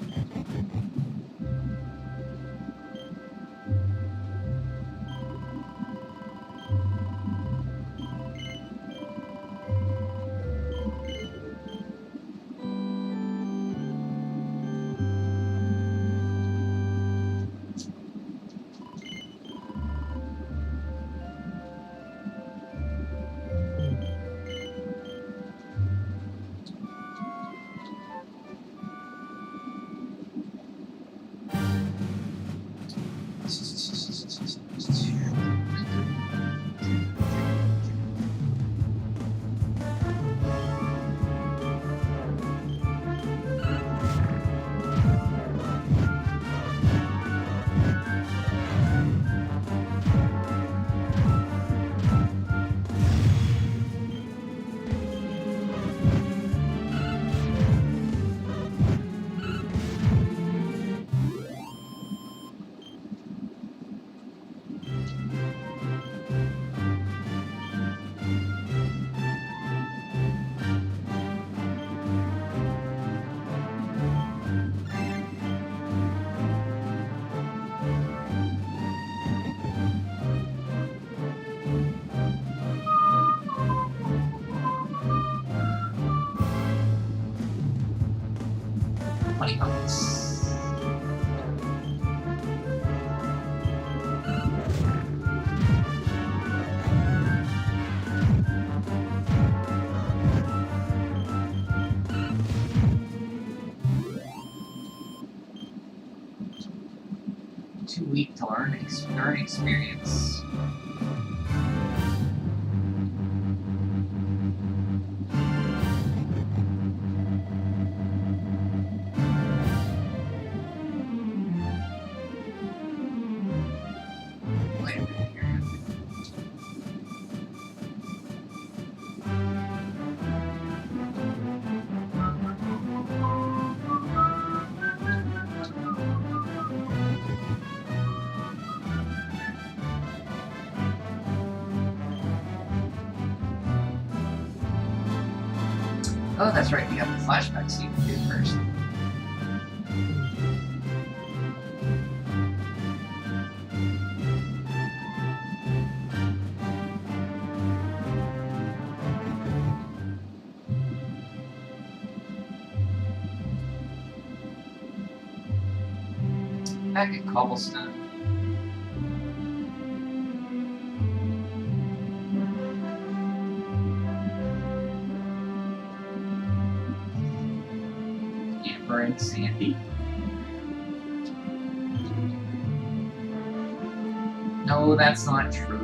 Honeycombs. Too weak to learn experience. Oh, that's right, we have the flashback scene to do first. Back at Cobblestone. friend Sandy. No, that's not true.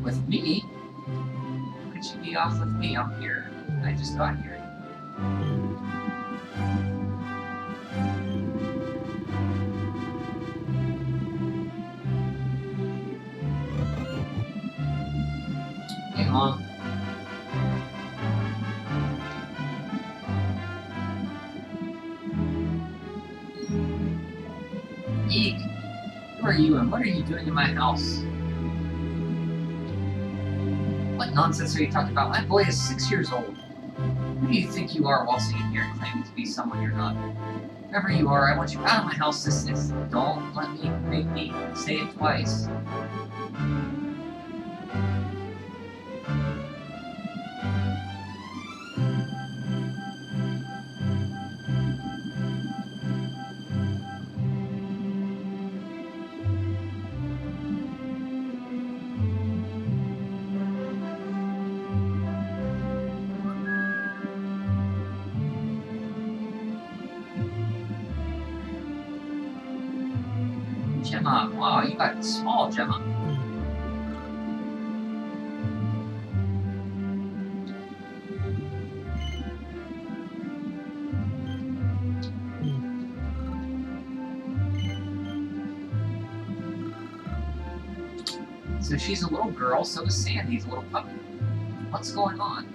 With me? Why could you be off with me? I'm here. I just got here. Hey, Mom. Eek! Who are you and what are you doing in my house? What nonsense are you talking about? My boy is 6 years old. Who do you think you are waltzing in here claiming to be someone you're not? Whoever you are, I want you out of my house this instant. Don't let me make me say it twice. Gemma, wow, you got small, Gemma. So she's a little girl, so is Sandy's a little puppy. What's going on?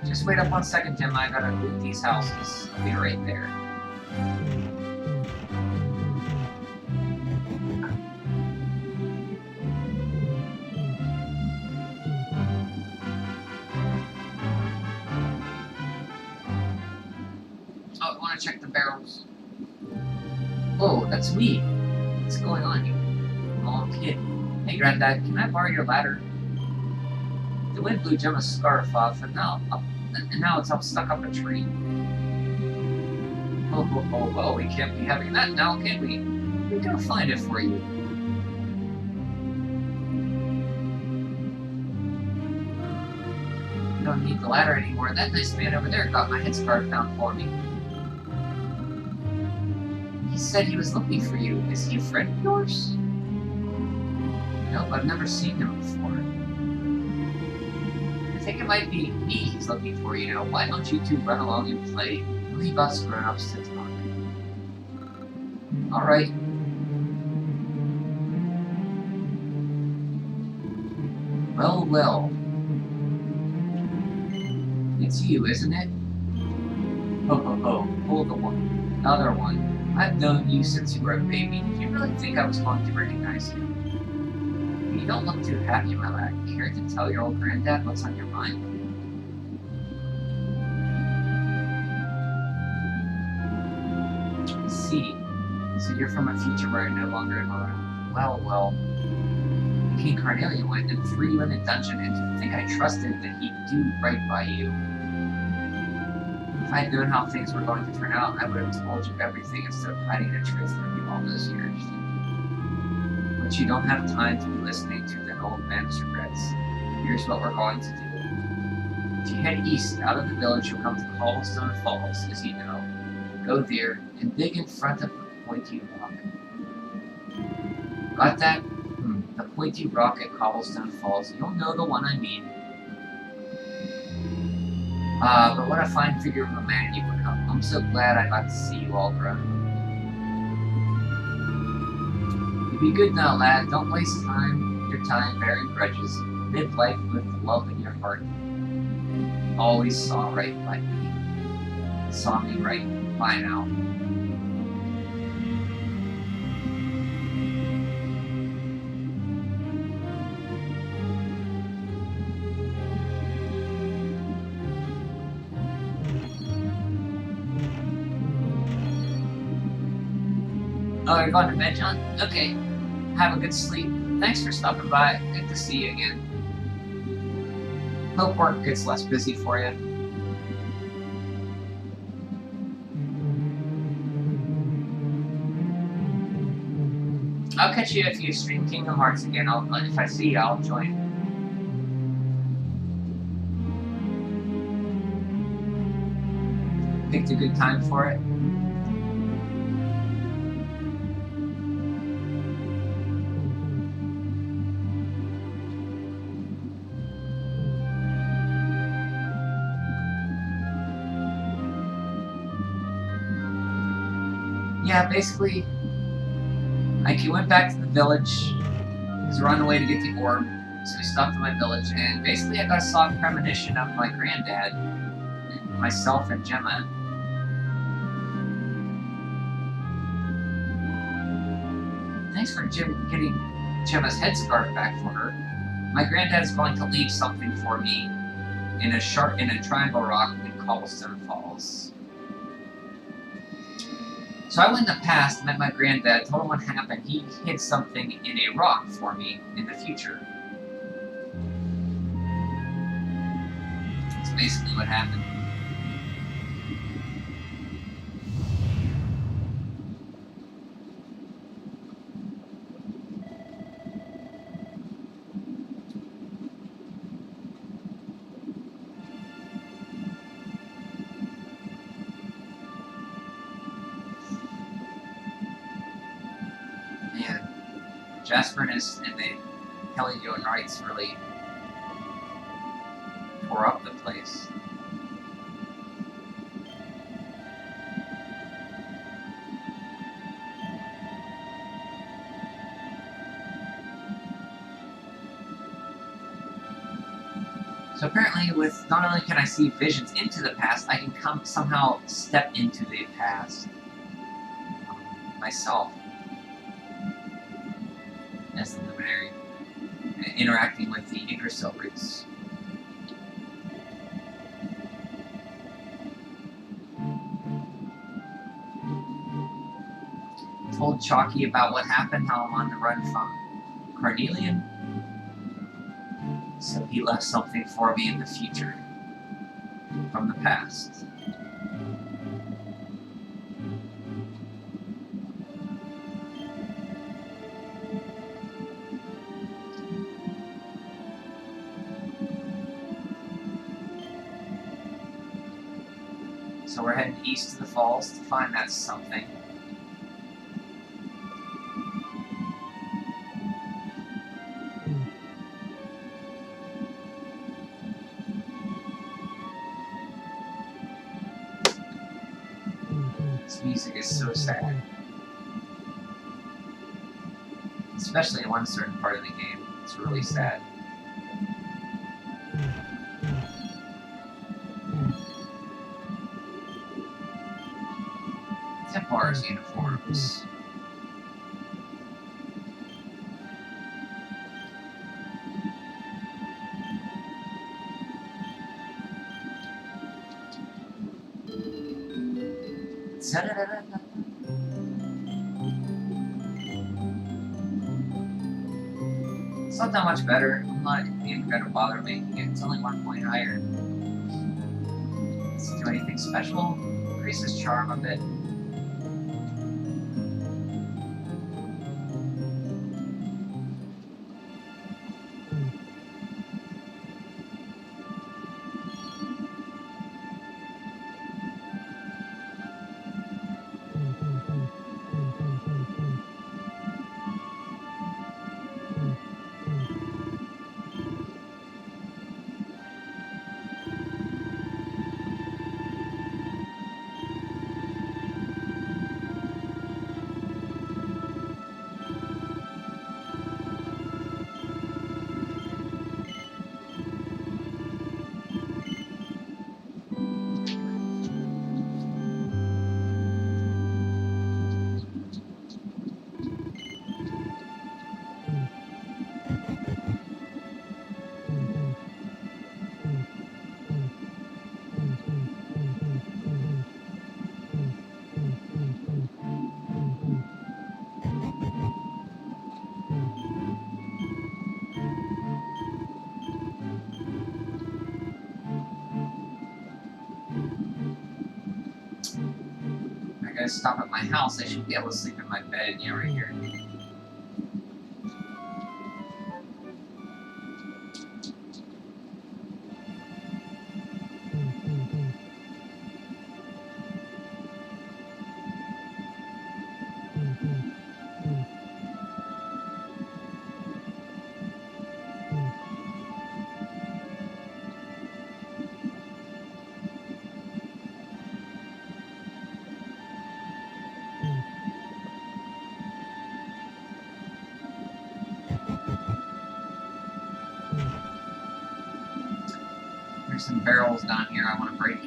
Just wait up 1 second, Gemma. I gotta loot these houses. I'll be right there. Oh, I want to check the barrels. Whoa, that's me. What's going on, you long kid? Hey, Granddad, can I borrow your ladder? The wind blew Gemma's scarf off, and now it's all stuck up a tree. Oh, we can't be having that now, can we? We're gonna find it for you. I don't need the ladder anymore. That nice man over there got my headscarf found for me. He said he was looking for you. Is he a friend of yours? Nope, I've never seen him before. I think it might be me he's looking for, you know. Why don't you two run along and play? Leave us grown-ups to talk. Alright. Well. It's you, isn't it? Ho. Hold the one. Other one. I've known you since you were a baby. Did you really think I was going to recognize you? You don't look too happy, my lad. Care to tell your old granddad what's on your mind? I see. So you're from a future where I no longer am around. Well. King Carnelian went and threw you in a dungeon, and to think I trusted that he'd do right by you. If I'd known how things were going to turn out, I would have told you everything instead of hiding the truth from you all those years. But you don't have time to be listening to the old man's regrets. Here's what we're going to do. If you head east out of the village, you'll come to Cobblestone Falls, as you know. Go there and dig in front of the pointy rock. Got that? The pointy rock at Cobblestone Falls. You'll know the one I mean. But what a fine figure of a man you've become. I'm so glad I got to see you all grown. You be good now, lad. Don't waste your time bearing grudges. Live life with love in your heart. Always saw right by me. Saw me right by now. Oh, you're going to bed, John? Okay. Have a good sleep. Thanks for stopping by. Good to see you again. Hope work gets less busy for you. I'll catch you if you stream Kingdom Hearts again. If I see you, I'll join. Picked a good time for it. Yeah, basically, like, he went back to the village. He's on the way to get the orb, so he stopped at my village, and basically I got a soft premonition of my granddad, and myself and Gemma. Thanks for getting Gemma's headscarf back for her. My granddad's going to leave something for me in a triangle rock in Cobblestone Falls. So I went in the past, met my granddad, told him what happened. He hid something in a rock for me in the future. That's basically what happened. Jasper and the Helio Knights really tore up the place. So apparently, with not only can I see visions into the past, I can somehow step into the past myself. As the luminary, interacting with the Yggdrasil roots. Told Chalky about what happened, how I'm on the run from Carnelian. So he left something for me in the future, from the past. So we're heading east to the falls to find that something. This music is so sad. Especially in one certain part of the game. It's really sad. Templar's uniforms. It's not that much better. I'm not even gonna bother making it. It's only 1 point higher. It's do anything special. Increase his charm a bit. I gotta stop at my house. I should be able to sleep in my bed. Yeah, right here. There's some barrels down here I want to break.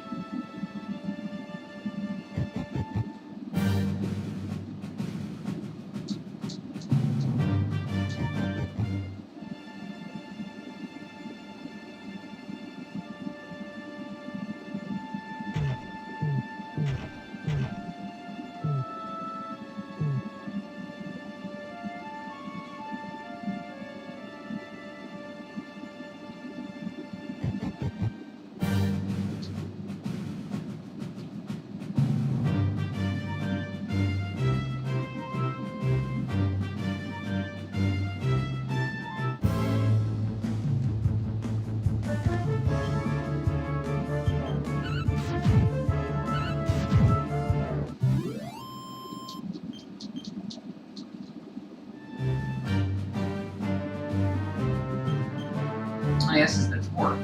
Oh, yes, it's the tour.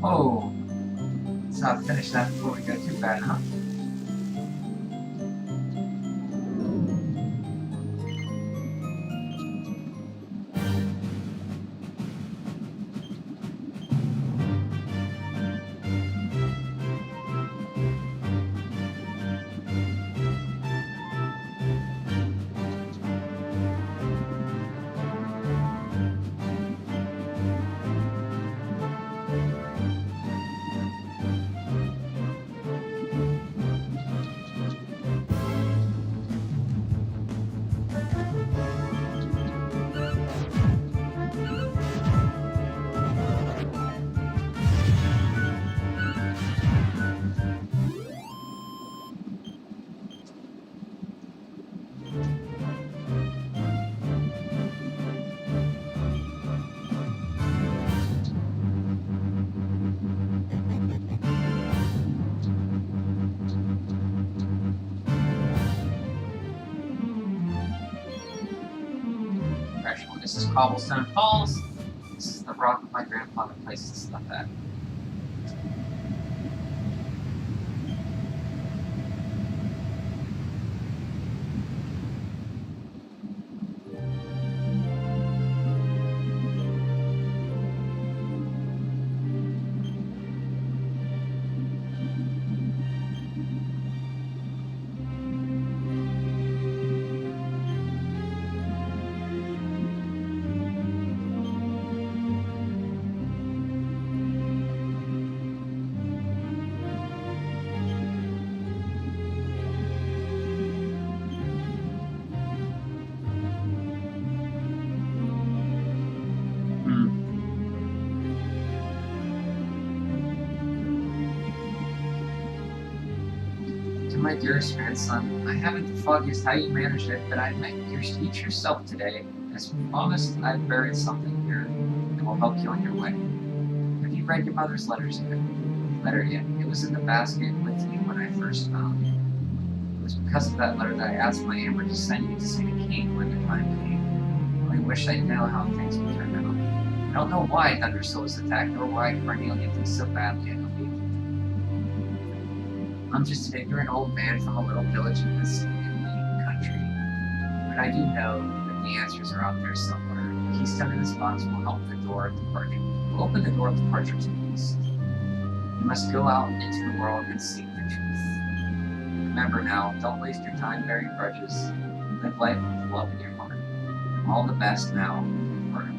Oh, let's not finish that before we go too bad, huh? This is Cobblestone Falls. This is the rock my grandfather placed his stuff at. To my dearest grandson, I haven't the foggiest how you managed it, but I met your speech yourself today. As promised, I've buried something here that will help you on your way. Have you read your mother's letters yet? Letter yet? It was in the basket with you when I first found it. It was because of that letter that I asked my Amber to send you to see the king when the time came. I wish I'd know how things would turn out. I don't know why Thunderstone was attacked or why Cornelia thinks so badly of me. I'm just an ignorant old man from a little village in this Indian country. But I do know that the answers are out there somewhere. The keystone in this box will help the door of departure. Will open the door of departure to the east. You must go out into the world and seek the truth. Remember now, don't waste your time bearing grudges. Live life with love in your heart. All the best now, forever.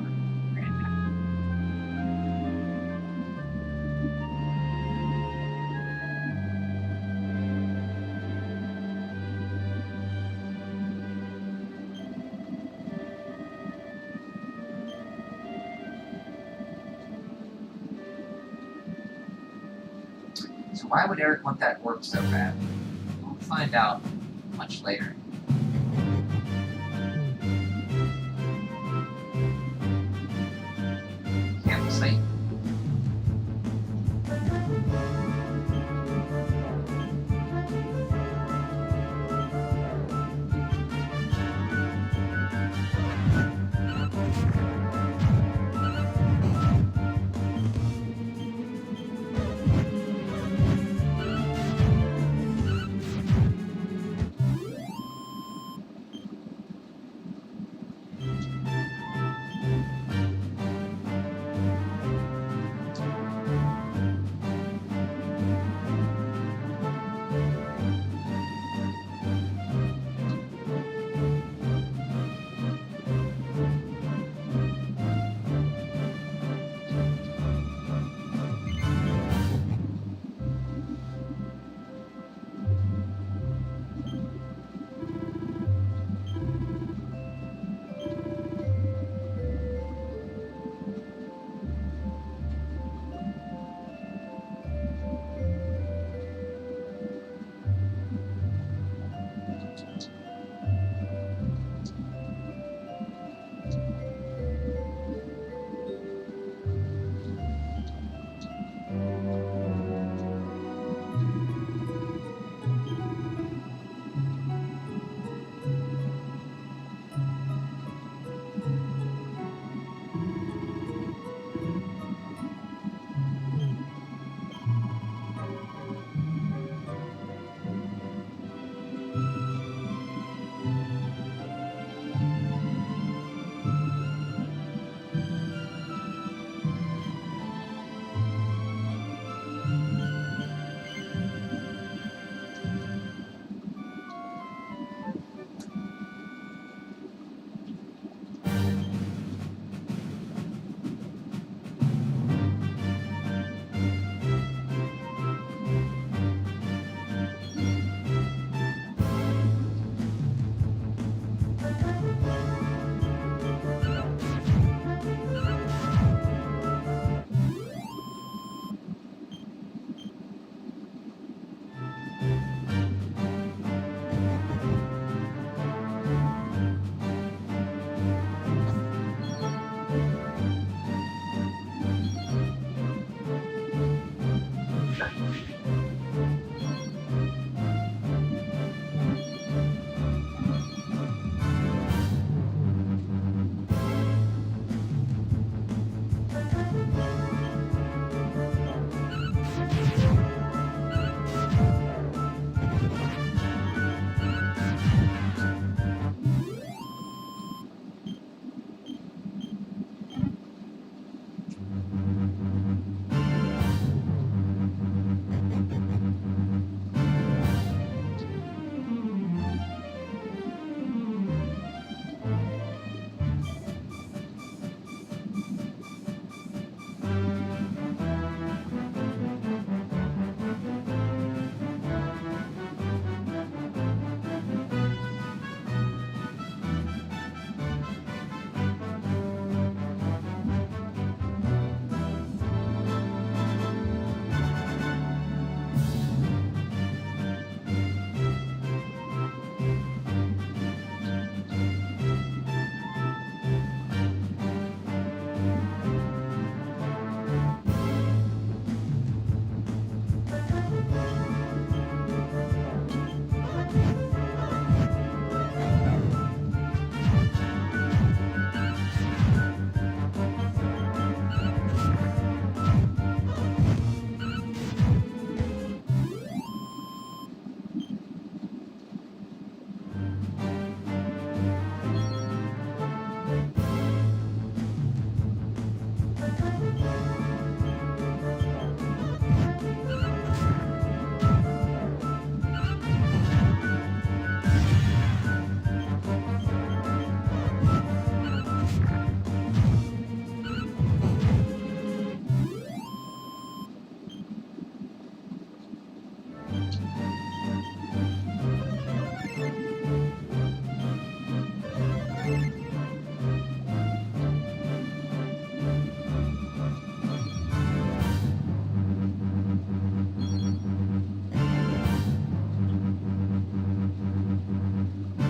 Granddad. So why would Eric want that orb so bad? We'll find out much later. Campsite.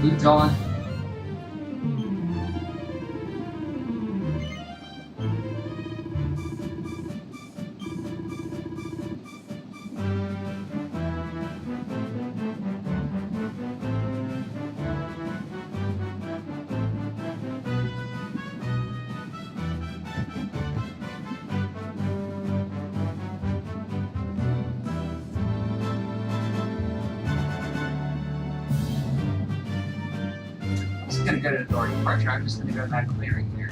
Blue Dawn. I'm just gonna go to the door departure. I'm just gonna go to that clearing here.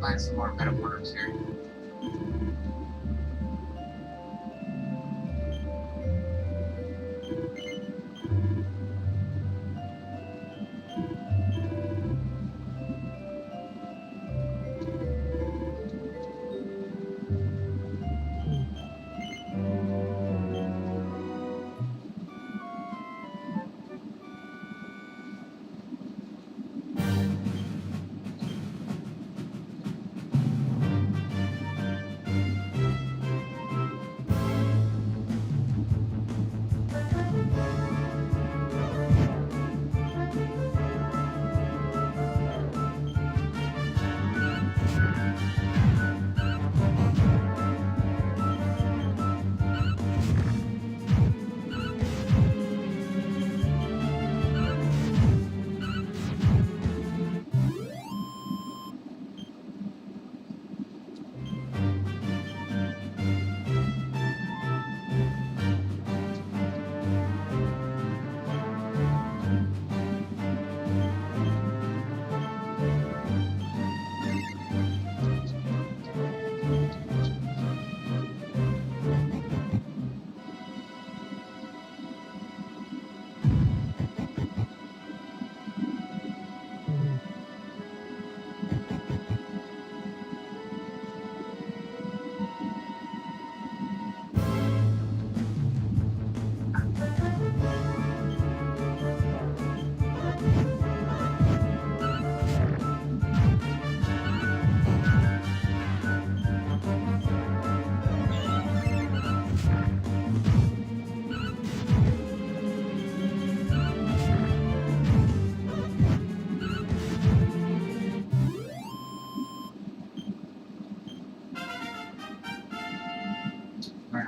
find some more metamorphs here.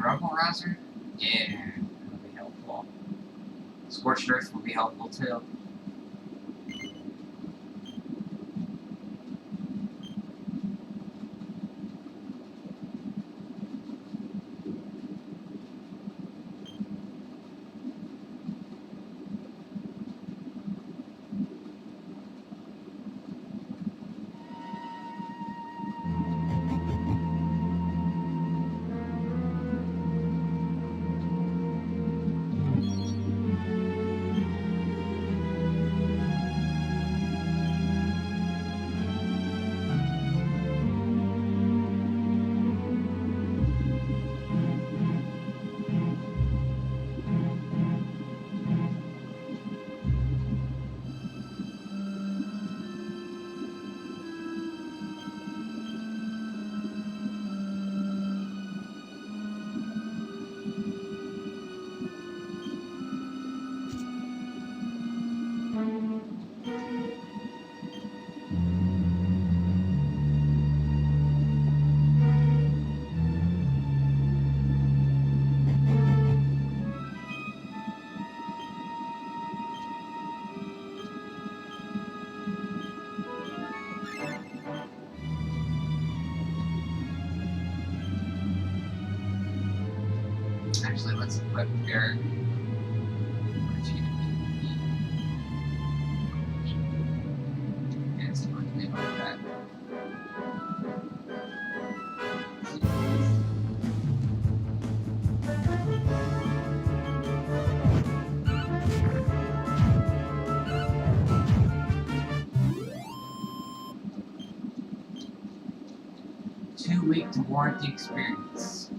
Rumble Rouser? Yeah, that'll be helpful. Scorched Earth will be helpful too. Actually, let's equip Eric. Yeah, it's going to be like that. Too weak to warrant the experience.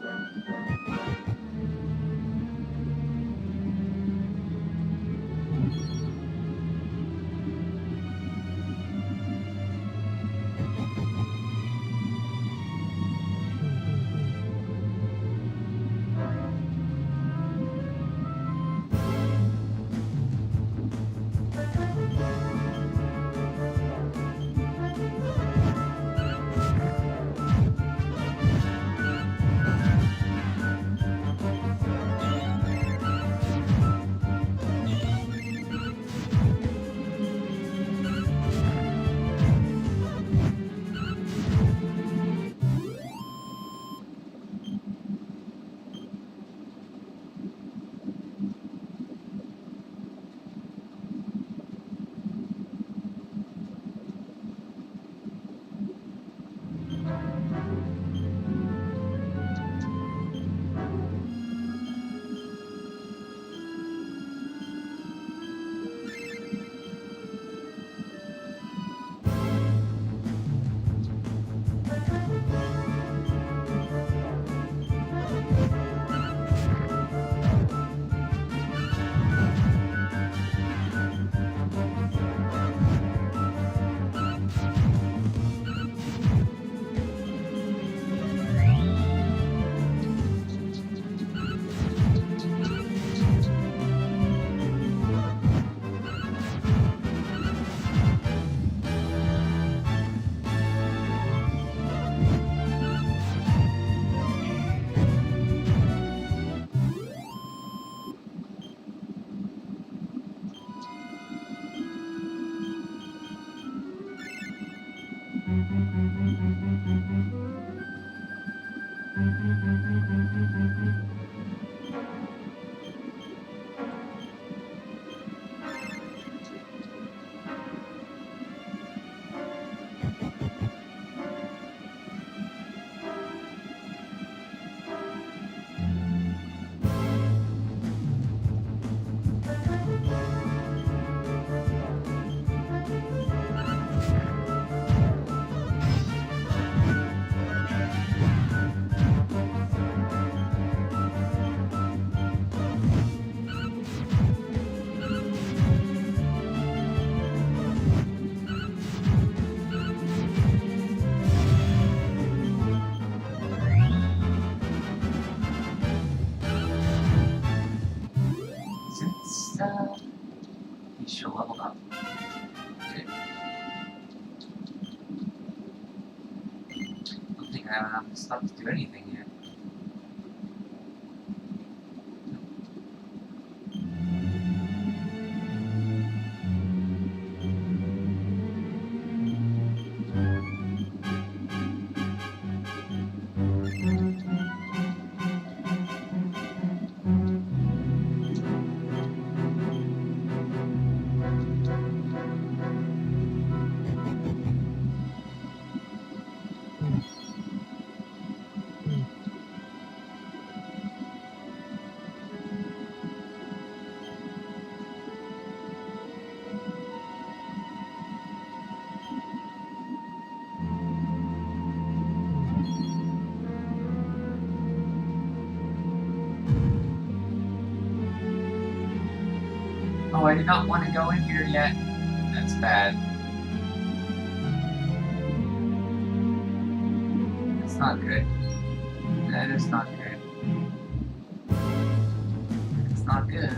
I haven't stopped to do anything yet. Oh, I did not want to go in here yet. That's bad. That's not good. That is not good. It's not good.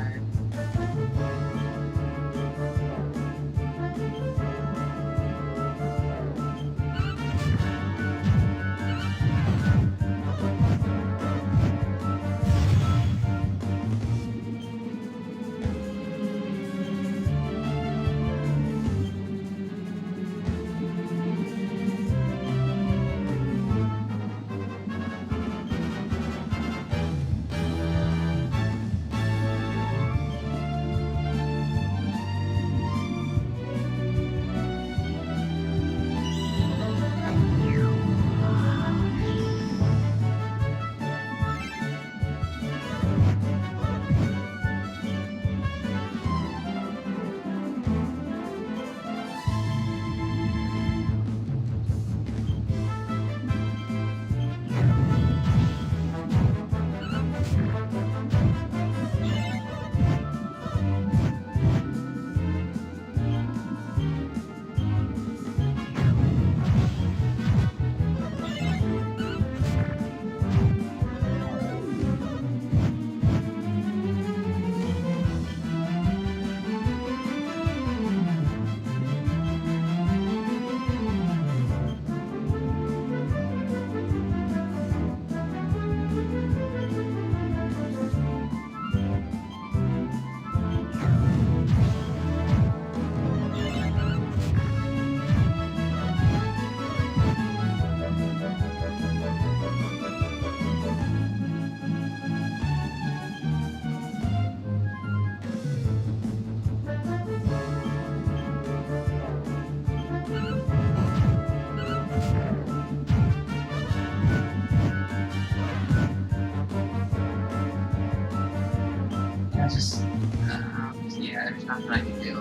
Yeah, there's nothing I can do.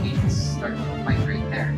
We can start the fight right there.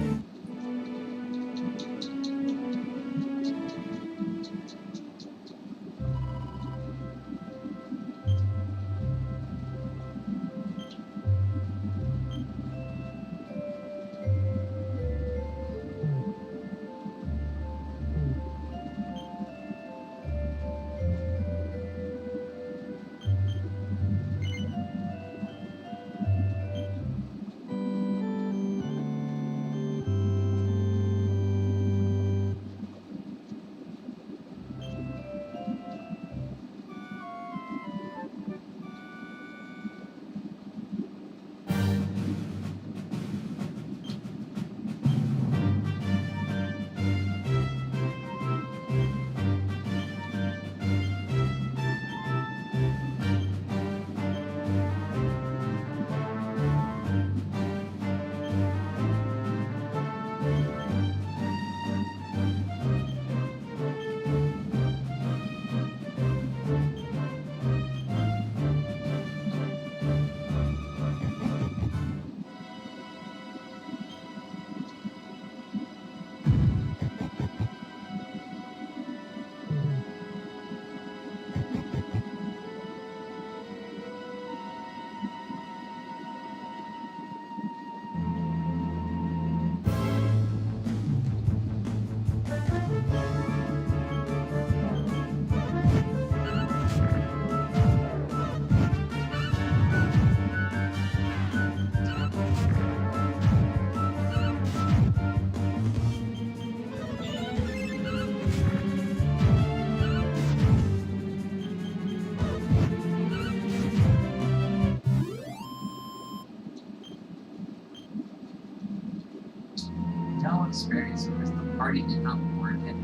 no experience because the party did not warrant it.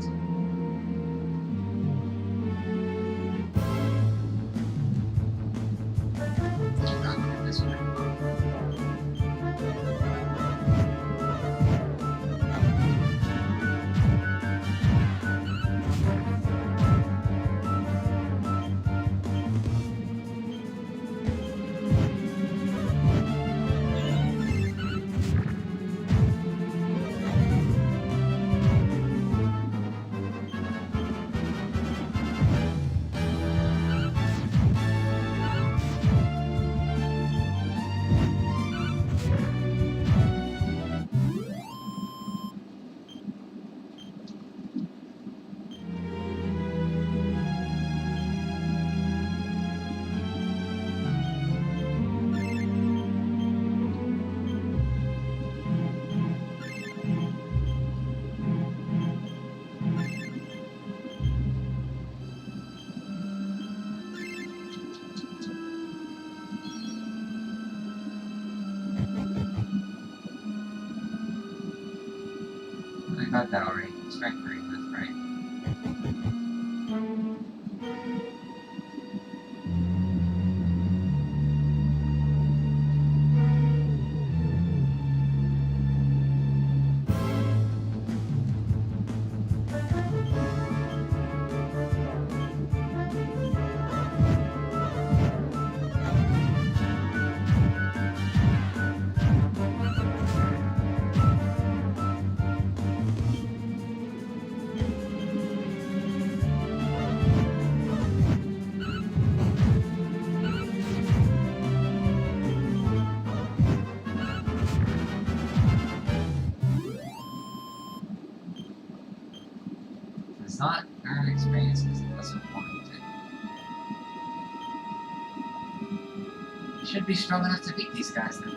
Let's not look at this way. I got that already. Strike 3, that's right. It's not earn experience because it doesn't warrant it. You should be strong enough to beat these guys then.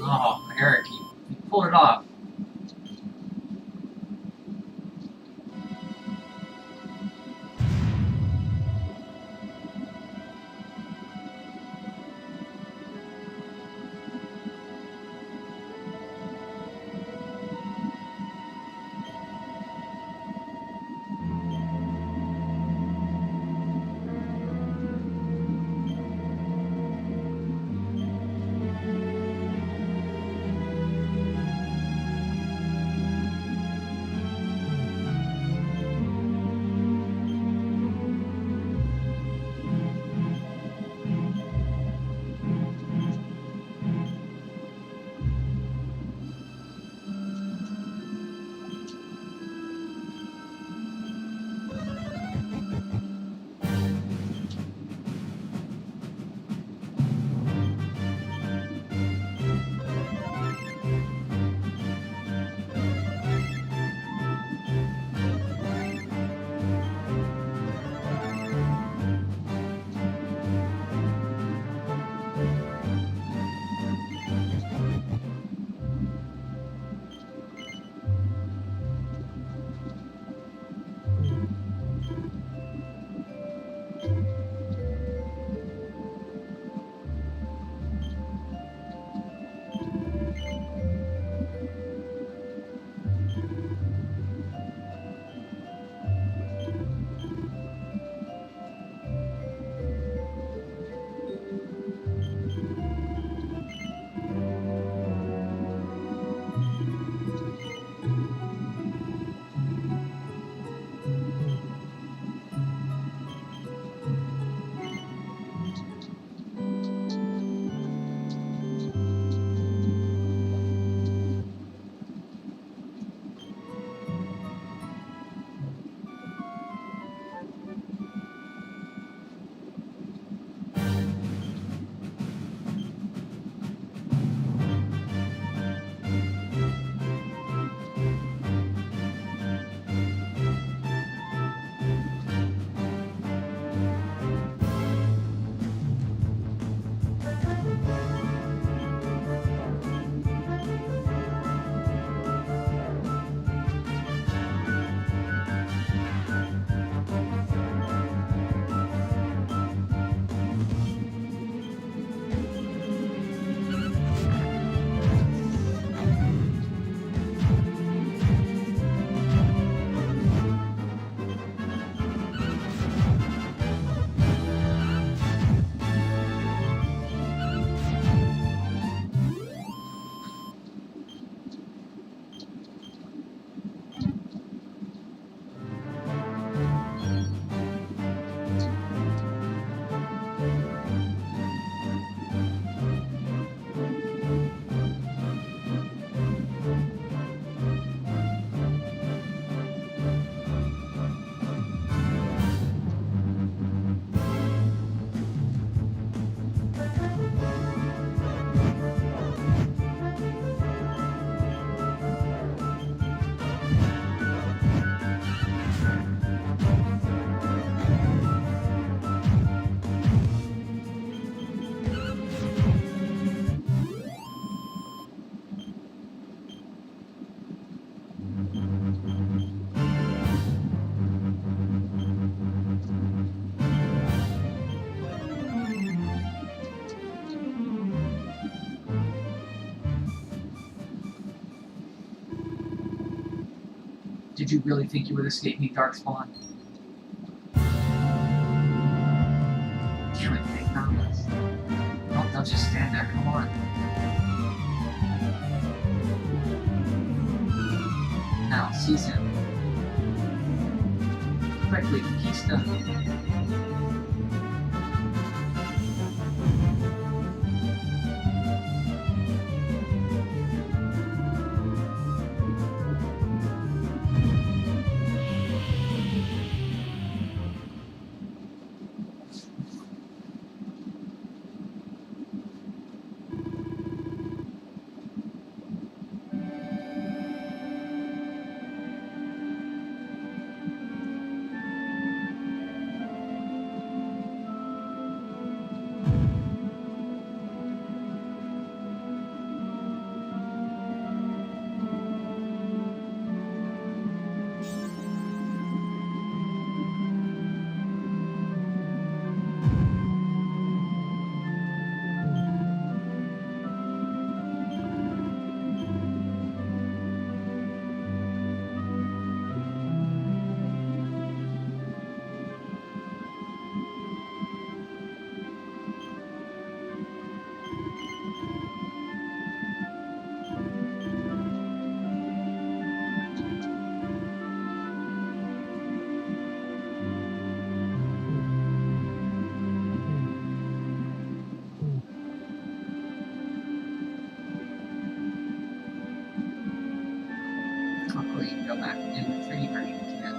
Oh, Eric, you pulled it off. Did you really think you would escape me, Darkspawn? Damn it, they found us. Oh, don't just stand there, come on. Now, seize him. Quickly, Keystone. in the 3D version you can.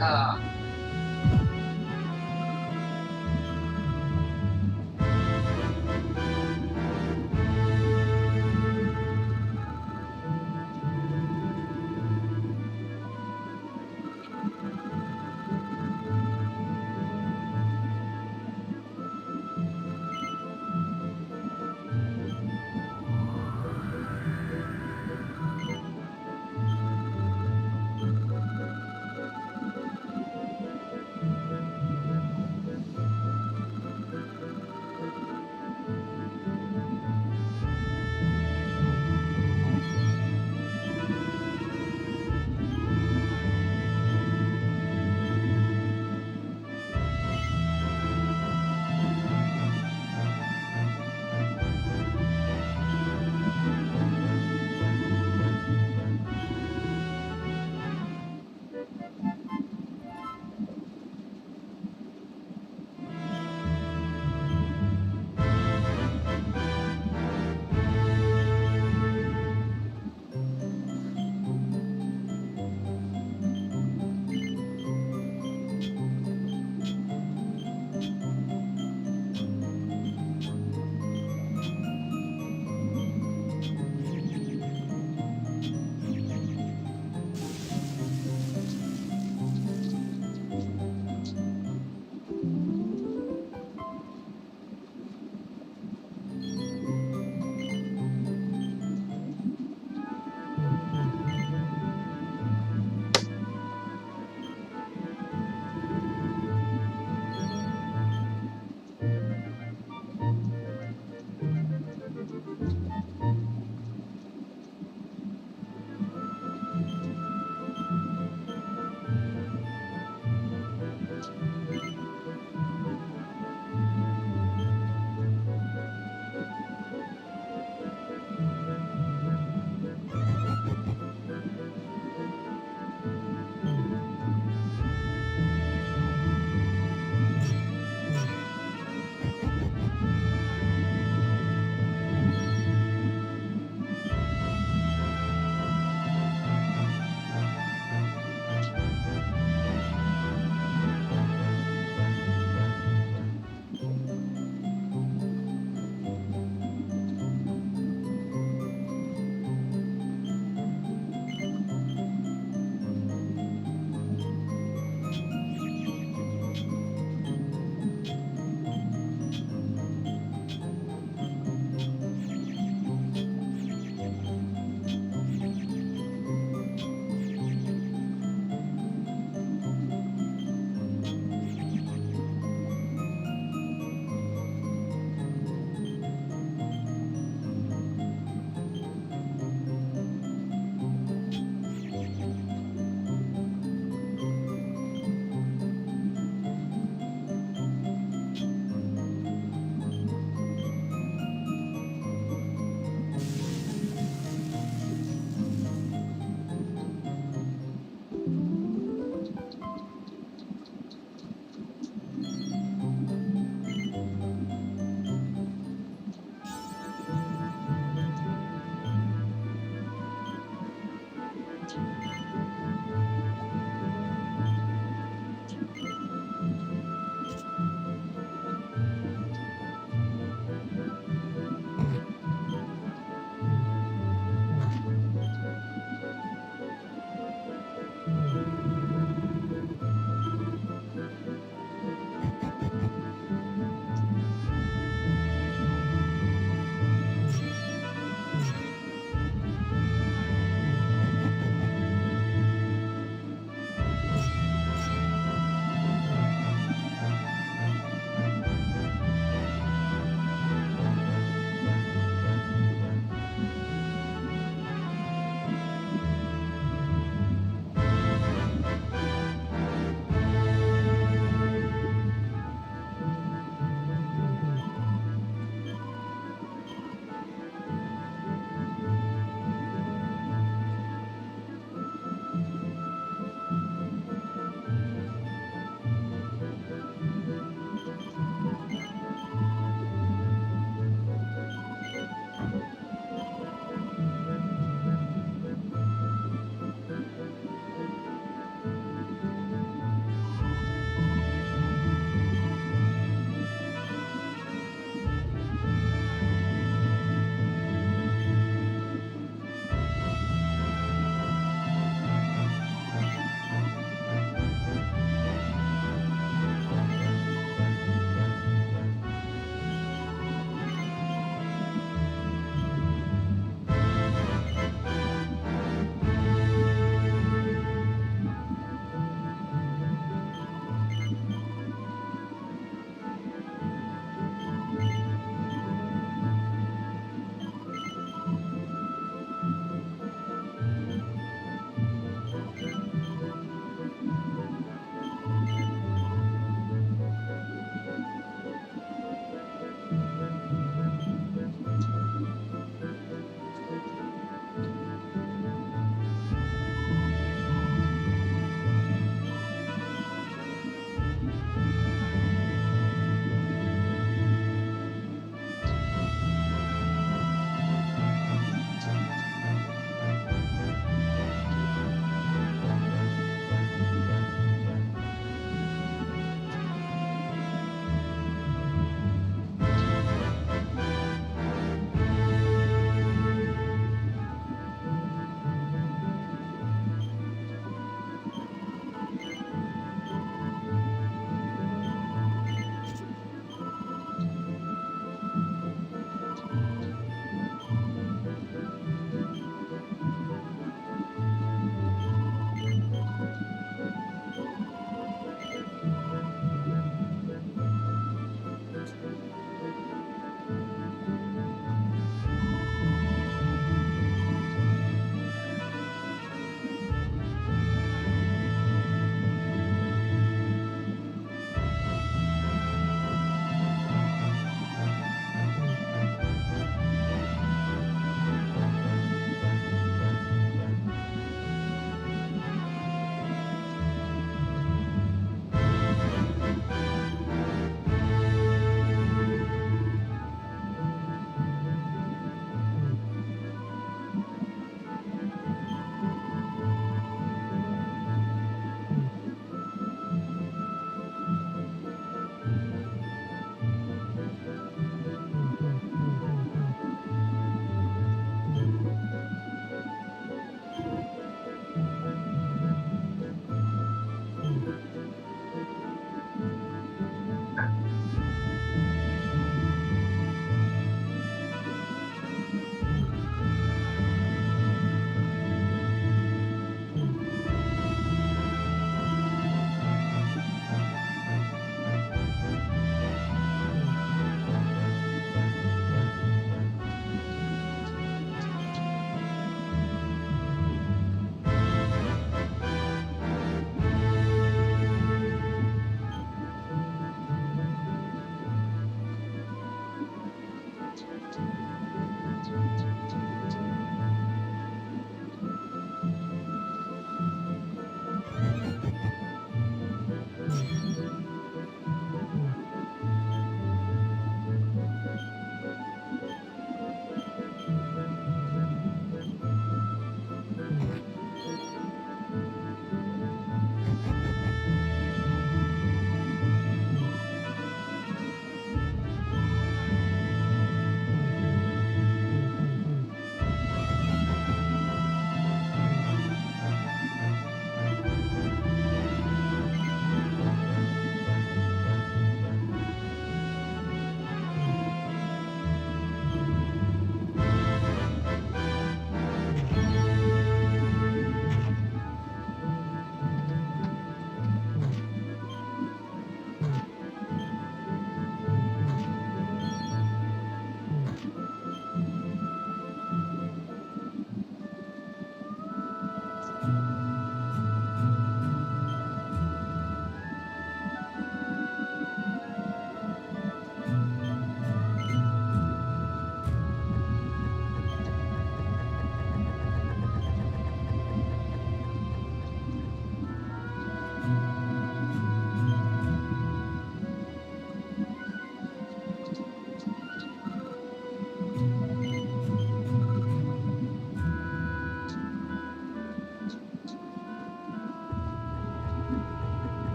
America!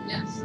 Yes.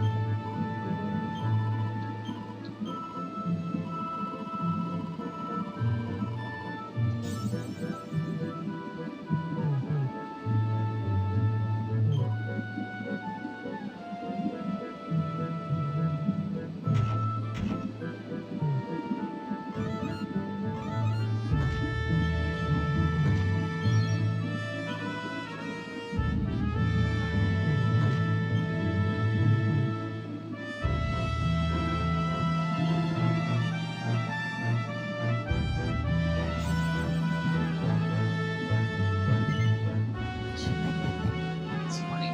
It's funny.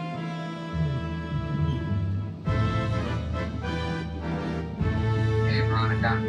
Hey, Veronica.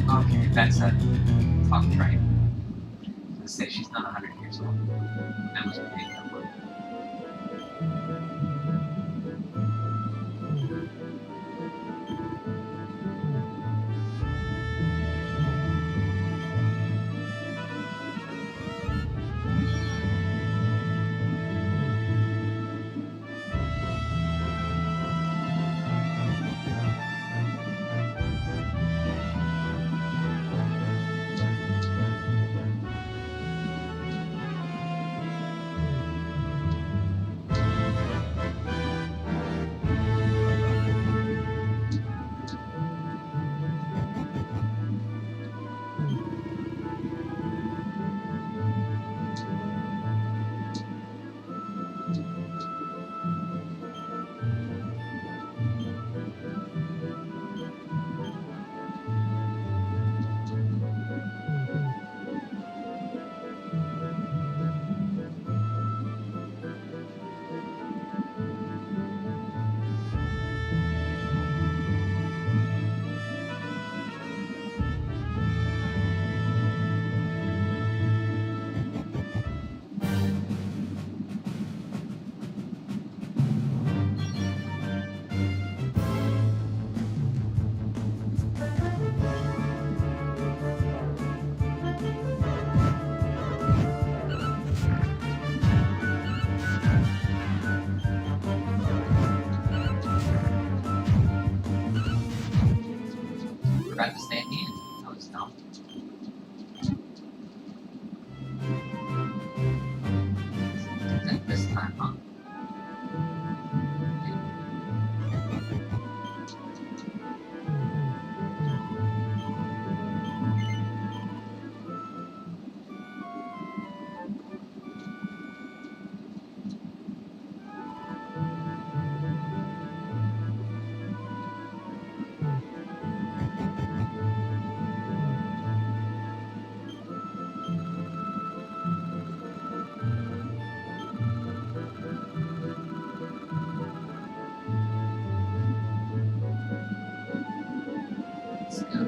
Okay, that's a talk train. I was gonna say she's not 100 years old. That must be that one.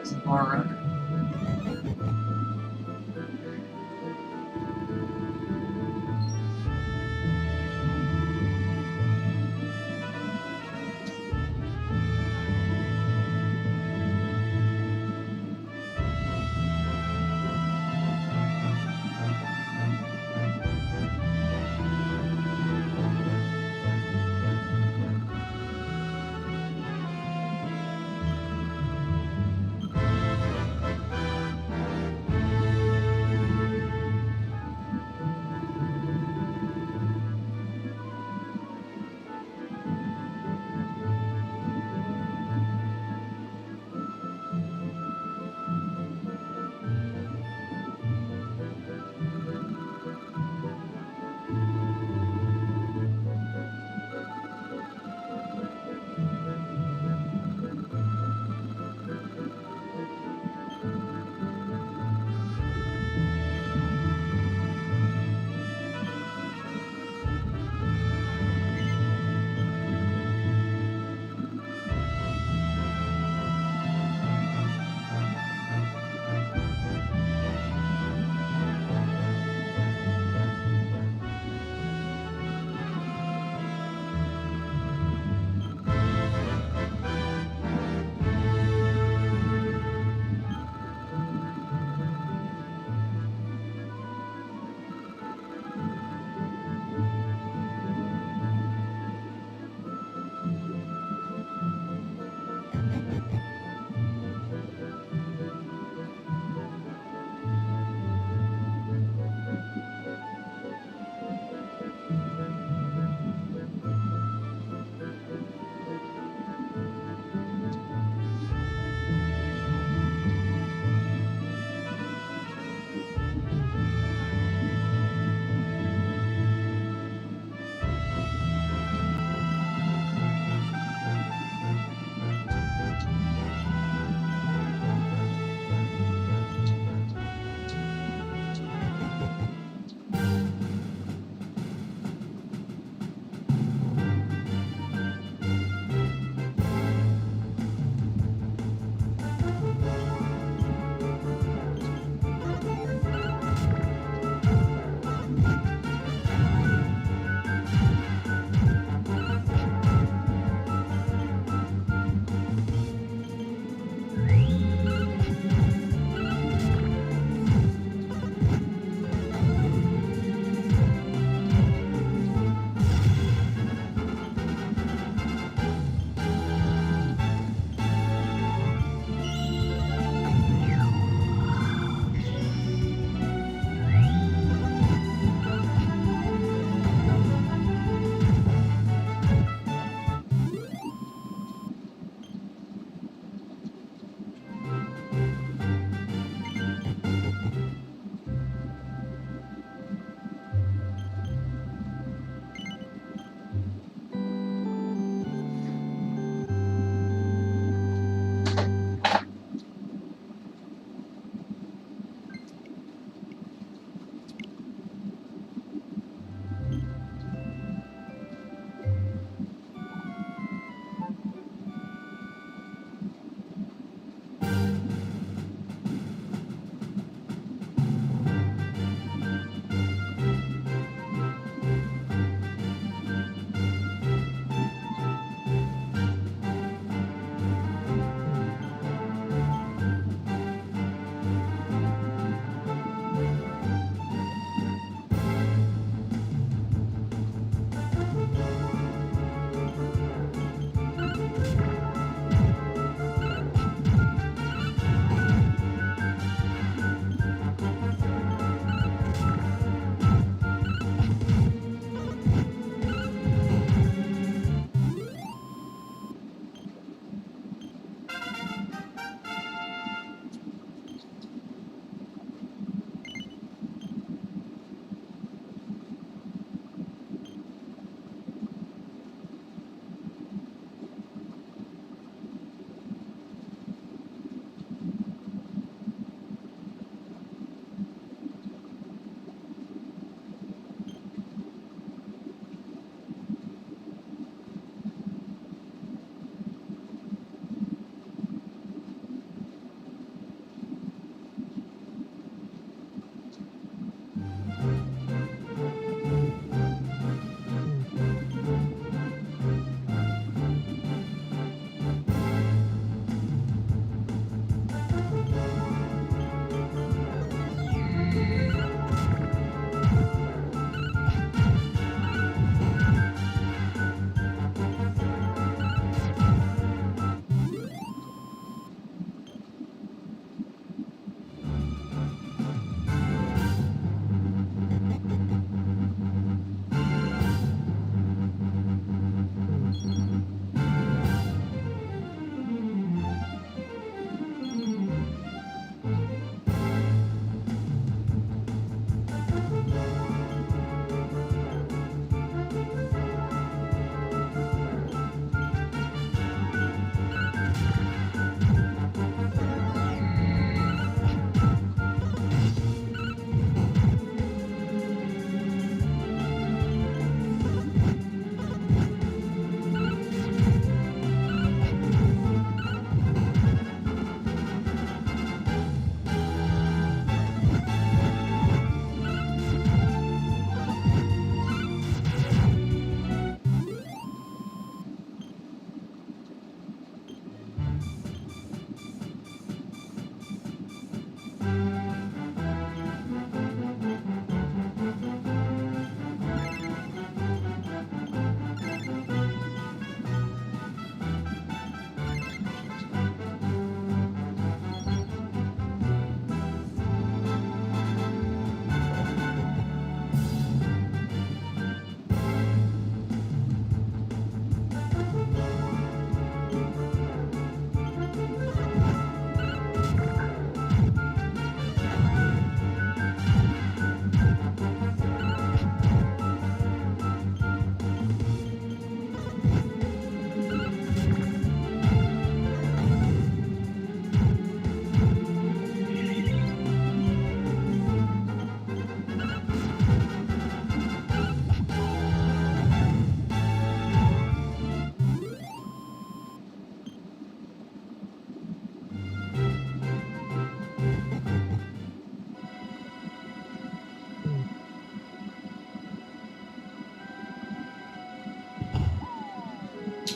Reservoir Road.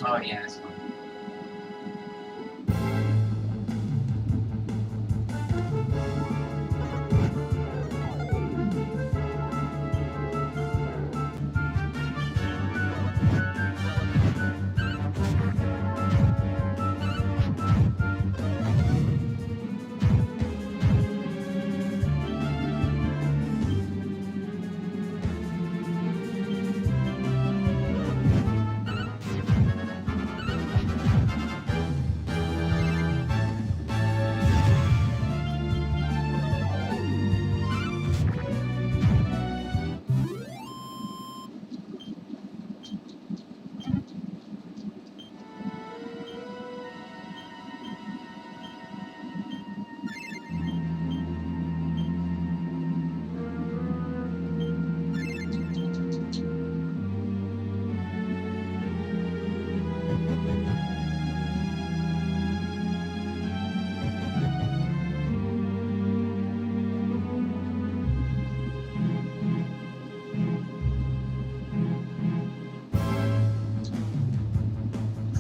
Oh yeah, that's fun.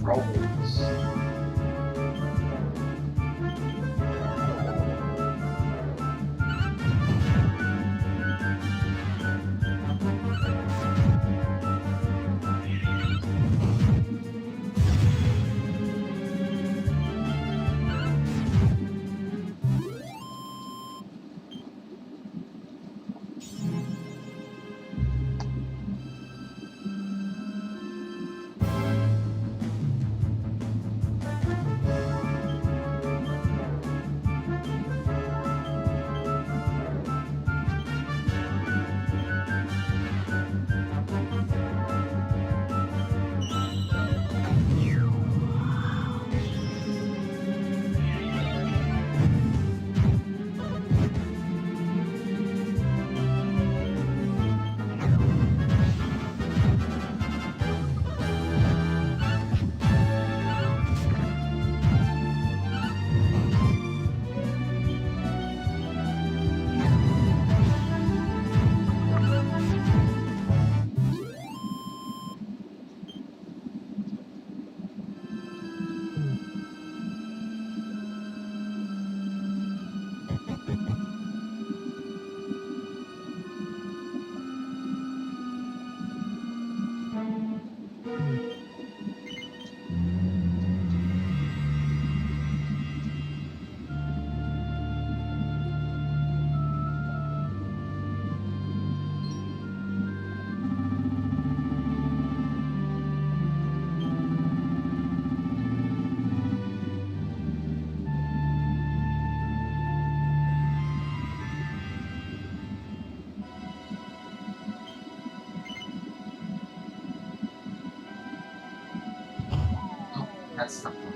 Rolls. Oh, that's not fun.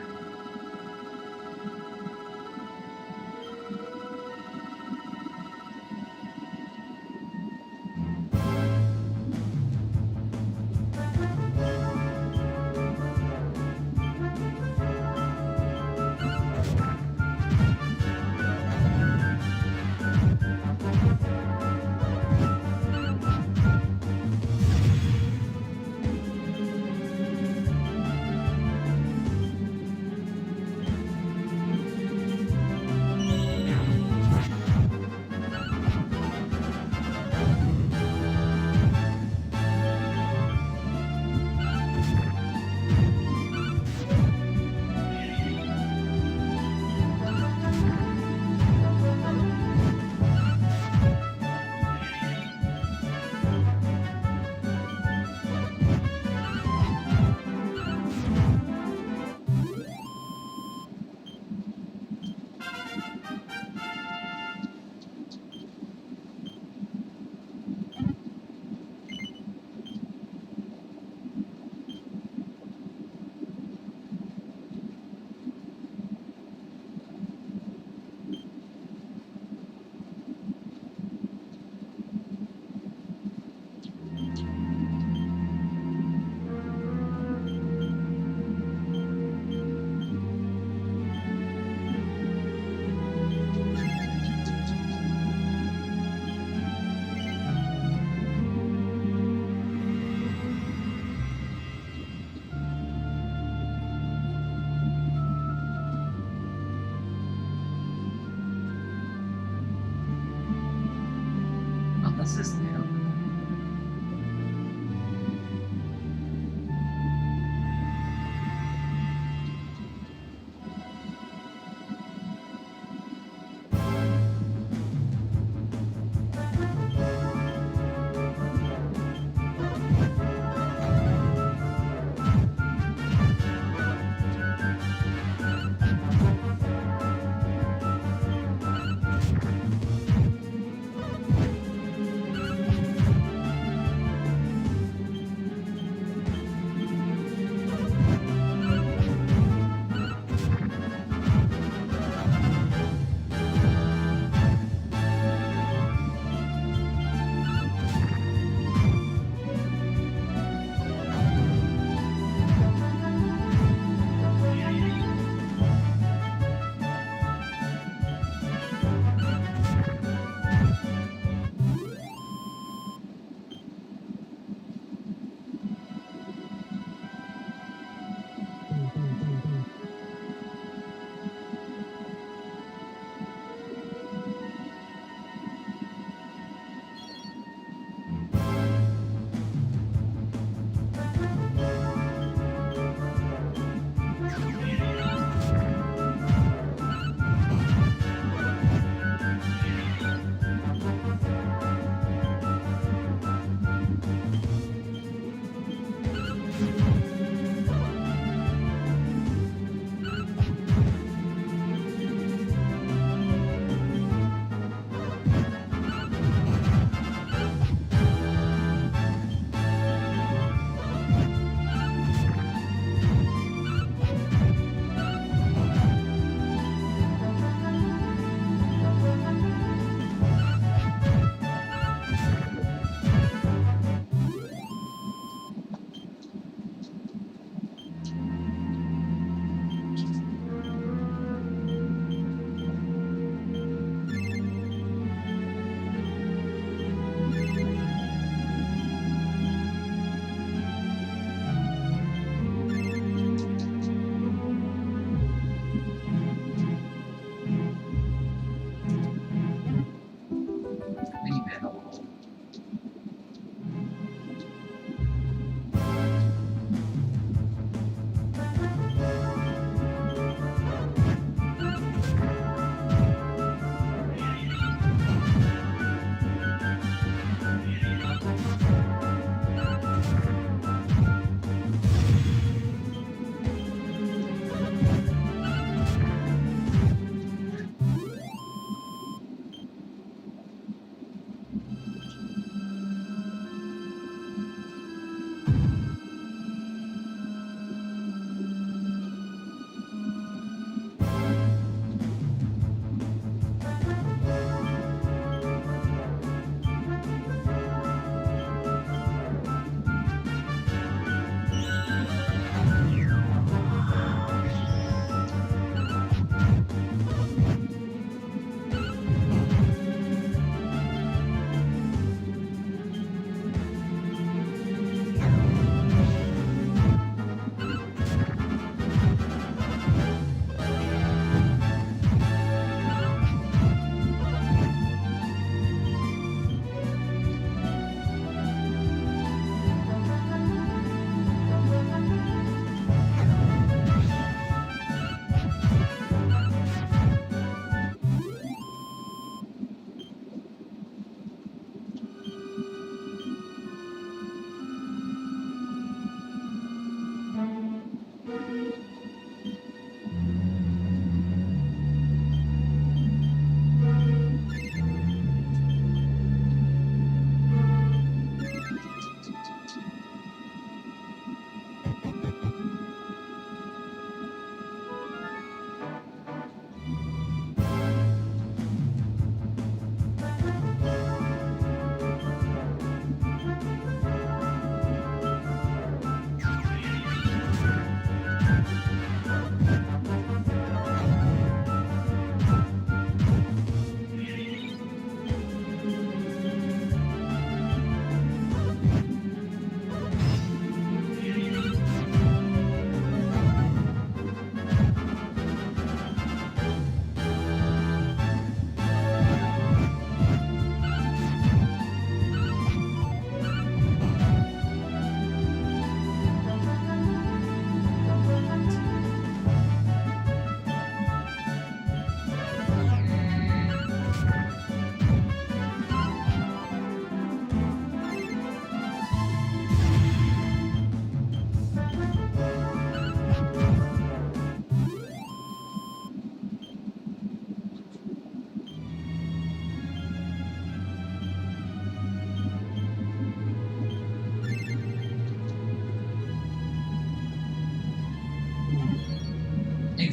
This is new.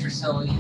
facility.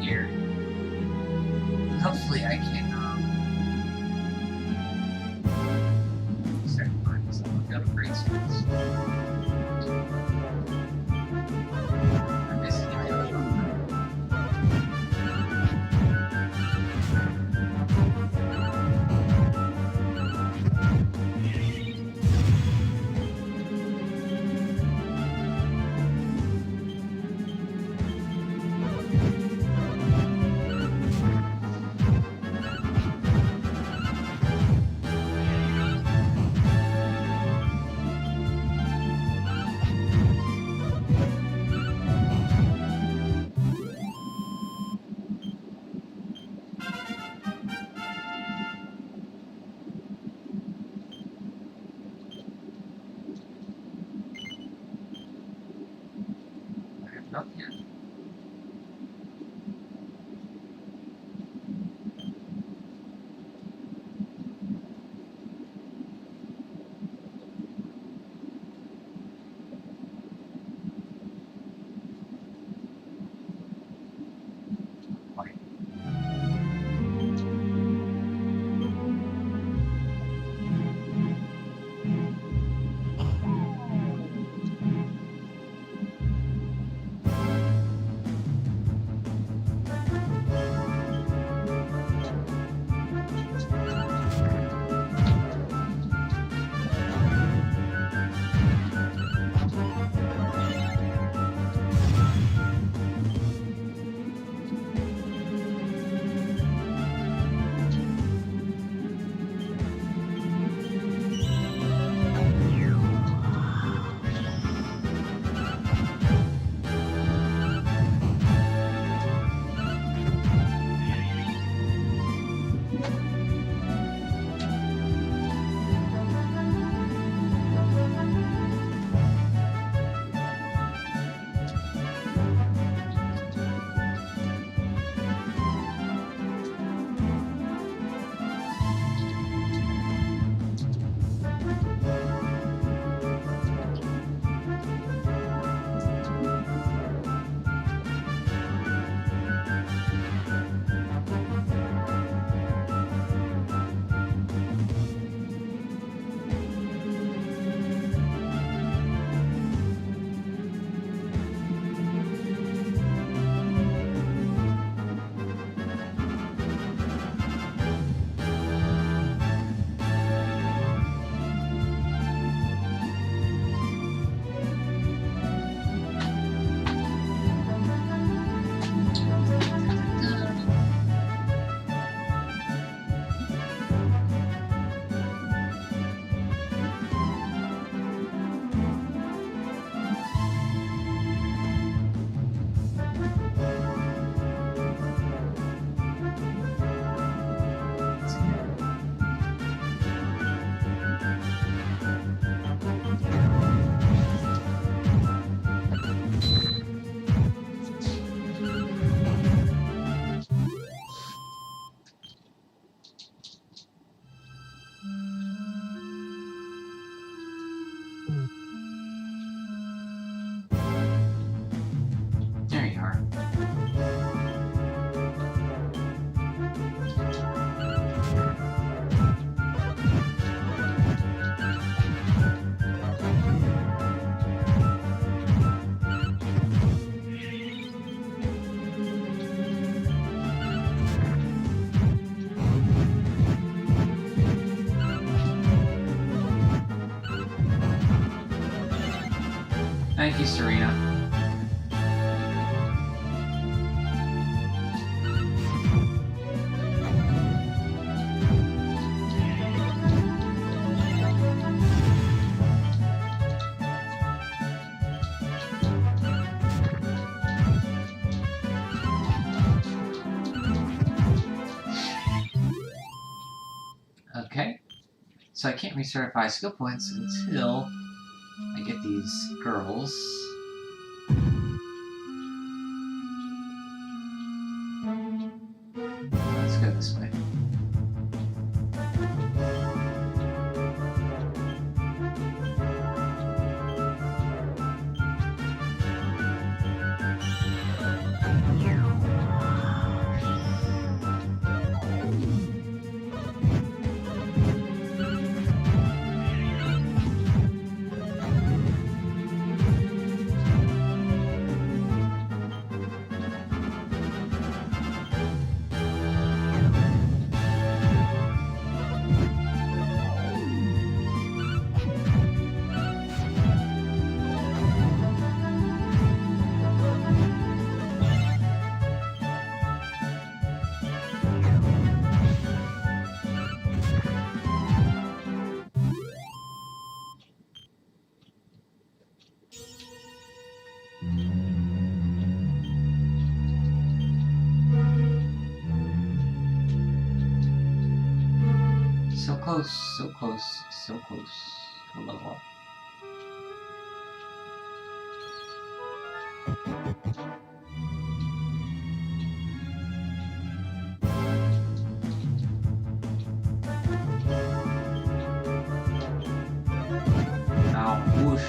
here. Hopefully I can, start finding some good upgrade skills. I'm missing it. I have nothing yet. Why? There you are. Thank you, Serena. Okay, so I can't recertify skill points until I get these girls. Let's go this way. So close, so close, so close to a level up. Ow, whoosh.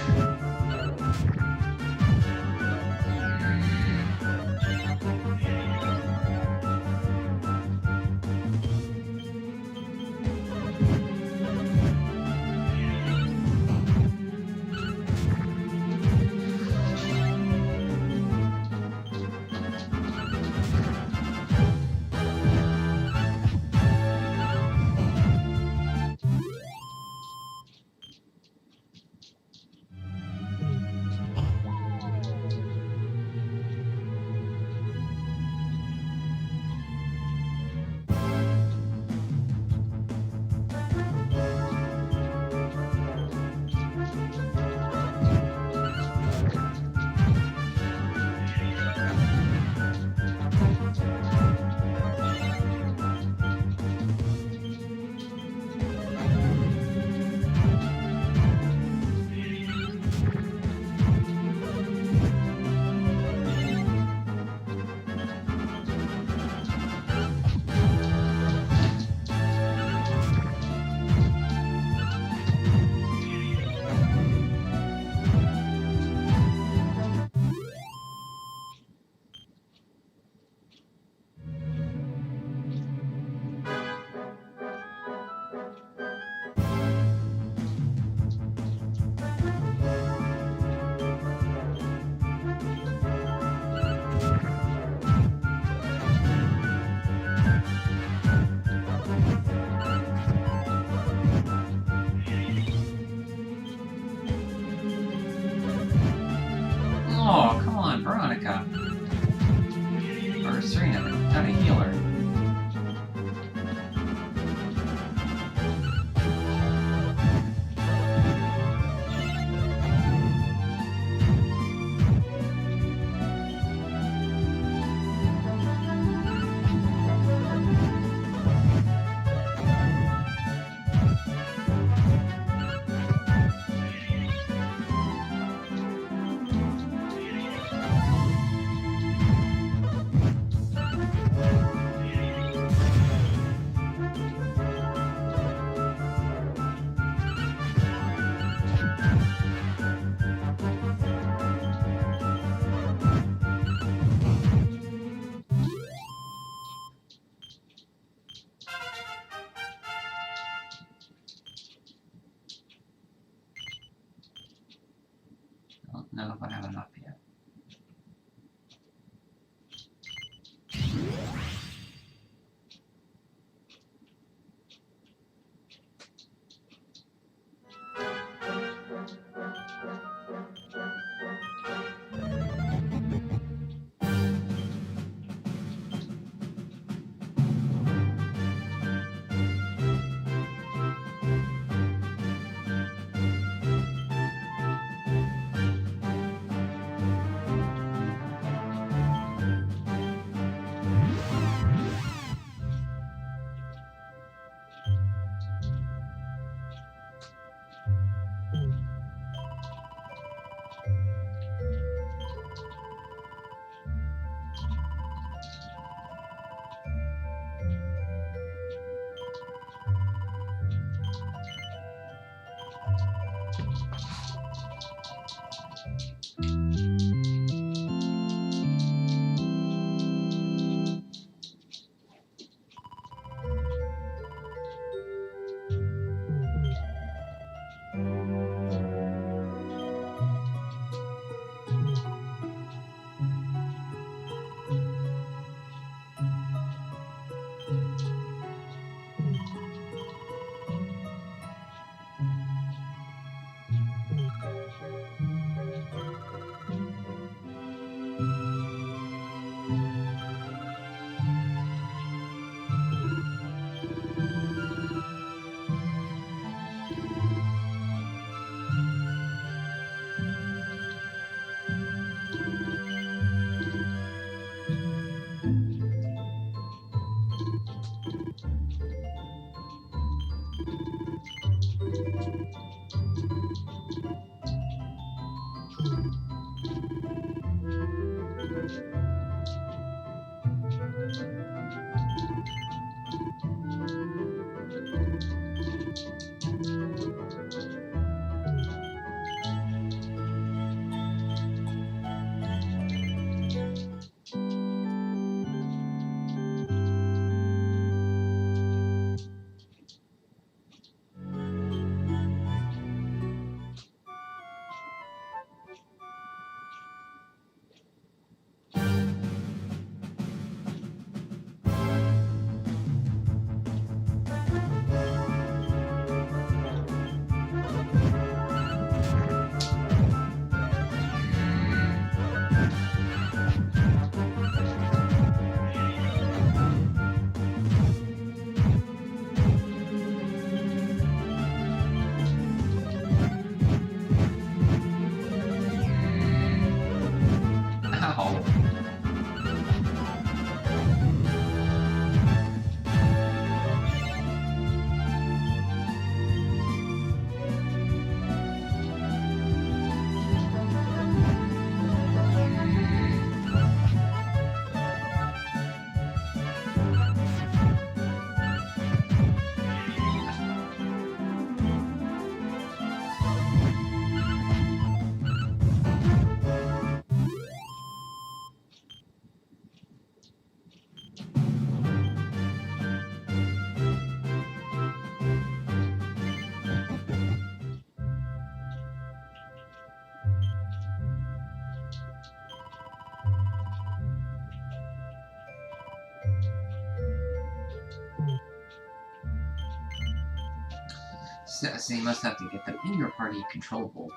Oh, come on, Veronica. Or Serena, how to heal her. Don't know if I have enough yet. Ow. So you must have to get them in your party controllable.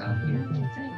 out here, I think.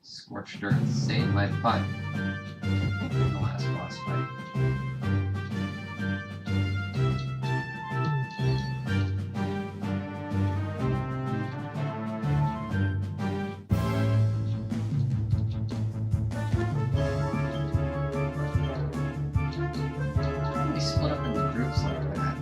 Scorched Earth saved my butt in the last boss fight. They split up into groups like that.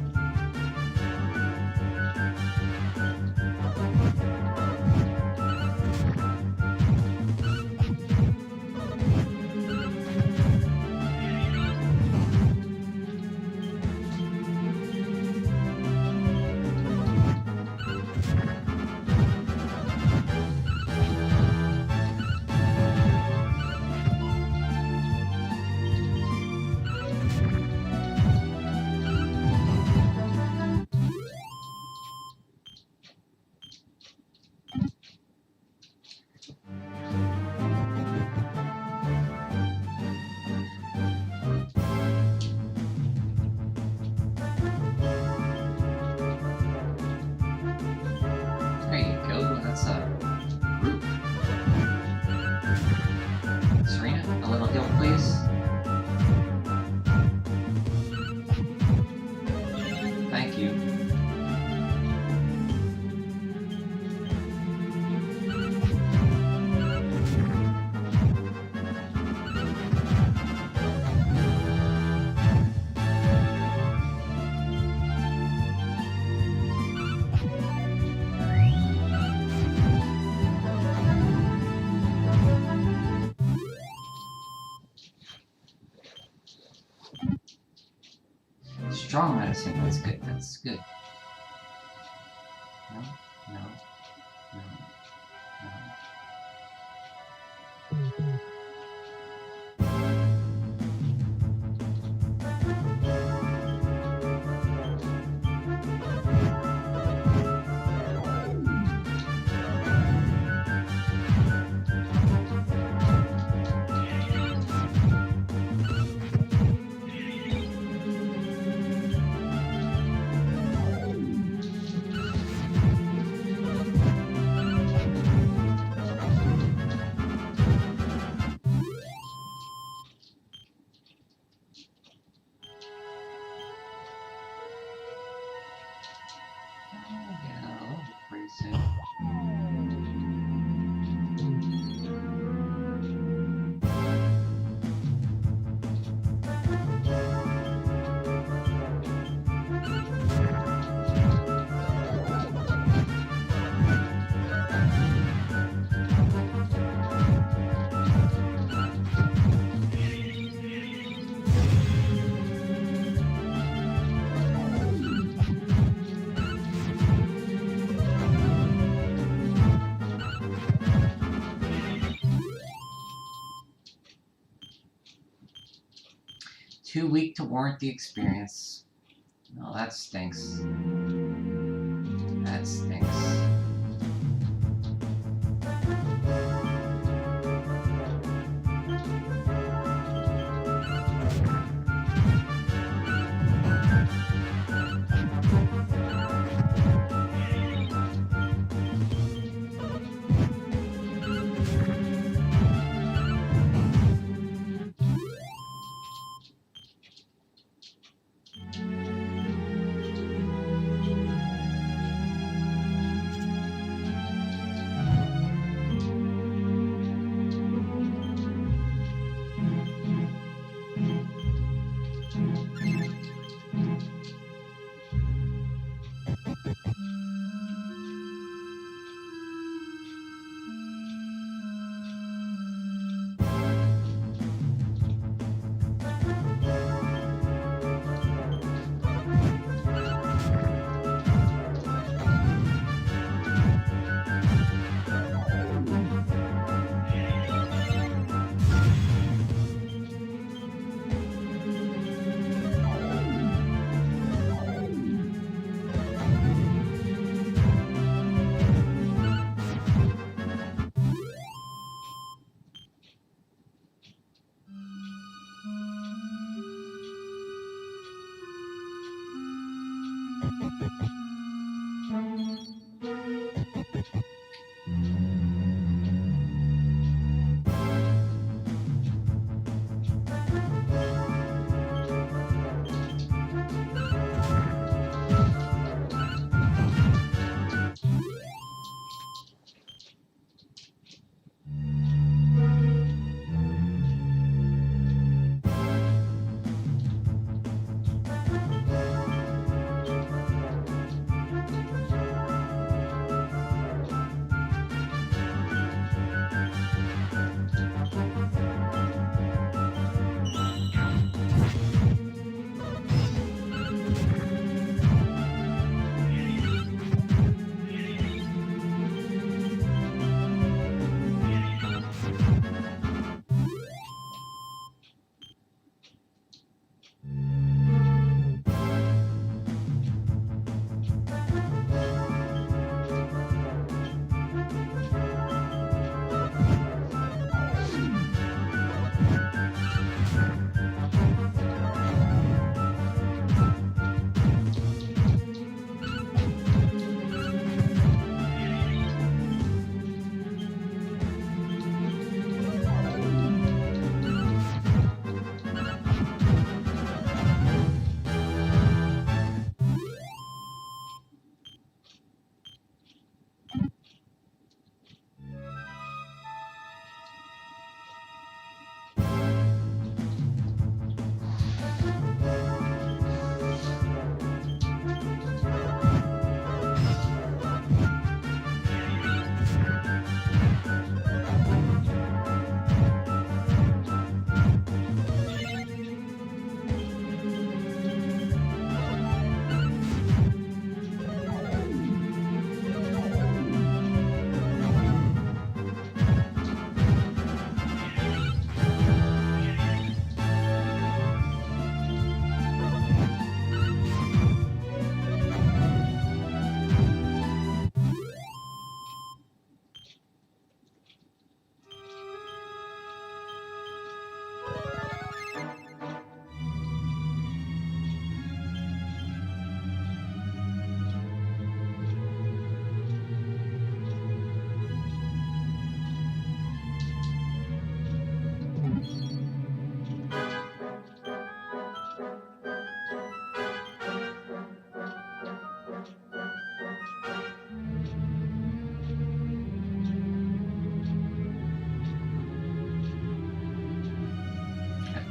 There you go, that's a group. Serena, a little heal, please. Thank you. Strong medicine, that's good, that's good. No, no, no, no. Too weak to warrant the experience. Oh, that stinks. That stinks.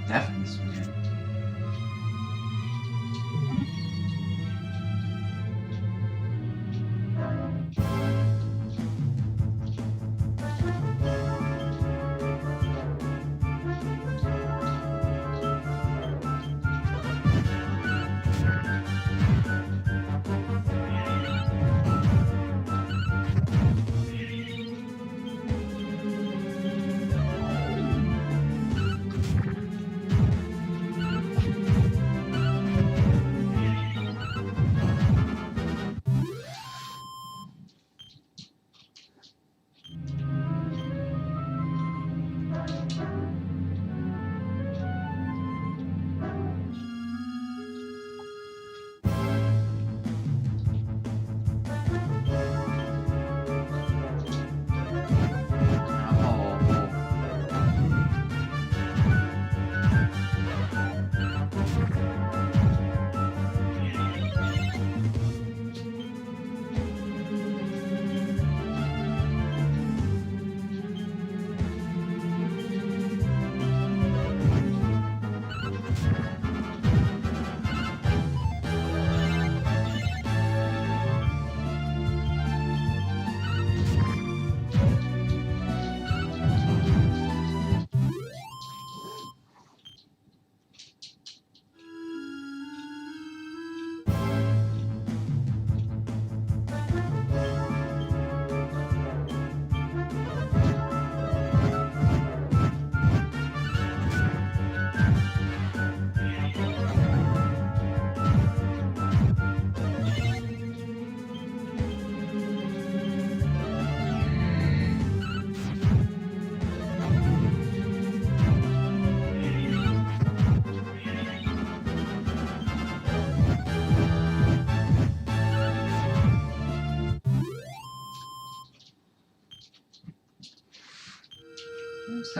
Definitely swim.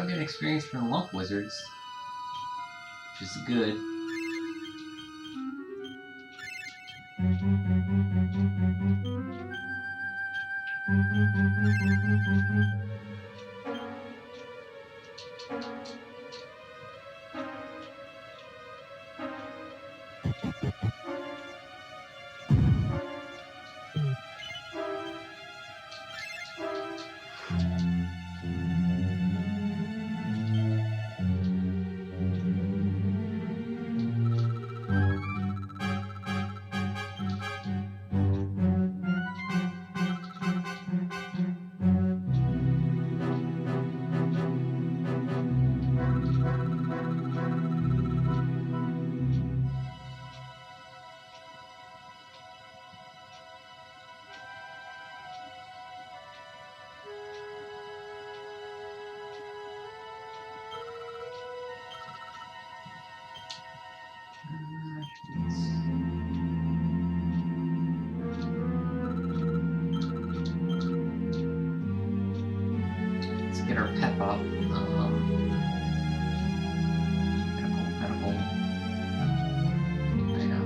still getting experience from Lump Wizards, which is good. Let's get our pep up. Medical. I know.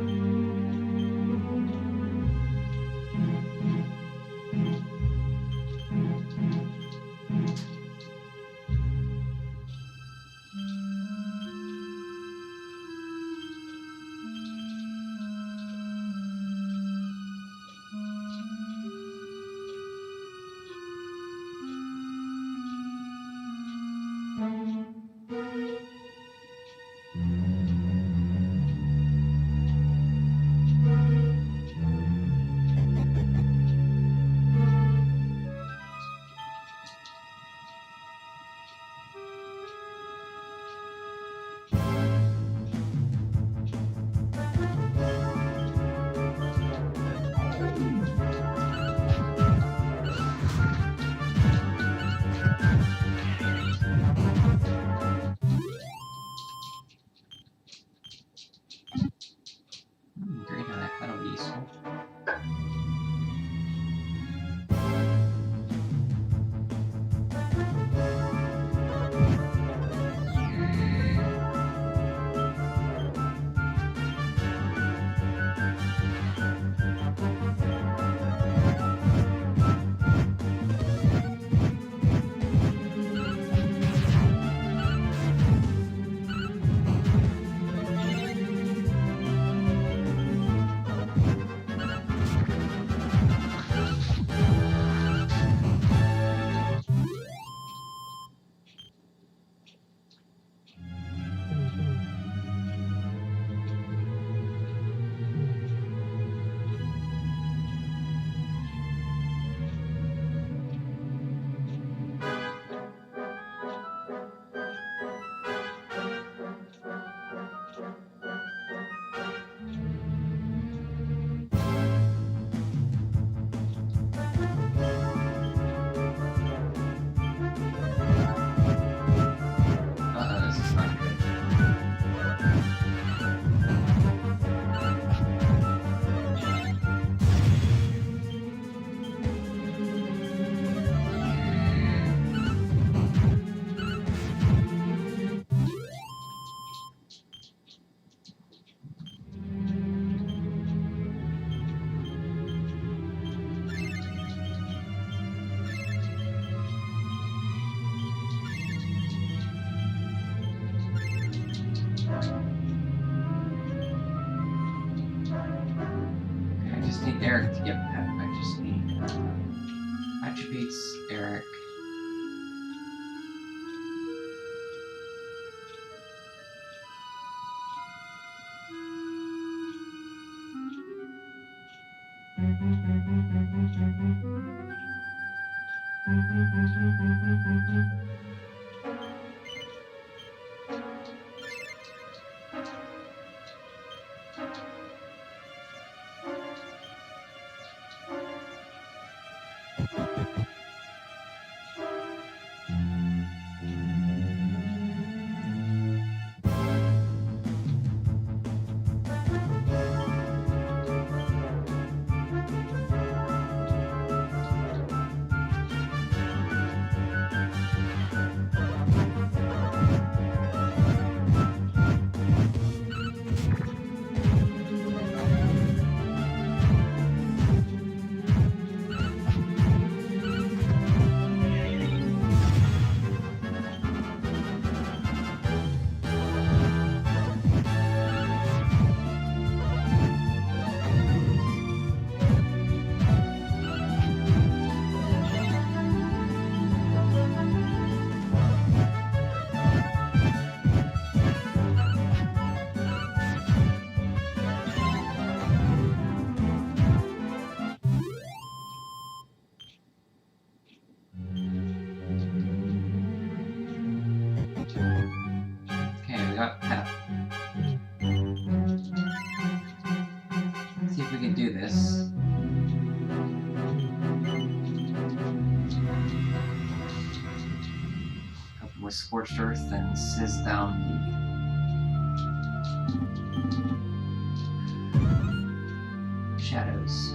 Great knife, that'll be useful. This is not good. I just need Eric to get pep. I just need attributes, Eric. Scorched Earth and Sizz Down the Shadows.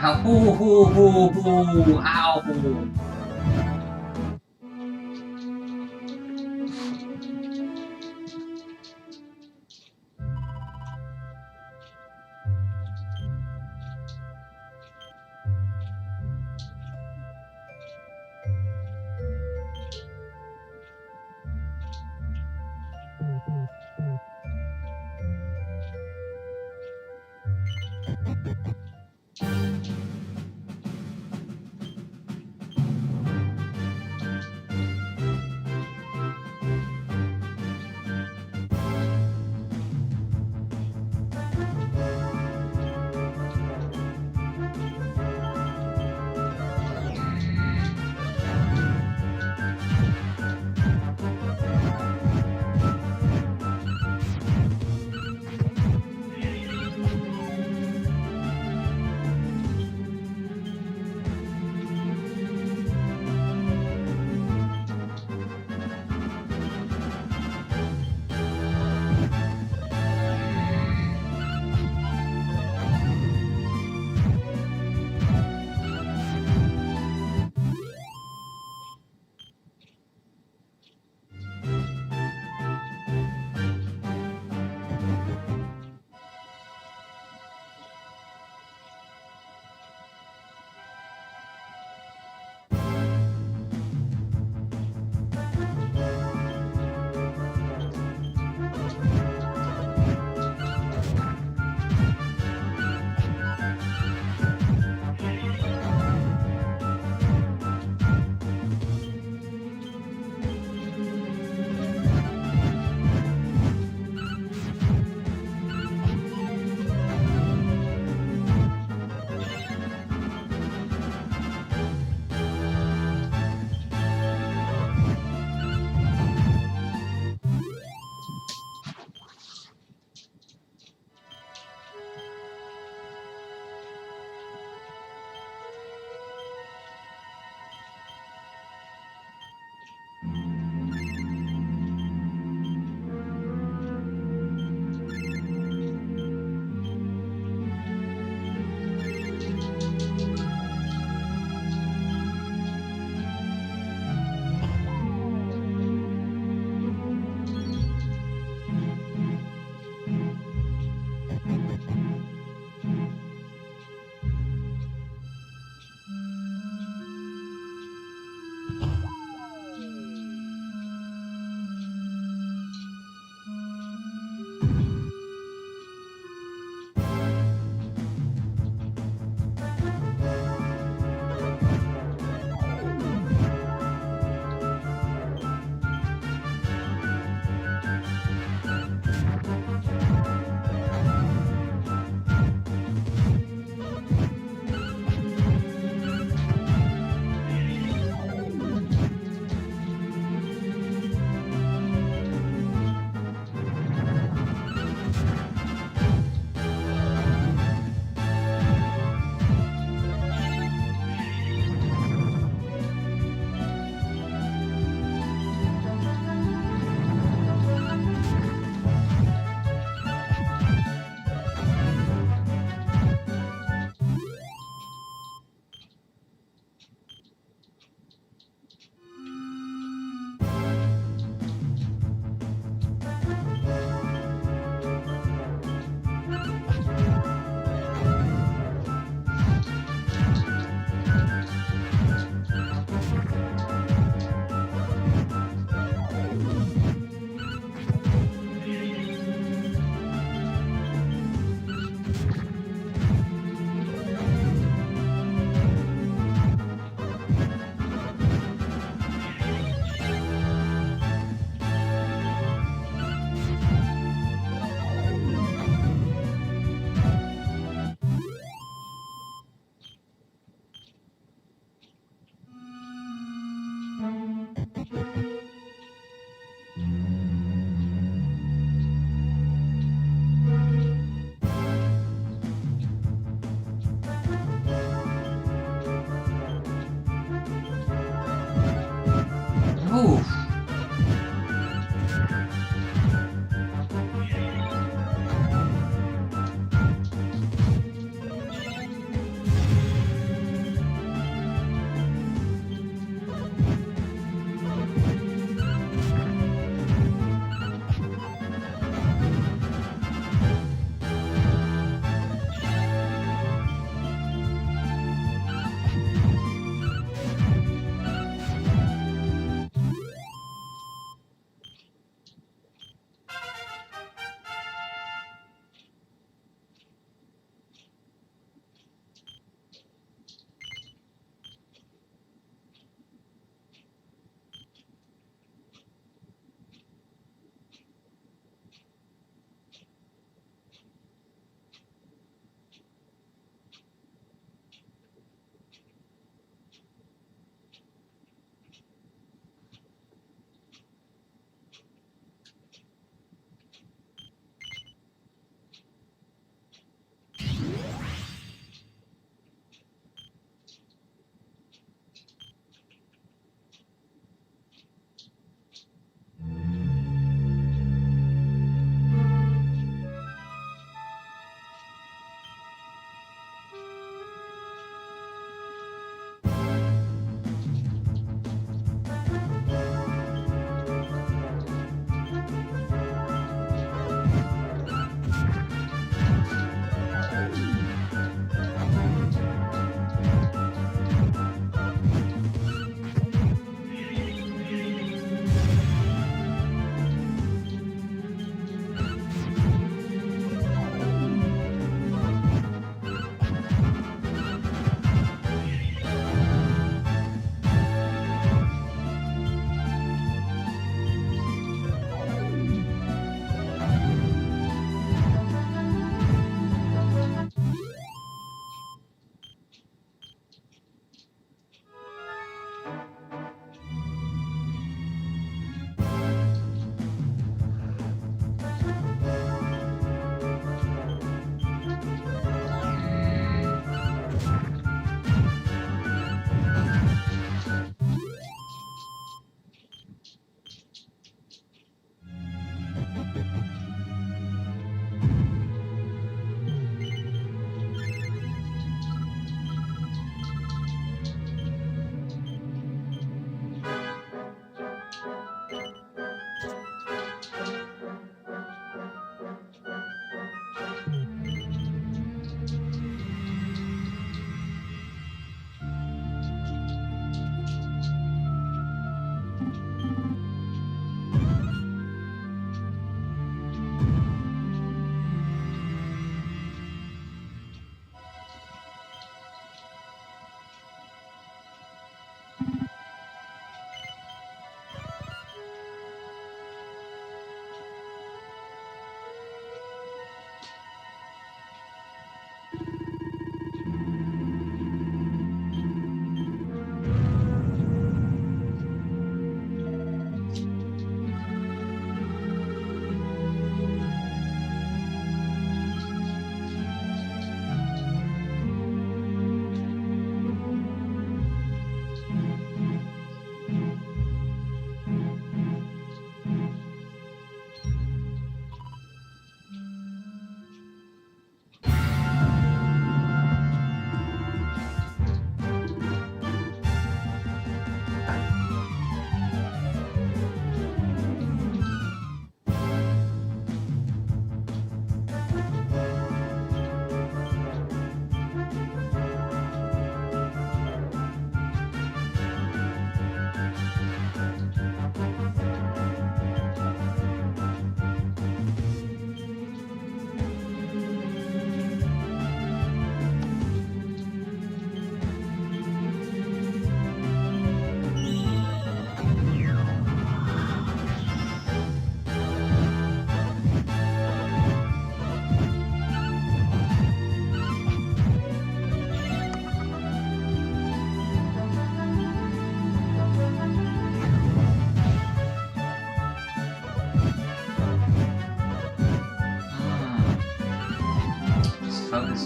Ow, ow.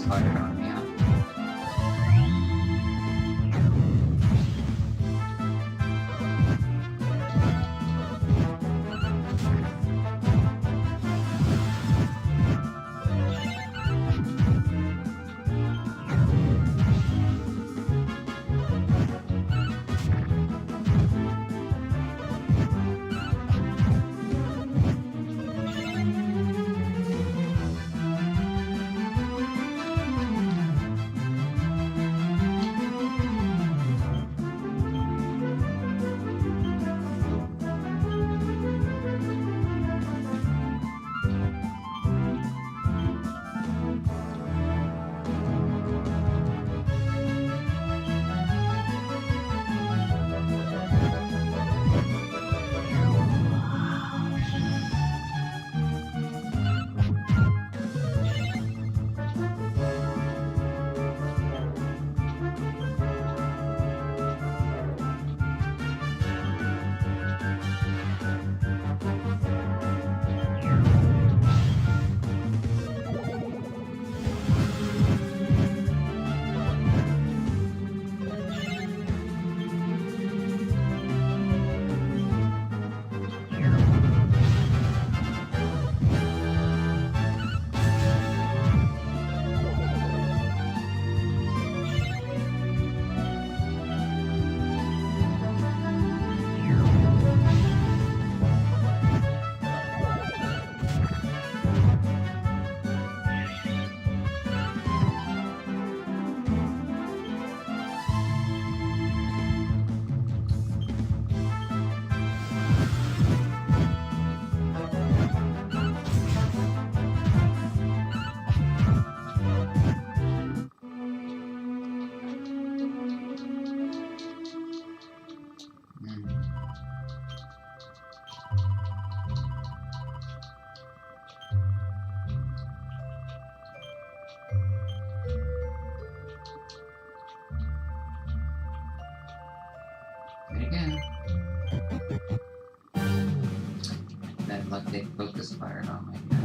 fired on me, huh? Again. Then look, they focus fired on me now.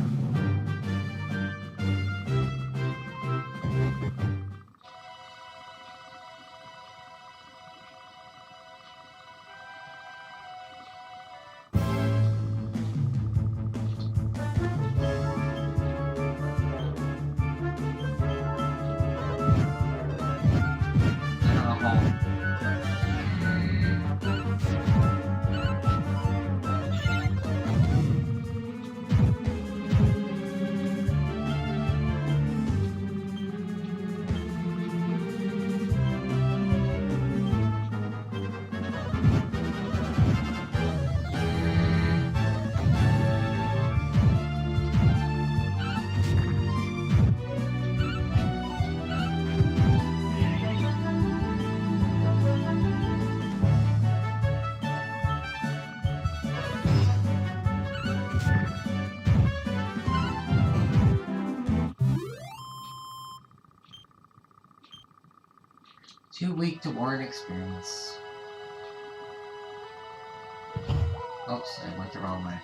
Too weak to warrant experience. Oops, I went the wrong way.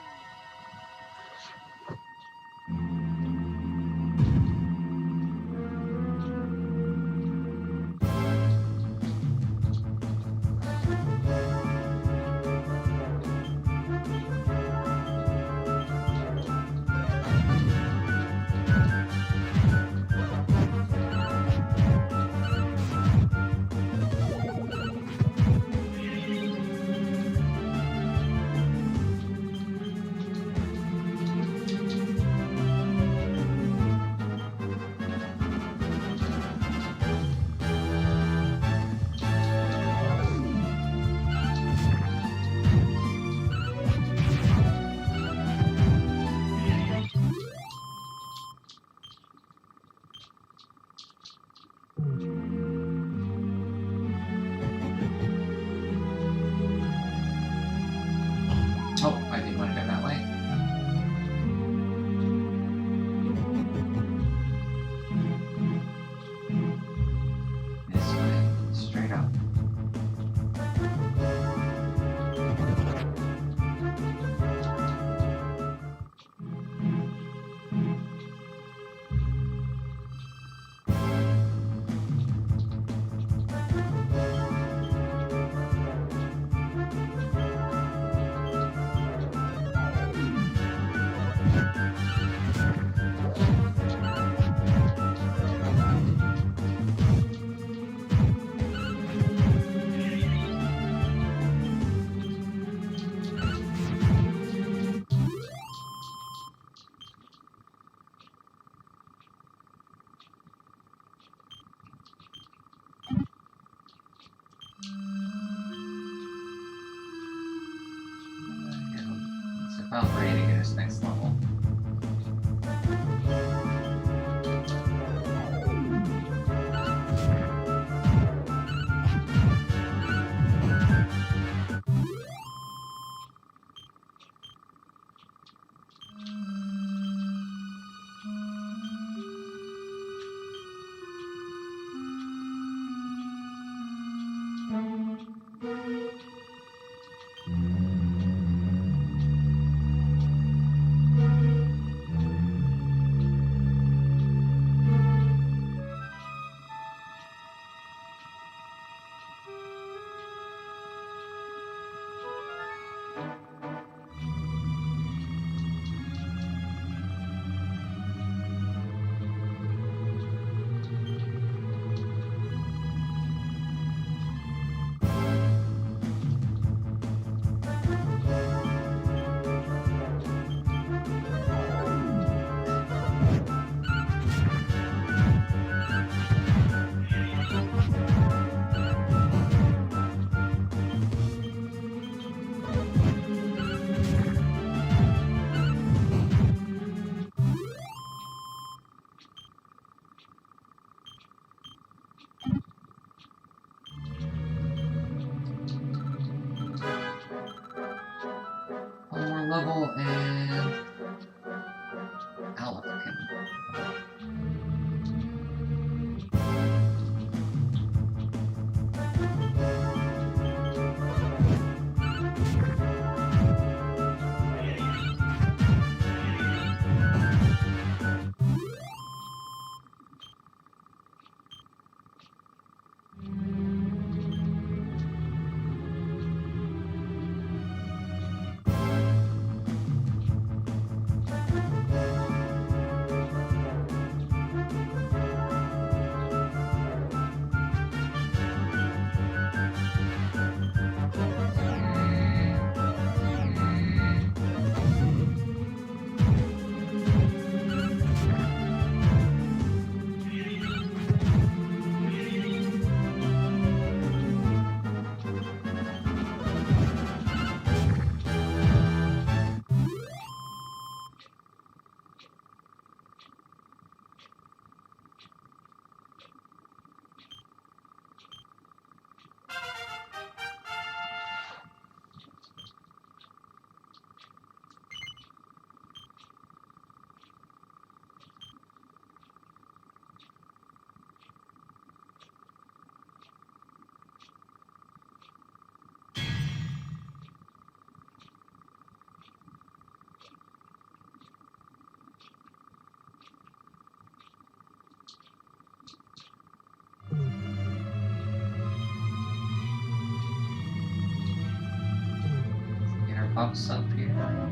pops up here.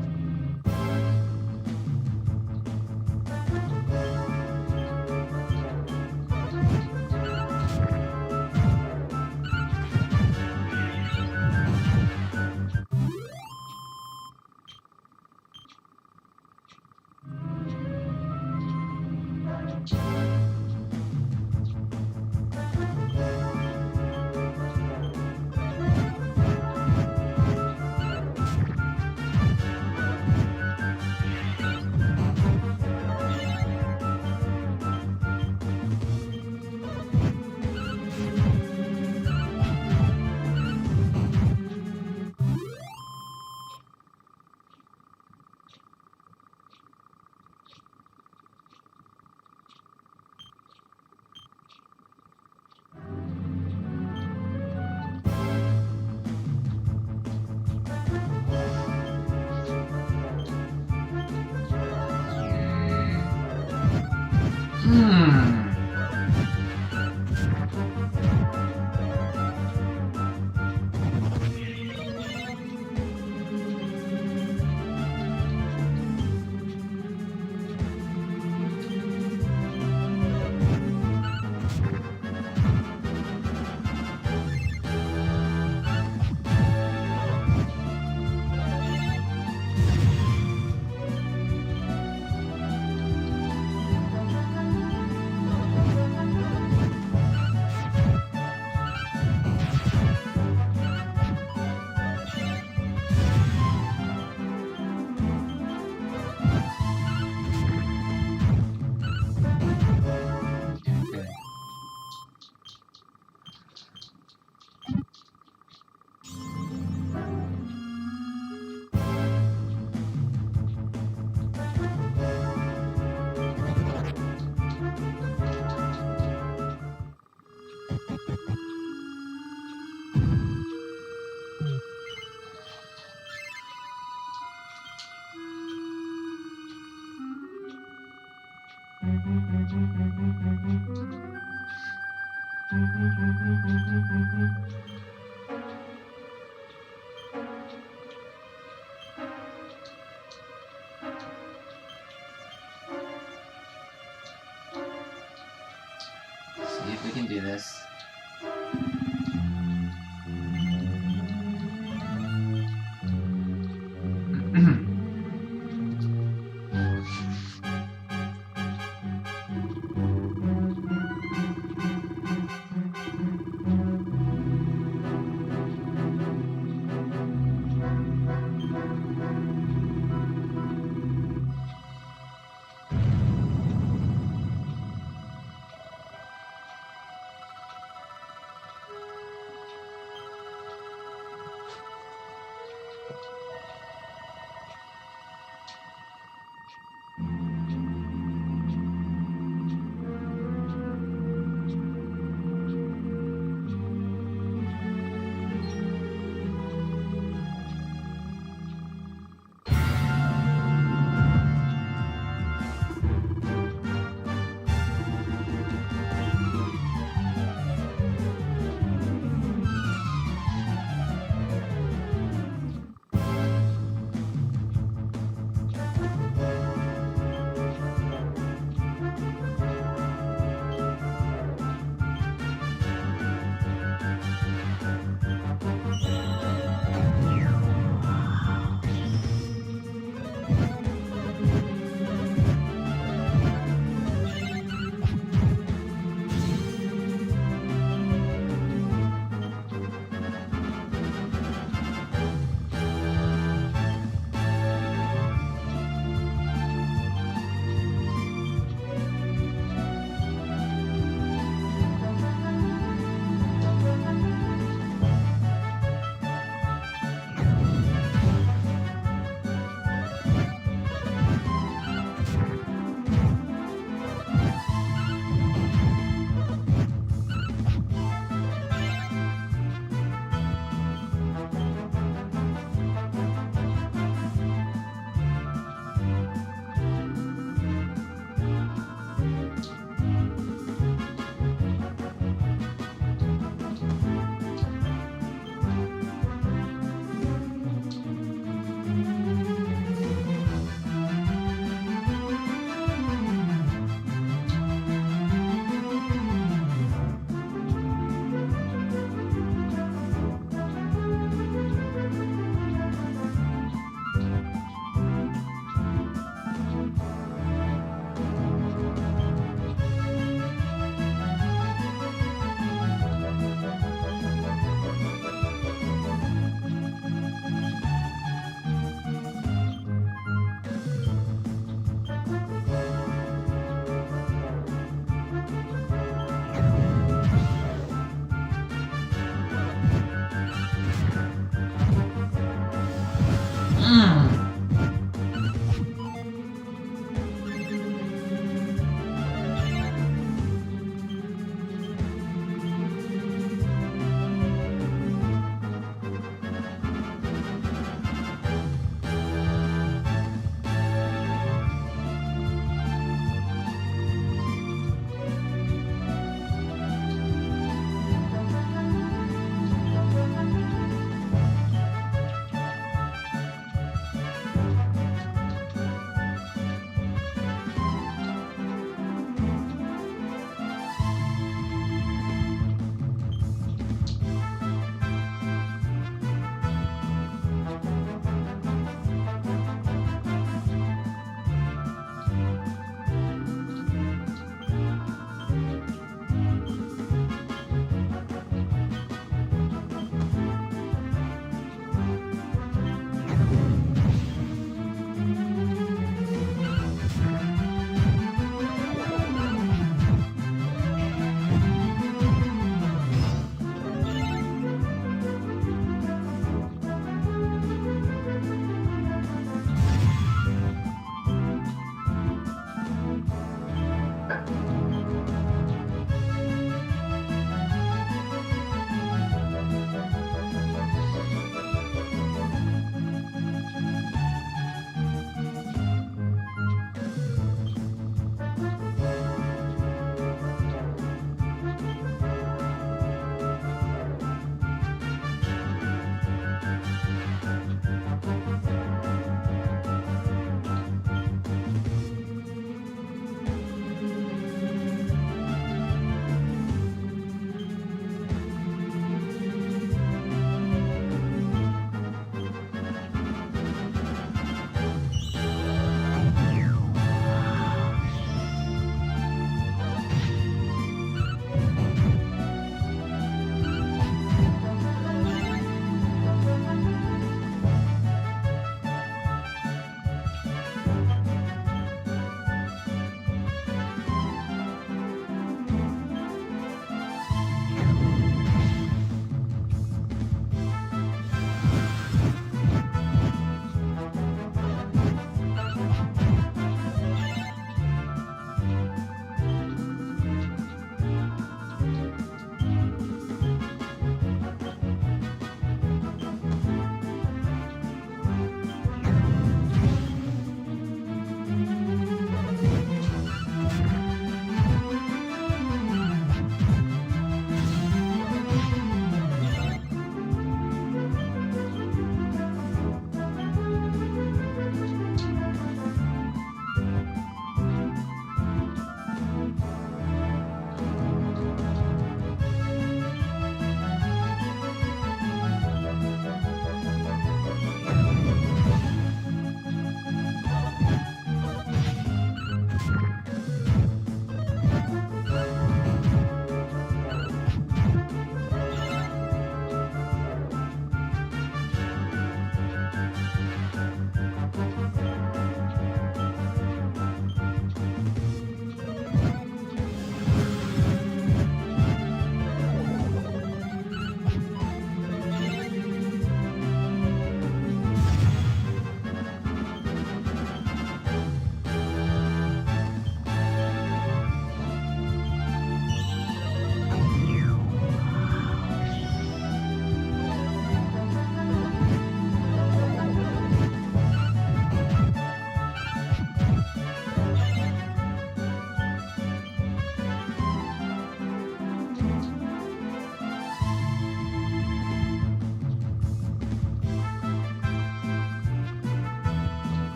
See if we can do this.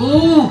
Ooh!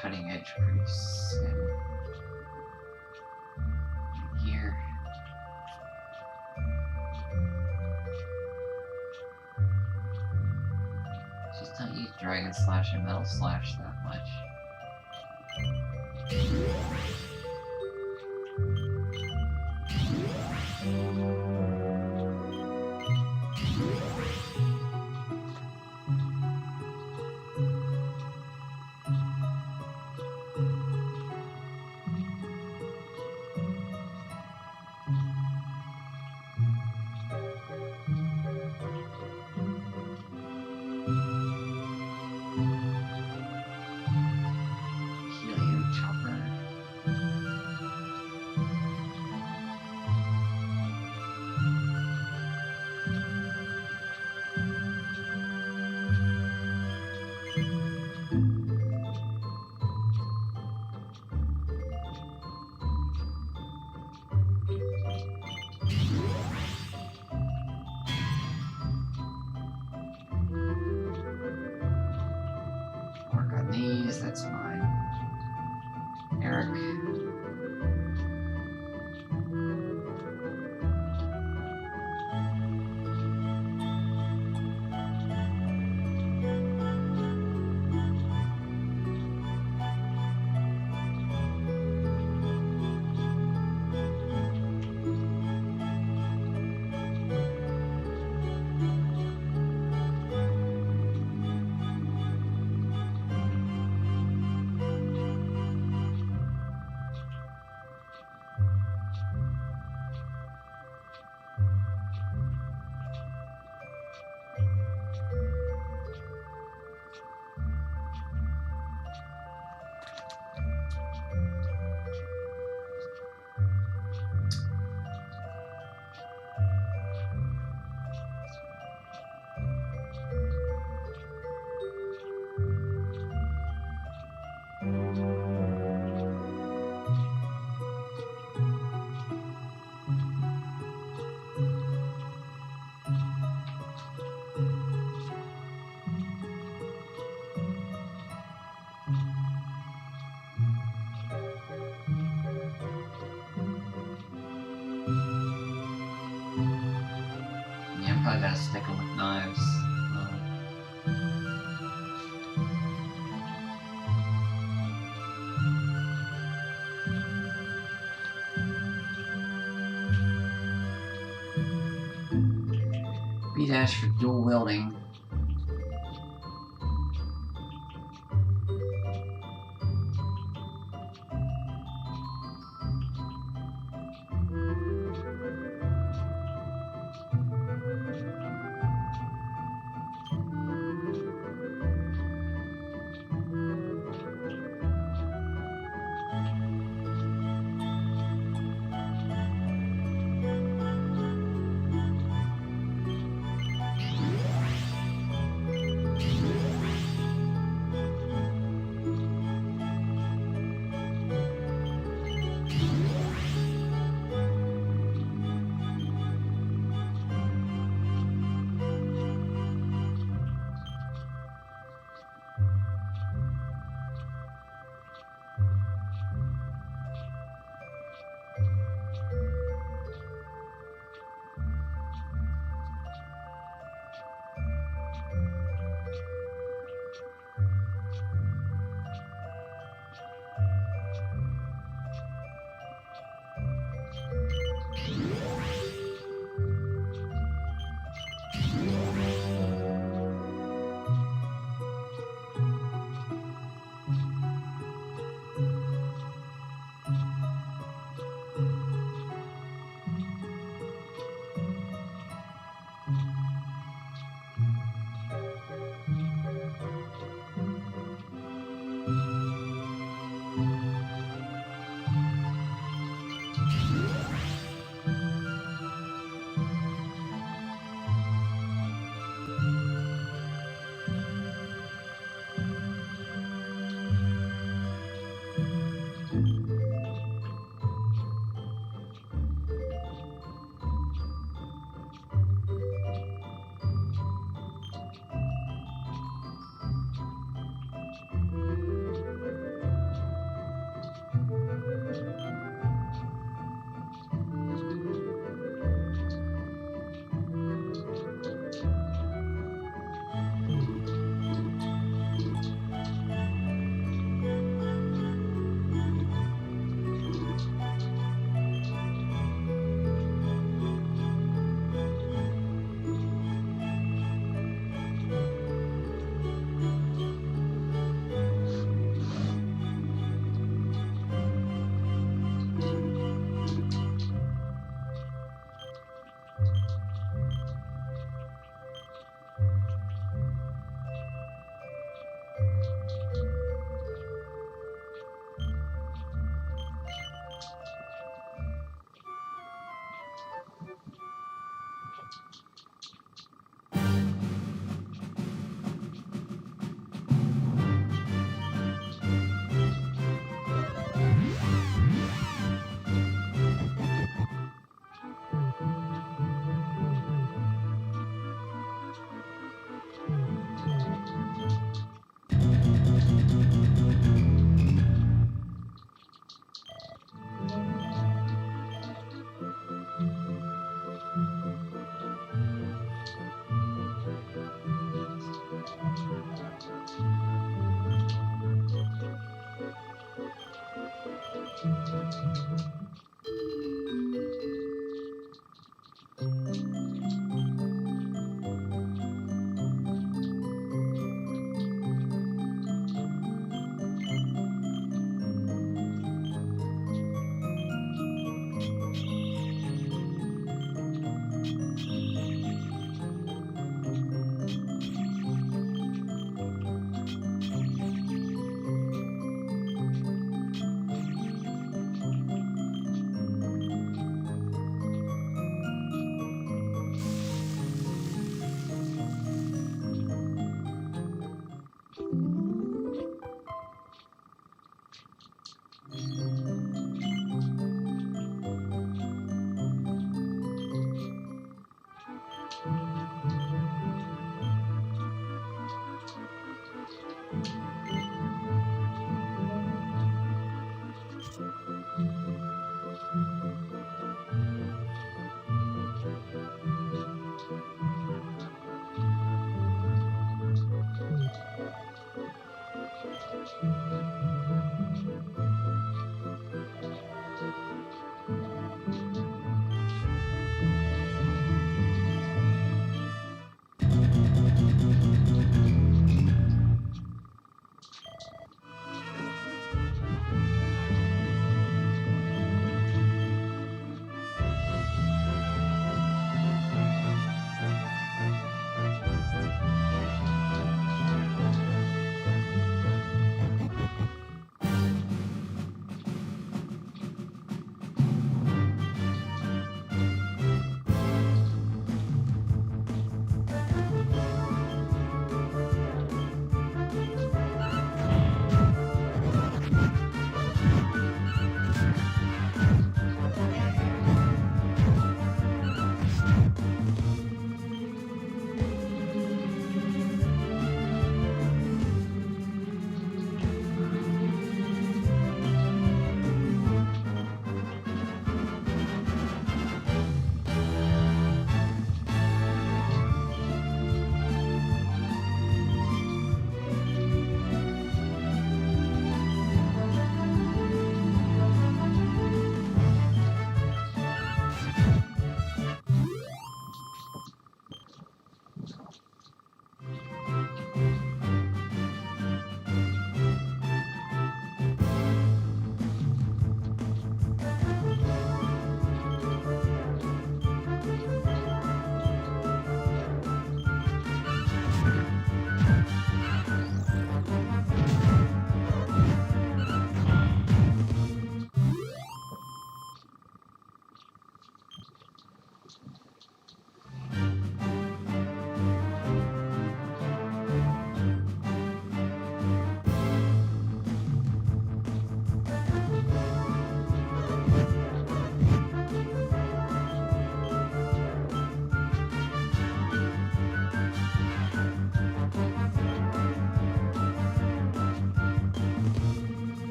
cutting edge pretty soon. Here. Just don't use Dragon Slash and Metal Slash that much. Helio Chopper. Work on these, that's fine. Eric. Yeah, I'm probably gonna stick them with knives. B-dash for dual wielding.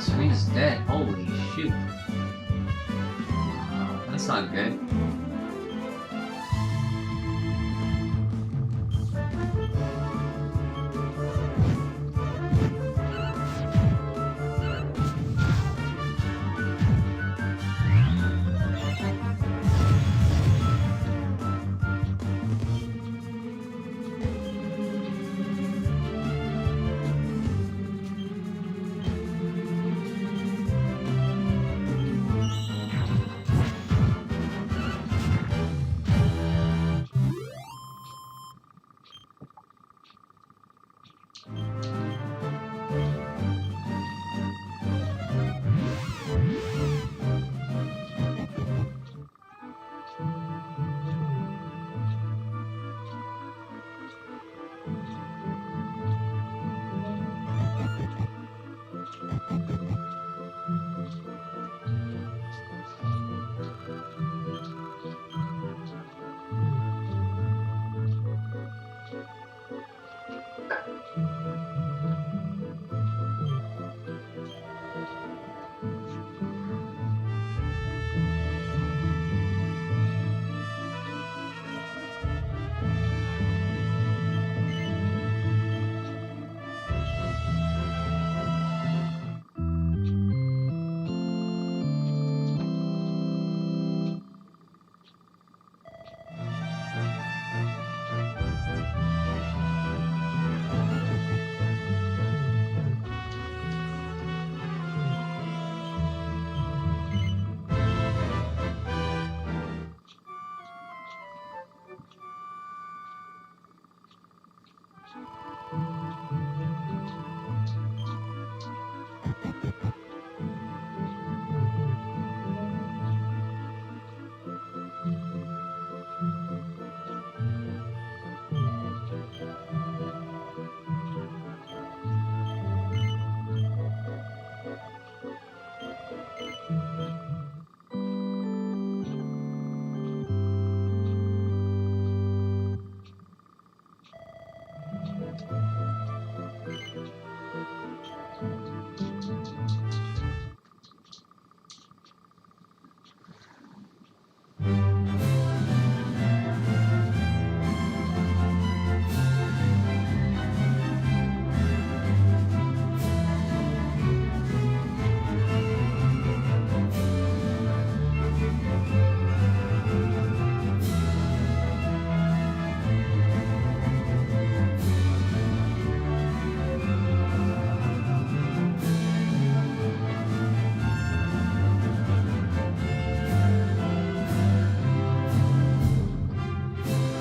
Serena's dead. Holy shoot. That's not good.